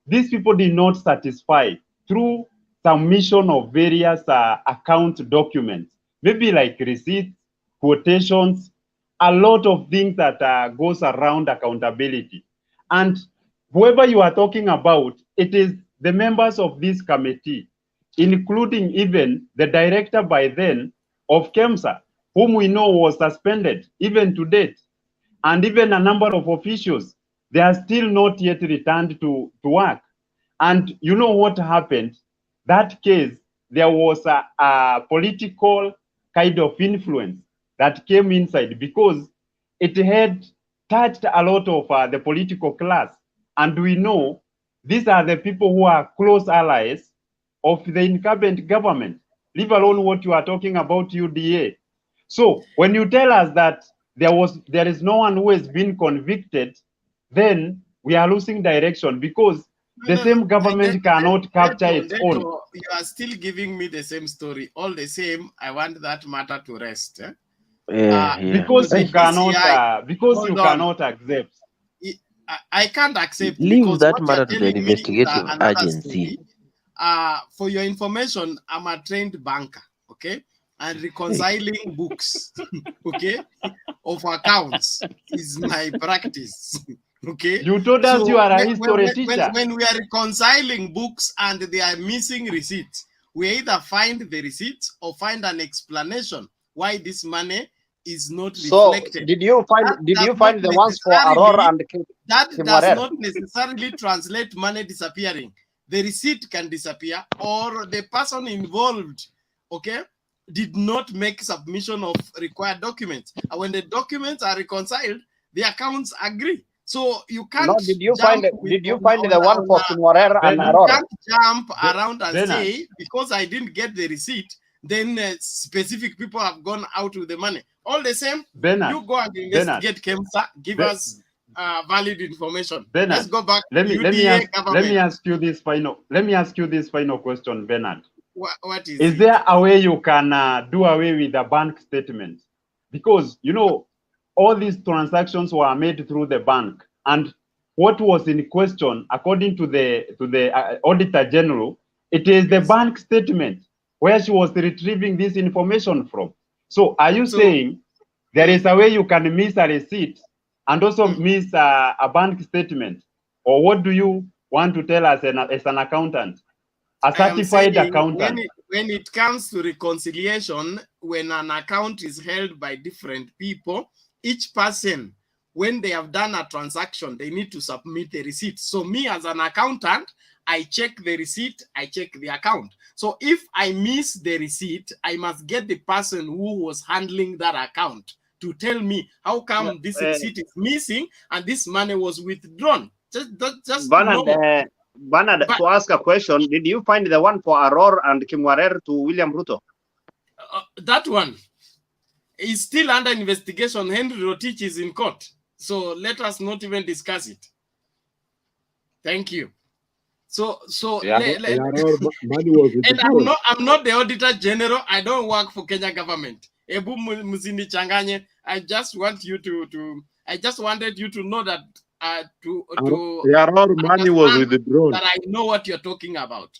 these people did not satisfy through submission of various account documents, maybe like receipts, quotations, a lot of things that goes around accountability. And whoever you are talking about, it is the members of this committee, including even the director by then of KEMSA, whom we know was suspended even to date, and even a number of officials, they are still not yet returned to work. And you know what happened? That case, there was a political kind of influence that came inside, because it had touched a lot of the political class. And we know these are the people who are close allies of the incumbent government, leave alone what you are talking about UDA. So when you tell us that there is no one who has been convicted, then we are losing direction, because the same government cannot capture its own. You are still giving me the same story. All the same, I want that matter to rest. Because you cannot accept. I can't accept. Leave that matter to the investigating agency. For your information, I'm a trained banker, okay? And reconciling books, okay, of accounts is my practice, okay? You told us you are a history teacher. When we are reconciling books and they are missing receipts, we either find the receipts or find an explanation why this money is not reflected. So did you find the ones for Aurora and that does not necessarily translate money disappearing. The receipt can disappear, or the person involved, okay, did not make submission of required documents. And when the documents are reconciled, the accounts agree. So you can't. No, did you find the one for Sinwarera and Aurora? You can't jump around and say, because I didn't get the receipt, then specific people have gone out with the money. All the same, you go and investigate KEMSA, give us valid information. Bernard, Let's go back let to me UDA let me ask you this final question, Bernard. What is Is it? there a way you can do away with the bank statement? Because you know all these transactions were made through the bank, and what was in question, according to the Auditor General, it is the bank statement where she was retrieving this information from. So, are you saying there is a way you can miss a receipt and also miss a bank statement, or what do you want to tell us as an accountant? A certified accountant. When it comes to reconciliation, when an account is held by different people, each person, when they have done a transaction, they need to submit the receipt. So me as an accountant, I check the receipt, I check the account. So if I miss the receipt, I must get the person who was handling that account to tell me how come this receipt is missing and this money was withdrawn. Just Bernard, to ask a question, did you find the one for Aror and Kimwarer to William Ruto? That one is still under investigation. Henry Rotich is in court. So let us not even discuss it. Thank you. And I'm not the Auditor General. I don't work for Kenya government. I just want you I just wanted you to know that money was withdrawn. that I know what you're talking about.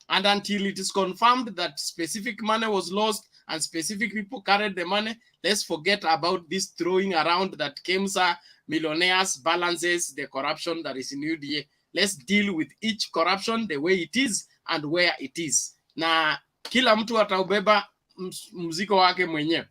And until it is confirmed that specific money was lost and specific people carried the money, let's forget about this throwing around that KEMSA, millionaires, balances, the corruption that is in UDA. Let's deal with each corruption the way it is and where it is. Na kila mtu ataubeba mzigo wake mwenyewe.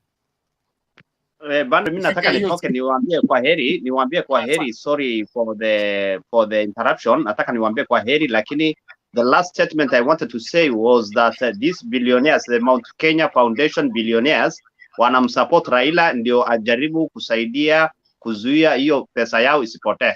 Bado mimi nataka nitoke niwaambie kwa heri, sorry for the interruption. Nataka niwaambie kwa heri, lakini the last statement I wanted to say was that these billionaires, the Mount Kenya Foundation billionaires, wanamsupport Raila ndio ajaribu kusaidia kuzuia hiyo pesa yao isipotee.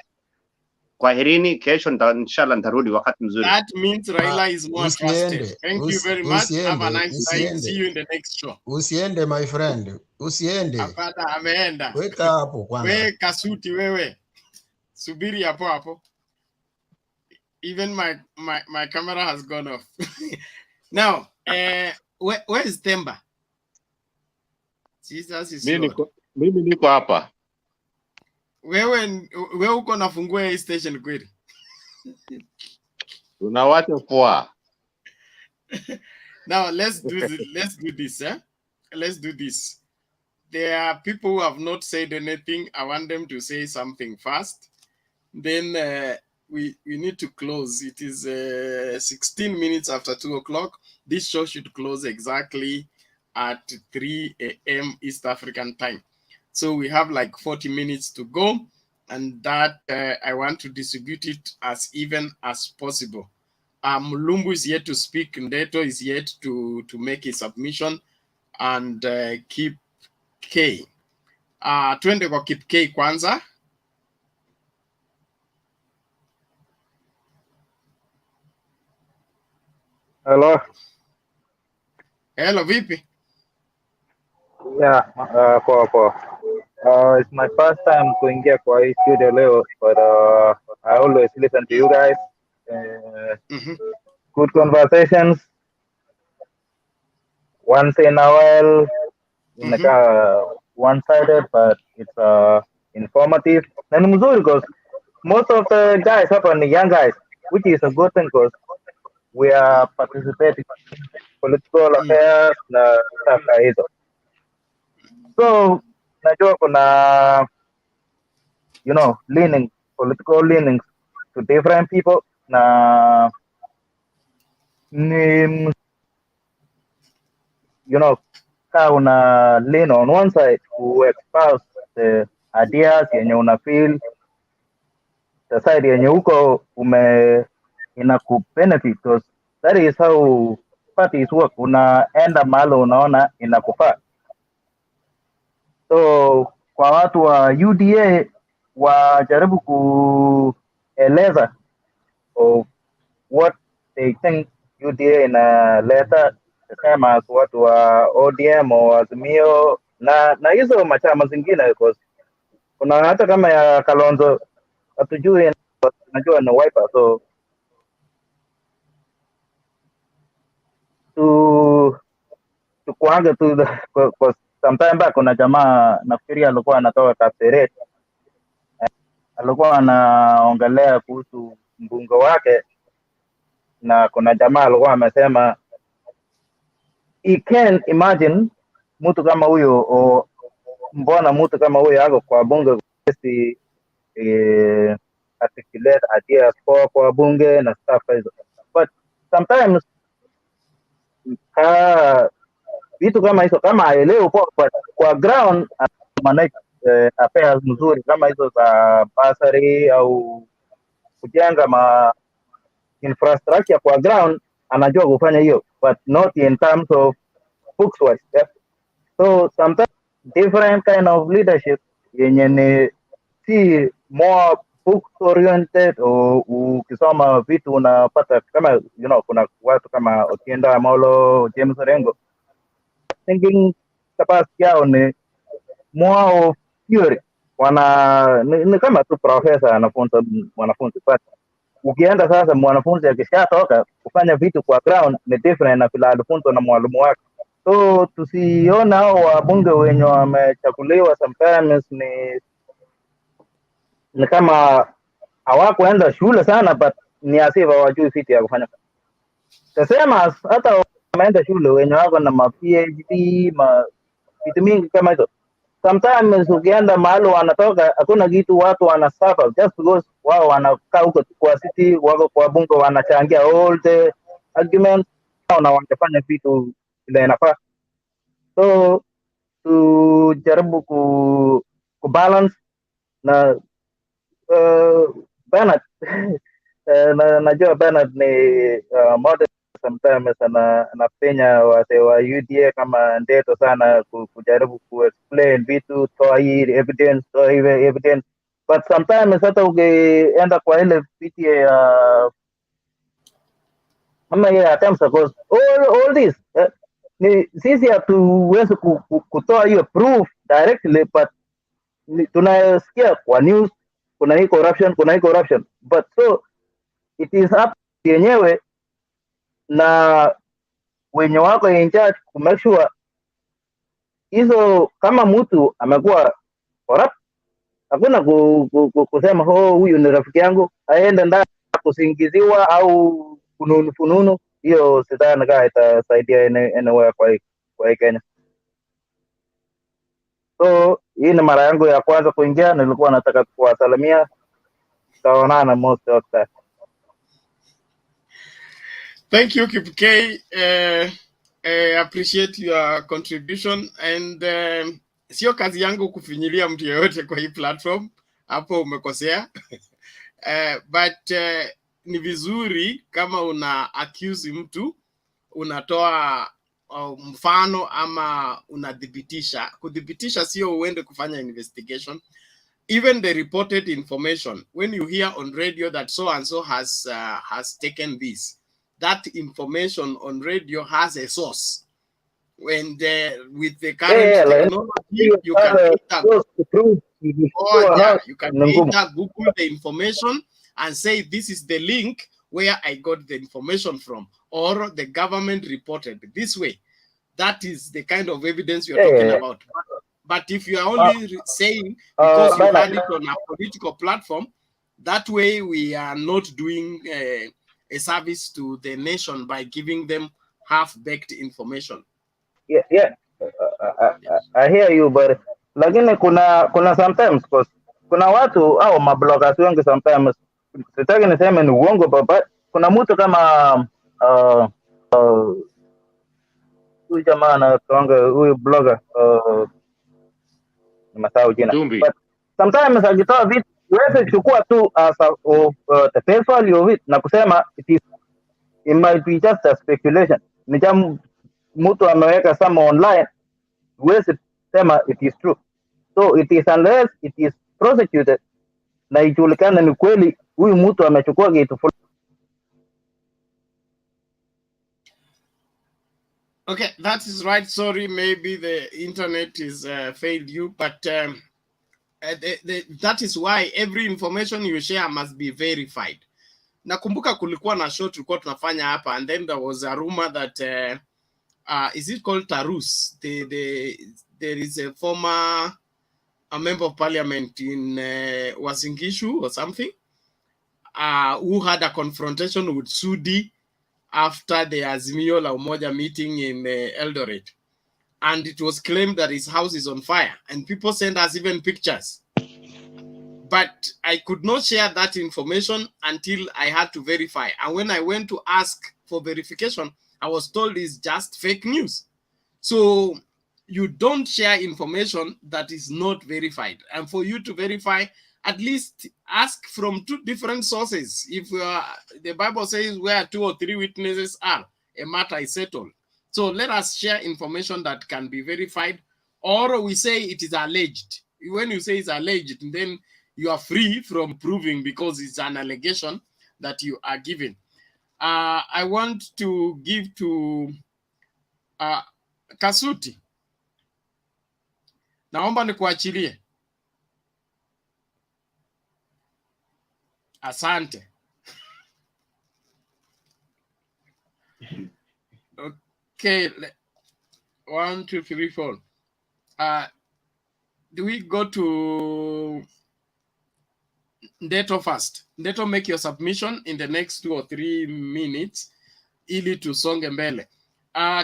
Kwaherini, kesho inshallah nitarudi wakati mzuri. That means Raila is more trusted. Thank you very much. Have a nice time. See you in the next show. Usiende my friend. Usiende. Hapana, ameenda. Weka hapo kwanza. Wewe kasuti wewe. Subiri hapo hapo. Even my camera has gone off. Now, where is Temba? Jesus is Mimi niko hapa. Wewe uko nafungua hii station kweli? Unawacha poa. Now let's do this. Let's do this. There are people who have not said anything. I want them to say something first. Then we need to close. It is 16 minutes after 2 o'clock. This show should close exactly at 3 a.m. East African time. So we have like 40 minutes to go, and that I want to distribute it as even as possible. Mulumbu is yet to speak, Ndeto is yet to make a submission, and Keep K. Twende kwa Keep K kwanza. Hello. Hello, vipi? Yeah, poa. It's my first time kuingia kwa hii studio leo, but I always listen to you guys. Good conversations. Once in a while, one-sided, but it's informative. And mzuri because most of the guys hapa ni young guys, which is a good thing because we are participating in political affairs na stuff like hizo. So, najua kuna, political leanings to different people. Na, ka una lean on one side to espouse the ideas yenye una feel, the side yenye uko inaku benefit, because that is how parties work. Unaenda mahali unaona inakufaa. So kwa watu wa UDA wajaribu kueleza of what they think UDA inaleta, the same as watu wa ODM or Azimio na hizo machama zingine, because kuna hata kama ya Kalonzo hatujui, tunajua ni wiper. So tukuange tu kwa sometime back, kuna jamaa nafikiria alikuwa anatoka Kapseret, alikuwa anaongelea kuhusu mbunge wake, na kuna jamaa alikuwa amesema he can imagine mtu kama huyo, mbona mtu kama huyo ako kwa bunge si articulate ideas kwa bunge na stuff hizo, but sometimes vitu kama hizo kama aelewe kwa ground manage affairs mzuri kama hizo za basari au kujenga infrastructure kwa ground, anajua kufanya hiyo, but not in terms of books wise. Yeah? So sometimes different kind of leadership yenye ni si more book oriented, ukisoma vitu unapata kama kuna watu kama Otiendo Amolo, James Orengo, thinking capacity yao ni more of theory, ni kama tu professor anafunza mwanafunzi, but ukienda sasa mwanafunzi akishatoka kufanya vitu kwa ground ni different na vile alifunzwa na mwalimu wake. So tusiona hao wabunge wenye wamechaguliwa sometimes ni kama hawakuenda shule sana, but ni asifa wajui vitu ya kufanya. Tasema hata wameenda shule wenye wako na ma PhD vitu mingi kama hizo, sometimes ukienda mahali wanatoka hakuna kitu, watu wanasafa just because wao wanakaa huko kwa city, wako kwa bunge wanachangia all the arguments na wanafanya vitu vile inafaa. So tujaribu kubalance na Bernard najua Bernard ni modern sometimes anapenya wase wa UDA kama ndeto sana kujaribu kuexplain vitu, toa hii evidence, toa hii evidence, but sometimes hata ukienda kwa ile PTA ama ile attempts because all this ni sisi hatuwezi kutoa hiyo proof directly, but tunasikia kwa news kuna hii corruption, but so it is up yenyewe na wenye wako in charge to make sure hizo, kama mtu amekuwa corrupt, hakuna kusema huyu ni rafiki yangu aende ndani kusingiziwa au fununu. Hiyo sidhani kama itasaidia anywhere kwa hii Kenya. So hii ni mara yangu ya kwanza kuingia, nilikuwa nataka kuwasalimia, tutaonana most of that. Thank you, Kipkei. Appreciate your contribution, and sio kazi yangu kufinyilia mtu yeyote kwa hii platform, hapo umekosea. But ni vizuri kama una accuse mtu, unatoa mfano ama unadhibitisha. Kudhibitisha sio uende kufanya investigation. Even the reported information, when you hear on radio that so and so has taken this, that information on radio has a source. When with the current technology, you can either Google the information and say this is the link where I got the information from, or the government reported this way. That is the kind of evidence you're talking about. But if you are only saying because you had it on a political platform, that way we are not doing a service to the nation by giving them half-baked information. Yeah. I hear you, but lakini kuna sometimes kuna watu au mabloggers wengi sometimes, sitaki niseme ni uongo, but kuna mtu kama huyu jamaa anatonga huyu blogger nimesahau jina, but sometimes akitoa vitu uweze kuchukua tu as the face value of it na kusema it might be just a speculation. Ni jamu mtu ameweka some online, uweze sema it is true. So it is unless it is prosecuted na ijulikane ni kweli huyu mtu amechukua kitu fulani. Okay, that is right. Sorry, maybe the internet is failed you, but that is why every information you share must be verified. Nakumbuka kulikuwa na show tulikuwa tunafanya hapa, and then there was a rumor that is it called Tarus? There is a former member of parliament in Wasingishu or something who had a confrontation with Sudi after the Azimio la Umoja meeting in Eldoret. And it was claimed that his house is on fire. And people sent us even pictures. But I could not share that information until I had to verify. And when I went to ask for verification, I was told it's just fake news. So you don't share information that is not verified. And for you to verify, at least ask from 2 different sources. If the Bible says where 2 or 3 witnesses are, a matter is settled. So let us share information that can be verified, or we say it is alleged. When you say it's alleged, then you are free from proving because it's an allegation that you are given. I want to give to Kasuti. Naomba nikuachilie. Asante. Okay. 1, 2, 3, 4. Do we go to Ndeto first? Ndeto, make your submission in the next 2 or 3 minutes ili tusonge mbele.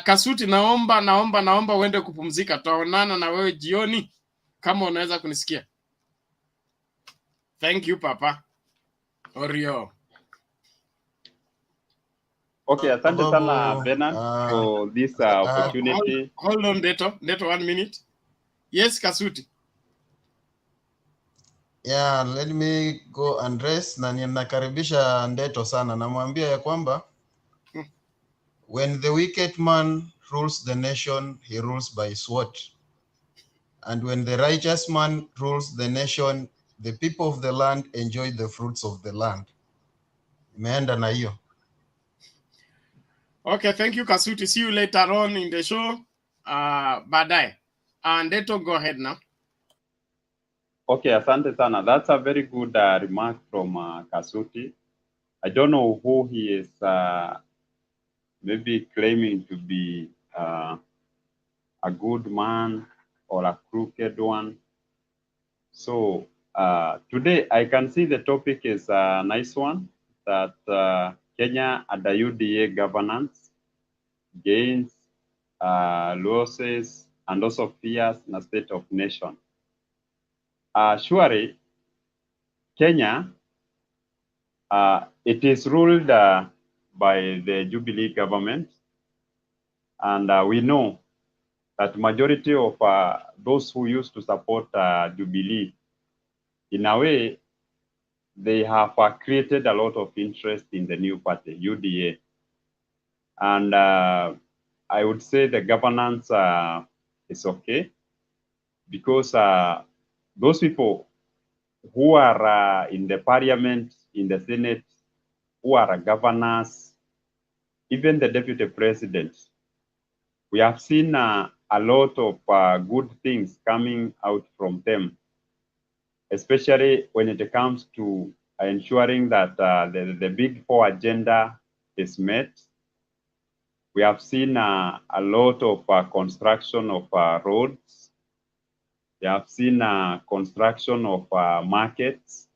Kasuti, naomba uende kupumzika. Tutaonana na wewe jioni kama unaweza kunisikia. Thank you, Papa. Orio. Okay, asante sana Bernard for this opportunity. Hold on, Ndeto 1 minute. Yes, Kasuti. Yeah, let me go and rest. Na ninakaribisha Ndeto sana. Namwambia ya kwamba when the wicked man rules the nation, he rules by sword. And when the righteous man rules the nation, the people of the land enjoy the fruits of the land. Imeenda na hiyo. Okay, thank you, Kasuti. See you later on in the show. Baadaye. And Ndeto, go ahead now. Okay, asante sana. That's a very good remark from Kasuti. I don't know who he is maybe claiming to be a good man or a crooked one. So today I can see the topic is a nice one, that Kenya under UDA governance gains, losses, and also fears in a state of nation. Surely, Kenya, it is ruled by the Jubilee government, and we know that majority of those who used to support Jubilee, in a way, they have created a lot of interest in the new party, UDA. And I would say the governance is okay, because those people who are in the parliament, in the Senate, who are governors, even the deputy president, we have seen a lot of good things coming out from them, especially when it comes to ensuring that the Big Four agenda is met. We have seen a lot of construction of roads. We have seen construction of markets.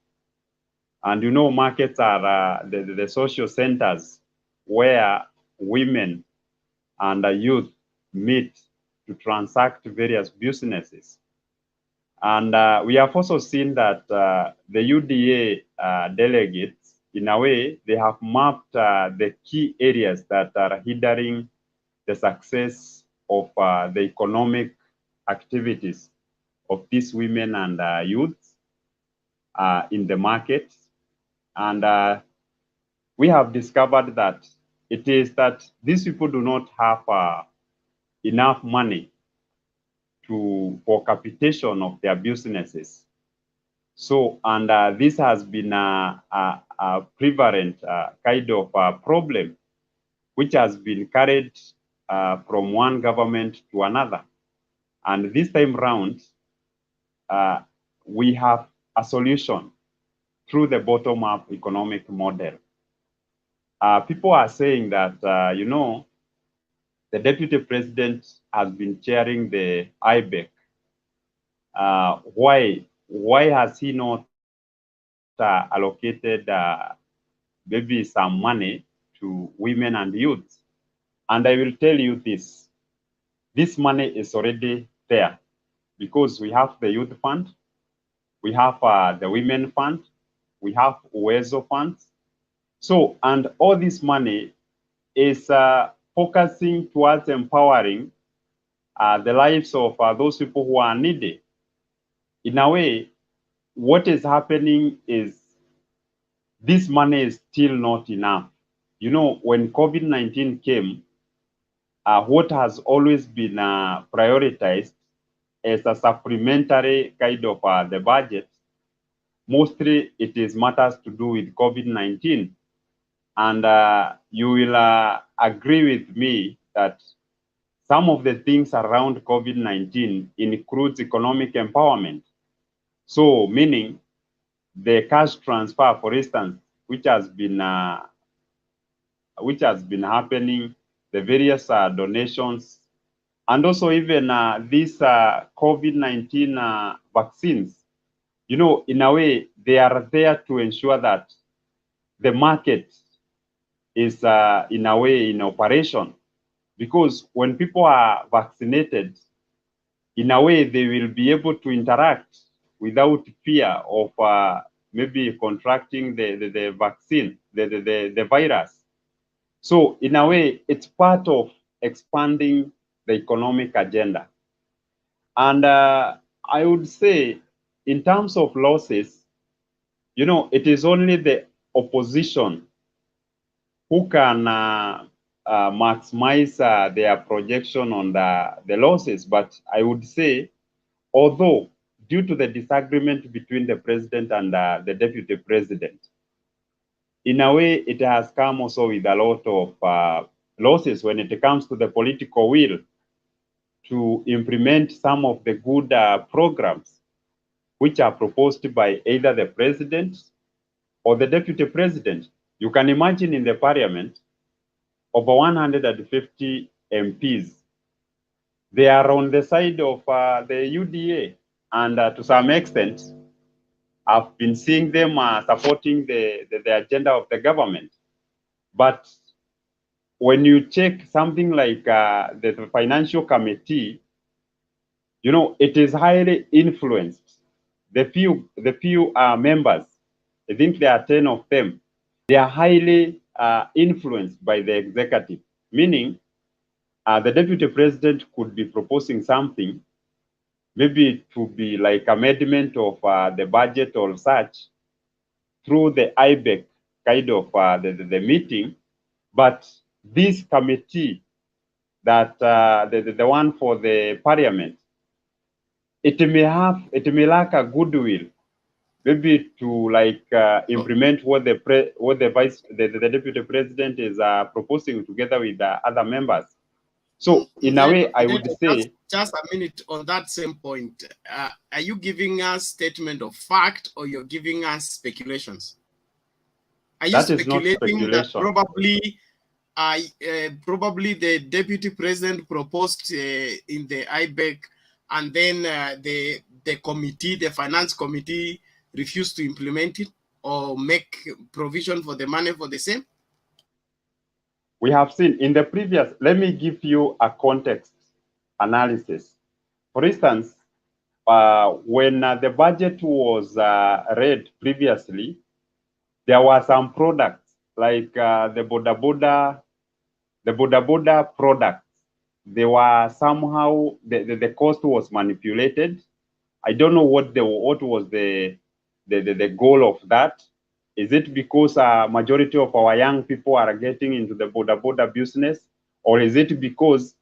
And you know, markets are the social centers where women and youth meet to transact various businesses. And we have also seen that the UDA delegates, in a way, they have mapped the key areas that are hindering the success of the economic activities of these women and youth in the market. And we have discovered that it is that these people do not have enough money for capitation of their businesses. So, and this has been a prevalent kind of problem, which has been carried from one government to another. And this time round, we have a solution through the bottom-up economic model. People are saying that, you know, the deputy president has been chairing the IBEC. Why has he not allocated maybe some money to women and youth? And I will tell you this money is already there because we have the youth fund, we have the women fund, we have Uwezo funds. So, and all this money is focusing towards empowering the lives of those people who are needy. In a way, what is happening is this money is still not enough. You know, when COVID-19 came, what has always been prioritized as a supplementary kind of the budget, mostly it is matters to do with COVID-19. And you will agree with me that some of the things around COVID-19 includes economic empowerment. So meaning the cash transfer, for instance, which has been happening, the various donations, and also even these COVID-19 vaccines, you know, in a way, they are there to ensure that the market is in a way in operation. Because when people are vaccinated, in a way, they will be able to interact without fear of maybe contracting the vaccine, the virus. So in a way, it's part of expanding the economic agenda. And I would say, in terms of losses, you know, it is only the opposition who can maximize their projection on the losses. But I would say, although due to the disagreement between the president and the deputy president, in a way, it has come also with a lot of losses when it comes to the political will to implement some of the good programs which are proposed by either the president or the deputy president. You can imagine in the parliament, over 150 MPs, they are on the side of the UDA, and to some extent, I've been seeing them supporting the agenda of the government. But when you check something like the financial committee, you know, it is highly influenced. The few members, I think there are 10 of them, they are highly influenced by the executive, meaning the deputy president could be proposing something, maybe to be like amendment of the budget or such, through the IBEC kind of the meeting, but this committee, that the one for the parliament, it may lack a goodwill, maybe to like implement what the deputy president is proposing together with the other members. So in a way, I would say, just a minute on that same point. Are you giving us statement of fact, or you're giving us speculations? Are you speculating that probably the deputy president proposed in the IBEC, and then the committee, the finance committee, refused to implement it or make provision for the money for the same? We have seen in the previous, let me give you a context analysis. For instance, when the budget was read previously, there were some products like the boda products. They were somehow, the cost was manipulated. I don't know what was the goal of that. Is it because a majority of our young people are getting into the boda business? Or is it because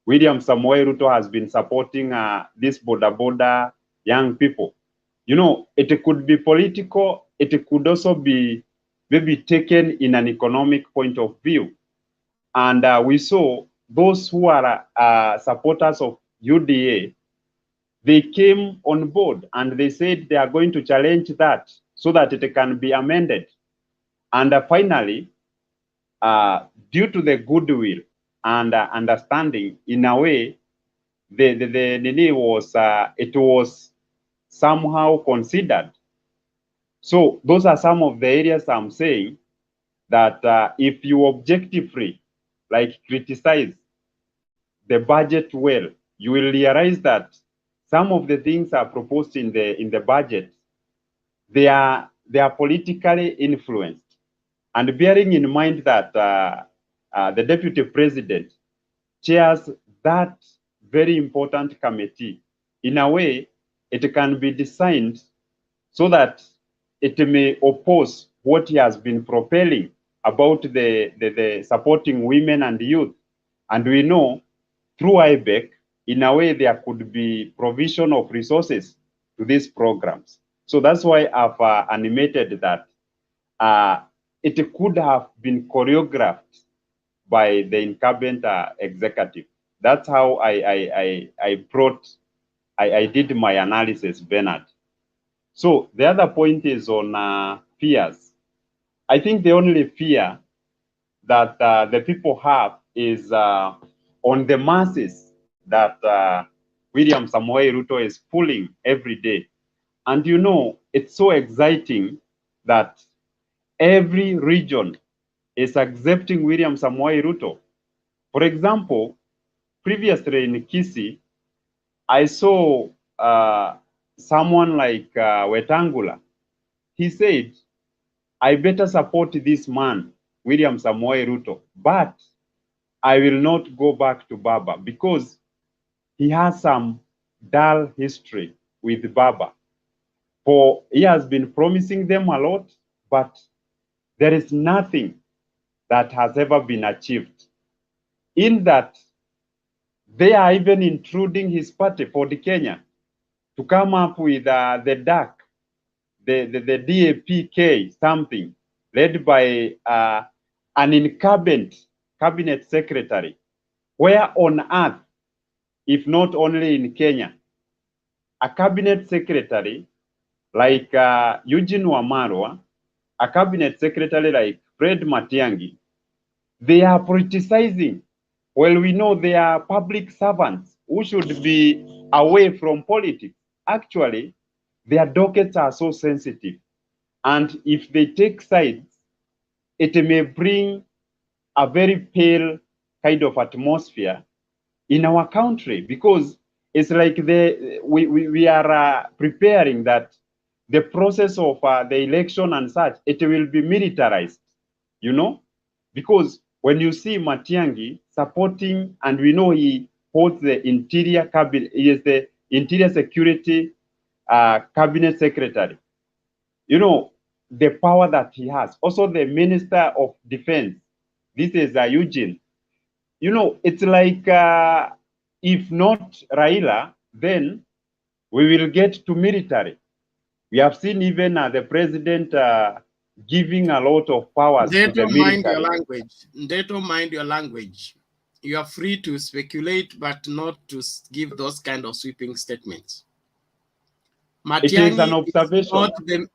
William Samoei Ruto has been supporting this boda young people? You know, it could be political. It could also be maybe taken in an economic point of view. And we saw those who are supporters of UDA, they came on board and they said they are going to challenge that so that it can be amended. And finally, due to the goodwill and understanding, in a way, the Nini was it was somehow considered. So those are some of the areas I'm saying that if you objectively like criticize the budget well, you will realize that some of the things are proposed in the budget, they are politically influenced. And bearing in mind that the deputy president chairs that very important committee, in a way, it can be designed so that it may oppose what he has been propelling about the supporting women and youth. And we know through IBEC, in a way, there could be provision of resources to these programs. So that's why I've animated that it could have been choreographed by the incumbent executive. That's how I did my analysis, Bernard. So the other point is on fears. I think the only fear that the people have is on the masses that William Samoei Ruto is pulling every day. And you know, it's so exciting that every region is accepting William Samoei Ruto. For example, previously in Kisii, I saw someone like Wetangula. He said, I better support this man, William Samoei Ruto, but I will not go back to Baba because he has some dull history with Baba. For he has been promising them a lot, but there is nothing that has ever been achieved. In that, they are even intruding his party for the Kenya to come up with the DAC, the DAPK something, led by an incumbent cabinet secretary. Where on earth, if not only in Kenya, a cabinet secretary like Eugene Wamalwa, a cabinet secretary like Fred Matiang'i, they are politicizing. Well, we know they are public servants who should be away from politics. Actually, their dockets are so sensitive. And if they take sides, it may bring a very pale kind of atmosphere in our country, because it's like we are preparing that the process of the election and such, it will be militarized, you know, because when you see Matiang'i supporting, and we know he holds the interior cabinet, he is the interior security cabinet secretary, you know, the power that he has. Also the minister of defense, this is Eugene. You know, it's like if not Raila, then we will get to military. We have seen even the president giving a lot of powers They to the don't mind your military. language. They don't mind your language. You are free to speculate, but not to give those kind of sweeping statements. It is an observation.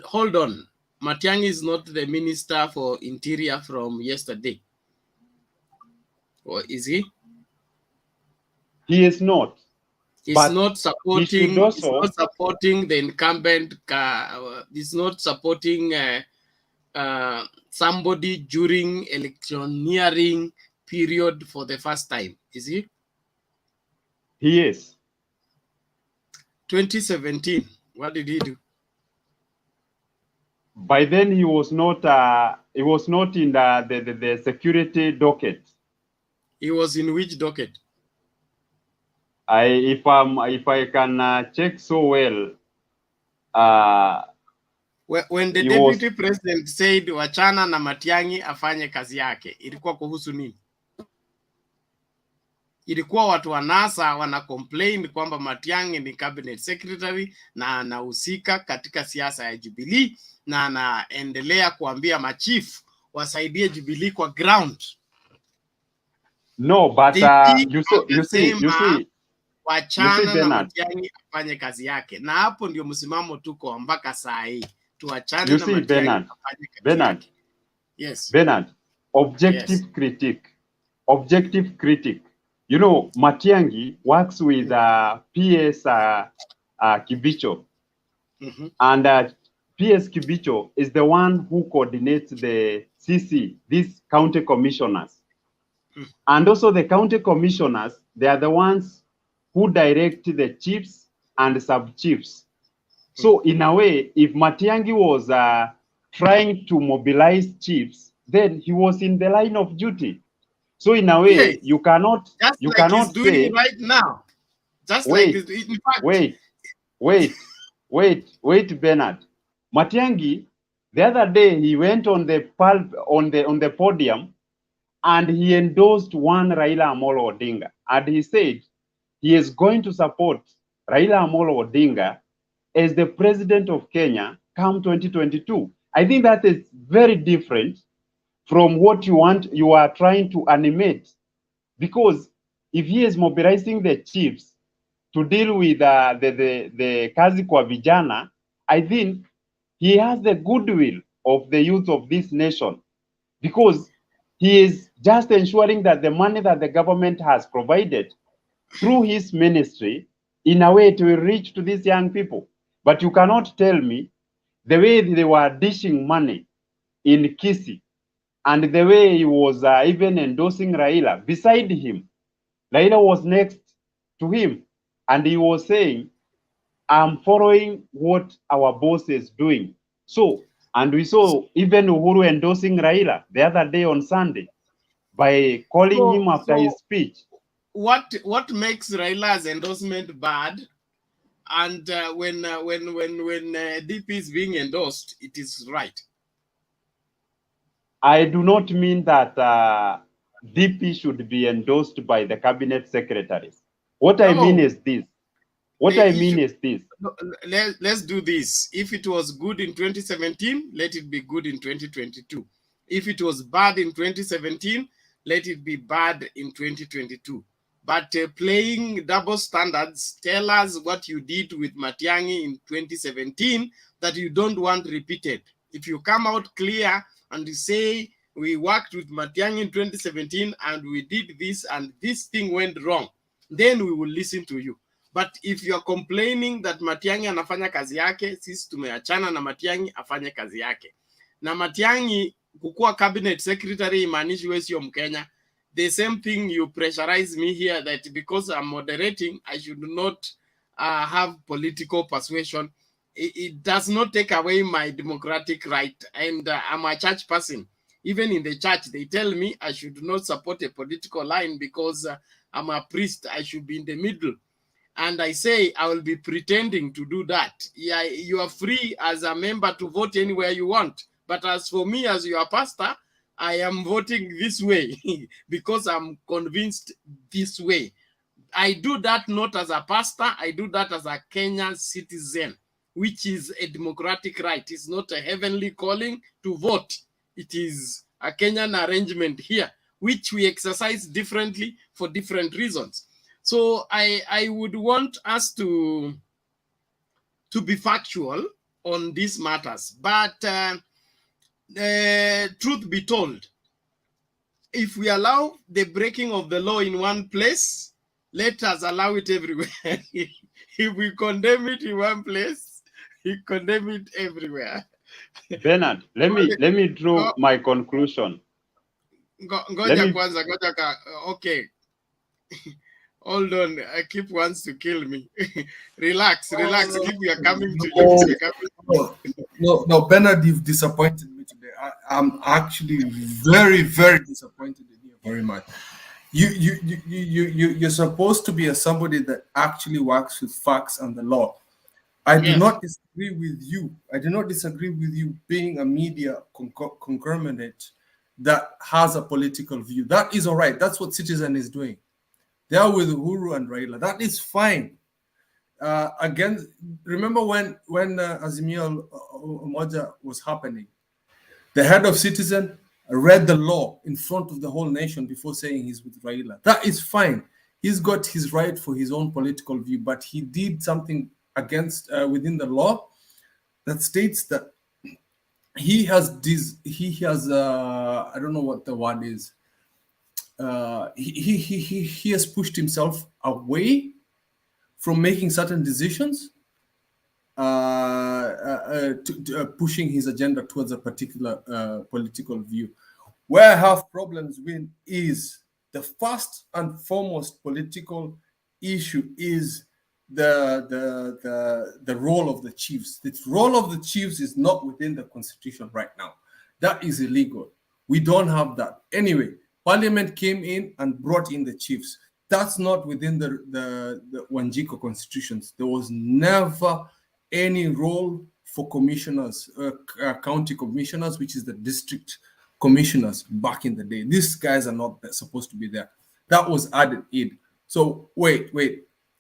Hold on. Matiang'i is not the minister for interior from yesterday. Or is he? He is not. He's but not supporting. He's not supporting the incumbent. He's not supporting somebody during electioneering period for the first time. Is he? He is. 2017. What did he do? By then, he was not. He was not in the security docket. He was in which docket? If I can check so well. When the deputy president said wachana na Matiang'i afanye kazi yake, ilikuwa kuhusu nini? Ilikuwa watu wa NASA wana complain kwamba Matiang'i ni cabinet secretary na anahusika katika siasa ya Jubilee na anaendelea kuambia machief wasaidie Jubilee kwa ground. No, but you see. Wachana na Matiang'i afanye kazi yake, na hapo ndio msimamo tuko mpaka saa hii. Tuachane na Matiang'i afanye kazi yake. Yes. Bernard, objective critique. Objective critique. You know, Matiang'i works with PS Kibicho. And PS Kibicho is the one who coordinates the CC, these county commissioners. And also the county commissioners, they are the ones who direct the chiefs and sub-chiefs. So in a way, if Matiang'i was trying to mobilize chiefs, then he was in the line of duty. So in a way, you cannot, he's doing say it right now. Just wait, like in fact, wait, Bernard. Matiang'i, the other day he went on the podium and he endorsed one Raila Amolo Odinga, and he said he is going to support Raila Amolo Odinga as the president of Kenya come 2022. I think that is very different from what you are trying to animate, because if he is mobilizing the chiefs to deal with the kazi kwa vijana, I think he has the goodwill of the youth of this nation, because he is just ensuring that the money that the government has provided through his ministry, in a way, it will reach to these young people. But you cannot tell me the way they were dishing money in Kisii and the way he was even endorsing Raila. Beside him, Raila was next to him, and he was saying, I'm following what our boss is doing. So, and we saw even Uhuru endorsing Raila the other day on Sunday by calling him after his speech. What makes Raila's endorsement bad? And when DP is being endorsed, it is right. I do not mean that DP should be endorsed by the cabinet secretaries. What I mean is this. Let's do this. If it was good in 2017, let it be good in 2022. If it was bad in 2017, let it be bad in 2022. But playing double standards, tell us what you did with Matiang'i in 2017 that you don't want repeated. If you come out clear and you say, we worked with Matiang'i in 2017 and we did this and this thing went wrong, then we will listen to you. But if you're complaining that Matiang'i anafanya kazi yake, sisi tumeachana na Matiang'i afanye kazi yake. Na Matiang'i kukuwa cabinet secretary imaanishi wewe sio Mkenya. The same thing you pressurize me here that because I'm moderating, I should not have political persuasion. It does not take away my democratic right. And I'm a church person. Even in the church, they tell me I should not support a political line because I'm a priest. I should be in the middle. And I say I will be pretending to do that. Yeah, you are free as a member to vote anywhere you want. But as for me, as your pastor, I am voting this way because I'm convinced this way. I do that not as a pastor. I do that as a Kenyan citizen, which is a democratic right. It's not a heavenly calling to vote. It is a Kenyan arrangement here, which we exercise differently for different reasons. So I would want us to be factual on these matters. But truth be told, if we allow the breaking of the law in one place, let us allow it everywhere. If we condemn it in one place, we condemn it everywhere. Bernard, let me draw my conclusion. Okay. Hold on, Keep wants to kill me. Relax. Keep, we are coming to you. No, Bernard, you've disappointed me today. I'm actually very, very disappointed in you very much. You're supposed to be somebody that actually works with facts and the law. I do not disagree with you. I do not disagree with you being a media conglomerate that has a political view. That is all right. That's what Citizen is doing. They are with Uhuru and Raila. That is fine. Again, remember when Azimio Umoja was happening, the head of Citizen read the law in front of the whole nation before saying he's with Raila. That is fine. He's got his right for his own political view, but he did something against within the law that states that he has I don't know what the word is. He has pushed himself away from making certain decisions, pushing his agenda towards a particular political view. Where I have problems with is the first and foremost political issue is the role of the chiefs. The role of the chiefs is not within the constitution right now. That is illegal. We don't have that. Anyway, Parliament came in and brought in the chiefs. That's not within the Wanjiko constitutions. There was never any role for commissioners, county commissioners, which is the district commissioners back in the day. These guys are not supposed to be there. That was added in. So wait.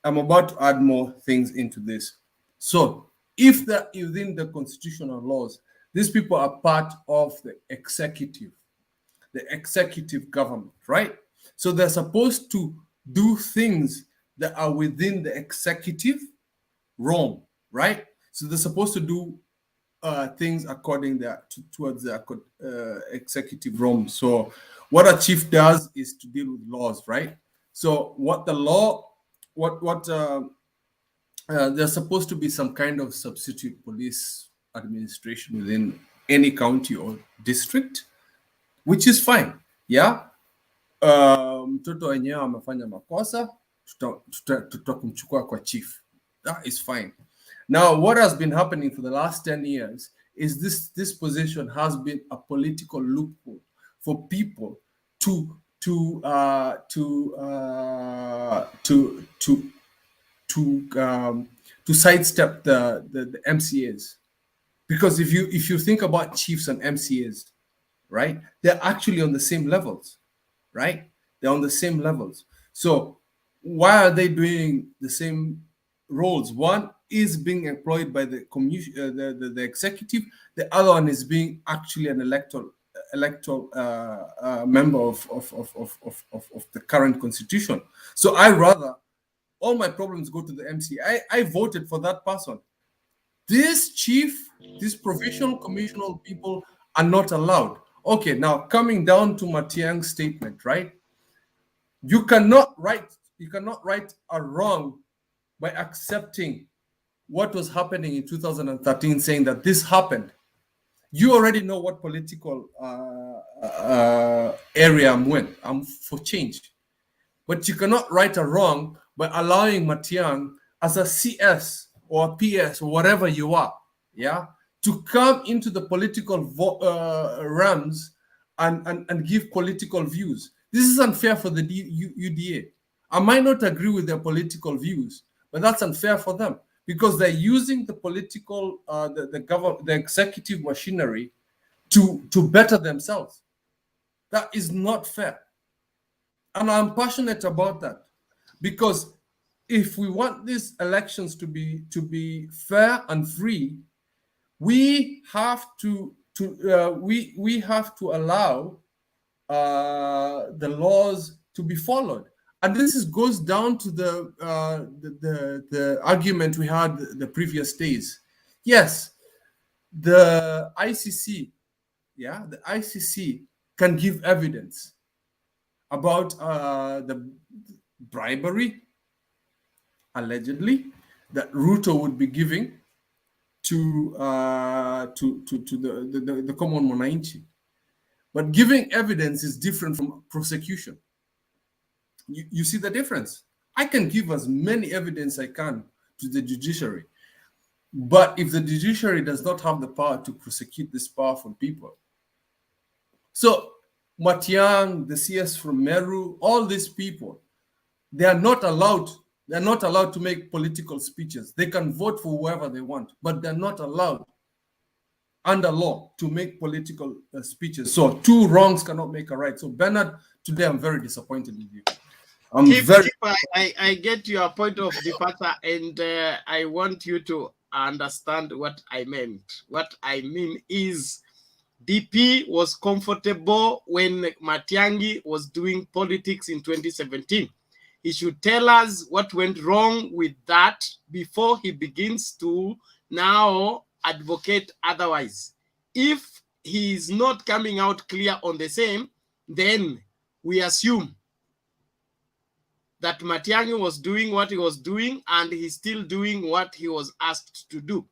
I'm about to add more things into this. So if they're within the constitutional laws, these people are part of the executive government, right? So they're supposed to do things that are within the executive realm, right? So they're supposed to do things according towards the executive realm. So what a chief does is to deal with laws, right? So what the law, there's supposed to be some kind of substitute police administration within any county or district, which is fine, yeah. Mtoto wenyewe amefanya makosa, tutakumchukua kwa chief. That is fine. Now, what has been happening for the last 10 years is this position has been a political loophole for people to sidestep the MCAs. Because if you think about chiefs and MCAs, right, they're actually on the same levels, right? They're on the same levels. So why are they doing the same roles? One is being employed by the executive. The other one is being actually an electoral member of the current constitution. So I rather all my problems go to the MCA. I voted for that person. This chief, these provincial commissional people are not allowed. Okay, now coming down to Matiang's statement, right? You cannot write a wrong by accepting what was happening in 2013, saying that this happened. You already know what political area I'm in. I'm for change. But you cannot right a wrong by allowing Matiang as a CS or a PS or whatever you are, yeah, to come into the political realms and give political views. This is unfair for the UDA. I might not agree with their political views, but that's unfair for them because they're using the political, the executive machinery to better themselves. That is not fair. And I'm passionate about that because if we want these elections to be fair and free, we have to allow the laws to be followed. And this goes down to the argument we had the previous days. Yes, the ICC, yeah, the ICC can give evidence about the bribery, allegedly, that Ruto would be giving to the common mwananchi. But giving evidence is different from prosecution. You see the difference? I can give as many evidence I can to the judiciary. But if the judiciary does not have the power to prosecute these powerful people. So Matiang, the CS from Meru, all these people, they are not allowed to make political speeches. They can vote for whoever they want, but they're not allowed under law to make political speeches. So two wrongs cannot make a right. So Bernard, today I'm very disappointed with you. I get your point of departure, and I want you to understand what I meant. What I mean is DP was comfortable when Matiangi was doing politics in 2017. He should tell us what went wrong with that before he begins to now advocate otherwise. If he is not coming out clear on the same, then we assume that Matiang'i was doing what he was doing and he's still doing what he was asked to do.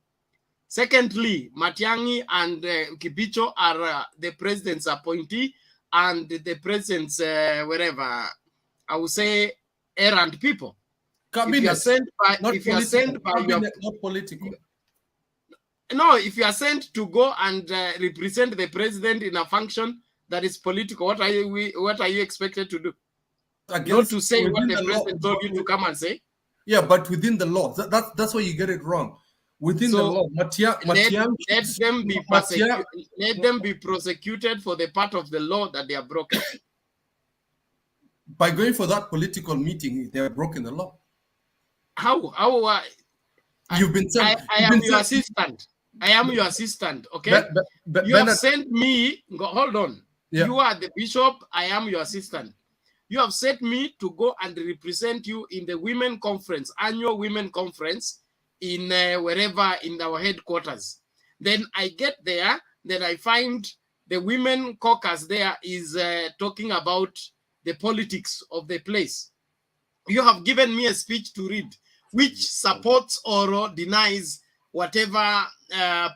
Secondly, Matiang'i and Kibicho are the president's appointee and the president's, wherever, I would say, errand people. Cabinet, if you are sent by, not if you are sent by cabinet, not political. No, if you are sent to go and represent the president in a function that is political, what are you expected to do? Not to say what the president told you to come and say. Yeah, but within the law, that's why you get it wrong. Within the law, let them be prosecuted for the part of the law that they are broken. By going for that political meeting, they have broken the law. How? You've been sent. I am your assistant. I am your assistant. Okay. You have sent me. Hold on. Yeah. You are the bishop. I am your assistant. You have sent me to go and represent you in the women conference, annual women conference, in wherever in our headquarters. Then I get there. Then I find the women caucus there is talking about the politics of the place. You have given me a speech to read, which supports or denies whatever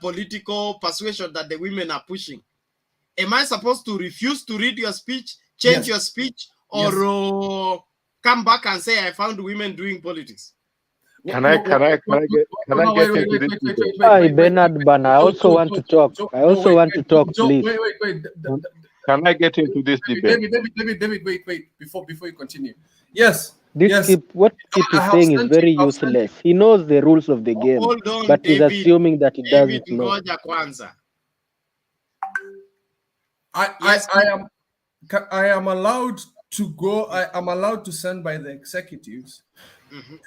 political persuasion that the women are pushing. Am I supposed to refuse to read your speech, change your speech, or come back and say I found women doing politics? Can I get into this debate? Hi, Bernard, but I also want to talk. I also want to talk, please. Wait. Can I get into this debate? David, wait. Before you continue. Yes. What Kip is saying is very useless. He knows the rules of the game, but he's assuming that he doesn't know. I am allowed to go. I am allowed to send by the executives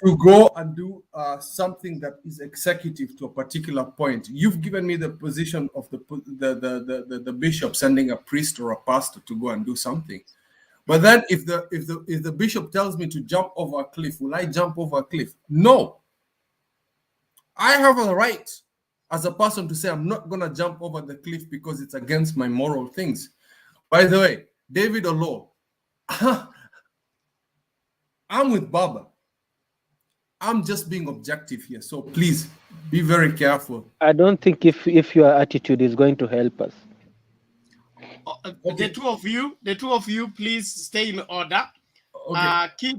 to go and do something that is executive to a particular point. You've given me the position of the bishop sending a priest or a pastor to go and do something. But then if the bishop tells me to jump over a cliff, will I jump over a cliff? No. I have a right as a person to say I'm not going to jump over the cliff because it's against my moral things. By the way, David Olo, I'm with Baba. I'm just being objective here. So please be very careful. I don't think if your attitude is going to help us. The two of you, please stay in order. Okay.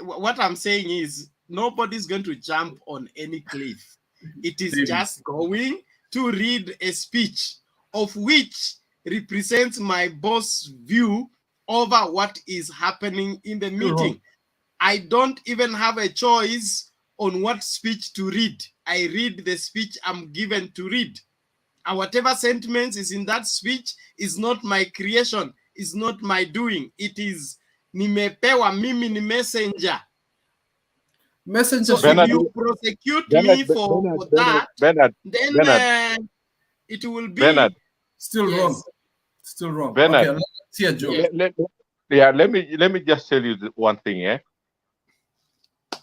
What I'm saying is nobody's going to jump on any cliff. It is just going to read a speech of which represents my boss' view over what is happening in the meeting. I don't even have a choice on what speech to read. I read the speech I'm given to read. And whatever sentiments is in that speech is not my creation, is not my doing. It is nimepewa mimi ni messenger. Messenger. So if you prosecute me for that, then it will be still wrong. Still wrong. Bernard, okay, let's see a joke. Let me just tell you one thing.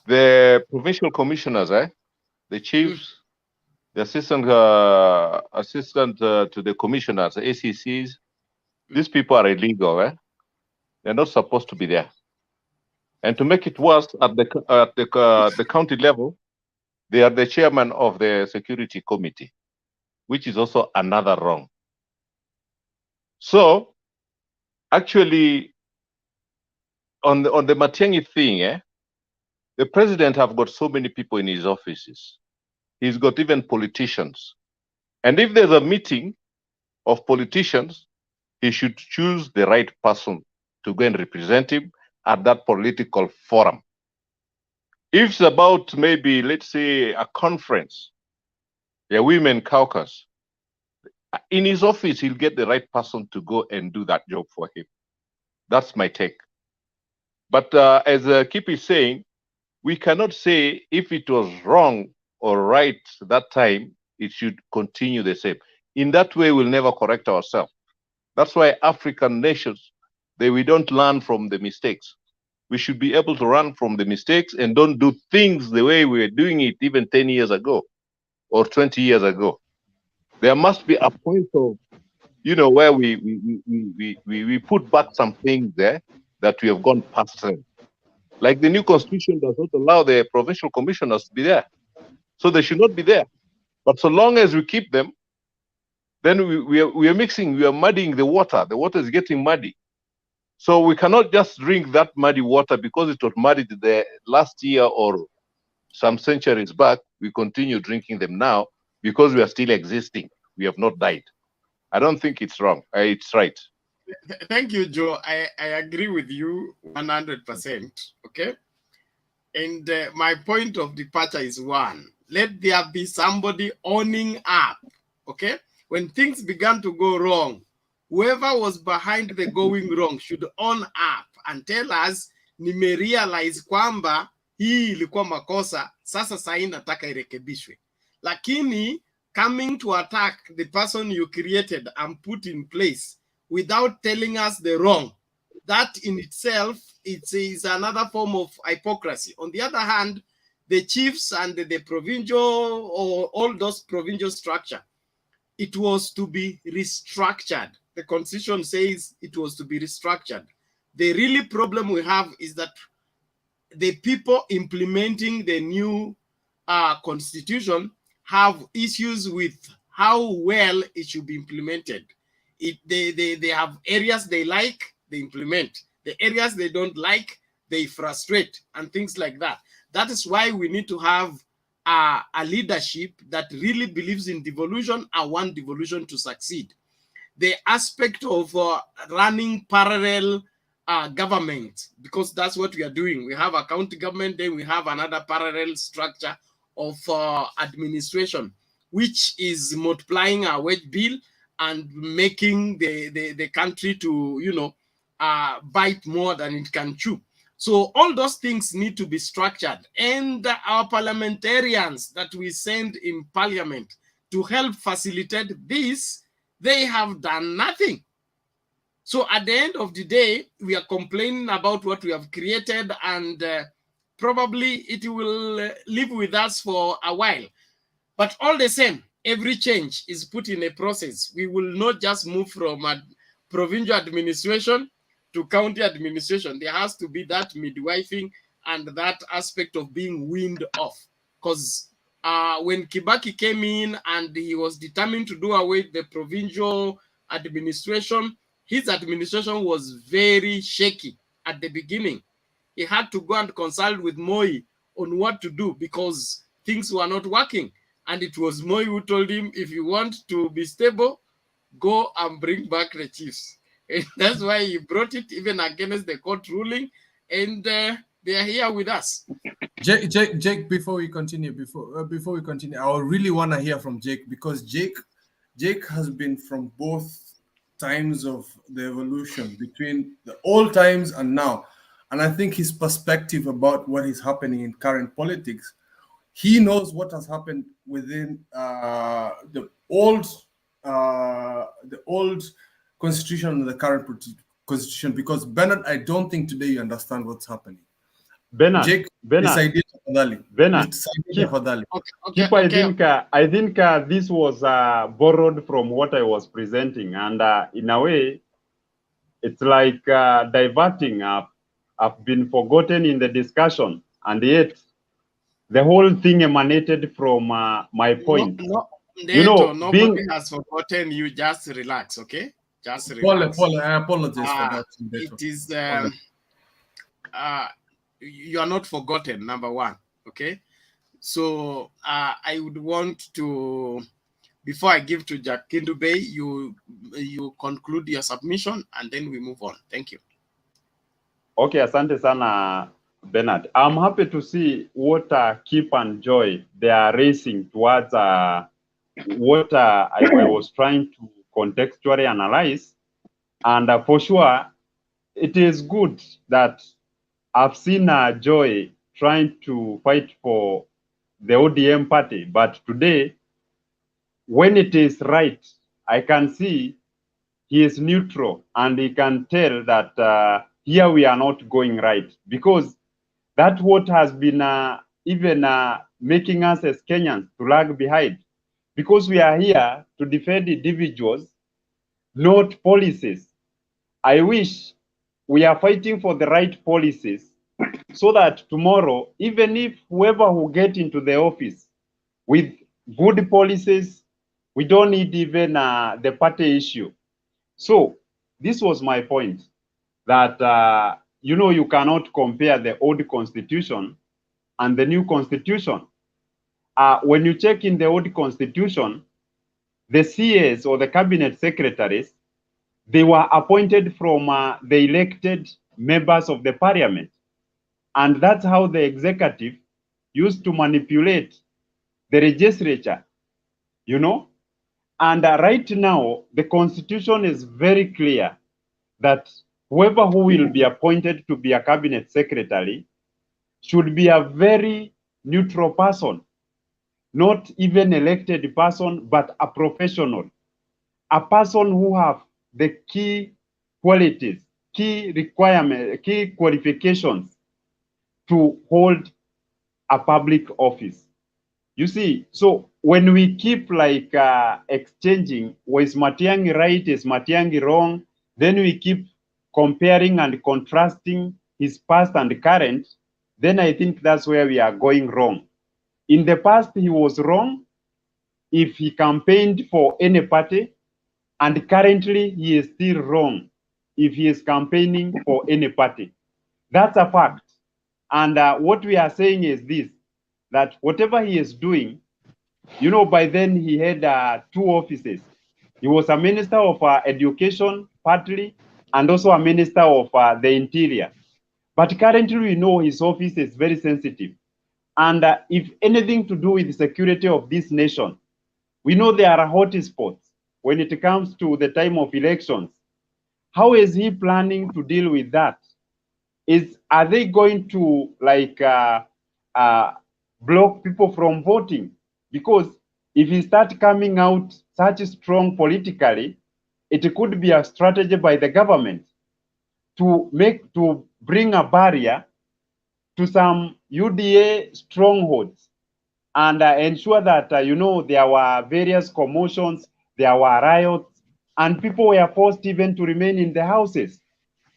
The provincial commissioners, the chiefs, the assistant to the commissioners, ACCs, these people are illegal. They're not supposed to be there. And to make it worse, at the county level, they are the chairman of the security committee, which is also another wrong. So, actually, on the Matiang'i thing, the president have got so many people in his offices. He's got even politicians. And if there's a meeting of politicians, he should choose the right person to go and represent him at that political forum. If it's about maybe, let's say, a conference, a women caucus, in his office, he'll get the right person to go and do that job for him. That's my take. But as Kip is saying, we cannot say if it was wrong or right that time, it should continue the same. In that way, we'll never correct ourselves. That's why African nations, we don't learn from the mistakes. We should be able to run from the mistakes and don't do things the way we were doing it even 10 years ago or 20 years ago. There must be a point of, where we put back some things there that we have gone past them. Like the new constitution does not allow the provincial commissioners to be there. So they should not be there. But so long as we keep them, then we are mixing, we are muddying the water. The water is getting muddy. So we cannot just drink that muddy water because it was muddied the last year or some centuries back. We continue drinking them now because we are still existing. We have not died. I don't think it's wrong. It's right. Thank you, Joe. I agree with you 100%. Okay. And my point of departure is one. Let there be somebody owning up. Okay. When things began to go wrong, whoever was behind the going wrong should own up and tell us, nimerealize kwamba hii ilikuwa makosa, sasa sahi nataka irekebishwe. Lakini coming to attack the person you created and put in place without telling us the wrong, that in itself is another form of hypocrisy. On the other hand, the chiefs and the provincial or all those provincial structure, it was to be restructured. The constitution says it was to be restructured. The really problem we have is that the people implementing the new constitution have issues with how well it should be implemented. They have areas they like, they implement. The areas they don't like, they frustrate and things like that. That is why we need to have a leadership that really believes in devolution and want devolution to succeed. The aspect of running parallel government, because that's what we are doing. We have a county government, then we have another parallel structure of administration, which is multiplying our wage bill and making the country to, bite more than it can chew. So all those things need to be structured. And our parliamentarians that we send in parliament to help facilitate this, they have done nothing. So at the end of the day, we are complaining about what we have created, and probably it will live with us for a while. But all the same, every change is put in a process. We will not just move from a provincial administration to county administration. There has to be that midwifing and that aspect of being weaned off. Because when Kibaki came in and he was determined to do away with the provincial administration, his administration was very shaky at the beginning. He had to go and consult with Moi on what to do because things were not working. And it was Moi who told him, if you want to be stable, go and bring back the chiefs. And that's why he brought it even against the court ruling. And they are here with us. Jake, before we continue, I really want to hear from Jake, because Jake has been from both times of the evolution, between the old times and now. And I think his perspective about what is happening in current politics, he knows what has happened within the old constitution and the current constitution. Because Bernard, I don't think today you understand what's happening. Bernard, Jake, Bernard, I think this was borrowed from what I was presenting, and in a way, it's like diverting. I've been forgotten in the discussion, and yet the whole thing emanated from my point. Nobody has forgotten you. Just relax, okay? Just relax. Paul, I apologize for that. It is you are not forgotten, number one, okay? So I would want to, before I give to Jack Kindube, you conclude your submission and then we move on. Thank you. Okay, asante sana, Bernard. I'm happy to see what Kip and Joy, they are racing towards what I was trying to contextually analyze. And for sure, it is good that I've seen Joy trying to fight for the ODM party, but today, when it is right, I can see he is neutral, and he can tell that here we are not going right, because that's what has been even making us as Kenyans to lag behind, because we are here to defend individuals, not policies. I wish we are fighting for the right policies so that tomorrow, even if whoever will get into the office with good policies, we don't need even the party issue. So this was my point, that you cannot compare the old constitution and the new constitution. When you check in the old constitution, the CAs or the cabinet secretaries, they were appointed from the elected members of the parliament. And that's how the executive used to manipulate the legislature, And right now, the constitution is very clear that whoever who will be appointed to be a cabinet secretary should be a very neutral person, not even elected person, but a professional, a person who have the key qualities, key requirements, key qualifications to hold a public office. You see, so when we keep like exchanging, is Matiang'i right, is Matiang'i wrong, then we keep comparing and contrasting his past and current, then I think that's where we are going wrong. In the past, he was wrong if he campaigned for any party, and currently he is still wrong if he is campaigning for any party. That's a fact. And what we are saying is this, that whatever he is doing, by then he had 2 offices. He was a minister of education, partly, and also a minister of the interior. But currently we know his office is very sensitive. And if anything to do with the security of this nation, we know there are hot spots when it comes to the time of elections. How is he planning to deal with that? Are they going to block people from voting? Because if he starts coming out such strong politically, it could be a strategy by the government to bring a barrier to some UDA strongholds and ensure that there were various commotions, there were riots, and people were forced even to remain in the houses.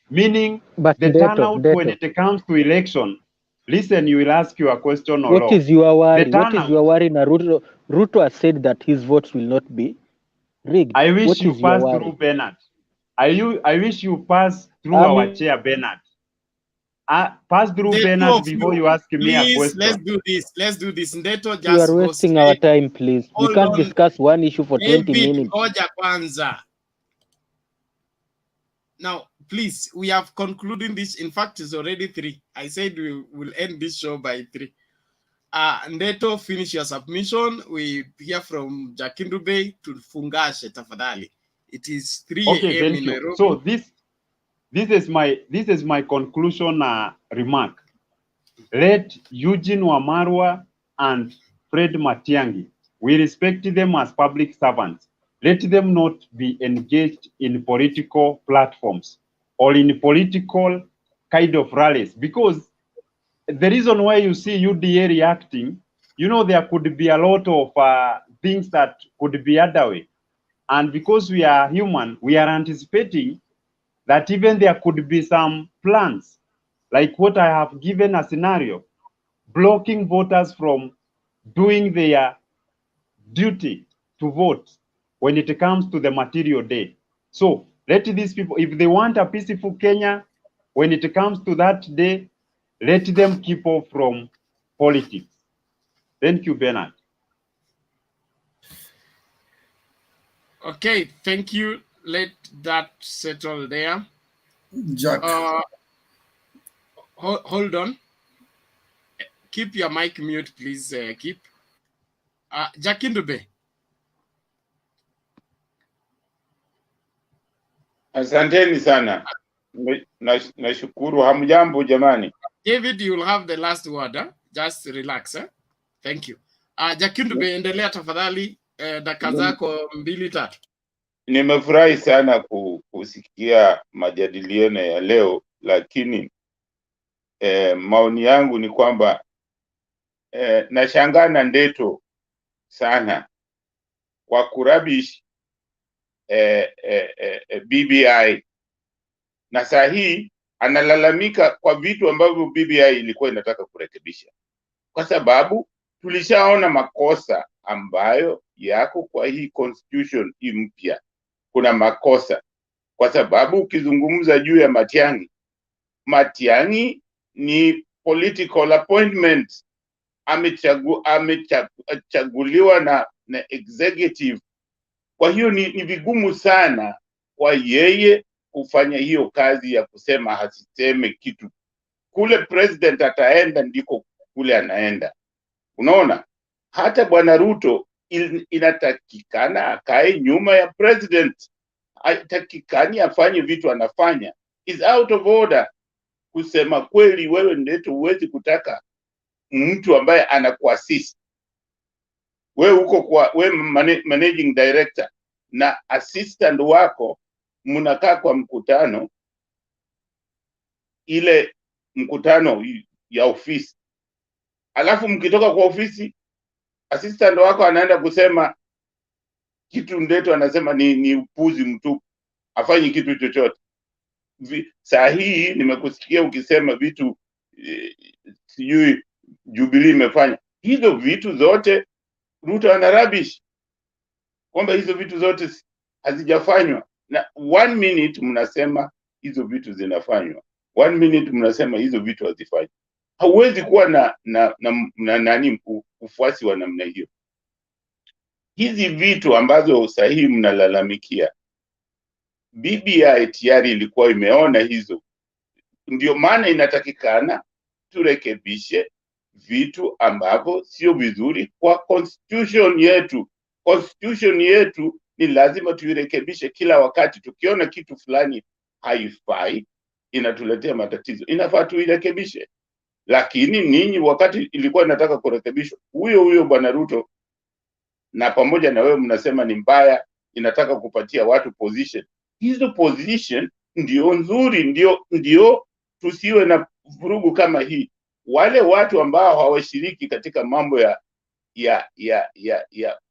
Meaning the turnout when it comes to election. Listen, you will ask you a question. What is your worry? What is your worry? Ruto has said that his votes will not be rigged. I wish you pass through Bernard. I wish you pass through our chair, Bernard. Pass through Bernard before you ask me a question. Let's do this. Ndeto, just you are wasting our time, please. We can't discuss one issue for 20 minutes. Now, please, we have concluding this. In fact, it's already 3. I said we will end this show by 3. Ndeto, finish your submission. We hear from Jakindube to Fungashe tafadhali. It is 3 a.m. in Nairobi. So this is my conclusion remark. Let Eugene Wamarwa and Fred Matiang'i, we respect them as public servants. Let them not be engaged in political platforms or in political kind of rallies, because the reason why you see UDA reacting, there could be a lot of things that could be other way. And because we are human, we are anticipating that even there could be some plans, like what I have given a scenario, blocking voters from doing their duty to vote when it comes to the material day. So let these people, if they want a peaceful Kenya, when it comes to that day, let them keep off from politics. Thank you, Bernard. Okay, thank you. Let that settle there. Jack. Hold on. Keep your mic mute, please. Keep. Jakindube. Asanteni sana. Nashukuru. Hamjambo jamani. David, you'll have the last word. Huh? Just relax. Huh? Thank you. Jakindube, endelea tafadhali. Dakika zako 2-3. Nimefurahi sana kusikia majadiliano ya leo lakini maoni yangu ni kwamba nashangaa na Ndeto sana kwa kurabish BBI, na saa hii analalamika kwa vitu ambavyo BBI ilikuwa inataka kurekebisha, kwa sababu tulishaona makosa ambayo yako kwa hii constitution mpya. Kuna makosa kwa sababu ukizungumza juu ya Matiang'i ni political appointment, amechaguliwa na executive. Kwa hiyo ni vigumu sana kwa yeye kufanya hiyo kazi ya kusema hasiseme kitu. Kule president ataenda ndiko kule anaenda. Unaona, hata bwana Ruto inatakikana akae nyuma ya president, haitakikani afanye vitu anafanya. Is out of order. Kusema kweli, wewe Ndeto huwezi kutaka mtu ambaye anakuassist. Wewe uko kwa wewe managing director na assistant wako mnakaa kwa mkutano, ile mkutano ya ofisi, alafu mkitoka kwa ofisi assistant wako anaenda kusema kitu Ndeto anasema ni upuzi mtu, afanye kitu chochote. Saa hii nimekusikia ukisema vitu sijui Jubilee imefanya hizo vitu zote, Ruto ana rubbish kwamba hizo vitu zote hazijafanywa, na 1 minute mnasema hizo vitu zinafanywa, 1 minute mnasema hizo vitu hazifanywi. Hauwezi kuwa na nani ufuasi wa namna hiyo. Hizi vitu ambazo sahihi mnalalamikia, BBI tayari ilikuwa imeona hizo. Ndio maana inatakikana turekebishe vitu ambavyo sio vizuri kwa constitution yetu. Constitution yetu ni lazima tuirekebishe kila wakati. Tukiona kitu fulani haifai, inatuletea matatizo, inafaa tuirekebishe. Lakini ninyi wakati ilikuwa inataka kurekebishwa, huyo bwana Ruto na pamoja na wewe mnasema ni mbaya, inataka kupatia watu position. Hizo position ndio nzuri, ndio tusiwe na vurugu kama hii. Wale watu ambao hawashiriki katika mambo ya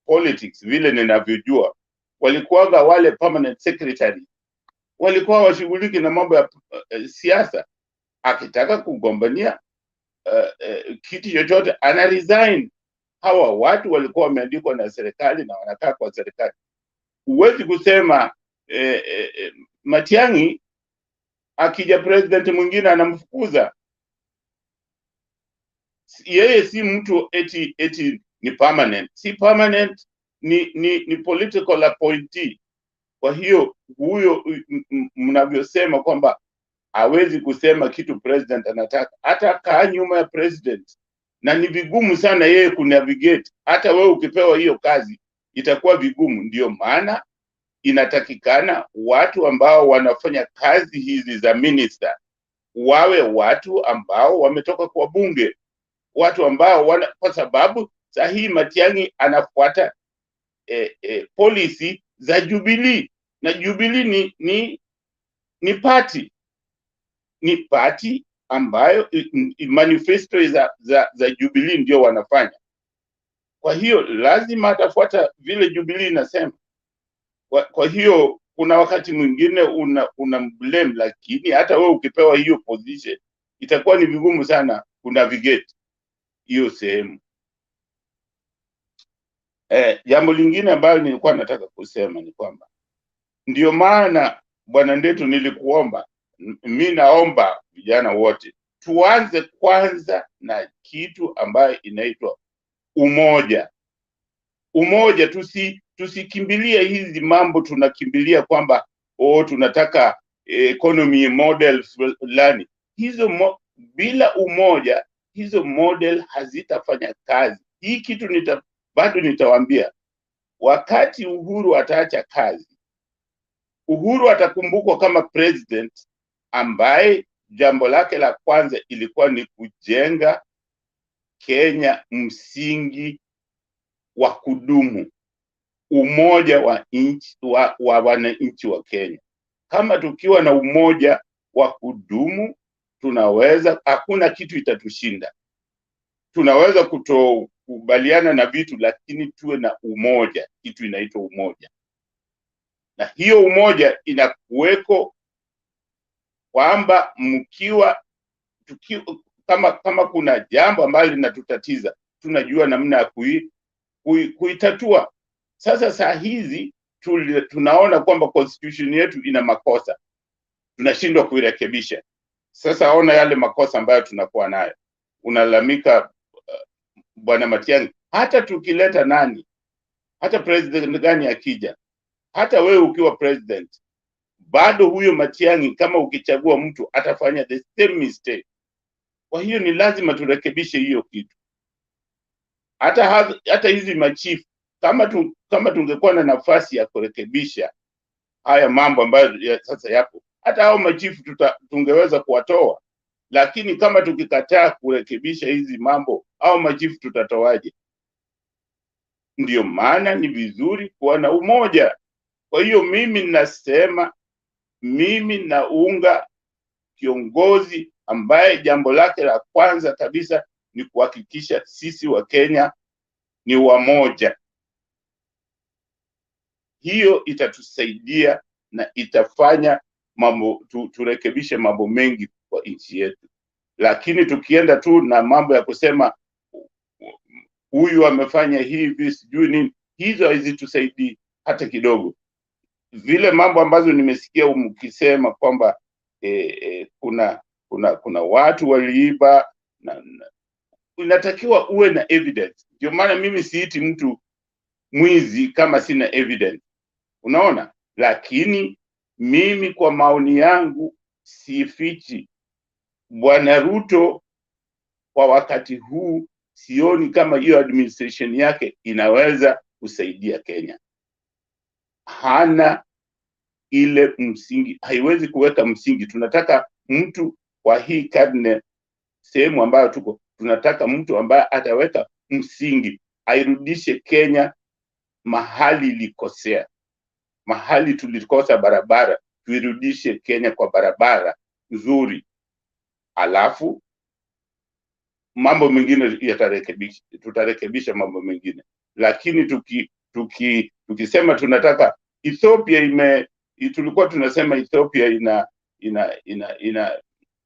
politics vile ninavyojua, walikuwa wale permanent secretary, walikuwa washughuliki na mambo ya siasa. Akitaka kugombania kiti chochote ana resign. Hawa watu walikuwa wameandikwa na serikali na wanakaa kwa serikali. Huwezi kusema Matiang'i akija president mwingine anamfukuza. Yeye si mtu eti ni permanent. Si permanent, ni political appointee. Kwa hiyo huyo mnavyosema kwamba hawezi kusema kitu president anataka, hata kaa nyuma ya president, na ni vigumu sana yeye kunavigate. Hata wewe ukipewa hiyo kazi itakuwa vigumu. Ndio maana inatakikana watu ambao wanafanya kazi hizi za minister wawe watu ambao wametoka kwa bunge, watu ambao kwa sababu sahihi Matiang'i anafuata policy za Jubilee, na Jubilee ni party ambayo manifesto za Jubilee ndio wanafanya. Kwa hiyo lazima atafuata vile Jubilee inasema. Kwa hiyo kuna wakati mwingine una blame, lakini hata wewe ukipewa hiyo position itakuwa ni vigumu sana kunavigate hiyo sehemu. Jambo lingine ambalo nilikuwa nataka kusema ni kwamba ndio maana bwana Ndeto nilikuomba, mimi naomba vijana wote tuanze kwanza na kitu ambayo inaitwa umoja. Umoja, tusikimbilie hizi mambo tunakimbilia kwamba tunataka economy model fulani. Hizo bila umoja hizo model hazitafanya kazi. Hii kitu bado nitawaambia, wakati Uhuru ataacha kazi, Uhuru atakumbukwa kama president ambaye jambo lake la kwanza ilikuwa ni kujenga Kenya msingi wa kudumu, umoja wa wananchi wa Kenya. Kama tukiwa na umoja wa kudumu, tunaweza, hakuna kitu itatushinda. Tunaweza kutokubaliana na vitu, lakini tuwe na umoja, kitu inaitwa umoja. Na hiyo umoja inakuweko kwamba kama kuna jambo ambalo linatutatiza, tunajua namna ya kuitatua. Sasa saa hizi tunaona kwamba constitution yetu ina makosa, tunashindwa kuirekebisha. Sasa ona yale makosa ambayo tunakuwa nayo. Unalalamika Bwana Matiang'i, hata tukileta nani, hata president gani akija, hata wewe ukiwa president, bado huyo Matiang'i kama ukichagua mtu atafanya the same mistake. Kwa hiyo ni lazima turekebishe hiyo kitu. Hata hizi machifu, kama tungekuwa na nafasi ya kurekebisha haya mambo ambayo sasa yapo, hata hao machifu tungeweza kuwatoa. Lakini kama tukikataa kurekebisha hizi mambo, au machifu tutatoaje? Ndio maana ni vizuri kuwa na umoja. Kwa hiyo mimi nasema, mimi naunga kiongozi ambaye jambo lake la kwanza kabisa ni kuhakikisha sisi wa Kenya ni wamoja. Hiyo itatusaidia na itafanya mambo turekebishe mambo mengi kwa nchi yetu. Lakini tukienda tu na mambo ya kusema huyu amefanya hivi sijui nini, hizo hazitusaidii hata kidogo. Vile mambo ambazo nimesikia mkisema kwamba kuna watu waliiba, inatakiwa uwe na evidence. Ndio maana mimi siiti mtu mwizi kama sina evidence, unaona. Lakini mimi kwa maoni yangu sifichi, Bwana Ruto kwa wakati huu sioni kama hiyo administration yake inaweza kusaidia Kenya. Hana ile msingi, haiwezi kuweka msingi. Tunataka mtu kwa hii karne, sehemu ambayo tuko, tunataka mtu ambaye ataweka msingi, airudishe Kenya mahali ilikosea. Mahali tulikosa barabara, tuirudishe Kenya kwa barabara nzuri. Alafu mambo mengine yatarekebisha, tutarekebisha mambo mengine. Lakini tukisema tunataka Ethiopia tulikuwa tunasema Ethiopia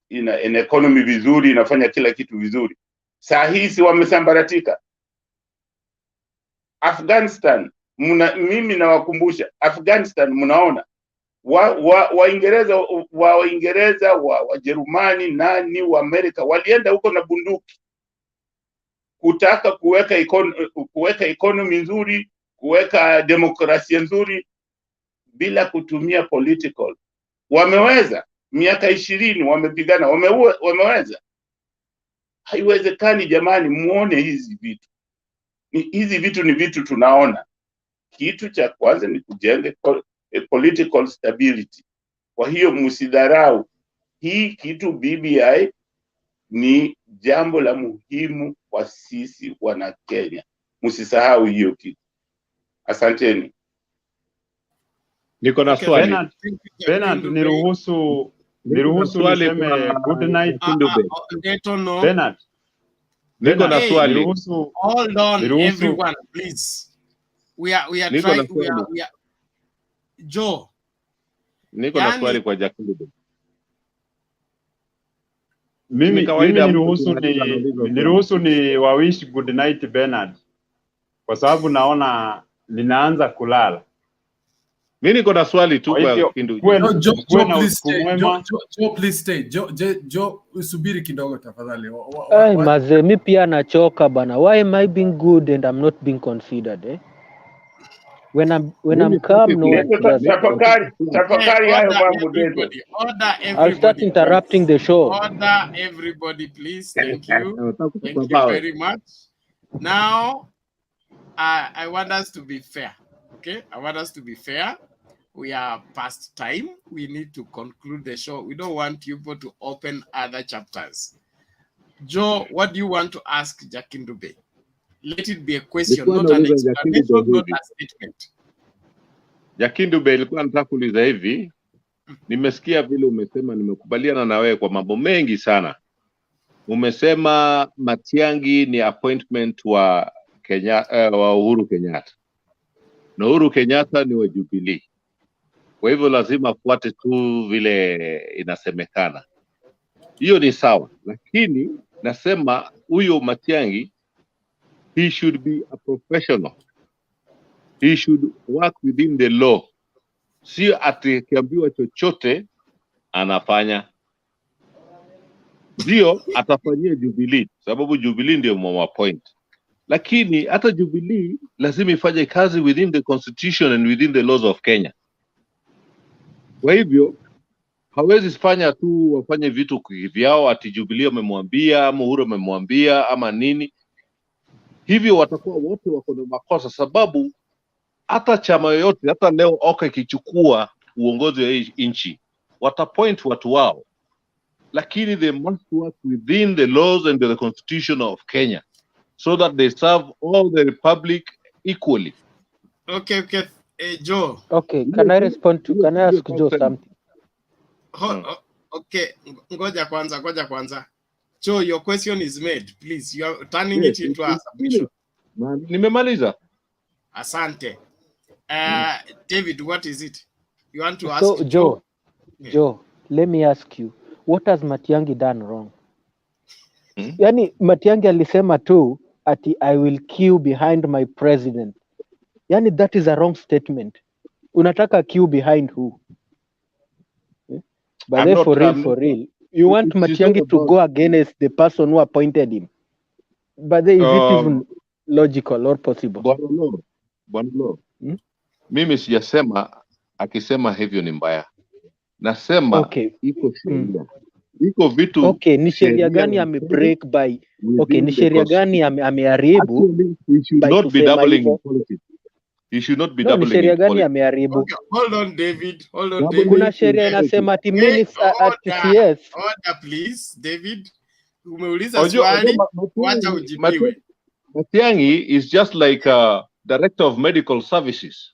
ina economy vizuri, inafanya kila kitu vizuri. Saa hizi wamesambaratika. Afghanistan, mimi nawakumbusha, Afghanistan mnaona Waingereza, Wajerumani, nani wa Amerika walienda huko na bunduki kutaka kuweka economy nzuri, kuweka demokrasia nzuri bila kutumia political. Wameweza miaka 20 wamepigana, wameweza. Haiwezekani jamani, muone hizi vitu. Hizi vitu ni vitu tunaona. Kitu cha kwanza ni kujenga political stability. Kwa hiyo msidharau hii kitu. BBI ni jambo la muhimu kwa sisi wana Kenya, msisahau hiyo kitu. Asanteni. Niko na swali. Bernard, niruhusu niseme good night Kindube. Bernard, niko na swali. Hold on everyone please. We are trying, we are Joe. Niko na swali kwa Jakindube. Mimi niruhusu ni wawish good night Bernard, kwa sababu naona ninaanza kulala. Mimi niko na swali tu kwa Kindube. Please stay. Joe, usubiri kidogo tafadhali. Maze, mimi pia nachoka bana. Why am I being good and I'm not being considered, eh? When I'm calm, no one does. I'll start interrupting the show. Order, everybody, please. Thank you. Thank you very much. Now, I want us to be fair. Okay, I want us to be fair. We are past time. We need to conclude the show. We don't want people to open other chapters. Joe, what do you want to ask Jakindube? Let it be a question, not an explanation, not a statement. Jakindube ilikuwa nataka kuuliza hivi, Nimesikia vile umesema, nimekubaliana na wewe kwa mambo mengi sana. Umesema Matiang'i ni appointment wa wa Uhuru Kenyatta. Na Uhuru Kenyatta ni wa Jubilee. Kwa hivyo lazima afuate tu vile inasemekana. Hiyo ni sawa, lakini nasema huyo Matiang'i, he should be a professional. He should work within the law. Sio akiambiwa chochote anafanya. Ndio atafanyia Jubilee, sababu Jubilee ndio mwa point. Lakini hata Jubilee lazima ifanye kazi within the constitution and within the laws of Kenya. Kwa hivyo hawezi fanya tu wafanye vitu vyao ati Jubilee amemwambia ama Uhuru amemwambia ama nini. Hivyo watakuwa wote wako na makosa, sababu hata chama yoyote, hata leo Oka ikichukua uongozi wa hii nchi, watapoint watu wao, lakini they must work within the laws and the constitution of Kenya so that they serve all the republic equally. Okay, Joe. Okay, can I respond to, can I ask Joe something? Okay, ngoja kwanza. Joe, your question is made. Please, you are turning it into a submission. Nimemaliza. Asante. David, what is it? You want to ask? So, Joe, let me ask you, what has Matiang'i done wrong? Yani, Matiang'i alisema tu ati I will queue behind my president. Yani, that is a wrong statement. Unataka queue behind who? But then for real, you want Matiang'i to go against the person who appointed him. But then is it even logical or possible? Bwana Lord. Mimi sijasema akisema hivyo ni mbaya. Nasema iko sheria. Iko vitu. Okay, ni sheria gani amebreak by? Okay, ni sheria gani ameharibu? He should not be doubling in politics. He should not be doubling. Ni sheria gani ameharibu? Okay, hold on, David. Kuna sheria inasema ati minutes at CS. Order, please, David. Umeuliza swali, wacha ujibiwe. Matiang'i is just like a director of medical services.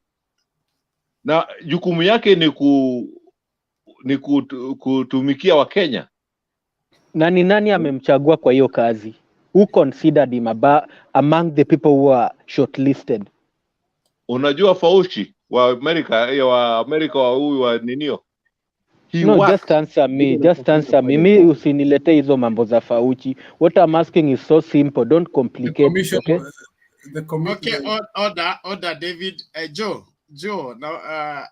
Na jukumu yake ni kutumikia wa Kenya. Nani amemchagua kwa hiyo kazi? Who considered him among the people who are shortlisted? Unajua Fauci wa Amerika wa huyu wa ninio? No, just answer me. Mi usinilete hizo mambo za Fauci. What I'm asking is so simple. Don't complicate it, okay? Okay, order, David. Joe, now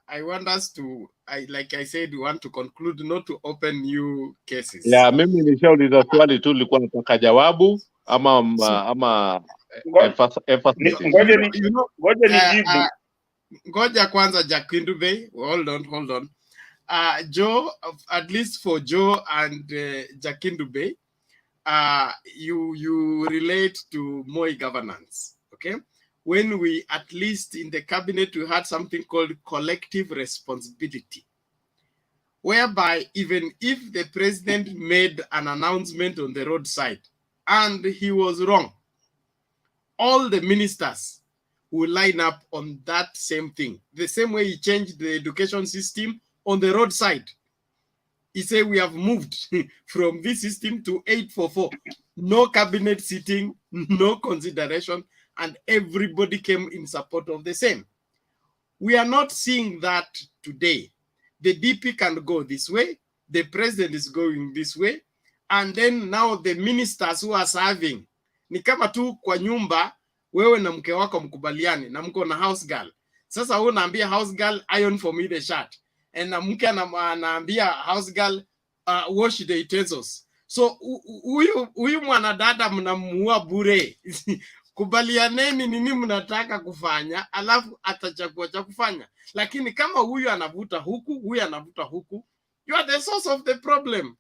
I want us to, like I said, we want to conclude, not to open new cases. Yeah, mimi nishauliza swali tu, nilikuwa nataka jawabu ama emphasis. Ngoja kwanza Jakindu Bay. Hold on. Joe, at least for Joe and Jakindu Bay, you relate to Moi governance, okay? When we, at least in the cabinet, we had something called collective responsibility, whereby even if the president made an announcement on the roadside and he was wrong, all the ministers will line up on that same thing. The same way he changed the education system on the roadside. He said, we have moved from this system to 844. No cabinet sitting, no consideration, and everybody came in support of the same. We are not seeing that today. The DP can go this way, the president is going this way, and then now the ministers who are serving, ni kama tu kwa nyumba, wewe na mke wako mkubaliane, na mko na house girl. Sasa wewe unaambia house girl, iron for me the shirt. And na mke anaambia house girl, wash the utensils. So huyu mwanadada mnamuua bure. Kubalianeni nini mnataka kufanya, alafu atachagua cha kufanya. Lakini kama huyu anavuta huku, huyu anavuta huku, you are the source of the problem.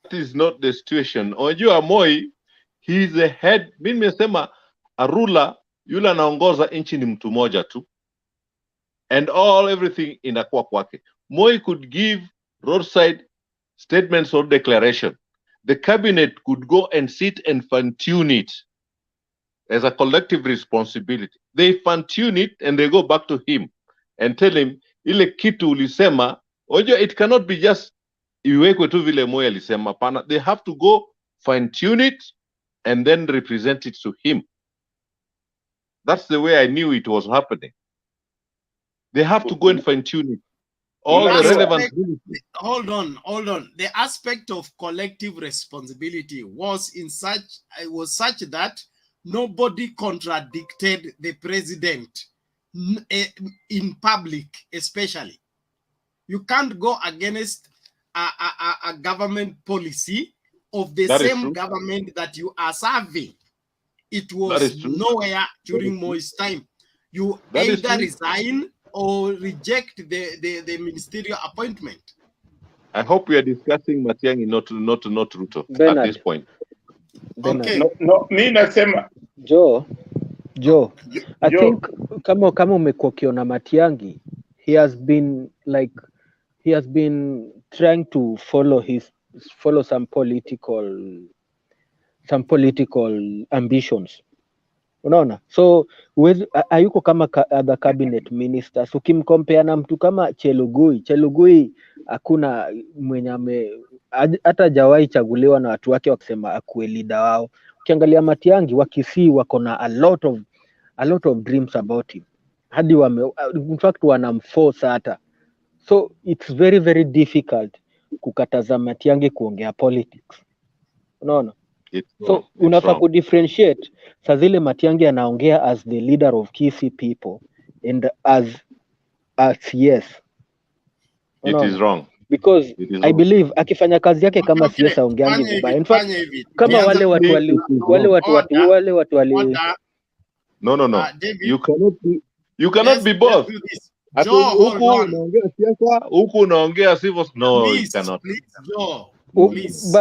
That is not the situation. Unajua Moi, he is the head. Mimi nimesema a ruler, yule anaongoza nchi ni mtu moja tu. And everything inakuwa kwake. Moi could give roadside statements or declaration. The cabinet could go and sit and fine-tune it. as a collective responsibility. They fine-tune it and they go back to him and tell him, ile kitu ulisema, ojo, it cannot be just iwekwe tu vile Moi alisema, pana. They have to go fine-tune it and then represent it to him. That's the way I knew it was happening. They have to go and fine-tune it. All the relevant. Hold on. The aspect of collective responsibility was such that nobody contradicted the president in public, especially. You can't go against a government policy of the same government that you are serving. It was nowhere during Moi's time. You either resign or reject the ministerial appointment. I hope we are discussing Matiang'i, not Ruto Bernard. at this point. Bernard. Okay. No, mi nasema Joe, I think kama umekuwa ukiona Matiang'i, he has been trying to follow some political ambitions. Unaona? So hayuko kama other cabinet ministers. Ukimcompare na mtu kama Chelugui hakuna mwenye hata jawahi chaguliwa na watu wake wakisema akuwe leader wao. Ukiangalia Matiang'i wakisii wako na a lot of dreams about him. Hadi in fact wanamforce hata. So it's very very difficult kukataza Matiang'i kuongea politics. Unaona? So unafaa kudifferentiate saa zile Matiang'i anaongea as the leader of Kisii people and as CS. It is wrong. Because I believe akifanya kazi yake kama CS aongeangi vibaya. In fact, kama wale watu wali No. You cannot be both. Huku unaongea siasa, huku unaongea civil. No, you cannot.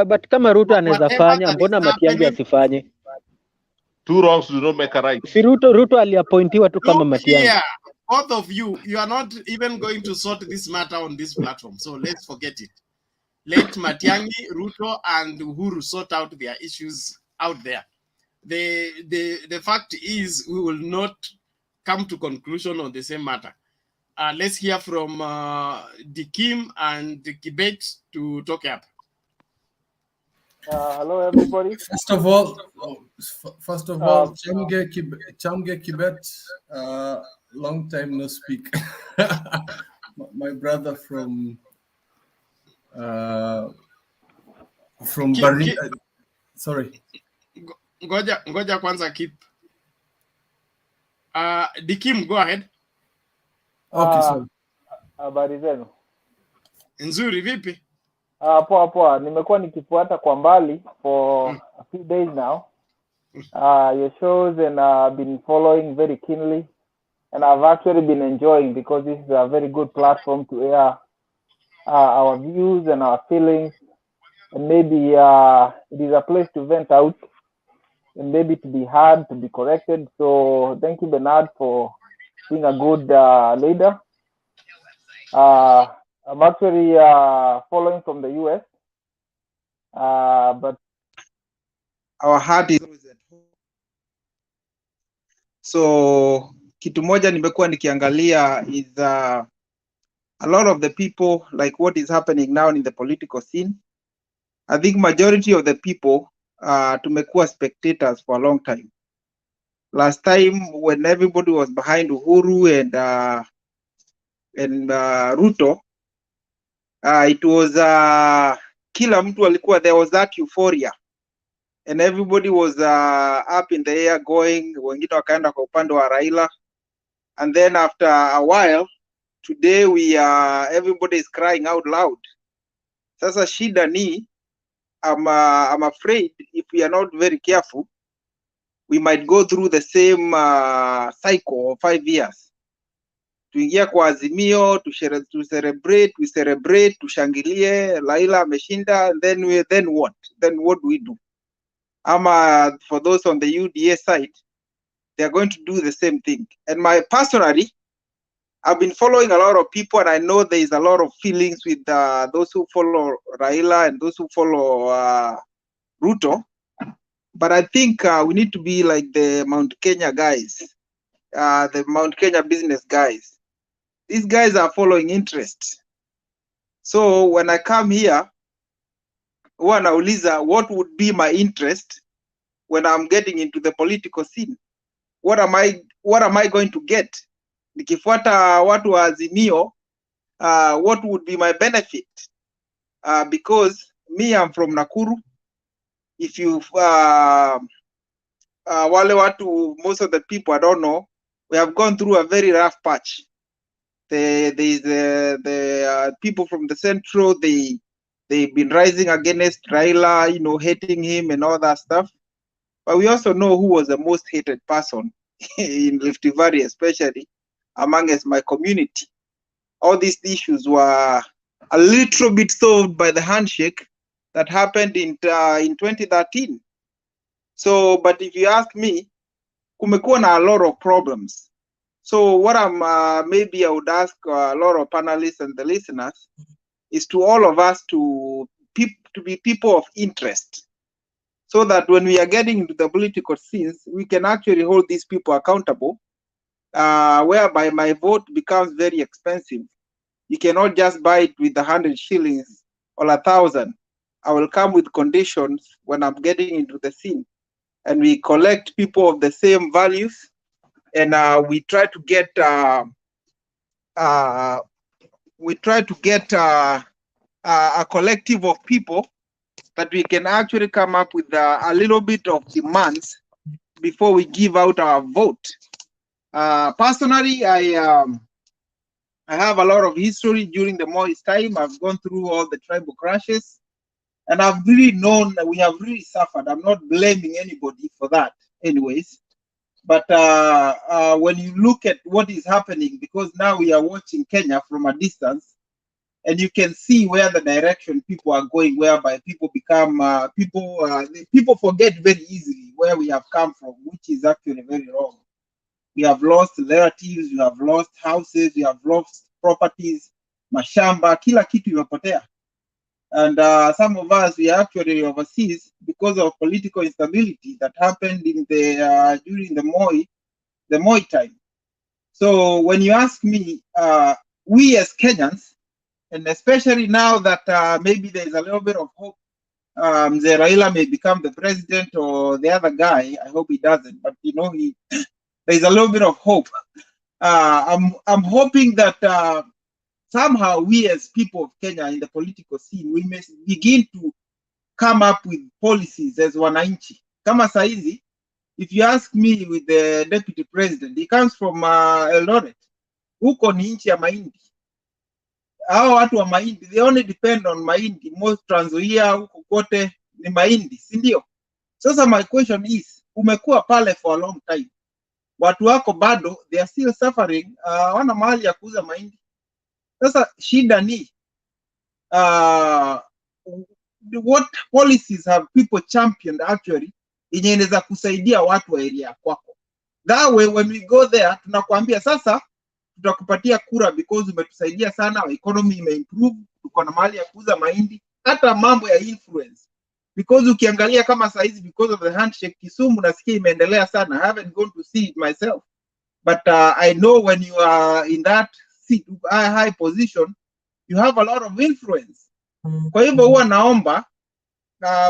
But kama Ruto anaweza fanya, mbona Matiang'i asifanye? Two wrongs do not make a right. Si Ruto aliappointiwa tu kama Matiang'i. Yeah, both of you are not even going to sort this matter on this platform. So let's forget it. Let Matiang'i, Ruto, and Uhuru sort out their issues out there. The fact is, we will not come to conclusion on the same matter. Let's hear from Dikim and Kibet to talk up. Hello, everybody. First of all, Chamge Kibet, long time no speak. My brother from Bari. Sorry. Ngoja kwanza keep. Dikim, go ahead. Okay, sorry. Habari zenu? Nzuri, vipi? Poa. Nimekuwa nikifuata kwa mbali for a few days now. Your shows, and I've been following very keenly, and I've actually been enjoying because this is a very good platform to air our views and our feelings, and maybe it is a place to vent out and maybe to be heard, to be corrected. So thank you, Bernard, for being a good leader. I'm actually following from the US, but our heart is always at home. So kitu moja nimekuwa nikiangalia is a lot of the people, like what is happening now in the political scene. I think majority of the people tumekuwa spectators for a long time. Last time when everybody was behind Uhuru and Ruto, it was kila mtu alikuwa, there was that euphoria and everybody was up in the air going, wengine wakaenda kwa upande wa Raila, and then after a while today everybody is crying out loud. Sasa shida ni I'm afraid if we are not very careful we might go through the same cycle of 5 years. Tuingia kwa Azimio, we celebrate, tushangilie, Laila ameshinda, then what? Then what do we do? For those on the UDA side, they are going to do the same thing. And personally, I've been following a lot of people, and I know there is a lot of feelings with those who follow Raila and those who follow Ruto. But I think we need to be like the Mount Kenya guys, the Mount Kenya business guys. These guys are following interest. So when I come here, wanauliza what would be my interest when I'm getting into the political scene? What am I going to get? Nikifuata watu wa Azimio, what would be my benefit? Because me, I'm from Nakuru. If you wale watu, most of the people I don't know, we have gone through a very rough patch. The people from the central, they've been rising against Raila, you know, hating him and all that stuff. But we also know who was the most hated person in Rift Valley, especially amongst my community. All these issues were a little bit solved by the handshake that happened in 2013. So, but if you ask me, kumekuwa na a lot of problems. So what maybe I would ask a lot of panelists and the listeners is to all of us to be people of interest, so that when we are getting into the political scenes, we can actually hold these people accountable, whereby my vote becomes very expensive. You cannot just buy it with 100 shillings or 1,000. I will come with conditions when I'm getting into the scene. And we collect people of the same values, and we try to get a collective of people that we can actually come up with a little bit of demands before we give out our vote. Personally, I have a lot of history during the Moi's time. I've gone through all the tribal crashes, and I've really known that we have really suffered. I'm not blaming anybody for that anyways. But when you look at what is happening, because now we are watching Kenya from a distance, and you can see where the direction people are going, whereby people become, people forget very easily where we have come from, which is actually very wrong. We have lost relatives, we have lost houses, we have lost properties, mashamba, kila kitu imepotea. And some of us, we are actually overseas because of political instability that happened in the during the Moi time. So when you ask me, we as Kenyans, and especially now that maybe there is a little bit of hope, the Raila may become the president or the other guy. I hope he doesn't, but you know, there is a little bit of hope. I'm hoping that somehow we as people of Kenya in the political scene, we may begin to come up with policies as wananchi. Kama saizi, if you ask me with the deputy president, he comes from Eldoret. Huko ni nchi ya mahindi. Hao watu wa mahindi, they only depend on mahindi. Most Trans Nzoia huko kote ni mahindi, si ndio? Sasa my question is, umekuwa pale for a long time. Watu wako bado, they are still suffering, wana mahali ya kuuza mahindi. Sasa shida ni what policies have people championed actually yenye inaweza kusaidia watu wa area kwako. That way when we go there tunakuambia sasa tutakupatia kura because umetusaidia sana, economy imeimprove, tuko na mahali ya kuuza mahindi, hata mambo ya influence. Because ukiangalia kama saizi because of the handshake Kisumu nasikia imeendelea sana. I haven't gone to see it myself. But I know when you are in that seat, high position, you have a lot of influence. Kwa hivyo huwa naomba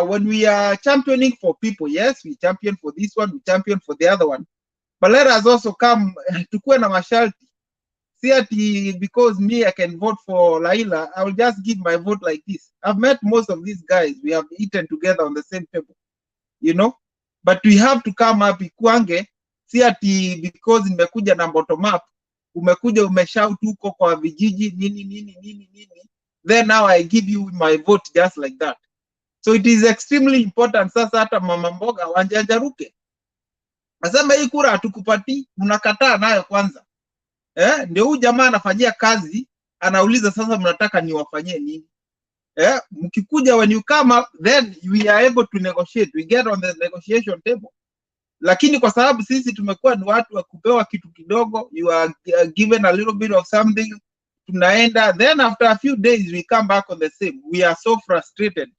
when we are championing for people, yes, we champion for this one, we champion for the other one. But let us also come tukue na masharti. See ati because me I can vote for Laila, I will just give my vote like this. I've met most of these guys. We have eaten together on the same table, you know. But we have to come up ikuange. See ati because nimekuja na bottom up, umekuja umeshout huko kwa vijiji nini. Then now I give you my vote just like that. So it is extremely important. Sasa hata mama mboga wanjanjaruke. Nasema hii kura hatukupati, mnakataa nayo kwanza. Ndio huyu jamaa anafanyia kazi, anauliza sasa mnataka niwafanyie nini? Mkikuja when you come up, then we are able to negotiate. We get on the negotiation table. Lakini kwa sababu sisi tumekuwa ni watu wa kupewa kitu kidogo, you are given a little bit of something, tunaenda, then after a few days we come back on the same. We are so frustrated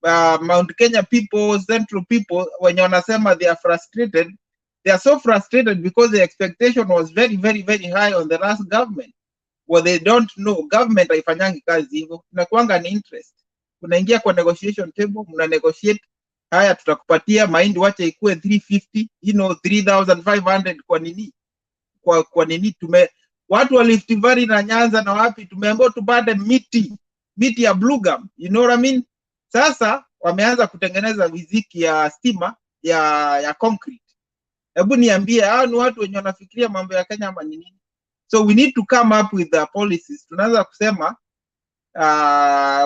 Mount Kenya people, Central people, when you wanasema they are frustrated, they are so frustrated because the expectation was very, very, very high on the last government. What they don't know, government haifanyangi kazi hivyo, inakuanga ni interest. Unaingia kwa negotiation table, mna negotiate, haya tutakupatia mahindi, wacha ikue 350, 3,500 kwa nini? Kwa nini watu wa Rift Valley na Nyanza na wapi tumeambiwa tupate miti ya blue gum, you know what I mean? Sasa wameanza kutengeneza miziki ya stima ya concrete. Hebu niambie, hao ni watu wenye wanafikiria mambo ya Kenya ama nini? So we need to come up with the policies. Tunaanza kusema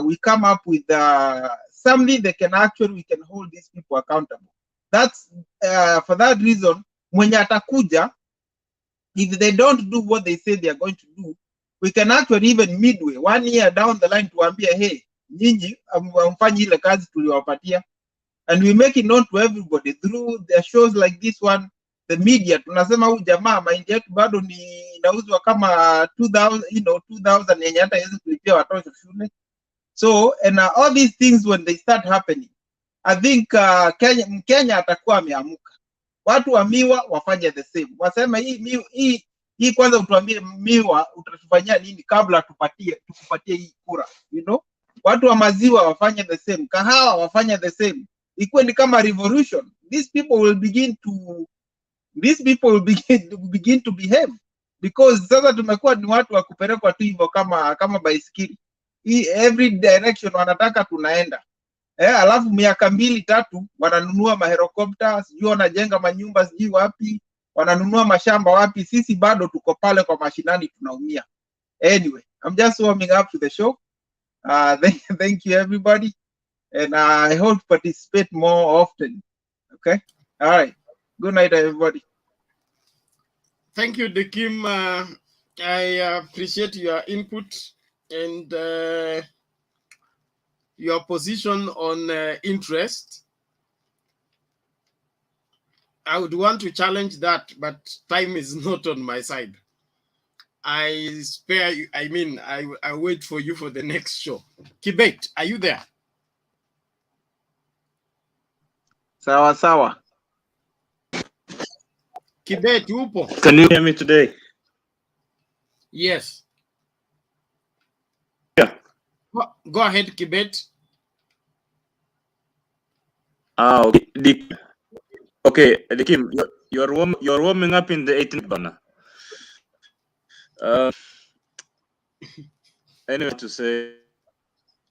we come up with something that we can hold these people accountable. That's for that reason, mwenye atakuja, if they don't do what they say they are going to do, we can actually even midway 1 year down the line tuambie, hey, nyinyi amfanyi ile kazi tuliwapatia, and we make it known to everybody through the shows like this one, the media. Tunasema huyu jamaa mahindi yetu bado ni inauzwa kama 2000, 2000 yenye hata hawezi kulipia watoto shule. So and all these things when they start happening, I think Kenya atakuwa ameamuka. Watu wa miwa wafanye the same. Wasema hii kwanza utuambie miwa utatufanyia nini kabla tukupatie hii kura, Watu wa maziwa wafanye the same, kahawa wafanye the same. Ikuwe ni kama revolution. These people will begin to behave, because sasa tumekuwa ni watu wa kupelekwa tu hivyo kama baisikeli. Every direction wanataka tunaenda. Alafu miaka 2-3 wananunua mahelikopta, sijui wanajenga manyumba sijui wapi, wananunua mashamba wapi, sisi bado tuko pale kwa mashinani tunaumia. Anyway, I'm just warming up to the show. Thank you everybody, and I hope to participate more often. Okay? All right. Good night everybody. Thank you, Dekim. I appreciate your input and your position on interest. I would want to challenge that, but time is not on my side. I spare you. I mean, I wait for you for the next show. Kibet, are you there? Sawa. Kibet, upo? Can you hear me today? Yes. Yeah. Go ahead, Kibet. Okay, Dikim, you're warming up in the 18th banner. Anyway, to say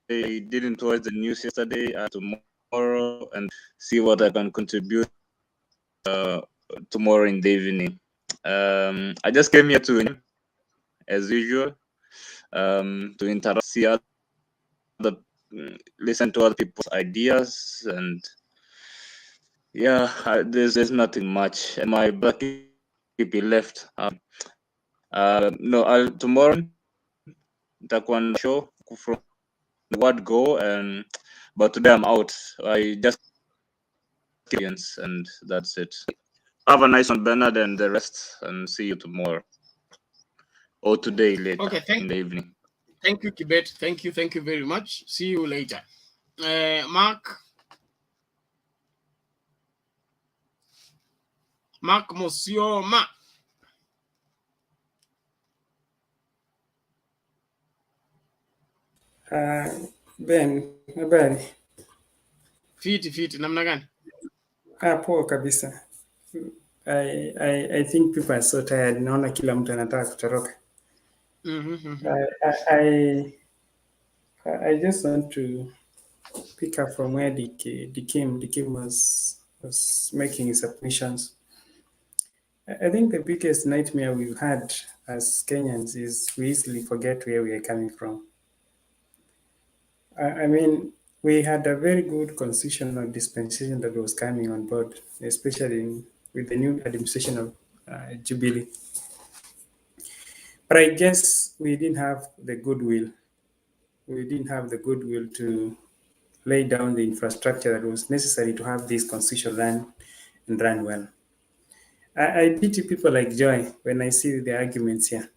I didn't watch the news yesterday, tomorrow, and see what I can contribute tomorrow in the evening. I just came here to, as usual, to interact, see other, listen to other people's ideas, and yeah, there's nothing much. And my black people left. No, tomorrow nitakuwa na show from the word go, but today I'm out. I just experience, and that's it. Have a nice one, Bernard, and the rest, and see you tomorrow or today later. Okay, in the evening. Thank you, Kibet. Thank you very much. See you later. Mark Musioma. Ben, habari? Fiti, namna gani? Poa kabisa. I think people are so tired. Naona kila mtu anataka kutoroka. I just want to pick up from where Dikim was making his submissions. I think the biggest nightmare we've had as Kenyans is we easily forget where we are coming from. I mean, we had a very good constitutional dispensation that was coming on board, especially with the new administration of Jubilee. But I guess we didn't have the goodwill. We didn't have the goodwill to lay down the infrastructure that was necessary to have this constitution run well. I pity people like Joy when I see the arguments here.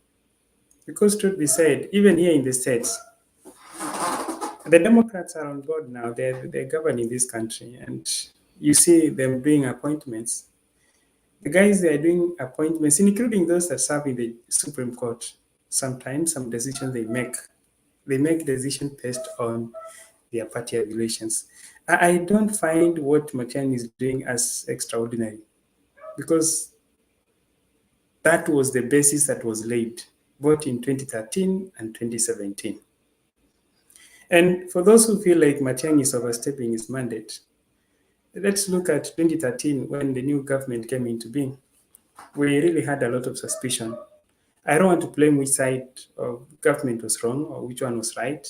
Because truth be said, even here in the States, the Democrats are on board now. They're governing this country, and you see them doing appointments. The guys they are doing appointments, including those that serve in the Supreme Court. Sometimes some decisions they make decisions based on their party affiliations. I don't find what Matiang'i is doing as extraordinary, because that was the basis that was laid both in 2013 and 2017. And for those who feel like Matiang'i is overstepping his mandate, let's look at 2013 when the new government came into being. We really had a lot of suspicion. I don't want to blame which side of government was wrong or which one was right,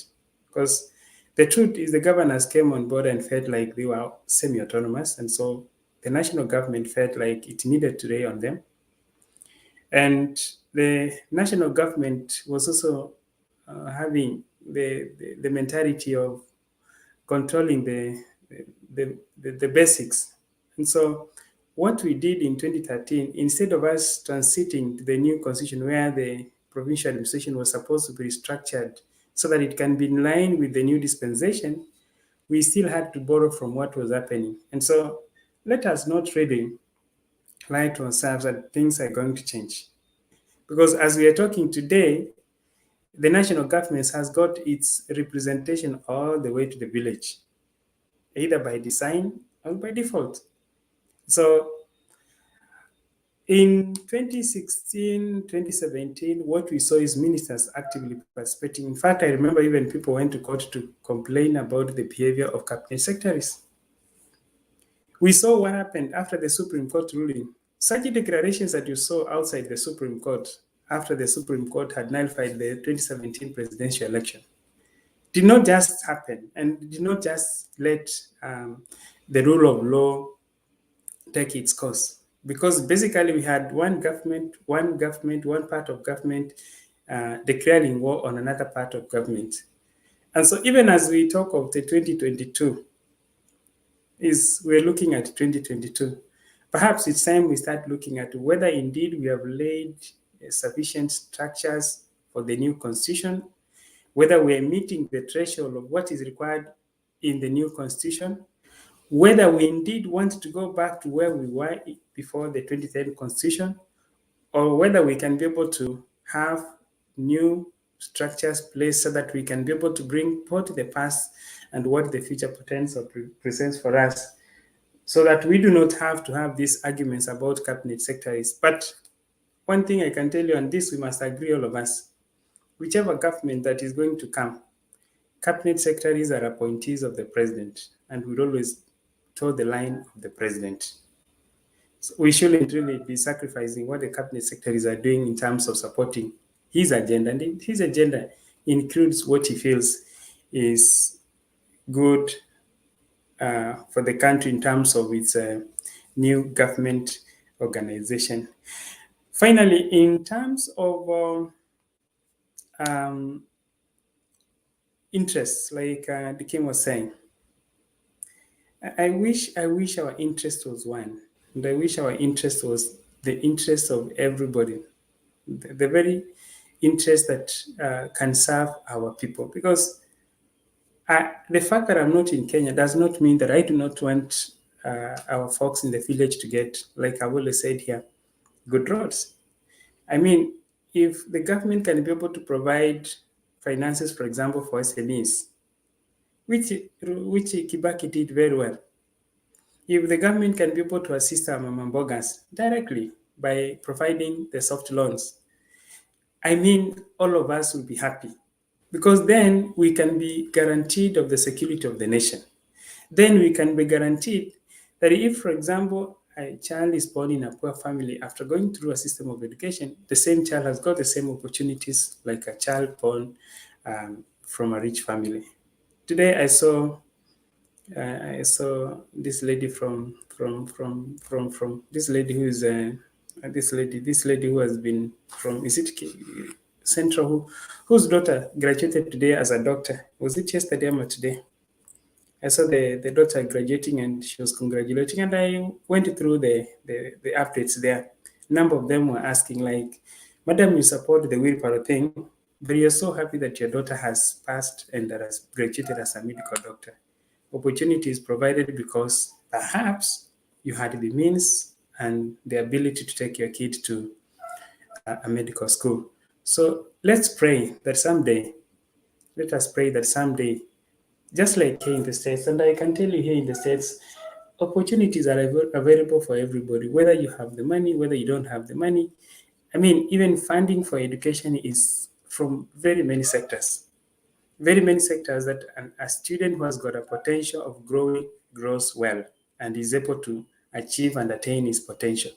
because the truth is the governors came on board and felt like they were semi-autonomous, and so the national government felt like it needed to rely on them. And the national government was also having the mentality of controlling the basics. And so what we did in 2013, instead of us transiting to the new constitution where the provincial administration was supposed to be restructured so that it can be in line with the new dispensation, we still had to borrow from what was happening. And so let us not really lie to ourselves that things are going to change. Because as we are talking today, the national government has got its representation all the way to the village, either by design or by default. So in 2016, 2017, what we saw is ministers actively participating. In fact, I remember even people went to court to complain about the behavior of cabinet secretaries. We saw what happened after the Supreme Court ruling. Such declarations that you saw outside the Supreme Court after the Supreme Court had nullified the 2017 presidential election did not just happen and did not just let the rule of law take its course. Because basically we had one part of government declaring war on another part of government. And so even as we talk of the 2022, we're looking at 2022. Perhaps it's time we start looking at whether indeed we have laid sufficient structures for the new constitution, whether we are meeting the threshold of what is required in the new constitution, whether we indeed want to go back to where we were before the 2010 constitution, or whether we can be able to have new structures placed so that we can be able to bring both the past and what the future portends or presents for us, so that we do not have to have these arguments about cabinet secretaries. But one thing I can tell you on this, we must agree, all of us, whichever government that is going to come, cabinet secretaries are appointees of the president and will always toe the line of the president. So we shouldn't really be sacrificing what the cabinet secretaries are doing in terms of supporting his agenda. And his agenda includes what he feels is good for the country in terms of its new government organization. Finally, in terms of interests, like the King was saying, I wish our interest was one, and I wish our interest was the interest of everybody, the very interest that can serve our people. Because the fact that I'm not in Kenya does not mean that I do not want our folks in the village to get, like Awole said here, good roads. I mean, if the government can be able to provide finances, for example, for SMEs, which Kibaki did very well, if the government can be able to assist our mamambogas directly by providing the soft loans, I mean, all of us will be happy, because then we can be guaranteed of the security of the nation. Then we can be guaranteed that if, for example, a child is born in a poor family, after going through a system of education, the same child has got the same opportunities like a child born from a rich family. Today I saw this lady from this lady who is this lady who has been from, is it Central, whose daughter graduated today as a doctor. Was it yesterday or today? I saw the daughter graduating and she was congratulating, and I went through the updates there. A number of them were asking like, "Madam, you support the wheelbarrow thing. but you're so happy that your daughter has passed and that has graduated as a medical doctor. Opportunity is provided because perhaps you had the means and the ability to take your kid to a medical school. So let's pray that someday, let us pray that someday, just like here in the States, and I can tell you here in the States, opportunities are available for everybody, whether you have the money, whether you don't have the money. I mean, even funding for education is from very many sectors. Very many sectors that a student who has got a potential of growing grows well and is able to achieve and attain his potential.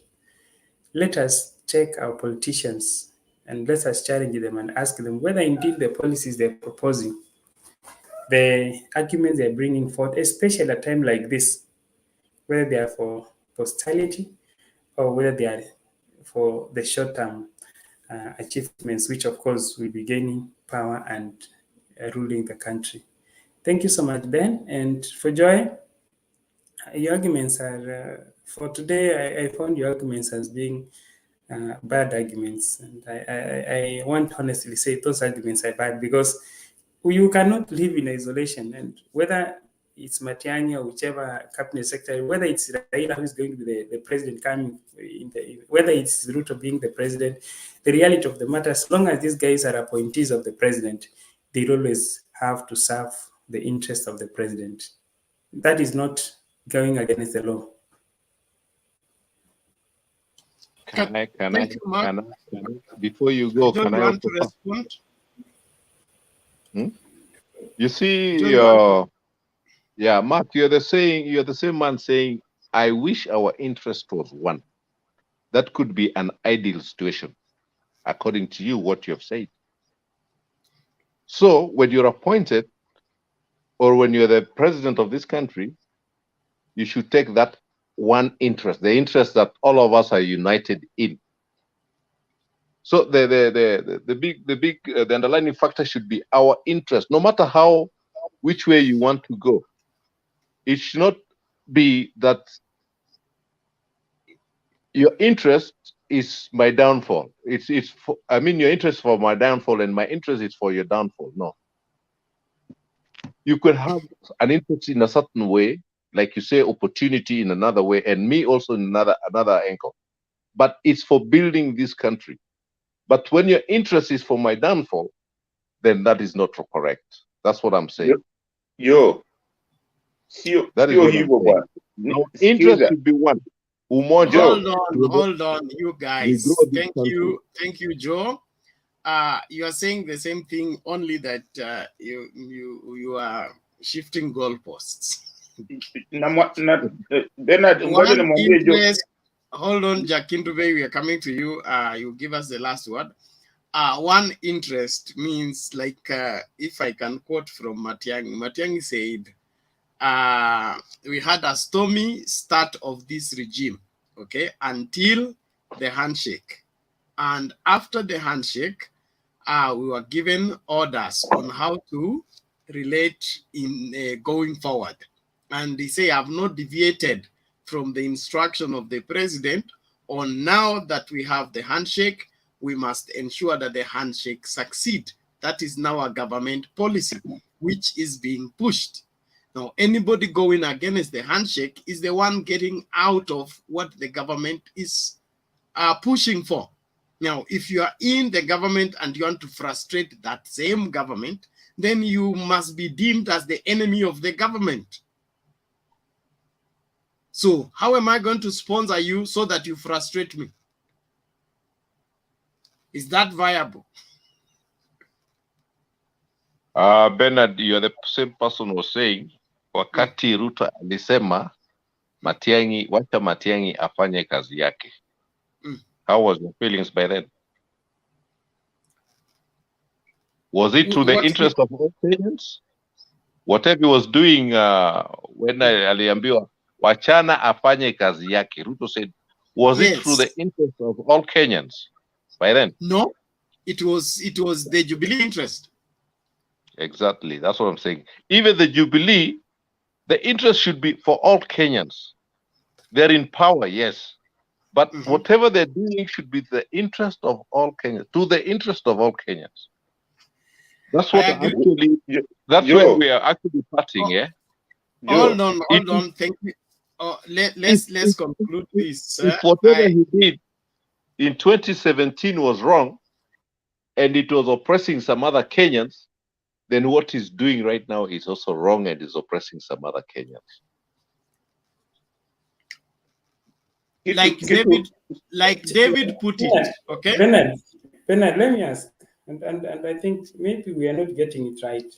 Let us take our politicians and let us challenge them and ask them whether indeed the policies they're proposing, the arguments they're bringing forth, especially at a time like this, whether they are for posterity or whether they are for the short-term achievements, which of course will be gaining power and ruling the country. Thank you so much, Ben. And for Joy, your arguments are, for today, I found your arguments as being bad arguments. And I want honestly say those arguments are bad because you cannot live in isolation. And whether it's Matiang'i or whichever cabinet secretary, whether it's Raila who is going to be the president coming, whether it's Ruto being the president, the reality of the matter, as long as these guys are appointees of the president, they always have to serve the interest of the president. That is not going against the law. Can I, before you go, can I also respond? You see, John, yeah, Mark, you're the same man saying, I wish our interest was one. That could be an ideal situation, according to you, what you have said. So when you're appointed, or when you're the president of this country, you should take that one interest, the interest that all of us are united in. So the underlying factor should be our interest, no matter which way you want to go. It should not be that your interest is my downfall. I mean, your interest for my downfall and my interest is for your downfall. No. You could have an interest in a certain way, like you say, opportunity in another way, and me also in another angle. But it's for building this country. But when your interest is for my downfall, then that is not correct. That's what I'm saying. That is what I'm saying. No, interest should be one. Hold on, you guys. Thank you, Joe. You are saying the same thing, only that you are shifting goalposts. Hold on, Jakintube, we are coming to you. You give us the last word. One interest means, like, if I can quote from Matiang'i. Matiang'i said, we had a stormy start of this regime, okay, until the handshake. And after the handshake, we were given orders on how to relate in going forward. And they say, I've not deviated from the instruction of the president on now that we have the handshake, we must ensure that the handshake succeed. That is now a government policy, which is being pushed. Now, anybody going against the handshake is the one getting out of what the government is pushing for. Now, if you are in the government and you want to frustrate that same government, then you must be deemed as the enemy of the government. So how am I going to sponsor you so that you frustrate me? Is that viable? Bernard, you're the same person who was saying, wakati Ruto alisema, Matiang'i, wacha Matiang'i afanye kazi yake. How was your feelings by then? Was it to the interest of all Kenyans? Whatever he was doing when aliambiwa, wachana afanye kazi yake, Ruto said, was it through the interest of all Kenyans by then? No, it was the Jubilee interest. Exactly, that's what I'm saying. Even the Jubilee, the interest should be for all Kenyans. They're in power, yes. But whatever they're doing should be the interest of all Kenyans, to the interest of all Kenyans. That's what actually. That's where we are actually parting. Yeah. Hold on. Thank you. Let's conclude this. If whatever he did in 2017 was wrong, and it was oppressing some other Kenyans, then what he's doing right now is also wrong and is oppressing some other Kenyans. Like David put it. Okay. Bernard, let me ask, and I think maybe we are not getting it right.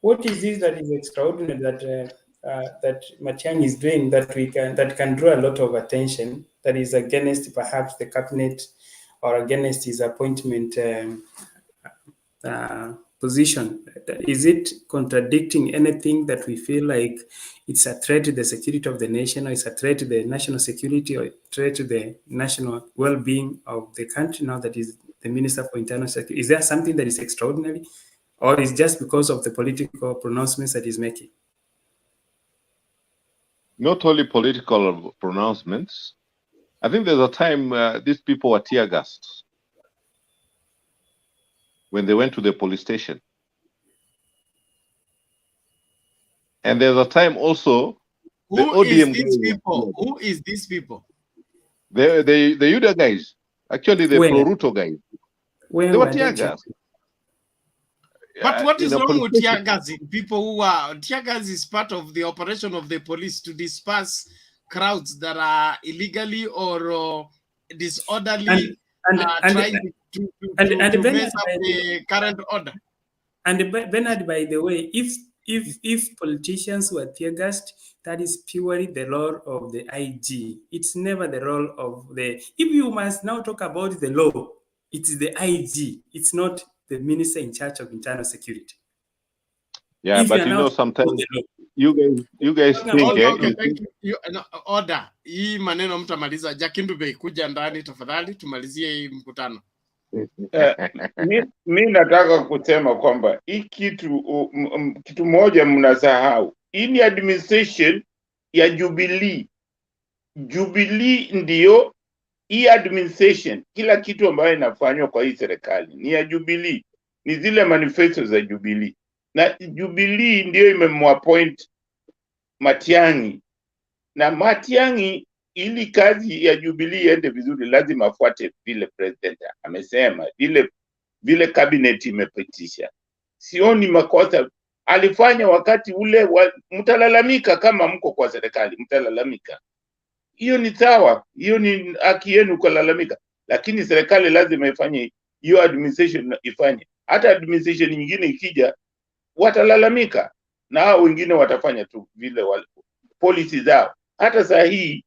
What is this that is extraordinary that Matiang'i is doing that can draw a lot of attention, that is against perhaps the cabinet or against his appointment position? Is it contradicting anything that we feel like it's a threat to the security of the nation, or it's a threat to the national security, or a threat to the national well-being of the country now that is the Minister for Internal Security? Is there something that is extraordinary, or is just because of the political pronouncements that he's making? Not only political pronouncements. I think there's a time these people were tear gassed when they went to the police station. And there's a time also the ODM Who is these people? The UDA guys. Actually, the pro-Ruto guys. They were tear gassed. But what is wrong with tear gassing people who are... Tear gas is part of the operation of the police to disperse crowds that are illegally or disorderly trying to mess up the current order. And Bernard, by the way, if politicians were tear gassed, that is purely the role of the IG. It's never the role of the... If you must now talk about the law, it is the IG. It's not the minister in charge of internal security. Yeah, but you know, sometimes you guys think... Order. Hii maneno mtamaliza. Jakindu Bey, kuja ndani tafadhali, tumalizie hii mkutano. Mi nataka kusema kwamba hii kitu moja mnasahau. Hii ni administration ya Jubilee. Jubilee ndiyo hii administration, kila kitu ambayo inafanywa kwa hii serikali ni ya Jubilee, ni zile manifesto za Jubilee, na Jubilee ndiyo imemappoint Matiang'i, na Matiang'i ili kazi ya Jubilee iende vizuri lazima afuate vile president amesema, vile cabinet imepitisha. Sioni makosa alifanya wakati ule mtalalamika, kama mko kwa serikali mtalalamika. Hiyo ni sawa, hiyo ni haki yenu kulalamika, lakini serikali lazima ifanye hiyo, administration ifanye. Hata administration nyingine ikija watalalamika, na hao wengine watafanya tu vile policy zao. Hata saa hii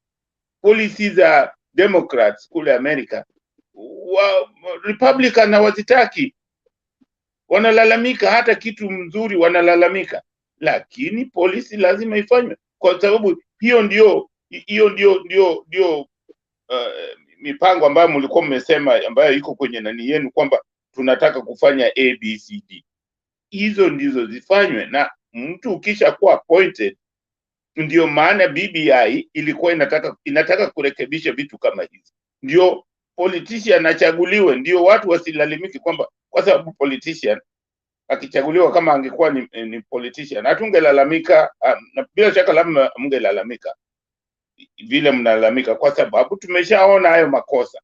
policy za Democrats kule Amerika, Republican hawazitaki, wanalalamika, hata kitu mzuri wanalalamika, lakini policy lazima ifanywe, kwa sababu hiyo ndio mipango ambayo mlikuwa mmesema, ambayo iko kwenye nani yenu, kwamba tunataka kufanya ABCD. Hizo ndizo zifanywe, na mtu ukisha kuwa appointed. Ndio maana BBI ilikuwa inataka kurekebisha vitu kama hizi, ndio politician achaguliwe, ndio watu wasilalamiki kwamba kwa sababu politician akichaguliwa, kama angekuwa ni politician hatungelalamika, na bila shaka labda mngelalamika vile mnalalamika, kwa sababu tumeshaona hayo makosa.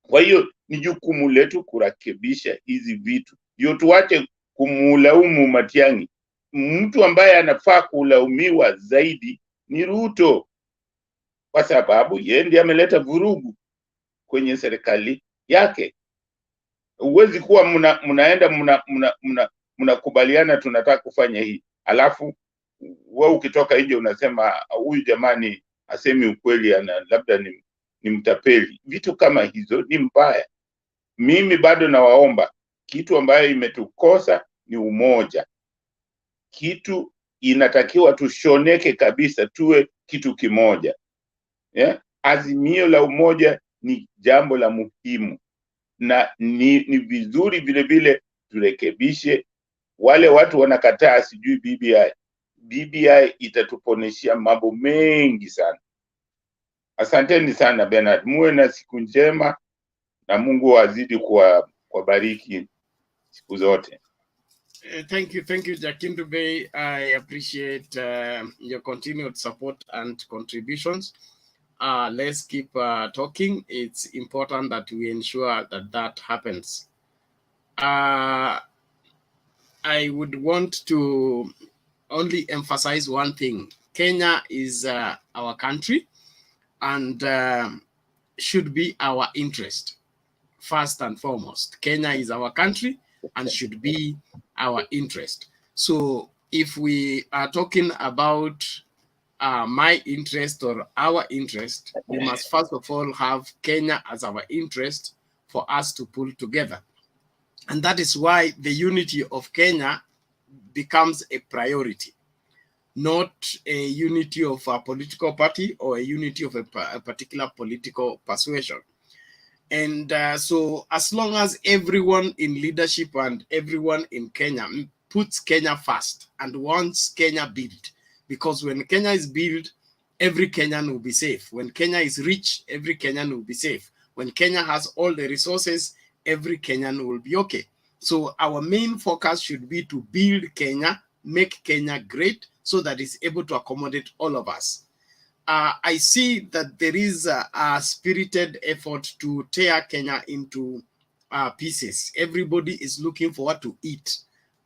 Kwa hiyo ni jukumu letu kurekebisha hizi vitu, ndio tuache kumulaumu Matiang'i. Mtu ambaye anafaa kulaumiwa zaidi ni Ruto, kwa sababu yeye ndiye ameleta vurugu kwenye serikali yake. Huwezi kuwa mnaenda mnakubaliana tunataka kufanya hii, alafu wewe ukitoka nje unasema huyu jamani asemi ukweli, labda ni mtapeli. Vitu kama hizo ni mbaya. Mimi bado nawaomba, kitu ambayo imetukosa ni umoja. Kitu inatakiwa tushoneke kabisa, tuwe kitu kimoja. Azimio la umoja ni jambo la muhimu, na ni vizuri vile vile turekebishe. Wale watu wanakataa sijui BBI itatuponeshia mambo mengi sana. Asanteni sana Bernard, muwe na siku njema, na Mungu azidi kuwabariki siku zote. Thank you, Jakindu Bey. I appreciate your continued support and contributions. Let's keep talking. It's important that we ensure that that happens. I would want to only emphasize one thing. Kenya is our country and should be our interest, first and foremost. Kenya is our country and should be our interest. So if we are talking about my interest or our interest, we must first of all have Kenya as our interest for us to pull together. And that is why the unity of Kenya becomes a priority, not a unity of a political party or a unity of a particular political persuasion. And so as long as everyone in leadership and everyone in Kenya puts Kenya first and wants Kenya built, because when Kenya is built, every Kenyan will be safe. When Kenya is rich, every Kenyan will be safe. When Kenya has all the resources, every Kenyan will be okay. So our main focus should be to build Kenya, make Kenya great so that it's able to accommodate all of us. I see that there is a spirited effort to tear Kenya into pieces. Everybody is looking for what to eat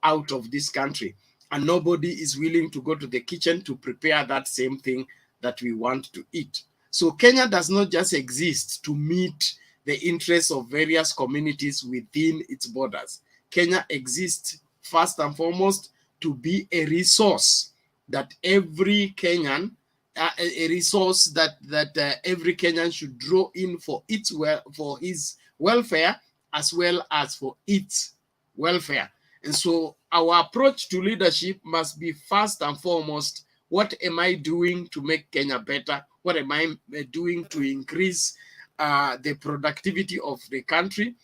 out of this country, and nobody is willing to go to the kitchen to prepare that same thing that we want to eat. So Kenya does not just exist to meet the interests of various communities within its borders. Kenya exists first and foremost to be a resource that every Kenyan a resource that every Kenyan should draw in for his welfare as well as for its welfare. And so our approach to leadership must be first and foremost, what am I doing to make Kenya better? What am I doing to increase the productivity of the country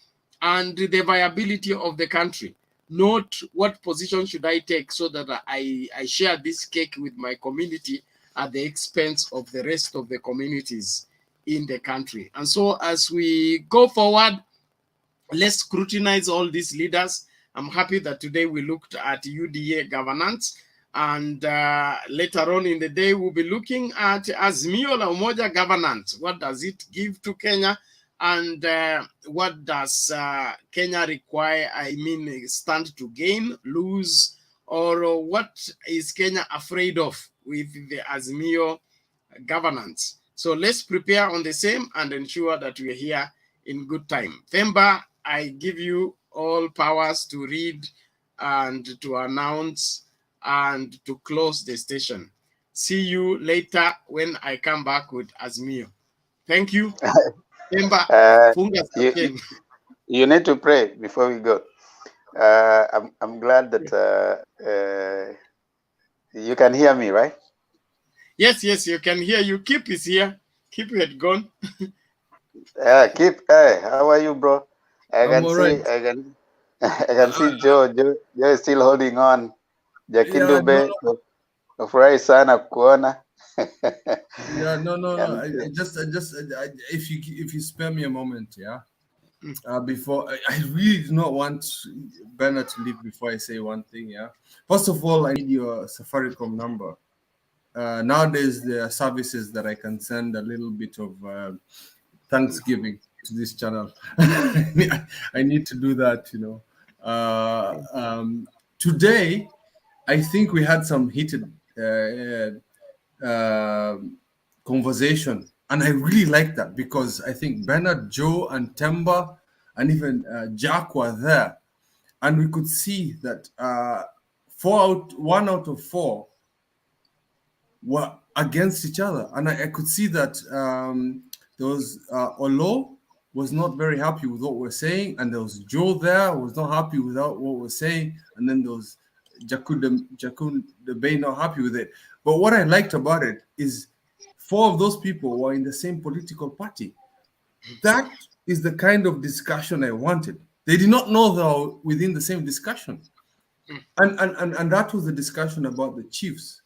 and the viability of the country? Not what position should I take so that I share this cake with my community at the expense of the rest of the communities in the country. And so as we go forward, let's scrutinize all these leaders. I'm happy that today we looked at UDA governance, and later on in the day, we'll be looking at Azimio la Umoja governance. What does it give to Kenya? And what does Kenya require, stand to gain, lose, or what is Kenya afraid of with the Azimio governance? So let's prepare on the same and ensure that we're here in good time. Themba, I give you all powers to read and to announce and to close the station. See you later when I come back with Azimio. Thank you. Themba, you need to pray before we go. I'm glad that you can hear me, right? Yes, you can hear you. Kip is here. Kip had gone. Kip, hey, how are you, bro? I can see Joe. Joe is still holding on. Jakindu Bey, nafurahi sana kuona. If you spare me a moment, yeah. Before I really do not want Bernard to leave before I say one thing, yeah. First of all, I need your Safaricom number. Nowadays, there are services that I can send a little bit of Thanksgiving to this channel. I need to do that, you know. Today, I think we had some heated conversation, and I really like that because I think Bernard, Joe, and Temba, and even Jack were there, and we could see that 1 out of 4 were against each other, and I could see that there was Olo was not very happy with what we're saying, and there was Joe there who was not happy with what we're saying, and then there was Jakun the Bay not happy with it. But what I liked about it is 4 of those people were in the same political party. That is the kind of discussion I wanted. They did not know they were within the same discussion. And that was the discussion about the chiefs.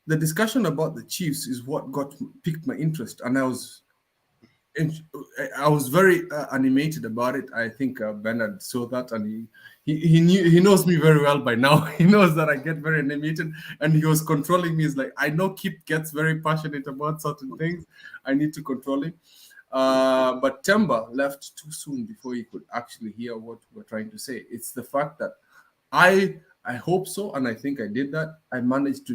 The discussion about the chiefs is what piqued my interest. And I was I was very animated about it. I think Bernard saw that, and he knows me very well by now. He knows that I get very animated, and he was controlling me. He's like, I know Kip gets very passionate about certain things. I need to control him. But Temba left too soon before he could actually hear what we're trying to say. It's the fact that I hope so, and I think I did that. I managed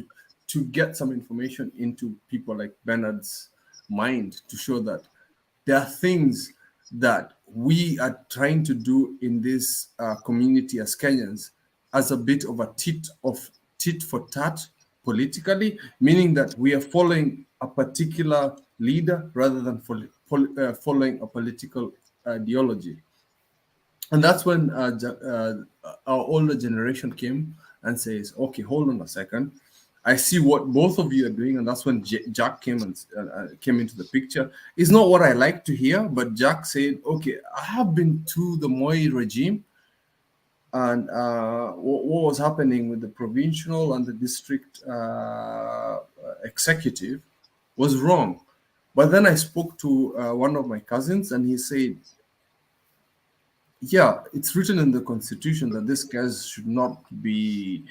to get some information into people like Bernard's mind to show that there are things that we are trying to do in this community as Kenyans as a bit of a tit for tat politically, meaning that we are following a particular leader rather than following a political ideology. And that's when our older generation came and says, okay, hold on a second. I see what both of you are doing, and that's when Jack came and came into the picture. It's not what I like to hear, but Jack said, "Okay, I have been to the Moi regime, and what was happening with the provincial and the district executive was wrong." But then I spoke to one of my cousins, and he said, "Yeah, it's written in the constitution that these guys should not be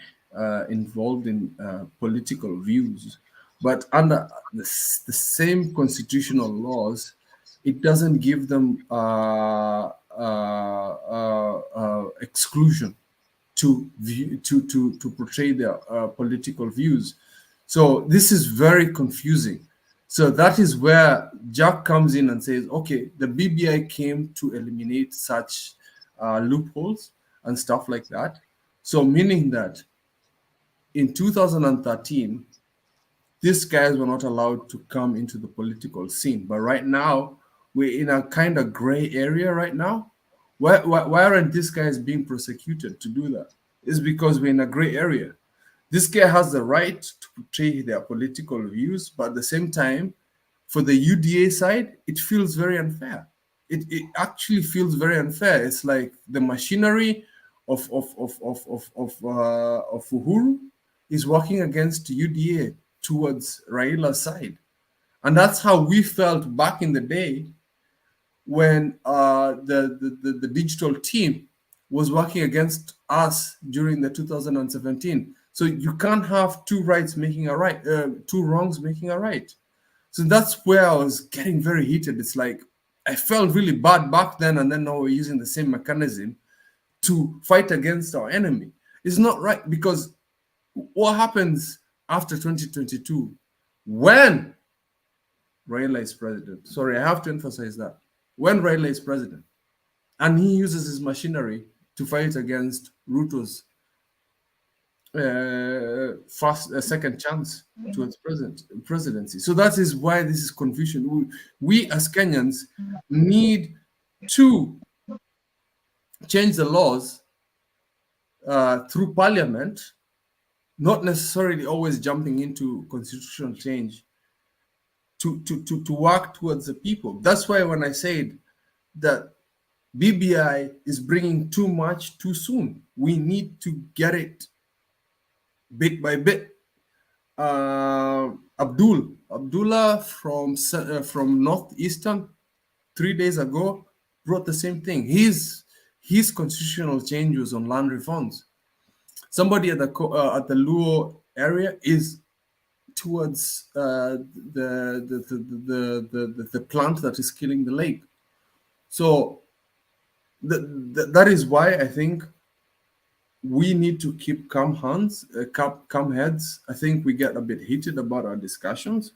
involved in political views, but under the same constitutional laws, it doesn't give them exclusion to portray their political views." So this is very confusing. So that is where Jack comes in and says, okay, the BBI came to eliminate such loopholes and stuff like that. So meaning that in 2013, these guys were not allowed to come into the political scene. But right now, we're in a kind of gray area right now. Why aren't these guys being prosecuted to do that? It's because we're in a gray area. This guy has the right to portray their political views, but at the same time, for the UDA side, it feels very unfair. It actually feels very unfair. It's like the machinery of Uhuru is working against UDA towards Raila's side. And that's how we felt back in the day when the digital team was working against us during the 2017. So you can't have two rights making a right, two wrongs making a right. So that's where I was getting very heated. It's like I felt really bad back then, and then now we're using the same mechanism to fight against our enemy. It's not right, because what happens after 2022 when Raila is president? Sorry, I have to emphasize that. When Raila is president and he uses his machinery to fight against Ruto's second chance towards presidency. So that is why this is confusion. We as Kenyans need to change the laws through parliament, not necessarily always jumping into constitutional change to work towards the people. That's why when I said that BBI is bringing too much too soon, we need to get it bit by bit. Abdullah from Northeastern 3 days ago brought the same thing. His constitutional change was on land reforms. Somebody at the Luo area is towards the plant that is killing the lake. So that is why I think we need to keep calm heads. I think we get a bit heated about our discussions,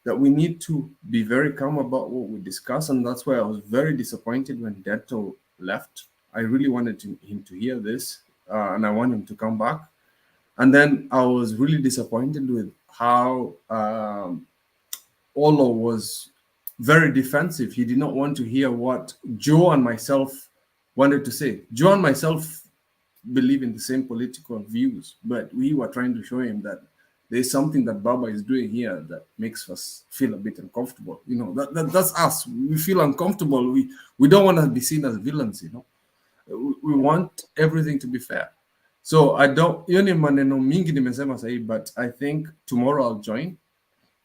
that we need to be very calm about what we discuss. And that's why I was very disappointed when Deto left. I really wanted him to hear this, and I want him to come back. And then I was really disappointed with how Olo was very defensive. He did not want to hear what Joe and myself wanted to say. Joe and myself believe in the same political views, but we were trying to show him that there's something that Baba is doing here that makes us feel a bit uncomfortable. You know, that's us. We feel uncomfortable. We don't want to be seen as villains, you know. We want everything to be fair. So I don't, but I think tomorrow I'll join,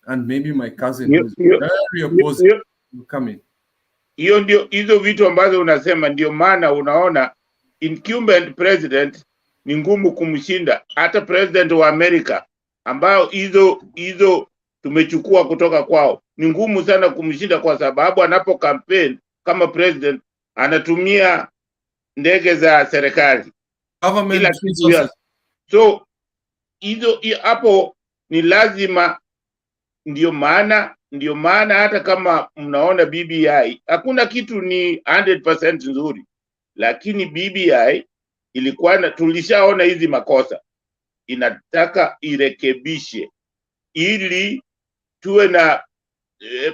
and maybe my cousin who's very opposed. come in. Hiyo ndio hizo vitu ambazo unasema, ndio maana unaona incumbent president ni ngumu kumshinda hata president wa Amerika, ambao hizo tumechukua kutoka kwao. Ni ngumu sana kumshinda kwa sababu anapo campaign kama president anatumia ndege za serikali kila kitu. So hizo hapo ni lazima, ndio maana hata kama mnaona BBI hakuna kitu ni 100% nzuri, lakini BBI ilikuwa tulishaona hizi makosa, inataka irekebishe ili tuwe na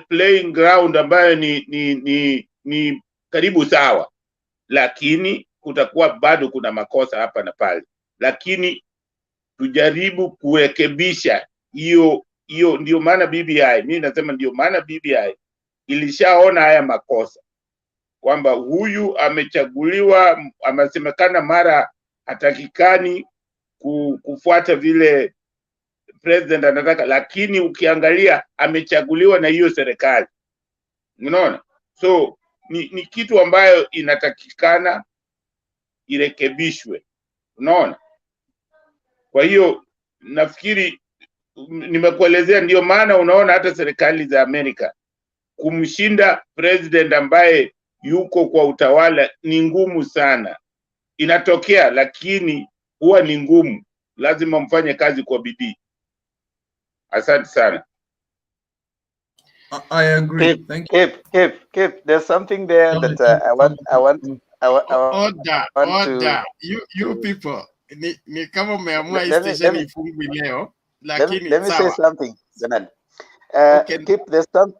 playing ground ambayo ni karibu sawa, lakini kutakuwa bado kuna makosa hapa na pale, lakini tujaribu kurekebisha hiyo. Ndio maana BBI, mimi nasema ndio maana BBI ilishaona haya makosa, kwamba huyu amechaguliwa, amesemekana mara hatakikani kufuata vile president anataka, lakini ukiangalia amechaguliwa na hiyo serikali, unaona. So ni kitu ambayo inatakikana irekebishwe, unaona. Kwa hiyo nafikiri nimekuelezea, ndio maana unaona hata serikali za Amerika kumshinda president ambaye yuko kwa utawala ni ngumu sana. Inatokea, lakini huwa ni ngumu, lazima mfanye kazi kwa bidii. Asante sana. I agree. Thank you. Kip, there's something there that I want order. You people, ni kama umeamua hii station ifungwe leo, lakini let me say something, Zanan. Okay. Kip,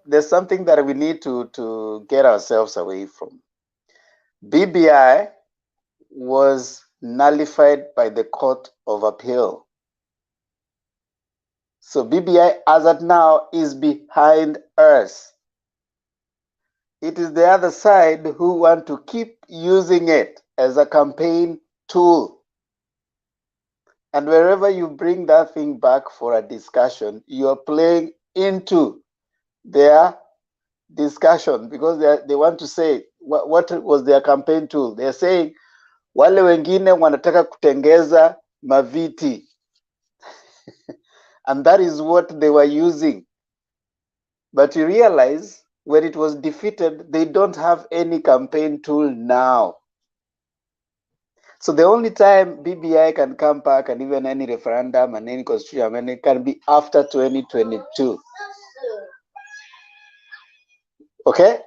there's something that we need to get ourselves away from. BBI was nullified by the Court of Appeal. So BBI, as at now, is behind us. It is the other side who want to keep using it as a campaign tool. And wherever you bring that thing back for a discussion, you are playing into their discussion, because they want to say what was their campaign tool. They're saying wale wengine wanataka kutengeza maviti. And that is what they were using. But you realize when it was defeated, they don't have any campaign tool now. So the only time BBI can come back, and even any referendum and any constitutional amendment, can be after 2022. Okay?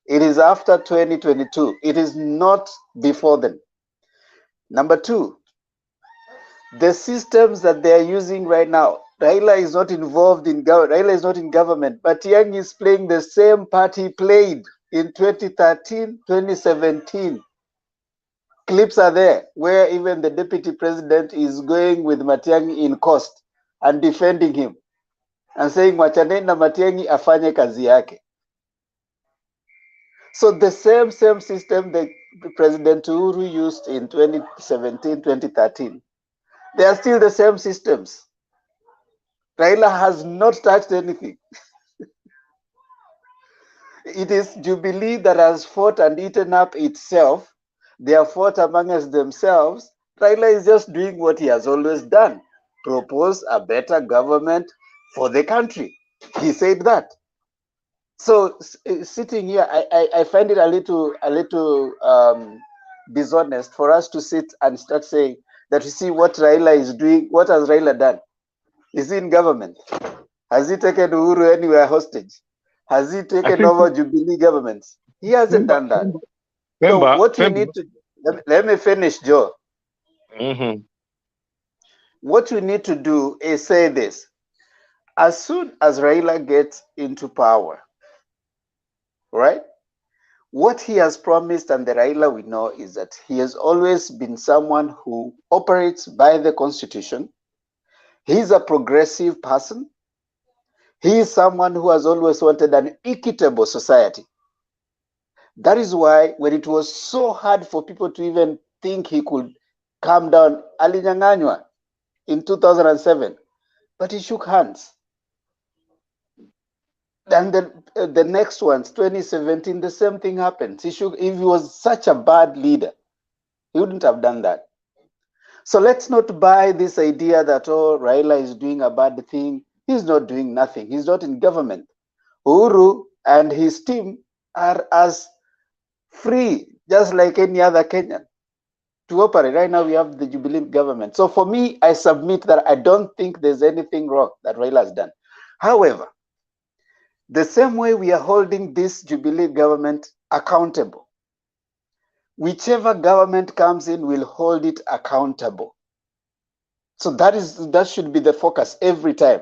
It is after 2022. It is not before then. Number two, the systems that they are using right now, Raila is not involved in government. Raila is not in government, but Yang is playing the same part he played in 2013, 2017. Clips are there where even the deputy president is going with Matiang'i in cost and defending him and saying Machaneni na Matiang'i afanye kazi yake. So the same system that President Uhuru used in 2017, 2013, they are still the same systems. Raila has not touched anything. It is Jubilee that has fought and eaten up itself. They have fought amongst themselves. Raila is just doing what he has always done, propose a better government for the country. He said that. So sitting here, I find it a little dishonest for us to sit and start saying that, you see what Raila is doing. What has Raila done? Is he in government? Has he taken Uhuru anywhere hostage? Has he taken over Jubilee governments? He hasn't done that. So what you need to, let me finish, Joe. Mm-hmm. What we need to do is say this. As soon as Raila gets into power, right? What he has promised, and the Raila we know, is that he has always been someone who operates by the Constitution. He's a progressive person. He is someone who has always wanted an equitable society. That is why when it was so hard for people to even think he could calm down, alinyang'anywa in 2007, but he shook hands. And then the next ones, 2017, the same thing happened. If he was such a bad leader, he wouldn't have done that. So let's not buy this idea that, oh, Raila is doing a bad thing. He's not doing nothing. He's not in government. Uhuru and his team are as free, just like any other Kenyan, to operate. Right now, we have the Jubilee government. So for me, I submit that I don't think there's anything wrong that Raila has done. However, the same way we are holding this Jubilee government accountable, whichever government comes in will hold it accountable. So that should be the focus every time.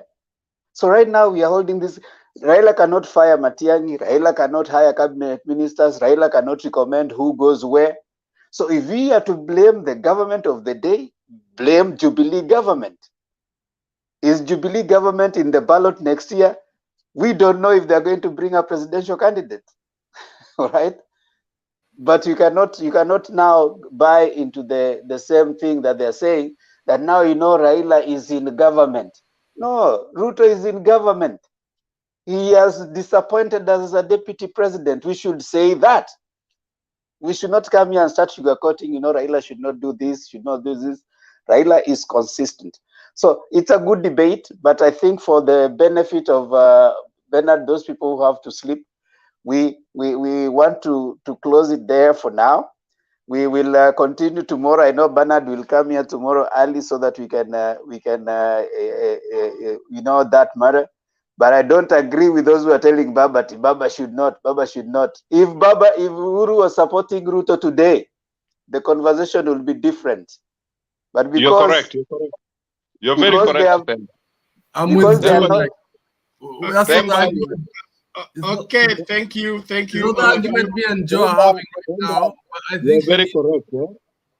So right now we are holding this. Raila cannot fire Matiang'i, Raila cannot hire cabinet ministers, Raila cannot recommend who goes where. So if we are to blame the government of the day, blame Jubilee government. Is Jubilee government in the ballot next year? We don't know if they're going to bring a presidential candidate. All right. But you cannot now buy into the same thing that they're saying, that now Raila is in government. No, Ruto is in government. He has disappointed us as a deputy president. We should say that. We should not come here and start sugarcoating, Raila should not do this, should not do this. Raila is consistent. So it's a good debate, but I think for the benefit of Bernard, those people who have to sleep, we want to close it there for now. We will continue tomorrow. I know Bernard will come here tomorrow early so that we can that matter. But I don't agree with those who are telling Baba should not. If Uhuru was supporting Ruto today, the conversation will be different. But because you're correct. You're very correct. I'm with Joe. That's okay. what Okay, thank you. The argument me and Joe are having right now. I think you're very correct. Yeah?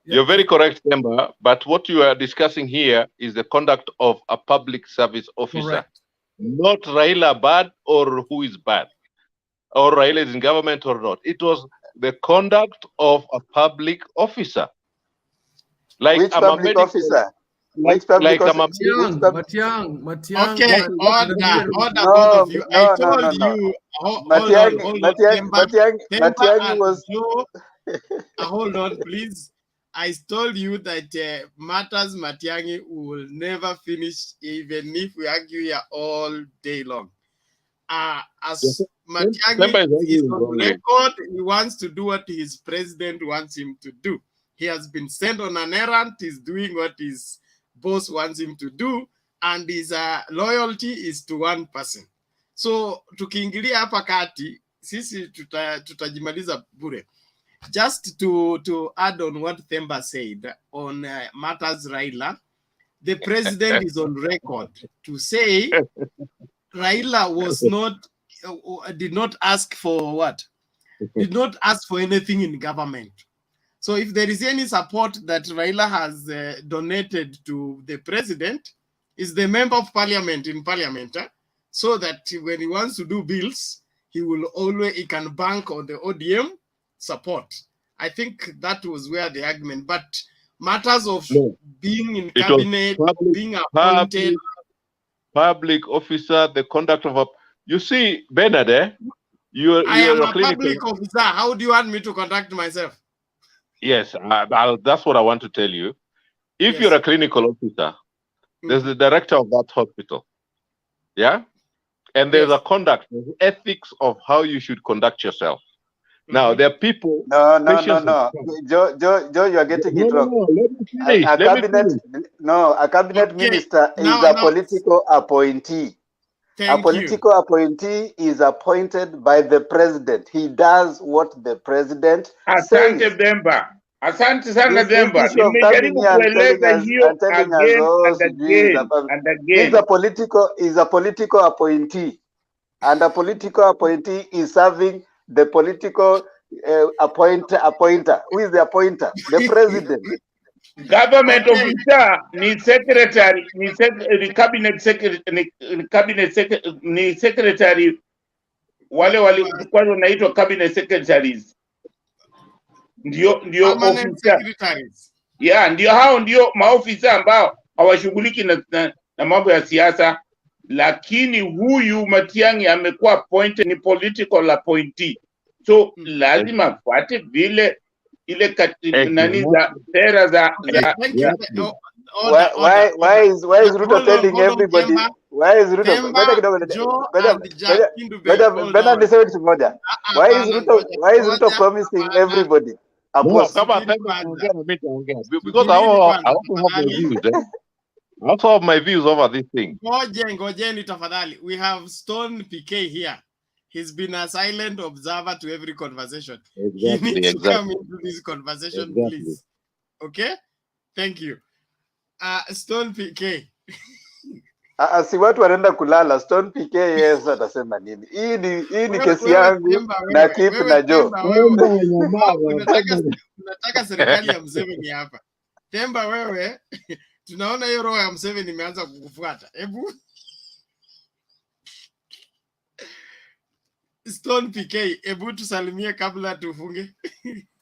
You're very correct, member. But what you are discussing here is the conduct of a public service officer. Correct. Not Raila bad or who is bad, or Raila is in government or not. It was the conduct of a public officer. Like which public officer? Matiang. Okay, order, both of you. I told you. Matiang'i was. Hold on, please. I told you that matters Matiang'i will never finish, even if we argue here all day long. As Matiang'i is on record, he wants to do what his president wants him to do. He has been sent on an errand. He's doing what his boss wants him to do, and his loyalty is to one person. So tukiingilia hapa kati, sisi tutajimaliza bure. Just to add on what Themba said on matters Raila, the president is on record to say Raila was did not ask for what? Did not ask for anything in government. So if there is any support that Raila has donated to the president, is the member of parliament in parliament, so that when he wants to do bills, he can bank on the ODM support. I think that was where the argument, but matters of being in cabinet, being appointed. Public officer, the conduct of you see, Bernard, I am a public officer. How do you want me to conduct myself? Yes, that's what I want to tell you. If you're a clinical officer, there's the director of that hospital. Yeah? And there's a conduct, there's ethics of how you should conduct yourself. Now, there are people... No. Joe, you are getting it wrong. A cabinet minister is a political appointee. A political appointee is appointed by the president. He does what the president says. Asante sana Demba. Nimejaribu kueleza hiyo again and again. He's a political appointee. And a political appointee is serving the political appointer. Who is the appointer? The president. Government officer ni secretary, ni secretary wale walikuwa wanaitwa cabinet secretaries. Ndio officer. Yeah, ndio hao ndio maofisa ambao hawashughuliki na mambo ya siasa. lakini huyu Matiang'i amekuwa appointed, ni political appointee, so lazima afuate vile ile nani za sera za Why is Ruto telling everybody? Why is Ruto? Why is Ruto promising everybody a post? Kama Temba kuongea na mimi nitaongea because I also have my views. I also have my views over this thing. Ngojeni tafadhali. We have Stone PK here. He's been a silent observer to every conversation. He needs to come into this conversation, please. Okay? Thank you. Stone PK. Si watu wanaenda kulala. Stone PK yes atasema nini? Hii ni kesi yangu na Kip na Joe. Unataka serikali ya Museveni hapa. Temba wewe, tunaona hiyo roho ya Museveni imeanza kukufuata. Hebu Stone PK, hebu tusalimie kabla tufunge.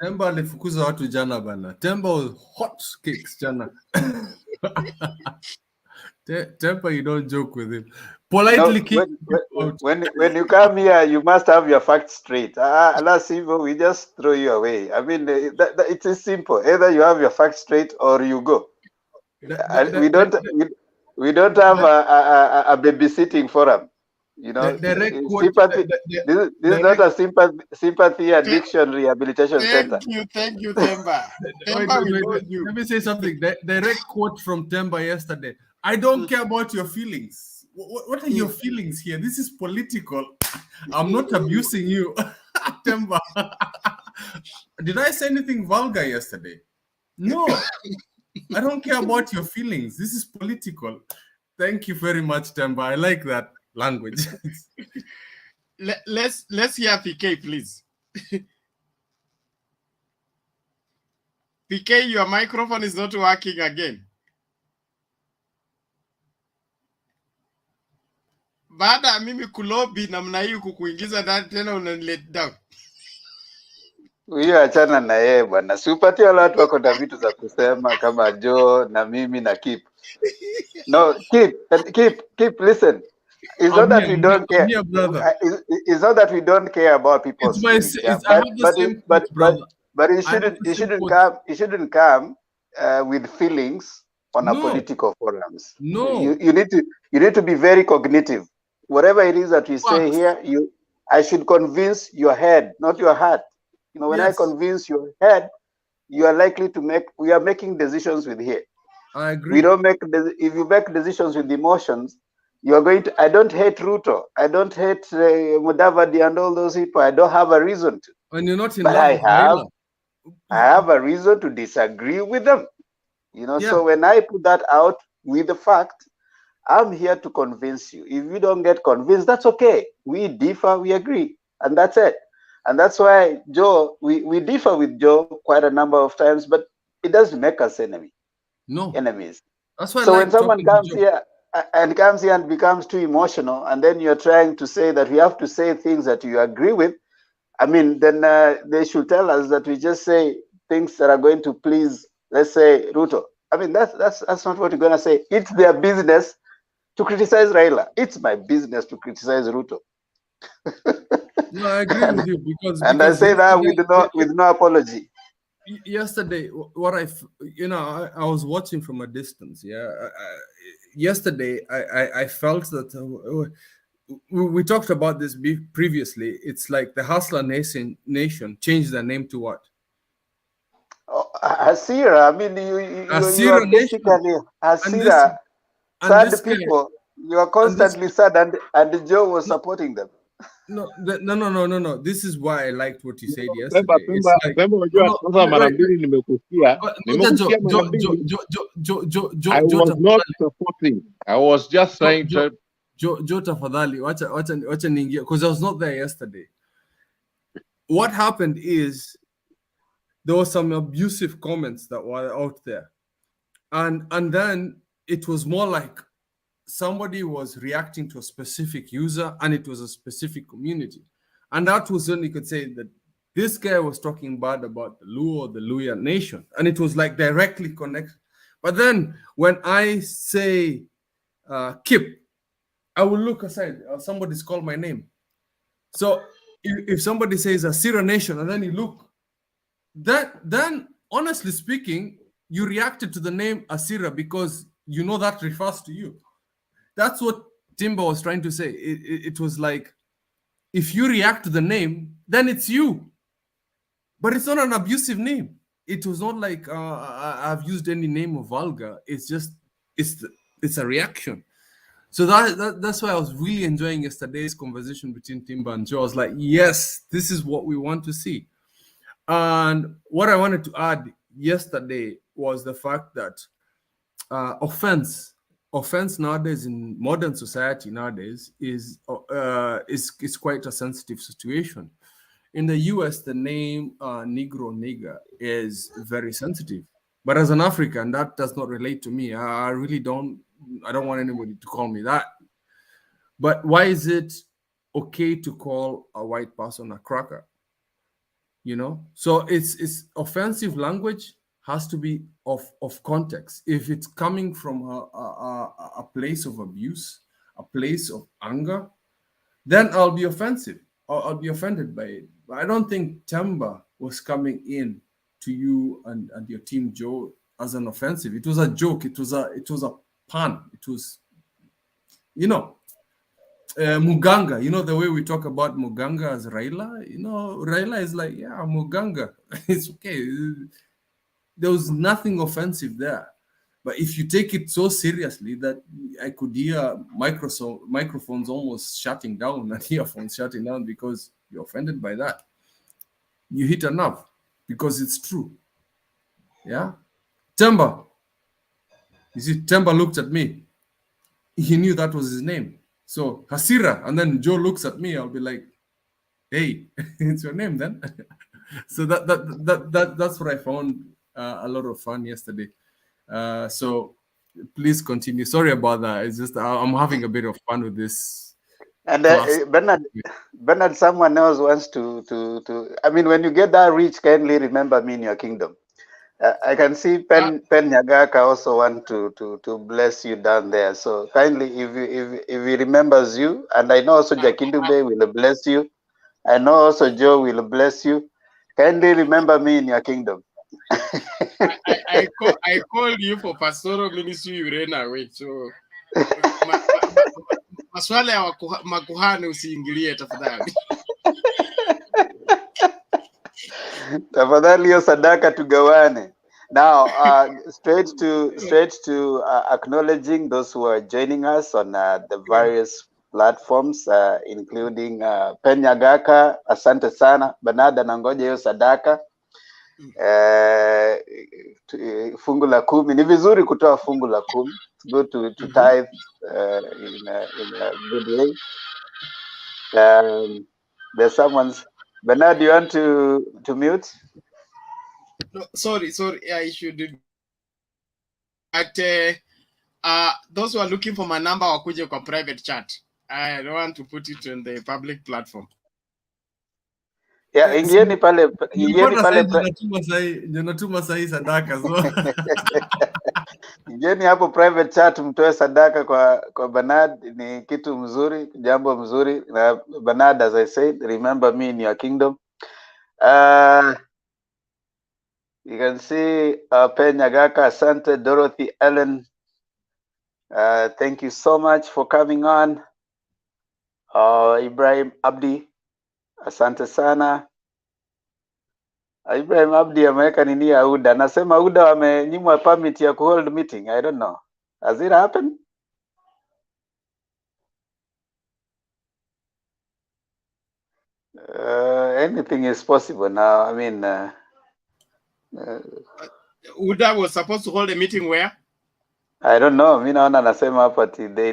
Temba alifukuza watu jana bana. Temba was hot cakes jana. Temba, you don't joke with him. Politely when you come here, you must have your facts straight. Unless we just throw you away. I mean, it is simple. Either you have your facts straight or you go. We don't have a babysitting forum. You know, sympathy. This is not a sympathy addiction rehabilitation center. Thank you, Temba. Let me say something. Direct quote from Temba yesterday. I don't care about your feelings. What are your feelings here? This is political. I'm not abusing you. Temba. Did I say anything vulgar yesterday? No. I don't care about your feelings. This is political. Thank you very much, Temba. I like that language. Let's hear PK, please. PK, your microphone is not working again. Baada ya mimi kulobi namna hii kukuingiza ndani tena unanilet down. Huyo achana na yeye bwana. Si upatie wale watu wako na vitu za kusema kama Joe na mimi na Kip. No, Kip, listen. It's not that we don't care. It's not that we don't care about people's feelings. But it shouldn't come with feelings on a political forums. No. You need to be very cognitive. Whatever it is that we say here, I should convince your head, not your heart. You know, when I convince your head, you are likely to we are making decisions with here. I agree. We don't if you make decisions with emotions, you are going to, I don't hate Ruto. I don't hate Mudavadi and all those people. I don't have a reason to. And you're not in but love I have a reason to disagree with them. You know, so when I put that out with the fact, I'm here to convince you. If you don't get convinced, that's okay. We differ, we agree. And that's it. And that's why Joe, we differ with Joe quite a number of times, but it doesn't make us enemies. That's why so when someone comes here and becomes too emotional, and then you're trying to say that we have to say things that you agree with, I mean, then they should tell us that we just say things that are going to please, let's say, Ruto. I mean, that's not what you're going to say. It's their business to criticize Raila. It's my business to criticize Ruto. No, I agree with you because I say that with no apology. Yesterday, what I was watching from a distance. Yesterday, I felt that we talked about this previously. It's like the Hustler Nation changed their name to what? Hasira. I mean, you are basically Hasira. Sad people. You are constantly sad, and Joe was supporting them. No. This is why I liked what you said yesterday. I was not supporting. I was just saying to Joe tafadhali, wacha niingie, because I was not there yesterday. What happened is there were some abusive comments that were out there, and then it was more like somebody was reacting to a specific user, and it was a specific community, and that was when you could say that this guy was talking bad about the Luo or the Luya nation, and it was like directly connected. But then when I say Kip, I will look aside. Somebody's called my name. So if somebody says Assyria nation, and then you look, then honestly speaking, you reacted to the name Assyria because you know that refers to you. That's what Timber was trying to say. It was like, if you react to the name, then it's you. But it's not an abusive name. It was not like I've used any name of vulgar. It's just it's a reaction. So that's why I was really enjoying yesterday's conversation between Timber and Joe. I was like, yes, this is what we want to see. And what I wanted to add yesterday was the fact that offense nowadays in modern society nowadays is quite a sensitive situation. In the US, the name Negro, nigger is very sensitive. But as an African, that does not relate to me. I don't want anybody to call me that. But why is it okay to call a white person a cracker? You know, so it's offensive language has to be of context. If it's coming from a place of abuse, a place of anger, then I'll be offensive. I'll be offended by it. But I don't think Temba was coming in to you and your team, Joe, as an offensive. It was a joke. It was a pun. It was, you know, Muganga. You know the way we talk about Muganga as Raila. You know, Raila is like, yeah, Muganga. It's okay. There was nothing offensive there. But if you take it so seriously that I could hear microphones almost shutting down and earphones shutting down because you're offended by that, you hit a nerve because it's true. Yeah. Temba. You see, Temba looked at me. He knew that was his name. So Hasira, and then Joe looks at me. I'll be like, "Hey, it's your name then." So that's what I found a lot of fun yesterday. So please continue. Sorry about that. It's just I'm having a bit of fun with this. And Bernard, someone else wants to. I mean, when you get that rich, kindly remember me in your kingdom. I can see Pen Nyagaka also want to bless you down there. So kindly, if he remembers you, and I know also Jakindube will bless you. I know also Joe will bless you. Kindly remember me in your kingdom. I called you for pastoral ministry, you ran away. So maswala ya makuhani usiingilie tafadhali. Tafadhali hiyo sadaka tugawane. Now, straight to acknowledging those who are joining us on the various platforms, including Penyagaka, asante sana. Banada nangoja hiyo sadaka. Fungu la 10. Ni vizuri kutoa fungu la 10. It's good to tithe in a good way. There's someone's. Bernard, do you want to mute? No, sorry, I should. But those who are looking for my number wakuje kwa private chat. I don't want to put it on the public platform. Yeah, ingieni pale natuma sahi sadaka so. Ingieni hapo private chat mtoe sadaka kwa Bernard, ni kitu mzuri, jambo mzuri. Na Bernard, as I said, remember me in your kingdom. You can see Penyagaka, asante. Dorothy Ellen, thank you so much for coming on. Ibrahim Abdi, asante sana. Ibrahim Abdi ameweka nini ya UDA? Nasema UDA wamenyimwa permit ya kuhold meeting. I don't know. Has it happened? Anything is possible now. I mean, UDA was supposed to hold a meeting where? I don't know. Mi naona nasema hapa they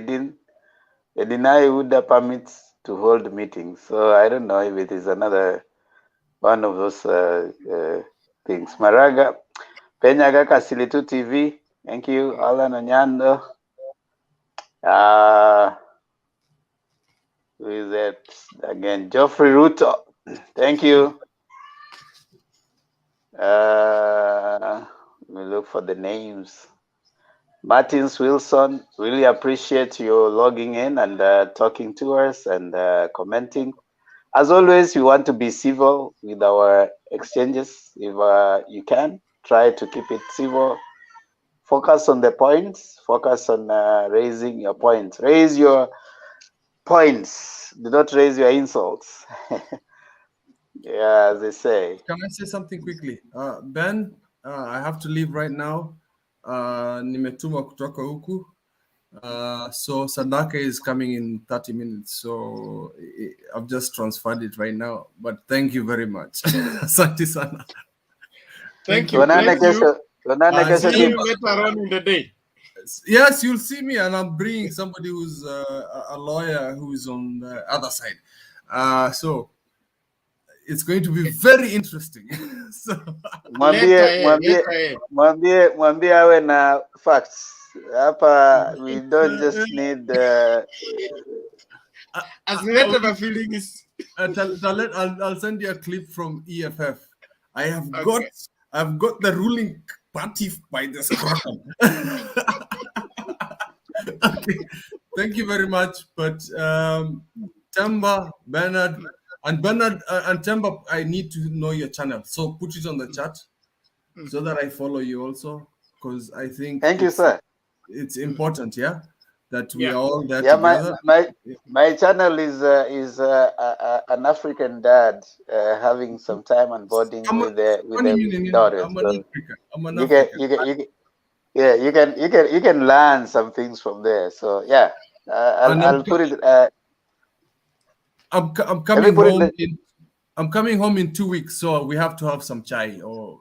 deny UDA permits to hold meetings. So I don't know if it is another one of those things. Maraga, Penyagaka Silitu TV. Thank you. Alan Onyando. Who is that again? Geoffrey Ruto. Thank you. We look for the names. Martins Wilson, really appreciate you logging in and talking to us and commenting. As always, we want to be civil with our exchanges. If you can, try to keep it civil. Focus on the points. Focus on raising your points. Raise your points. Do not raise your insults. Yeah, as they say. Can I say something quickly? Ben, I have to leave right now. Nimetuma kutoka huku. So Sadaka is coming in 30 minutes. So I've just transferred it right now. But thank you very much. Asante sana. Thank you. Bless you. See you later on in the day. Yes, you'll see me, and I'm bringing somebody who's a lawyer who is on the other side. So it's going to be very interesting. So, mwambie awe na facts. Hapa we don't just need asilete my feelings. I'll send you a clip from EFF. I've got the ruling party by the scrotum. Okay, thank you very much. But Temba, Bernard, and Temba, I need to know your channel. So put it on the chat so that I follow you also, because I think it's important, yeah, that we are all there together. My channel is an African dad having some time and bonding with the daughters. You can learn some things from there. So yeah, I'll put it. I'm coming home. I'm coming home in 2 weeks, so we have to have some chai or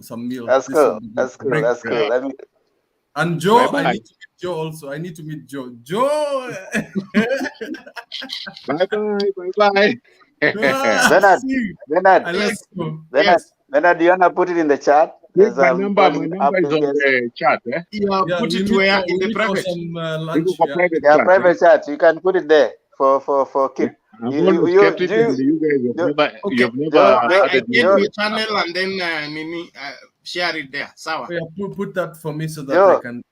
some meal. That's cool. That's cool. That's cool. And Joe, I need to meet Joe also. I need to meet Joe. Joe. Bye. Bernard, do you wanna put it in the chat? My number is on the chat. Put it where in the private. Private chat. You can put it there for keep. You guys have never I get your channel and then share it there. Sawa. Yeah, put that for me so that I can.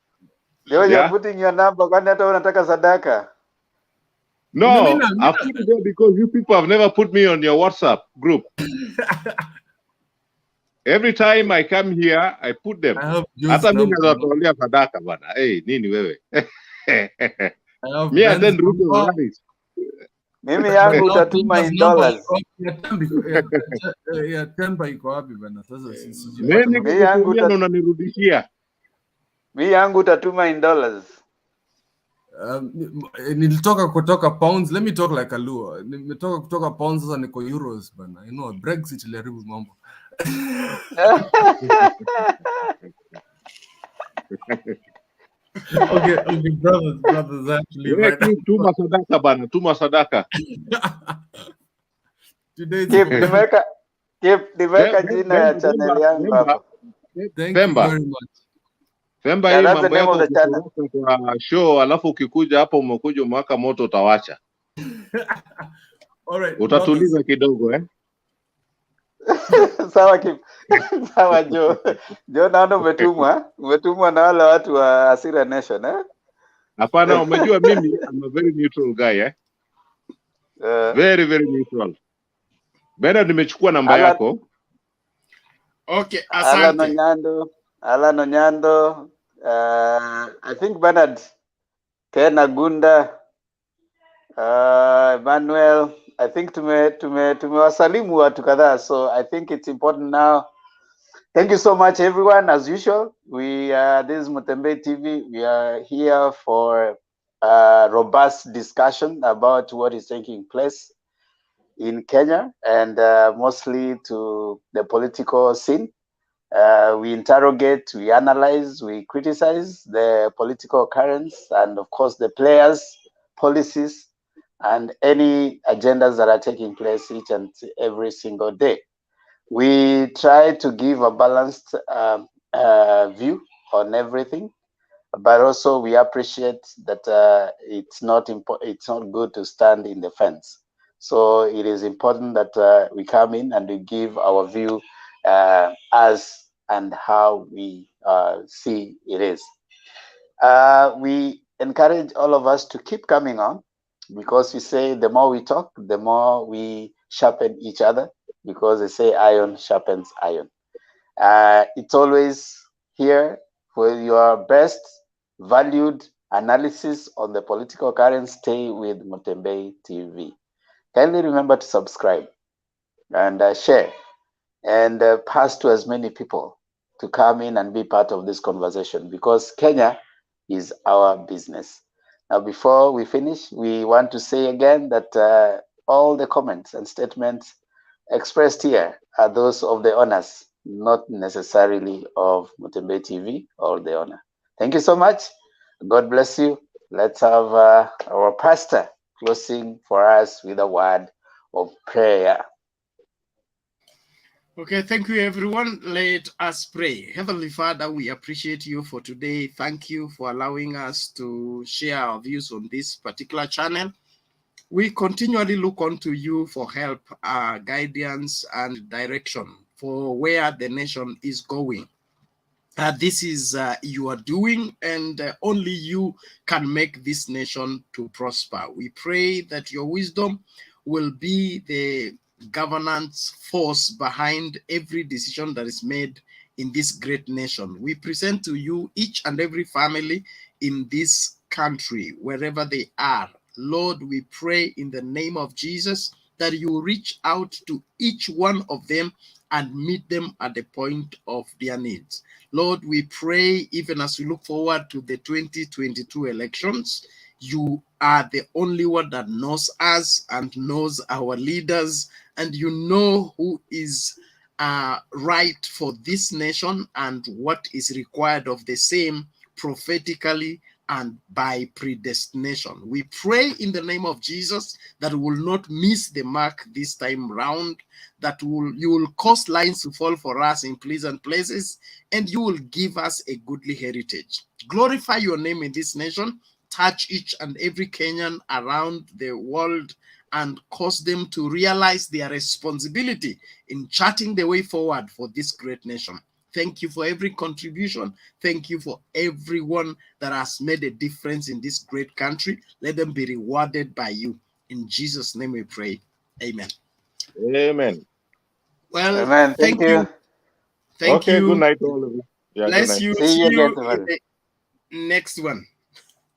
You're putting your number. Kwani hata unataka sadaka? No, I put it there because you people have never put me on your WhatsApp group. Every time I come here, I put them. Hata mimi nazatolea sadaka bana. Hey, nini wewe? Me and then Ruto rallies. Mimi yangu utatuma in dollars. Ya Temba iko wapi bana? Sasa sisi. Mimi yangu unanirudishia. Mimi yangu utatuma in dollars. Nilitoka kutoka pounds. Let me talk like a Luo. Nimetoka kutoka pounds, sasa niko euros bana. You know, Brexit iliharibu mambo. Okay, brothers, actually. Yeah, tuma sadaka bana, tuma sadaka. Nimeweka jina ya channel yangu hapo. Thank you very much. Femba hii mambo yako kwa show, alafu ukikuja hapo umekuja umewaka moto utawacha. Alright. Utatuliza kidogo Sawa sawa Joe. Joe naona umetumwa na wale watu wa Asira Nation Hapana, umejua mimi I'm a very neutral guy very very neutral. Bernard, nimechukua namba yako. Okay, asante. Alan Onyando, I think Bernard, Kena Gunda, Emmanuel, I think tumewasalimu watu kadhaa, so I think it's important now. Thank you so much everyone. As usual, this is Mutembe TV. We are here for a robust discussion about what is taking place in Kenya and mostly to the political scene. We interrogate, we analyze, we criticize the political currents and of course the players, policies, and any agendas that are taking place each and every single day. We try to give a balanced view on everything, but also we appreciate that it's not good to stand in the fence. So it is important that we come in and we give our view as and how we see it is. We encourage all of us to keep coming on, because we say the more we talk, the more we sharpen each other, because they say iron sharpens iron. It's always here for your best valued analysis on the political current. Stay with Mutembei TV. Kindly remember to subscribe and share and pass to as many people to come in and be part of this conversation, because Kenya is our business. Now, before we finish, we want to say again that all the comments and statements expressed here are those of the owners, not necessarily of Mutembei TV or the owner. Thank you so much. God bless you. Let's have our pastor closing for us with a word of prayer. Okay, thank you, everyone. Let us pray. Heavenly Father, we appreciate you for today. Thank you for allowing us to share our views on this particular channel. We continually look unto you for help, guidance, and direction for where the nation is going. This is your doing, and only you can make this nation to prosper. We pray that your wisdom will be the governance force behind every decision that is made in this great nation. We present to you each and every family in this country, wherever they are. Lord, we pray in the name of Jesus that you reach out to each one of them and meet them at the point of their needs. Lord, we pray even as we look forward to the 2022 elections, you are the only one that knows us and knows our leaders, and you know who is right for this nation and what is required of the same prophetically and by predestination. We pray in the name of Jesus that we will not miss the mark this time round, that you will cause lines to fall for us in pleasant places, and you will give us a goodly heritage. Glorify your name in this nation. Touch each and every Kenyan around the world and cause them to realize their responsibility in charting the way forward for this great nation. Thank you for every contribution. Thank you for everyone that has made a difference in this great country. Let them be rewarded by you. In Jesus' name we pray. Amen. Amen. Well, Amen. Thank you. Thank okay, you. good night to all of you. Yeah, Bless good night. you. See See you, you in gentlemen. the next one.